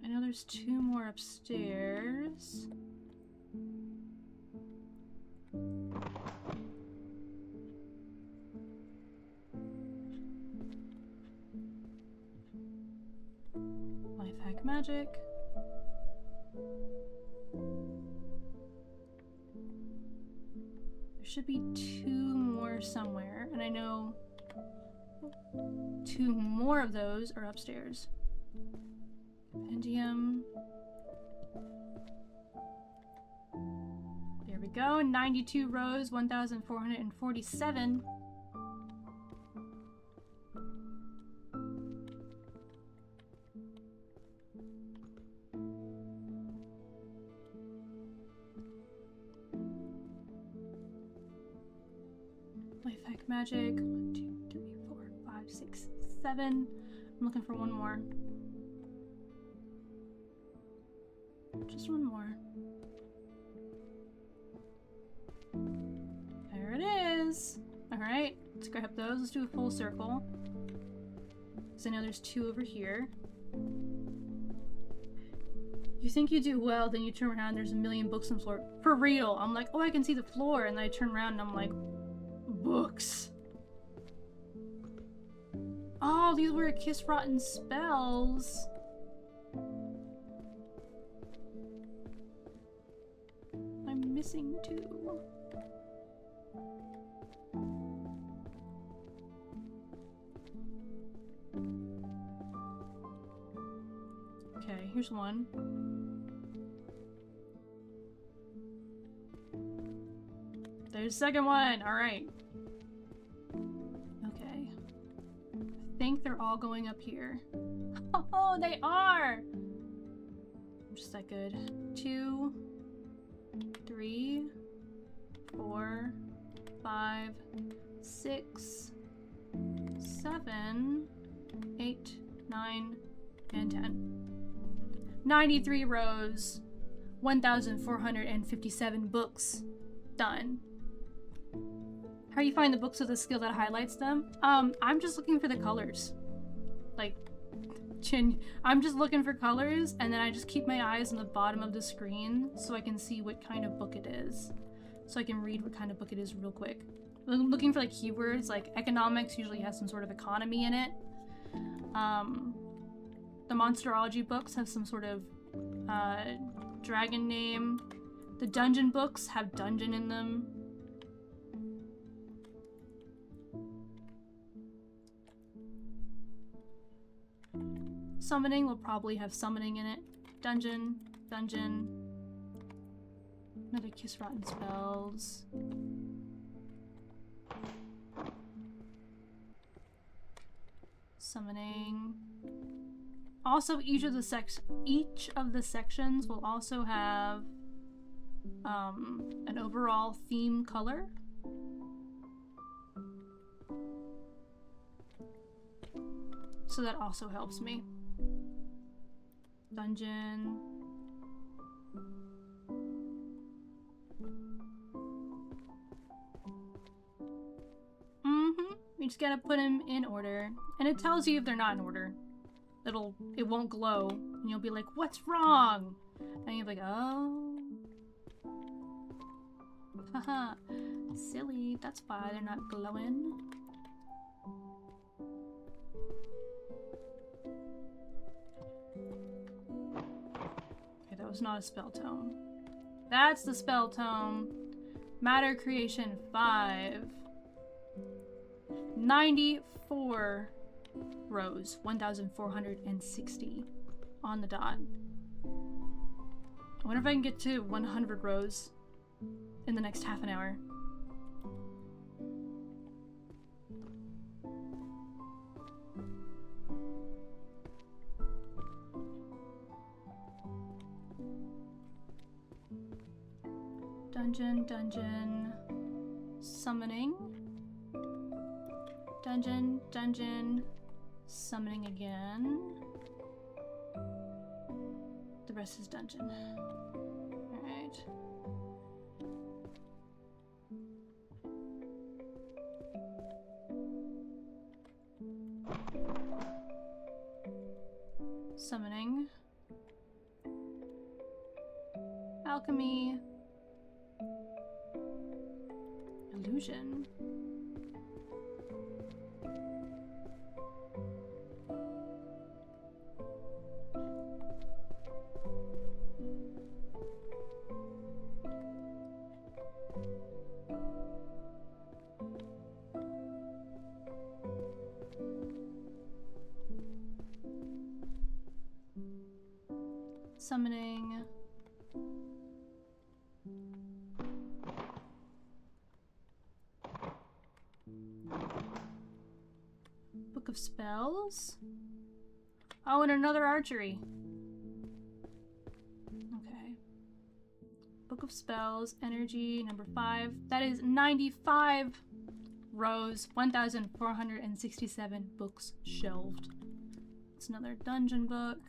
A: I know there's 2 more upstairs. Life hack magic. There should be 2 more somewhere, and I know 2 more of those are upstairs. Compendium. There we go. 92 rows, 1,447. Detect magic. 1, 2, 3, 4, 5, 6, 7. I'm looking for one more. Just one more. There it is. Alright, let's grab those. Let's do a full circle. Because I know there's 2 over here. You think you do well, then you turn around and there's a million books on the floor. For real. I'm like, oh, I can see the floor. And then I turn around and I'm like, books. Oh, these were kiss rotten spells. I'm missing 2. Okay, here's one. There's the second one. All right. Okay. I think they're all going up here. Oh, they are. I'm just that good. 2, 3, 4, 5, 6, 7, 8, 9, and 10. 93 rows, 1,457 books. Done. How do you find the books with a skill that highlights them? I'm just looking for the colors. Like, I'm just looking for colors, and then I just keep my eyes on the bottom of the screen so I can see what kind of book it is. So I can read what kind of book it is real quick. I'm looking for like keywords, like economics usually has some sort of economy in it. The Monsterology books have some sort of dragon name. The dungeon books have dungeon in them. Summoning will probably have summoning in it. Dungeon, dungeon. Another kiss rotten spells. Summoning. Also, each of the sections will also have an overall theme color. So that also helps me. Dungeon. You just gotta put them in order. And it tells you if they're not in order. It won't glow. And you'll be like, what's wrong? And you'll be like, oh. Haha. Silly. That's why they're not glowing. Okay, that was not a spell tome. That's the spell tome. Matter creation 5. 94 rows, 1,460 on the dot. I wonder if I can get to 100 rows in the next half an hour. Dungeon, dungeon, summoning. Dungeon, dungeon, summoning again. The rest is dungeon. Alright. Summoning. Alchemy. Illusion. Summoning. Book of Spells. Oh, and another archery. Okay. Book of Spells, energy, number 5. That is 95 rows, 1,467 books shelved. It's another dungeon book.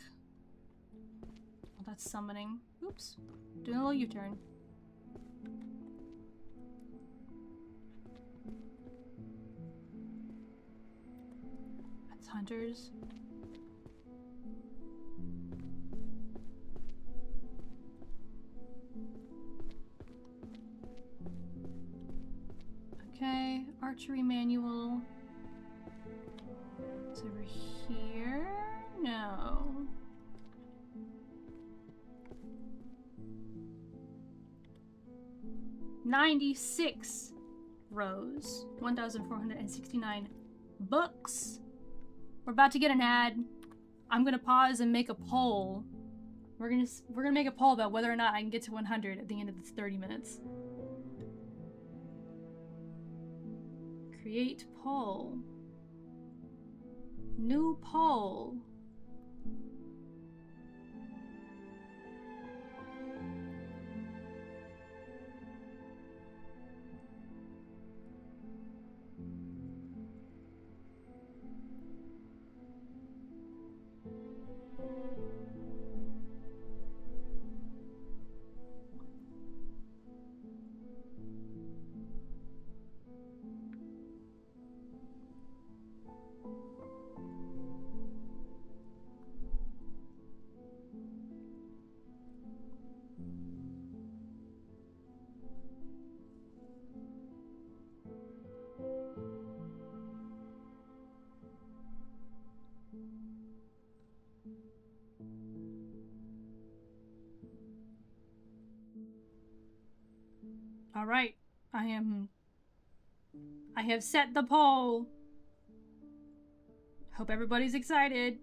A: Oh, that's summoning. Oops. Doing a little U-turn. That's hunters. Okay, archery manual. It's over here? No. "96 rows, 1,469 books." We're about to get an ad. I'm gonna pause and make a poll. We're gonna make a poll about whether or not I can get to 100 at the end of this 30 minutes. Create poll. New poll. All right, I have set the poll. Hope everybody's excited.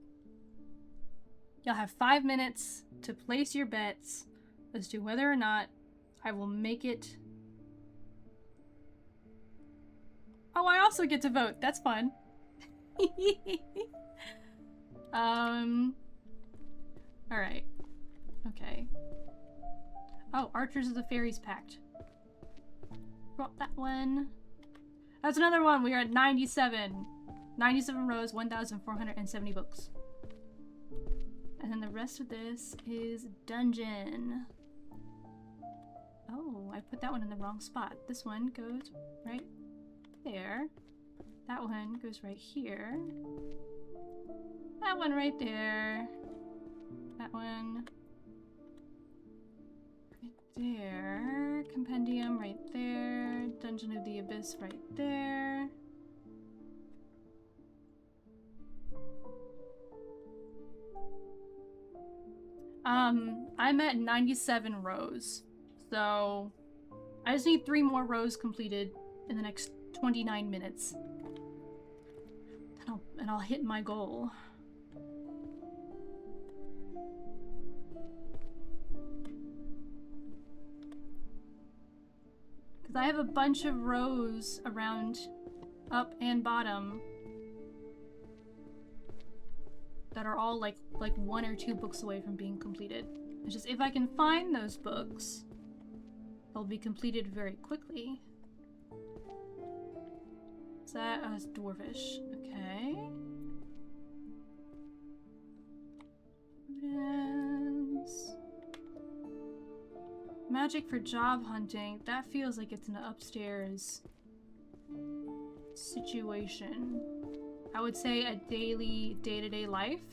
A: You'll have 5 minutes to place your bets as to whether or not I will make it. Oh, I also get to vote. That's fun. All right. Okay. Oh, Archers of the Fairies Pact. Got that one. That's another one. We are at 97. 97 rows, 1,470 books. And then the rest of this is dungeon. Oh, I put that one in the wrong spot. This one goes right there. That one goes right here. That one right there. That one right there. Compendium right there. Dungeon of the Abyss right there. I'm at 97 rows. So I just need 3 more rows completed in the next 29 minutes. And I'll hit my goal. Because I have a bunch of rows around up and bottom that are all like 1 or 2 books away from being completed. It's just if I can find those books, they'll be completed very quickly. Is that it's dwarfish? Okay. Magic for job hunting. That feels like it's an upstairs situation. I would say a daily, day-to-day life.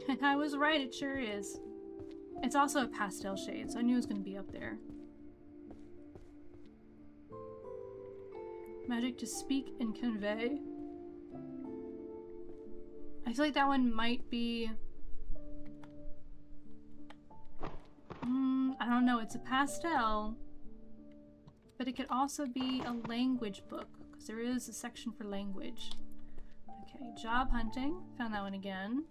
A: And I was right, it sure is. It's also a pastel shade, so I knew it was going to be up there. Magic to speak and convey. I feel like that one might be... I don't know, it's a pastel. But it could also be a language book, because there is a section for language. Okay, job hunting. Found that one again.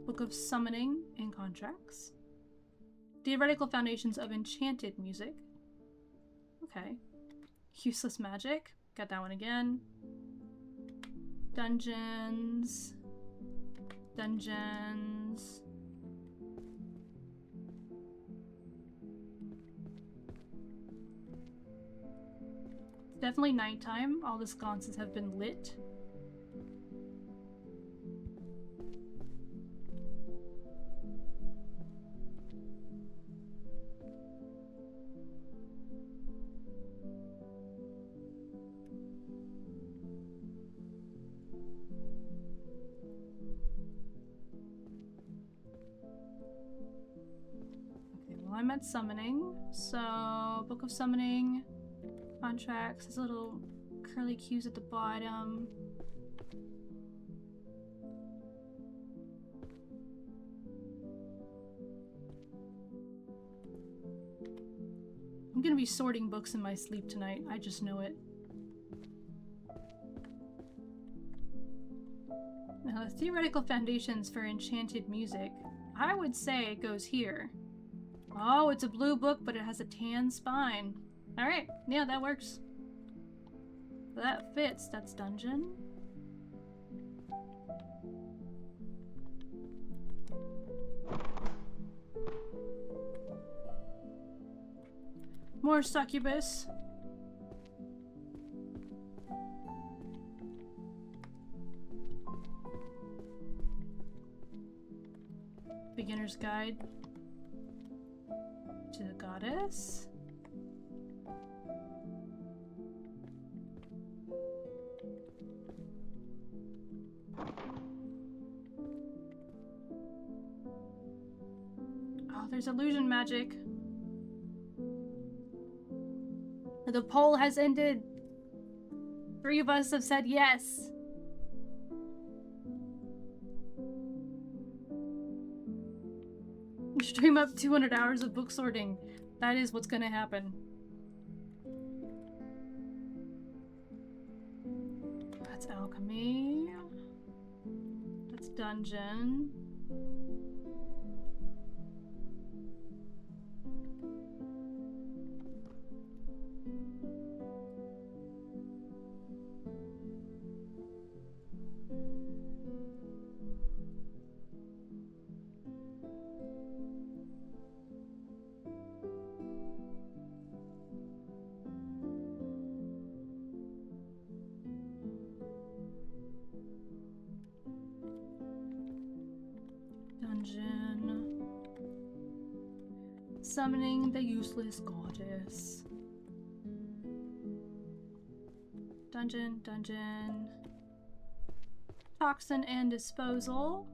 A: Book of Summoning and Contracts. Theoretical Foundations of Enchanted Music. Okay. Useless magic. Got that one again. Dungeons. Dungeons. It's definitely nighttime. All the sconces have been lit. I'm at summoning, so Book of Summoning, contracts, there's little curly cues at the bottom. I'm gonna be sorting books in my sleep tonight, I just know it. Now, the theoretical foundations for enchanted music, I would say it goes here. Oh, it's a blue book, but it has a tan spine. Alright, yeah, that works. That fits. That's dungeon. More succubus. Beginner's guide to the goddess. Oh, there's illusion magic. The poll has ended. 3 of us have said yes. Stream up 200 hours of book sorting. That is what's gonna happen. That's alchemy. That's dungeon. Summoning the useless goddess. Dungeon, dungeon. Toxin and disposal.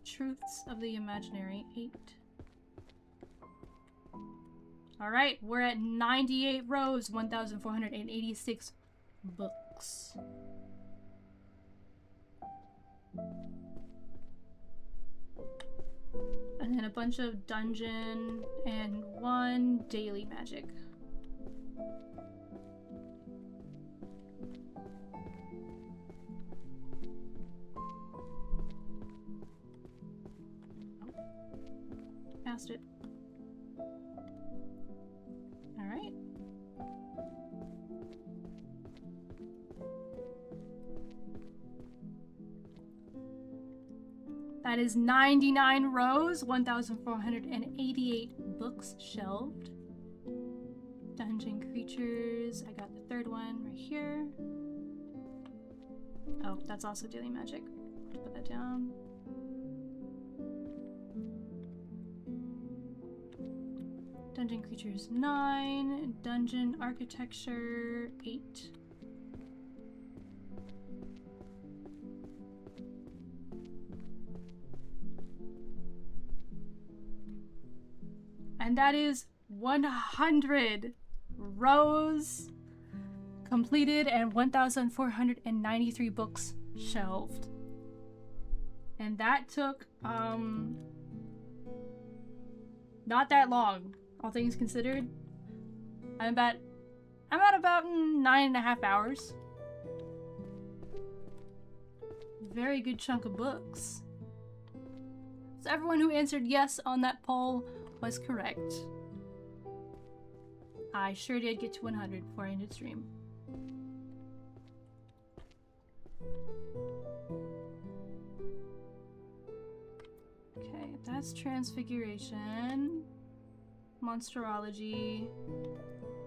A: Truths of the imaginary 8. Alright, we're at 98 rows, 1,486 books. And then a bunch of dungeon and 1 daily magic. Oh. Passed it. Alright. That is 99 rows, 1,488 books shelved. Dungeon creatures. I got the 3rd one right here. Oh, that's also daily magic. Let's put that down. Dungeon creatures 9. Dungeon architecture 8. And that is 100 rows completed and 1,493 books shelved. And that took, not that long, all things considered. I'm at about 9.5 hours. Very good chunk of books. So everyone who answered yes on that poll was correct. I sure did get to 100 before I ended stream. Okay, that's transfiguration, monsterology,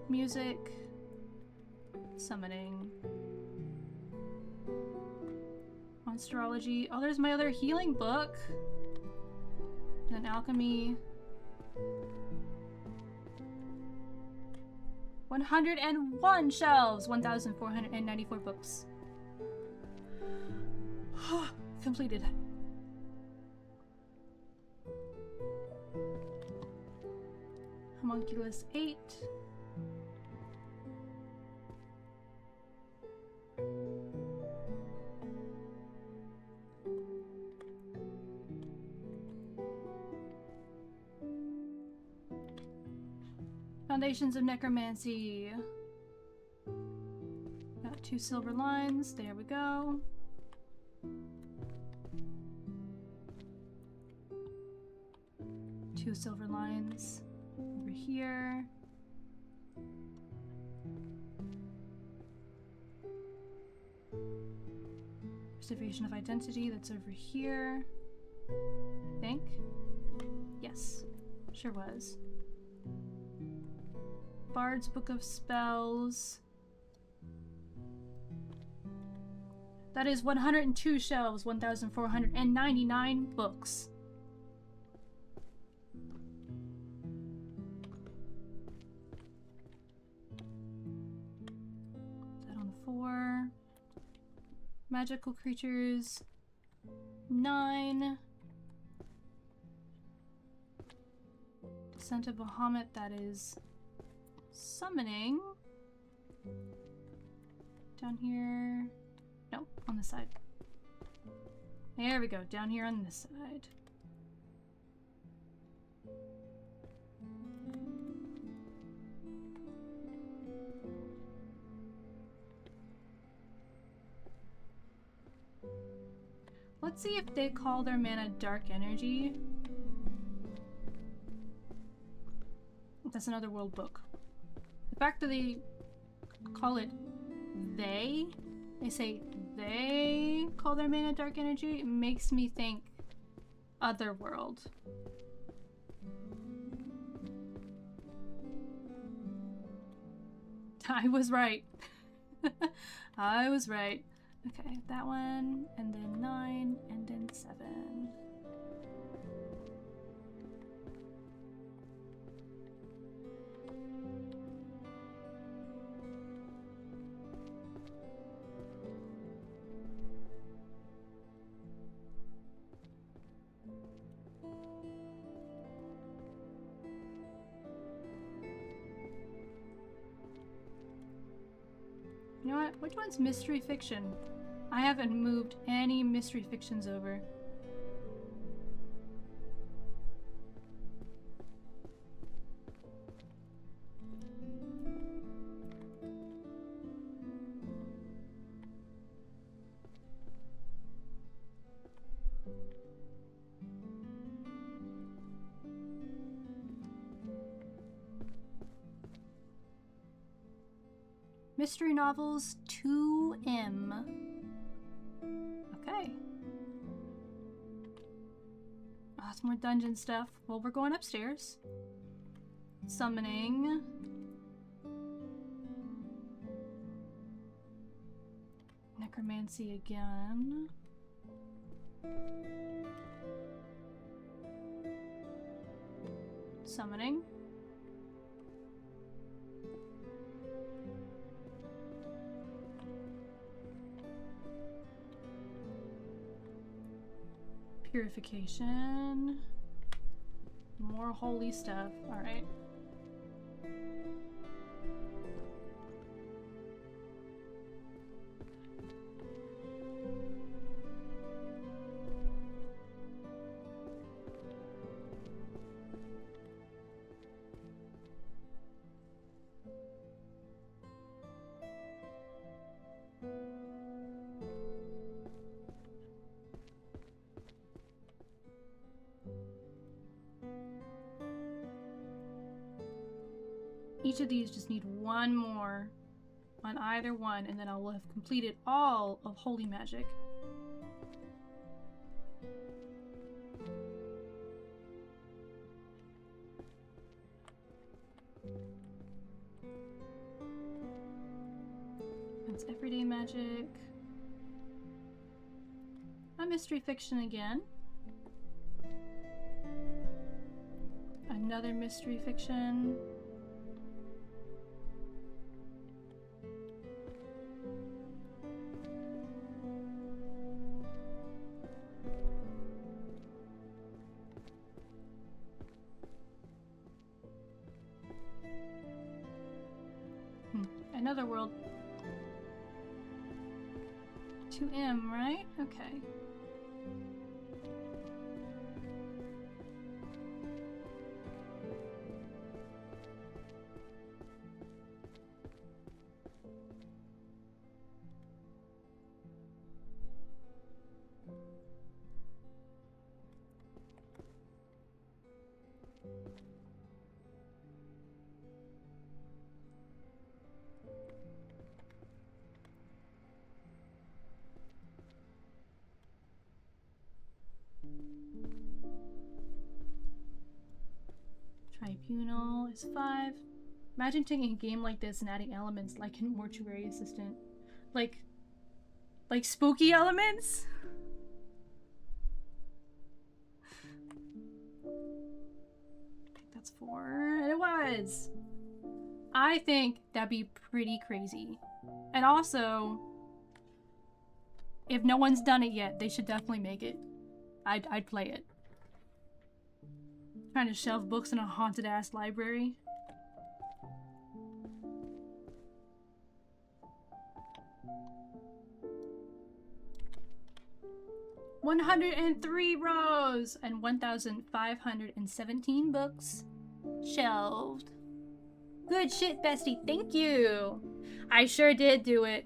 A: music, summoning, monsterology. Oh, there's my other healing book. And then alchemy. 101 shelves, 1,494 books. Completed. Homunculus 8. Foundations of Necromancy. Got 2 silver lines. There we go. Two silver lines over here. Preservation of Identity, that's over here. I think. Yes, sure was. Bard's Book of Spells. That is 102 shelves, 1,499 books. That on 4. Magical creatures. 9. Descent of Bahamut, that is summoning. Down here. Nope, on the side. There we go, down here on this side. Let's see if they call their mana dark energy. That's another world book. The fact that they call it they say they call their mana dark energy, it makes me think otherworld. I was right. I was right. Okay, that one, and then 9, and then 7. You know what? Which one's mystery fiction? I haven't moved any mystery fictions over. Mystery novels 2M. Okay. Oh, it's more dungeon stuff. Well, we're going upstairs. Summoning. Necromancy again. Summoning. Purification. More holy stuff. Alright. each of these just need one more on either one, and then I will have completed all of Holy Magic. That's Everyday Magic. A Mystery Fiction again. Another Mystery Fiction. Another world. 2M, right? Okay. Tribunal is 5. Imagine taking a game like this and adding elements like in Mortuary Assistant. Like spooky elements? I think that's 4. And it was! I think that'd be pretty crazy. And also, if no one's done it yet, they should definitely make it. I'd play it. Trying to shelve books in a haunted ass library. $103 rows and 1,517 books shelved. Good shit, bestie. Thank you. I sure did do it.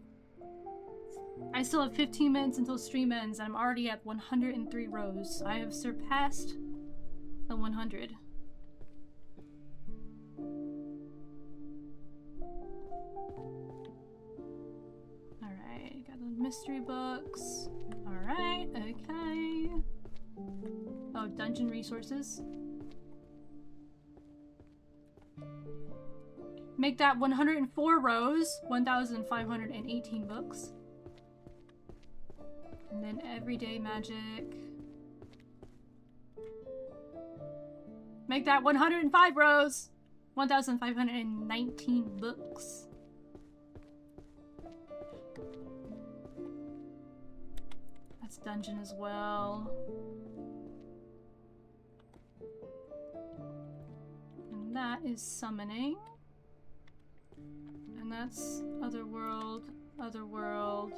A: I still have 15 minutes until stream ends, and I'm already at 103 rows. I have surpassed the 100. Alright, got the mystery books. Alright, okay. Oh, dungeon resources. Make that 104 rows, 1,518 books. And then everyday magic. Make that 105 rows, 1,519 books. That's dungeon as well. And that is summoning. And that's otherworld, otherworld.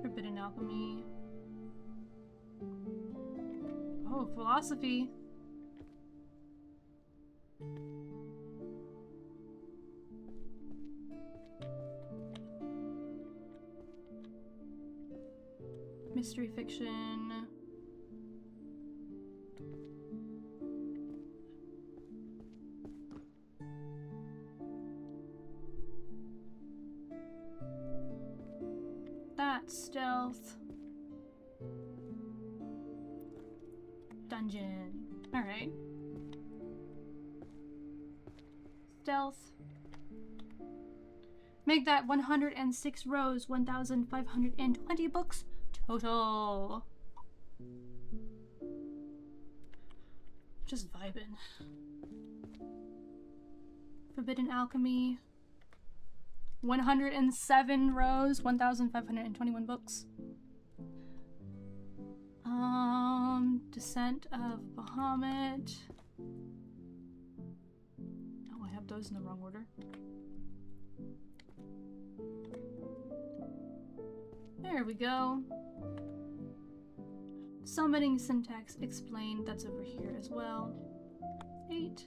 A: Forbidden alchemy. Oh, philosophy. Mystery fiction. That stealth. Dungeon. Alright. Stealth. Make that 106 rows, 1,520 books total. Just vibing. Forbidden alchemy. 107 rows, 1,521 books. Descent of Bahamut. Oh, I have those in the wrong order. There we go. Summoning syntax explained, that's over here as well. 8.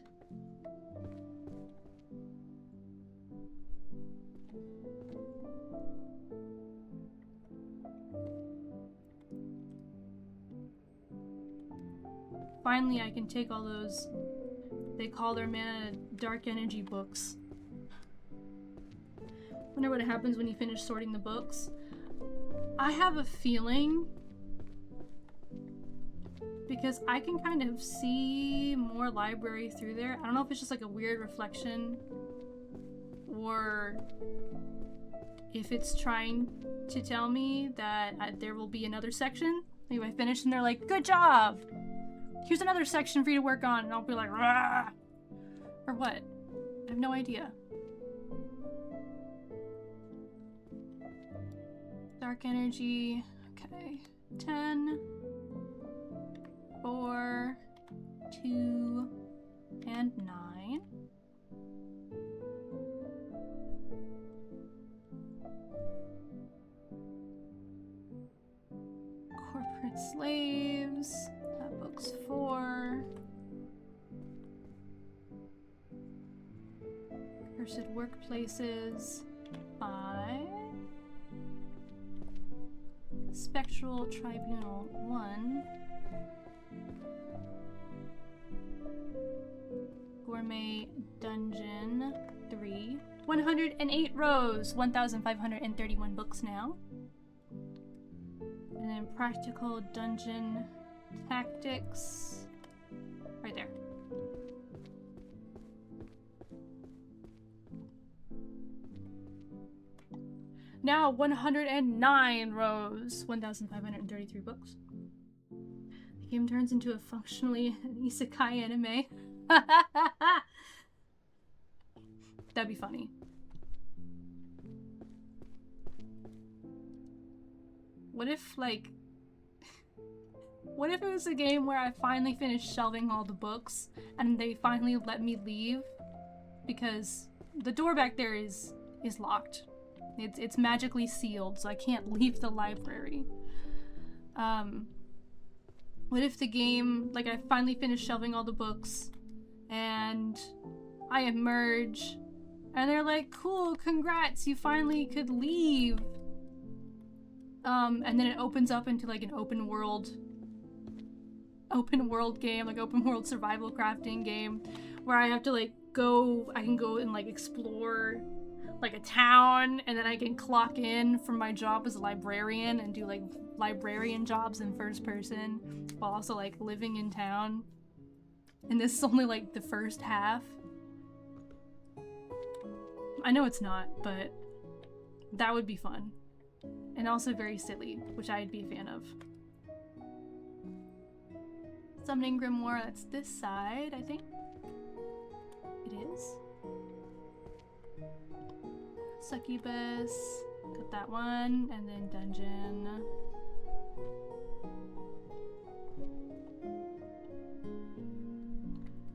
A: Finally, I can take all those, they call their mana dark energy books. Wonder what happens when you finish sorting the books. I have a feeling, because I can kind of see more library through there. I don't know if it's just like a weird reflection or if it's trying to tell me that there will be another section. Maybe I finish and they're like, good job! Here's another section for you to work on, and I'll be like, rah! Or what? I have no idea. Dark energy, okay. 10, 4, 2, and 9. Corporate slaves, that book's 4. Cursed workplaces, 5. Spectral Tribunal, 1. Gourmet Dungeon, 3. 108 rows, 1,531 books now. And then Practical Dungeon Tactics, right there. Now 109 rows, 1,533 books. The game turns into a functionally isekai anime. That'd be funny. What if, like, what if it was a game where I finally finished shelving all the books and they finally let me leave because the door back there is locked. It's magically sealed, so I can't leave the library. What if the game, like, I finally finished shelving all the books and I emerge and they're like, cool, congrats, you finally could leave. And then it opens up into like an open world game, like open world survival crafting game where I have to like I can go and like explore like a town, and then I can clock in from my job as a librarian and do like librarian jobs in first person while also like living in town. And this is only like the first half. I know it's not, but that would be fun. And also very silly, which I'd be a fan of. Summoning Grimoire, that's this side, I think. It is. Succubus, got that one, and then Dungeon.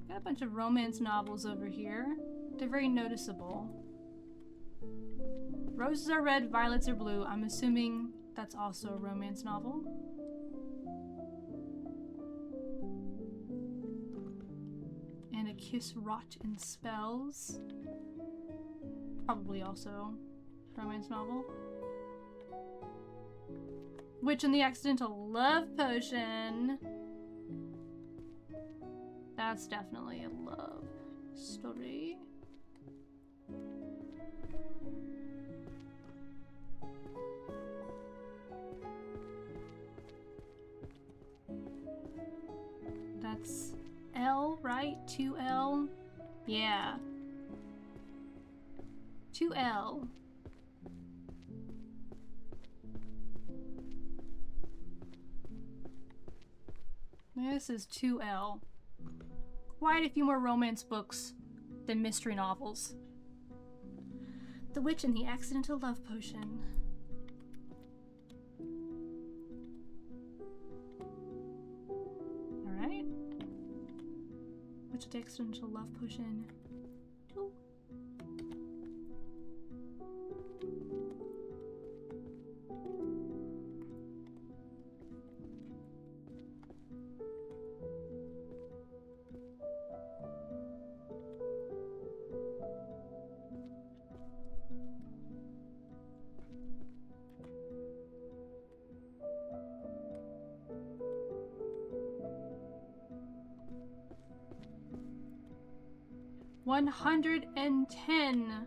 A: Got a bunch of romance novels over here. They're very noticeable. Roses are red, violets are blue. I'm assuming that's also a romance novel. And a kiss wrought in spells. Probably also a romance novel. Witch and the Accidental Love Potion. That's definitely a love story. That's L, right? 2L? Yeah. 2L. This is 2L. Quite a few more romance books than mystery novels. The Witch and the Accidental Love Potion. Alright. Witch and the Accidental Love Potion 2. 110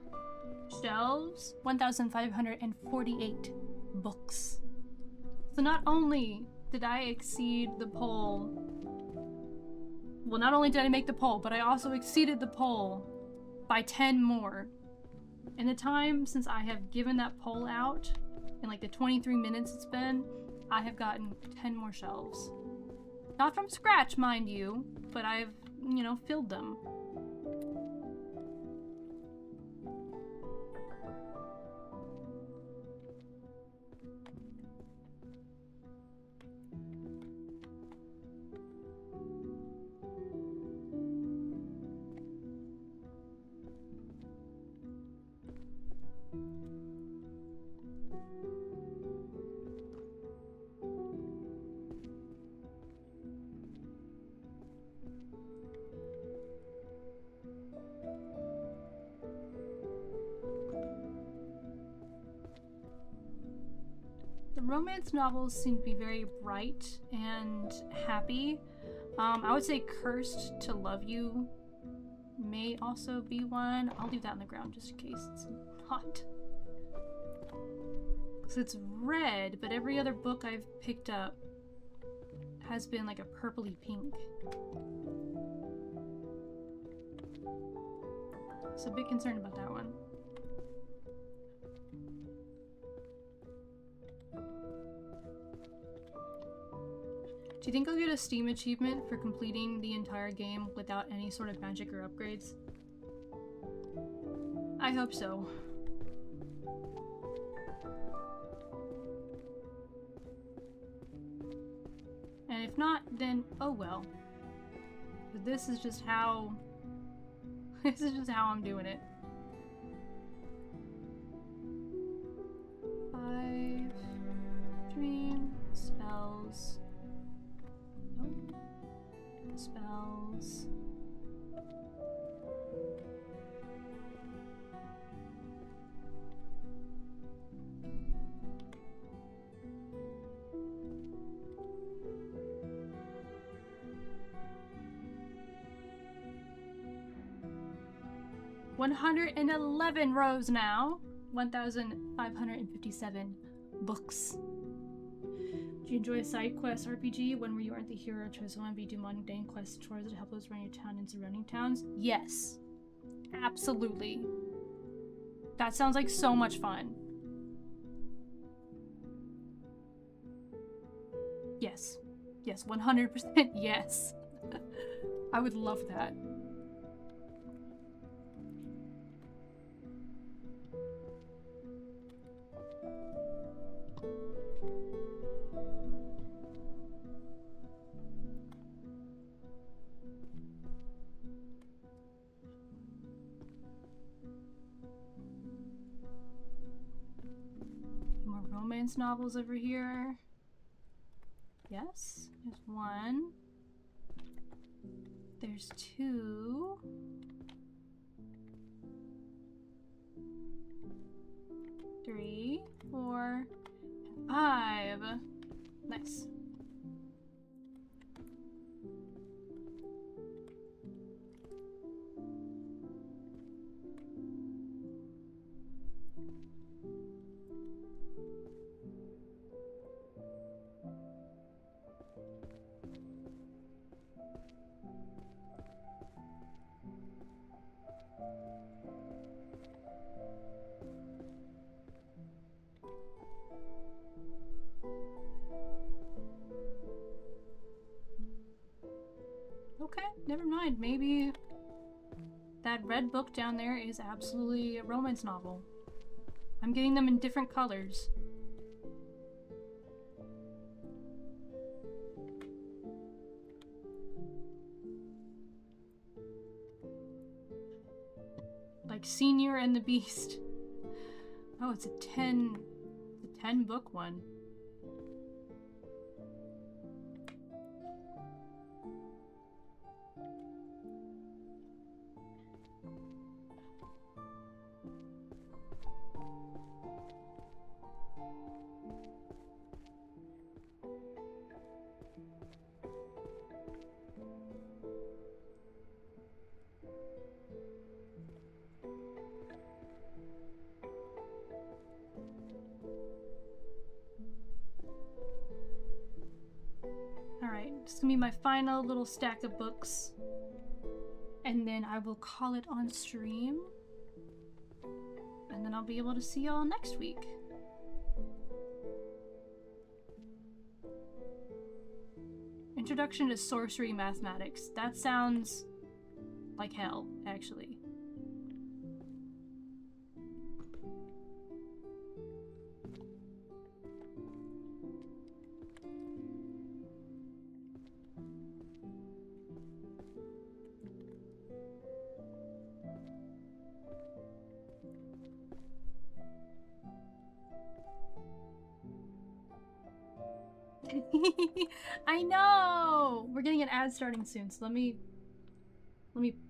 A: shelves, 1,548 books. So not only did I exceed the poll, well, not only did I make the poll, but I also exceeded the poll by 10 more. In the time since I have given that poll out, in like the 23 minutes it's been, I have gotten 10 more shelves. Not from scratch, mind you, but I've, you know, filled them. The romance novels seem to be very bright and happy. I would say Cursed to Love You may also be one. I'll leave that on the ground just in case it's not. Because it's red, but every other book I've picked up has been like a purpley pink. So a bit concerned about that one. Do you think I'll get a Steam achievement for completing the entire game without any sort of magic or upgrades? I hope so. And if not, then oh well. But this is just how... this is just how I'm doing it. 5 dream spells. Nope. Spells. $111 rows now. 1,557 books. Do you enjoy a side quest RPG when you aren't the hero chose one, but you do mundane quest chores that help us run your town and surrounding towns? Yes. Absolutely. That sounds like so much fun. Yes. Yes, 100% yes. I would love that. More romance novels over here. Yes, there's one. There's 2. 3, 4, 5. Nice. Okay, never mind. Maybe that red book down there is absolutely a romance novel. I'm getting them in different colors. Like Senior and the Beast. Oh, it's a 10 book one. This is gonna be my final little stack of books. And then I will call it on stream. And then I'll be able to see y'all next week. Introduction to Sorcery Mathematics. That sounds like hell, actually. I know! We're getting an ad starting soon, so let me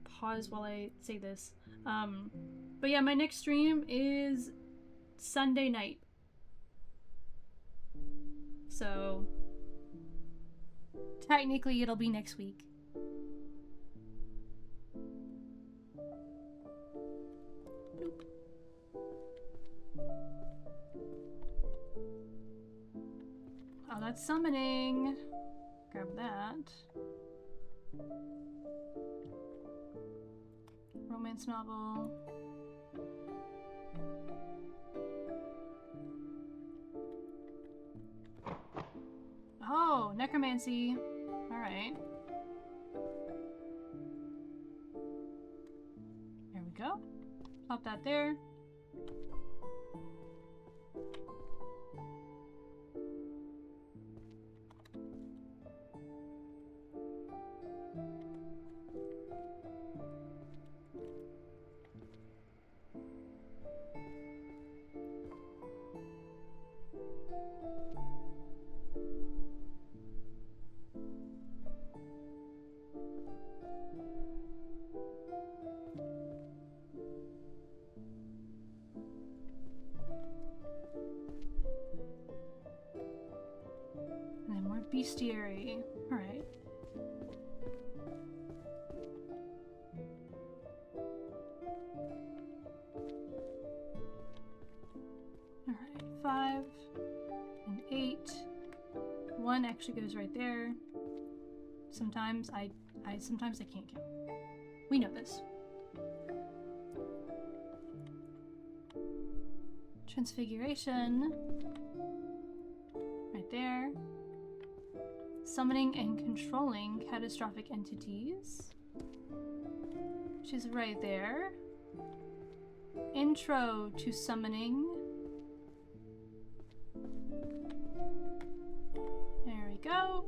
A: pause while I say this. But yeah, my next stream is Sunday night. So technically it'll be next week. Nope. Oh, that's summoning. Grab that. Romance novel. Oh, necromancy. Alright. There we go. Pop that there. And then more bestiary. Alright. Alright, 5 and 8. 1 actually goes right there. Sometimes sometimes I can't count. We know this. Transfiguration. Right there. Summoning and controlling catastrophic entities. Which is right there. Intro to summoning. There we go.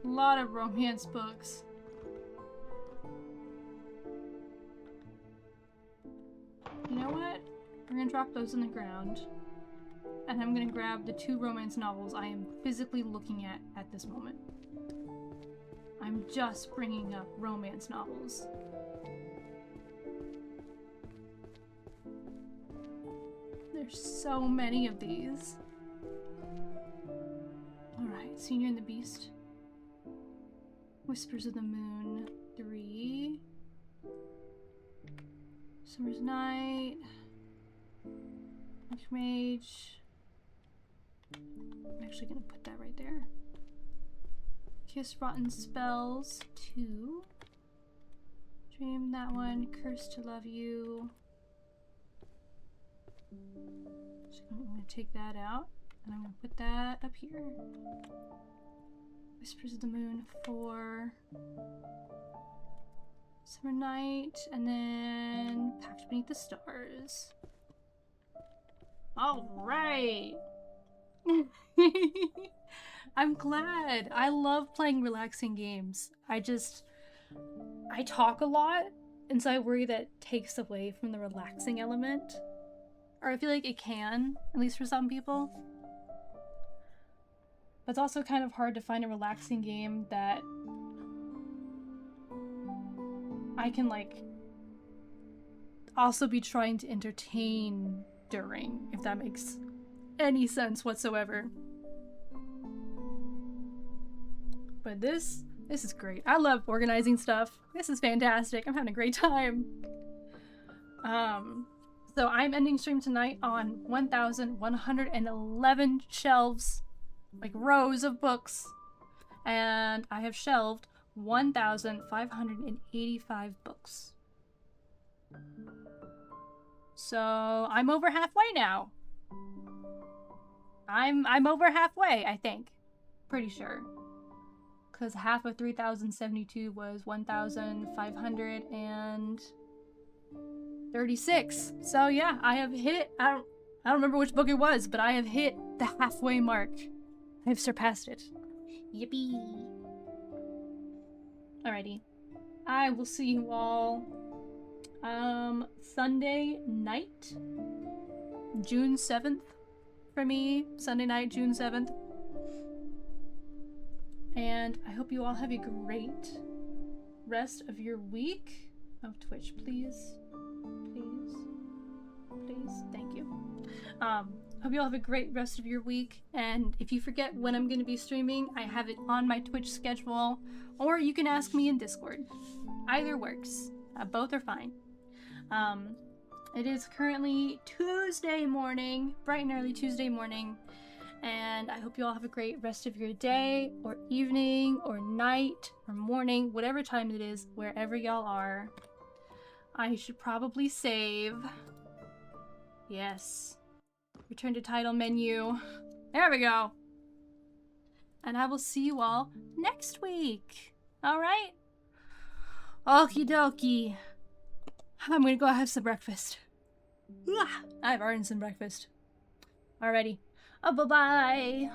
A: A lot of romance books. You know what? We're gonna drop those on the ground. And I'm gonna grab the 2 romance novels I am physically looking at this moment. I'm just bringing up romance novels. There's so many of these. Alright, Senior and the Beast. Whispers of the Moon, 3. Summer's Night. Archmage. I'm actually gonna put that right there. Kiss Rotten Spells, 2. Dream, that one. Curse to Love You. So I'm gonna take that out, and I'm gonna put that up here. Whispers of the Moon, 4. Summer Night, and then Packed Beneath the Stars. Alright! I'm glad. I love playing relaxing games. I talk a lot, and so I worry that takes away from the relaxing element. Or I feel like it can, at least for some people. But it's also kind of hard to find a relaxing game that I can, like, also be trying to entertain during, if that makes any sense whatsoever. But this This is great. I love organizing stuff. This is fantastic. I'm having a great time. So I'm ending stream tonight on 1,111 shelves, like rows of books, and I have shelved 1,585 books. So I'm over halfway now. I'm over halfway, I think. Pretty sure. Because half of 3,072 was 1,536. So yeah, I have hit, I don't remember which book it was, but I have hit the halfway mark. I have surpassed it. Yippee. Alrighty. I will see you all Sunday night, June 7th for me. Sunday night, June 7th. And I hope you all have a great rest of your week. Oh, Twitch, please. Please. Please. Thank you. Hope you all have a great rest of your week. And if you forget when I'm going to be streaming, I have it on my Twitch schedule. Or you can ask me in Discord. Either works. Both are fine. It is currently Tuesday morning, bright and early Tuesday morning. And I hope you all have a great rest of your day, or evening, or night, or morning, whatever time it is, wherever y'all are. I should probably save. Yes. Return to title menu. There we go. And I will see you all next week. Alright? Okie dokie. I'm gonna go have some breakfast. I've earned some breakfast. Alrighty. Bye-bye.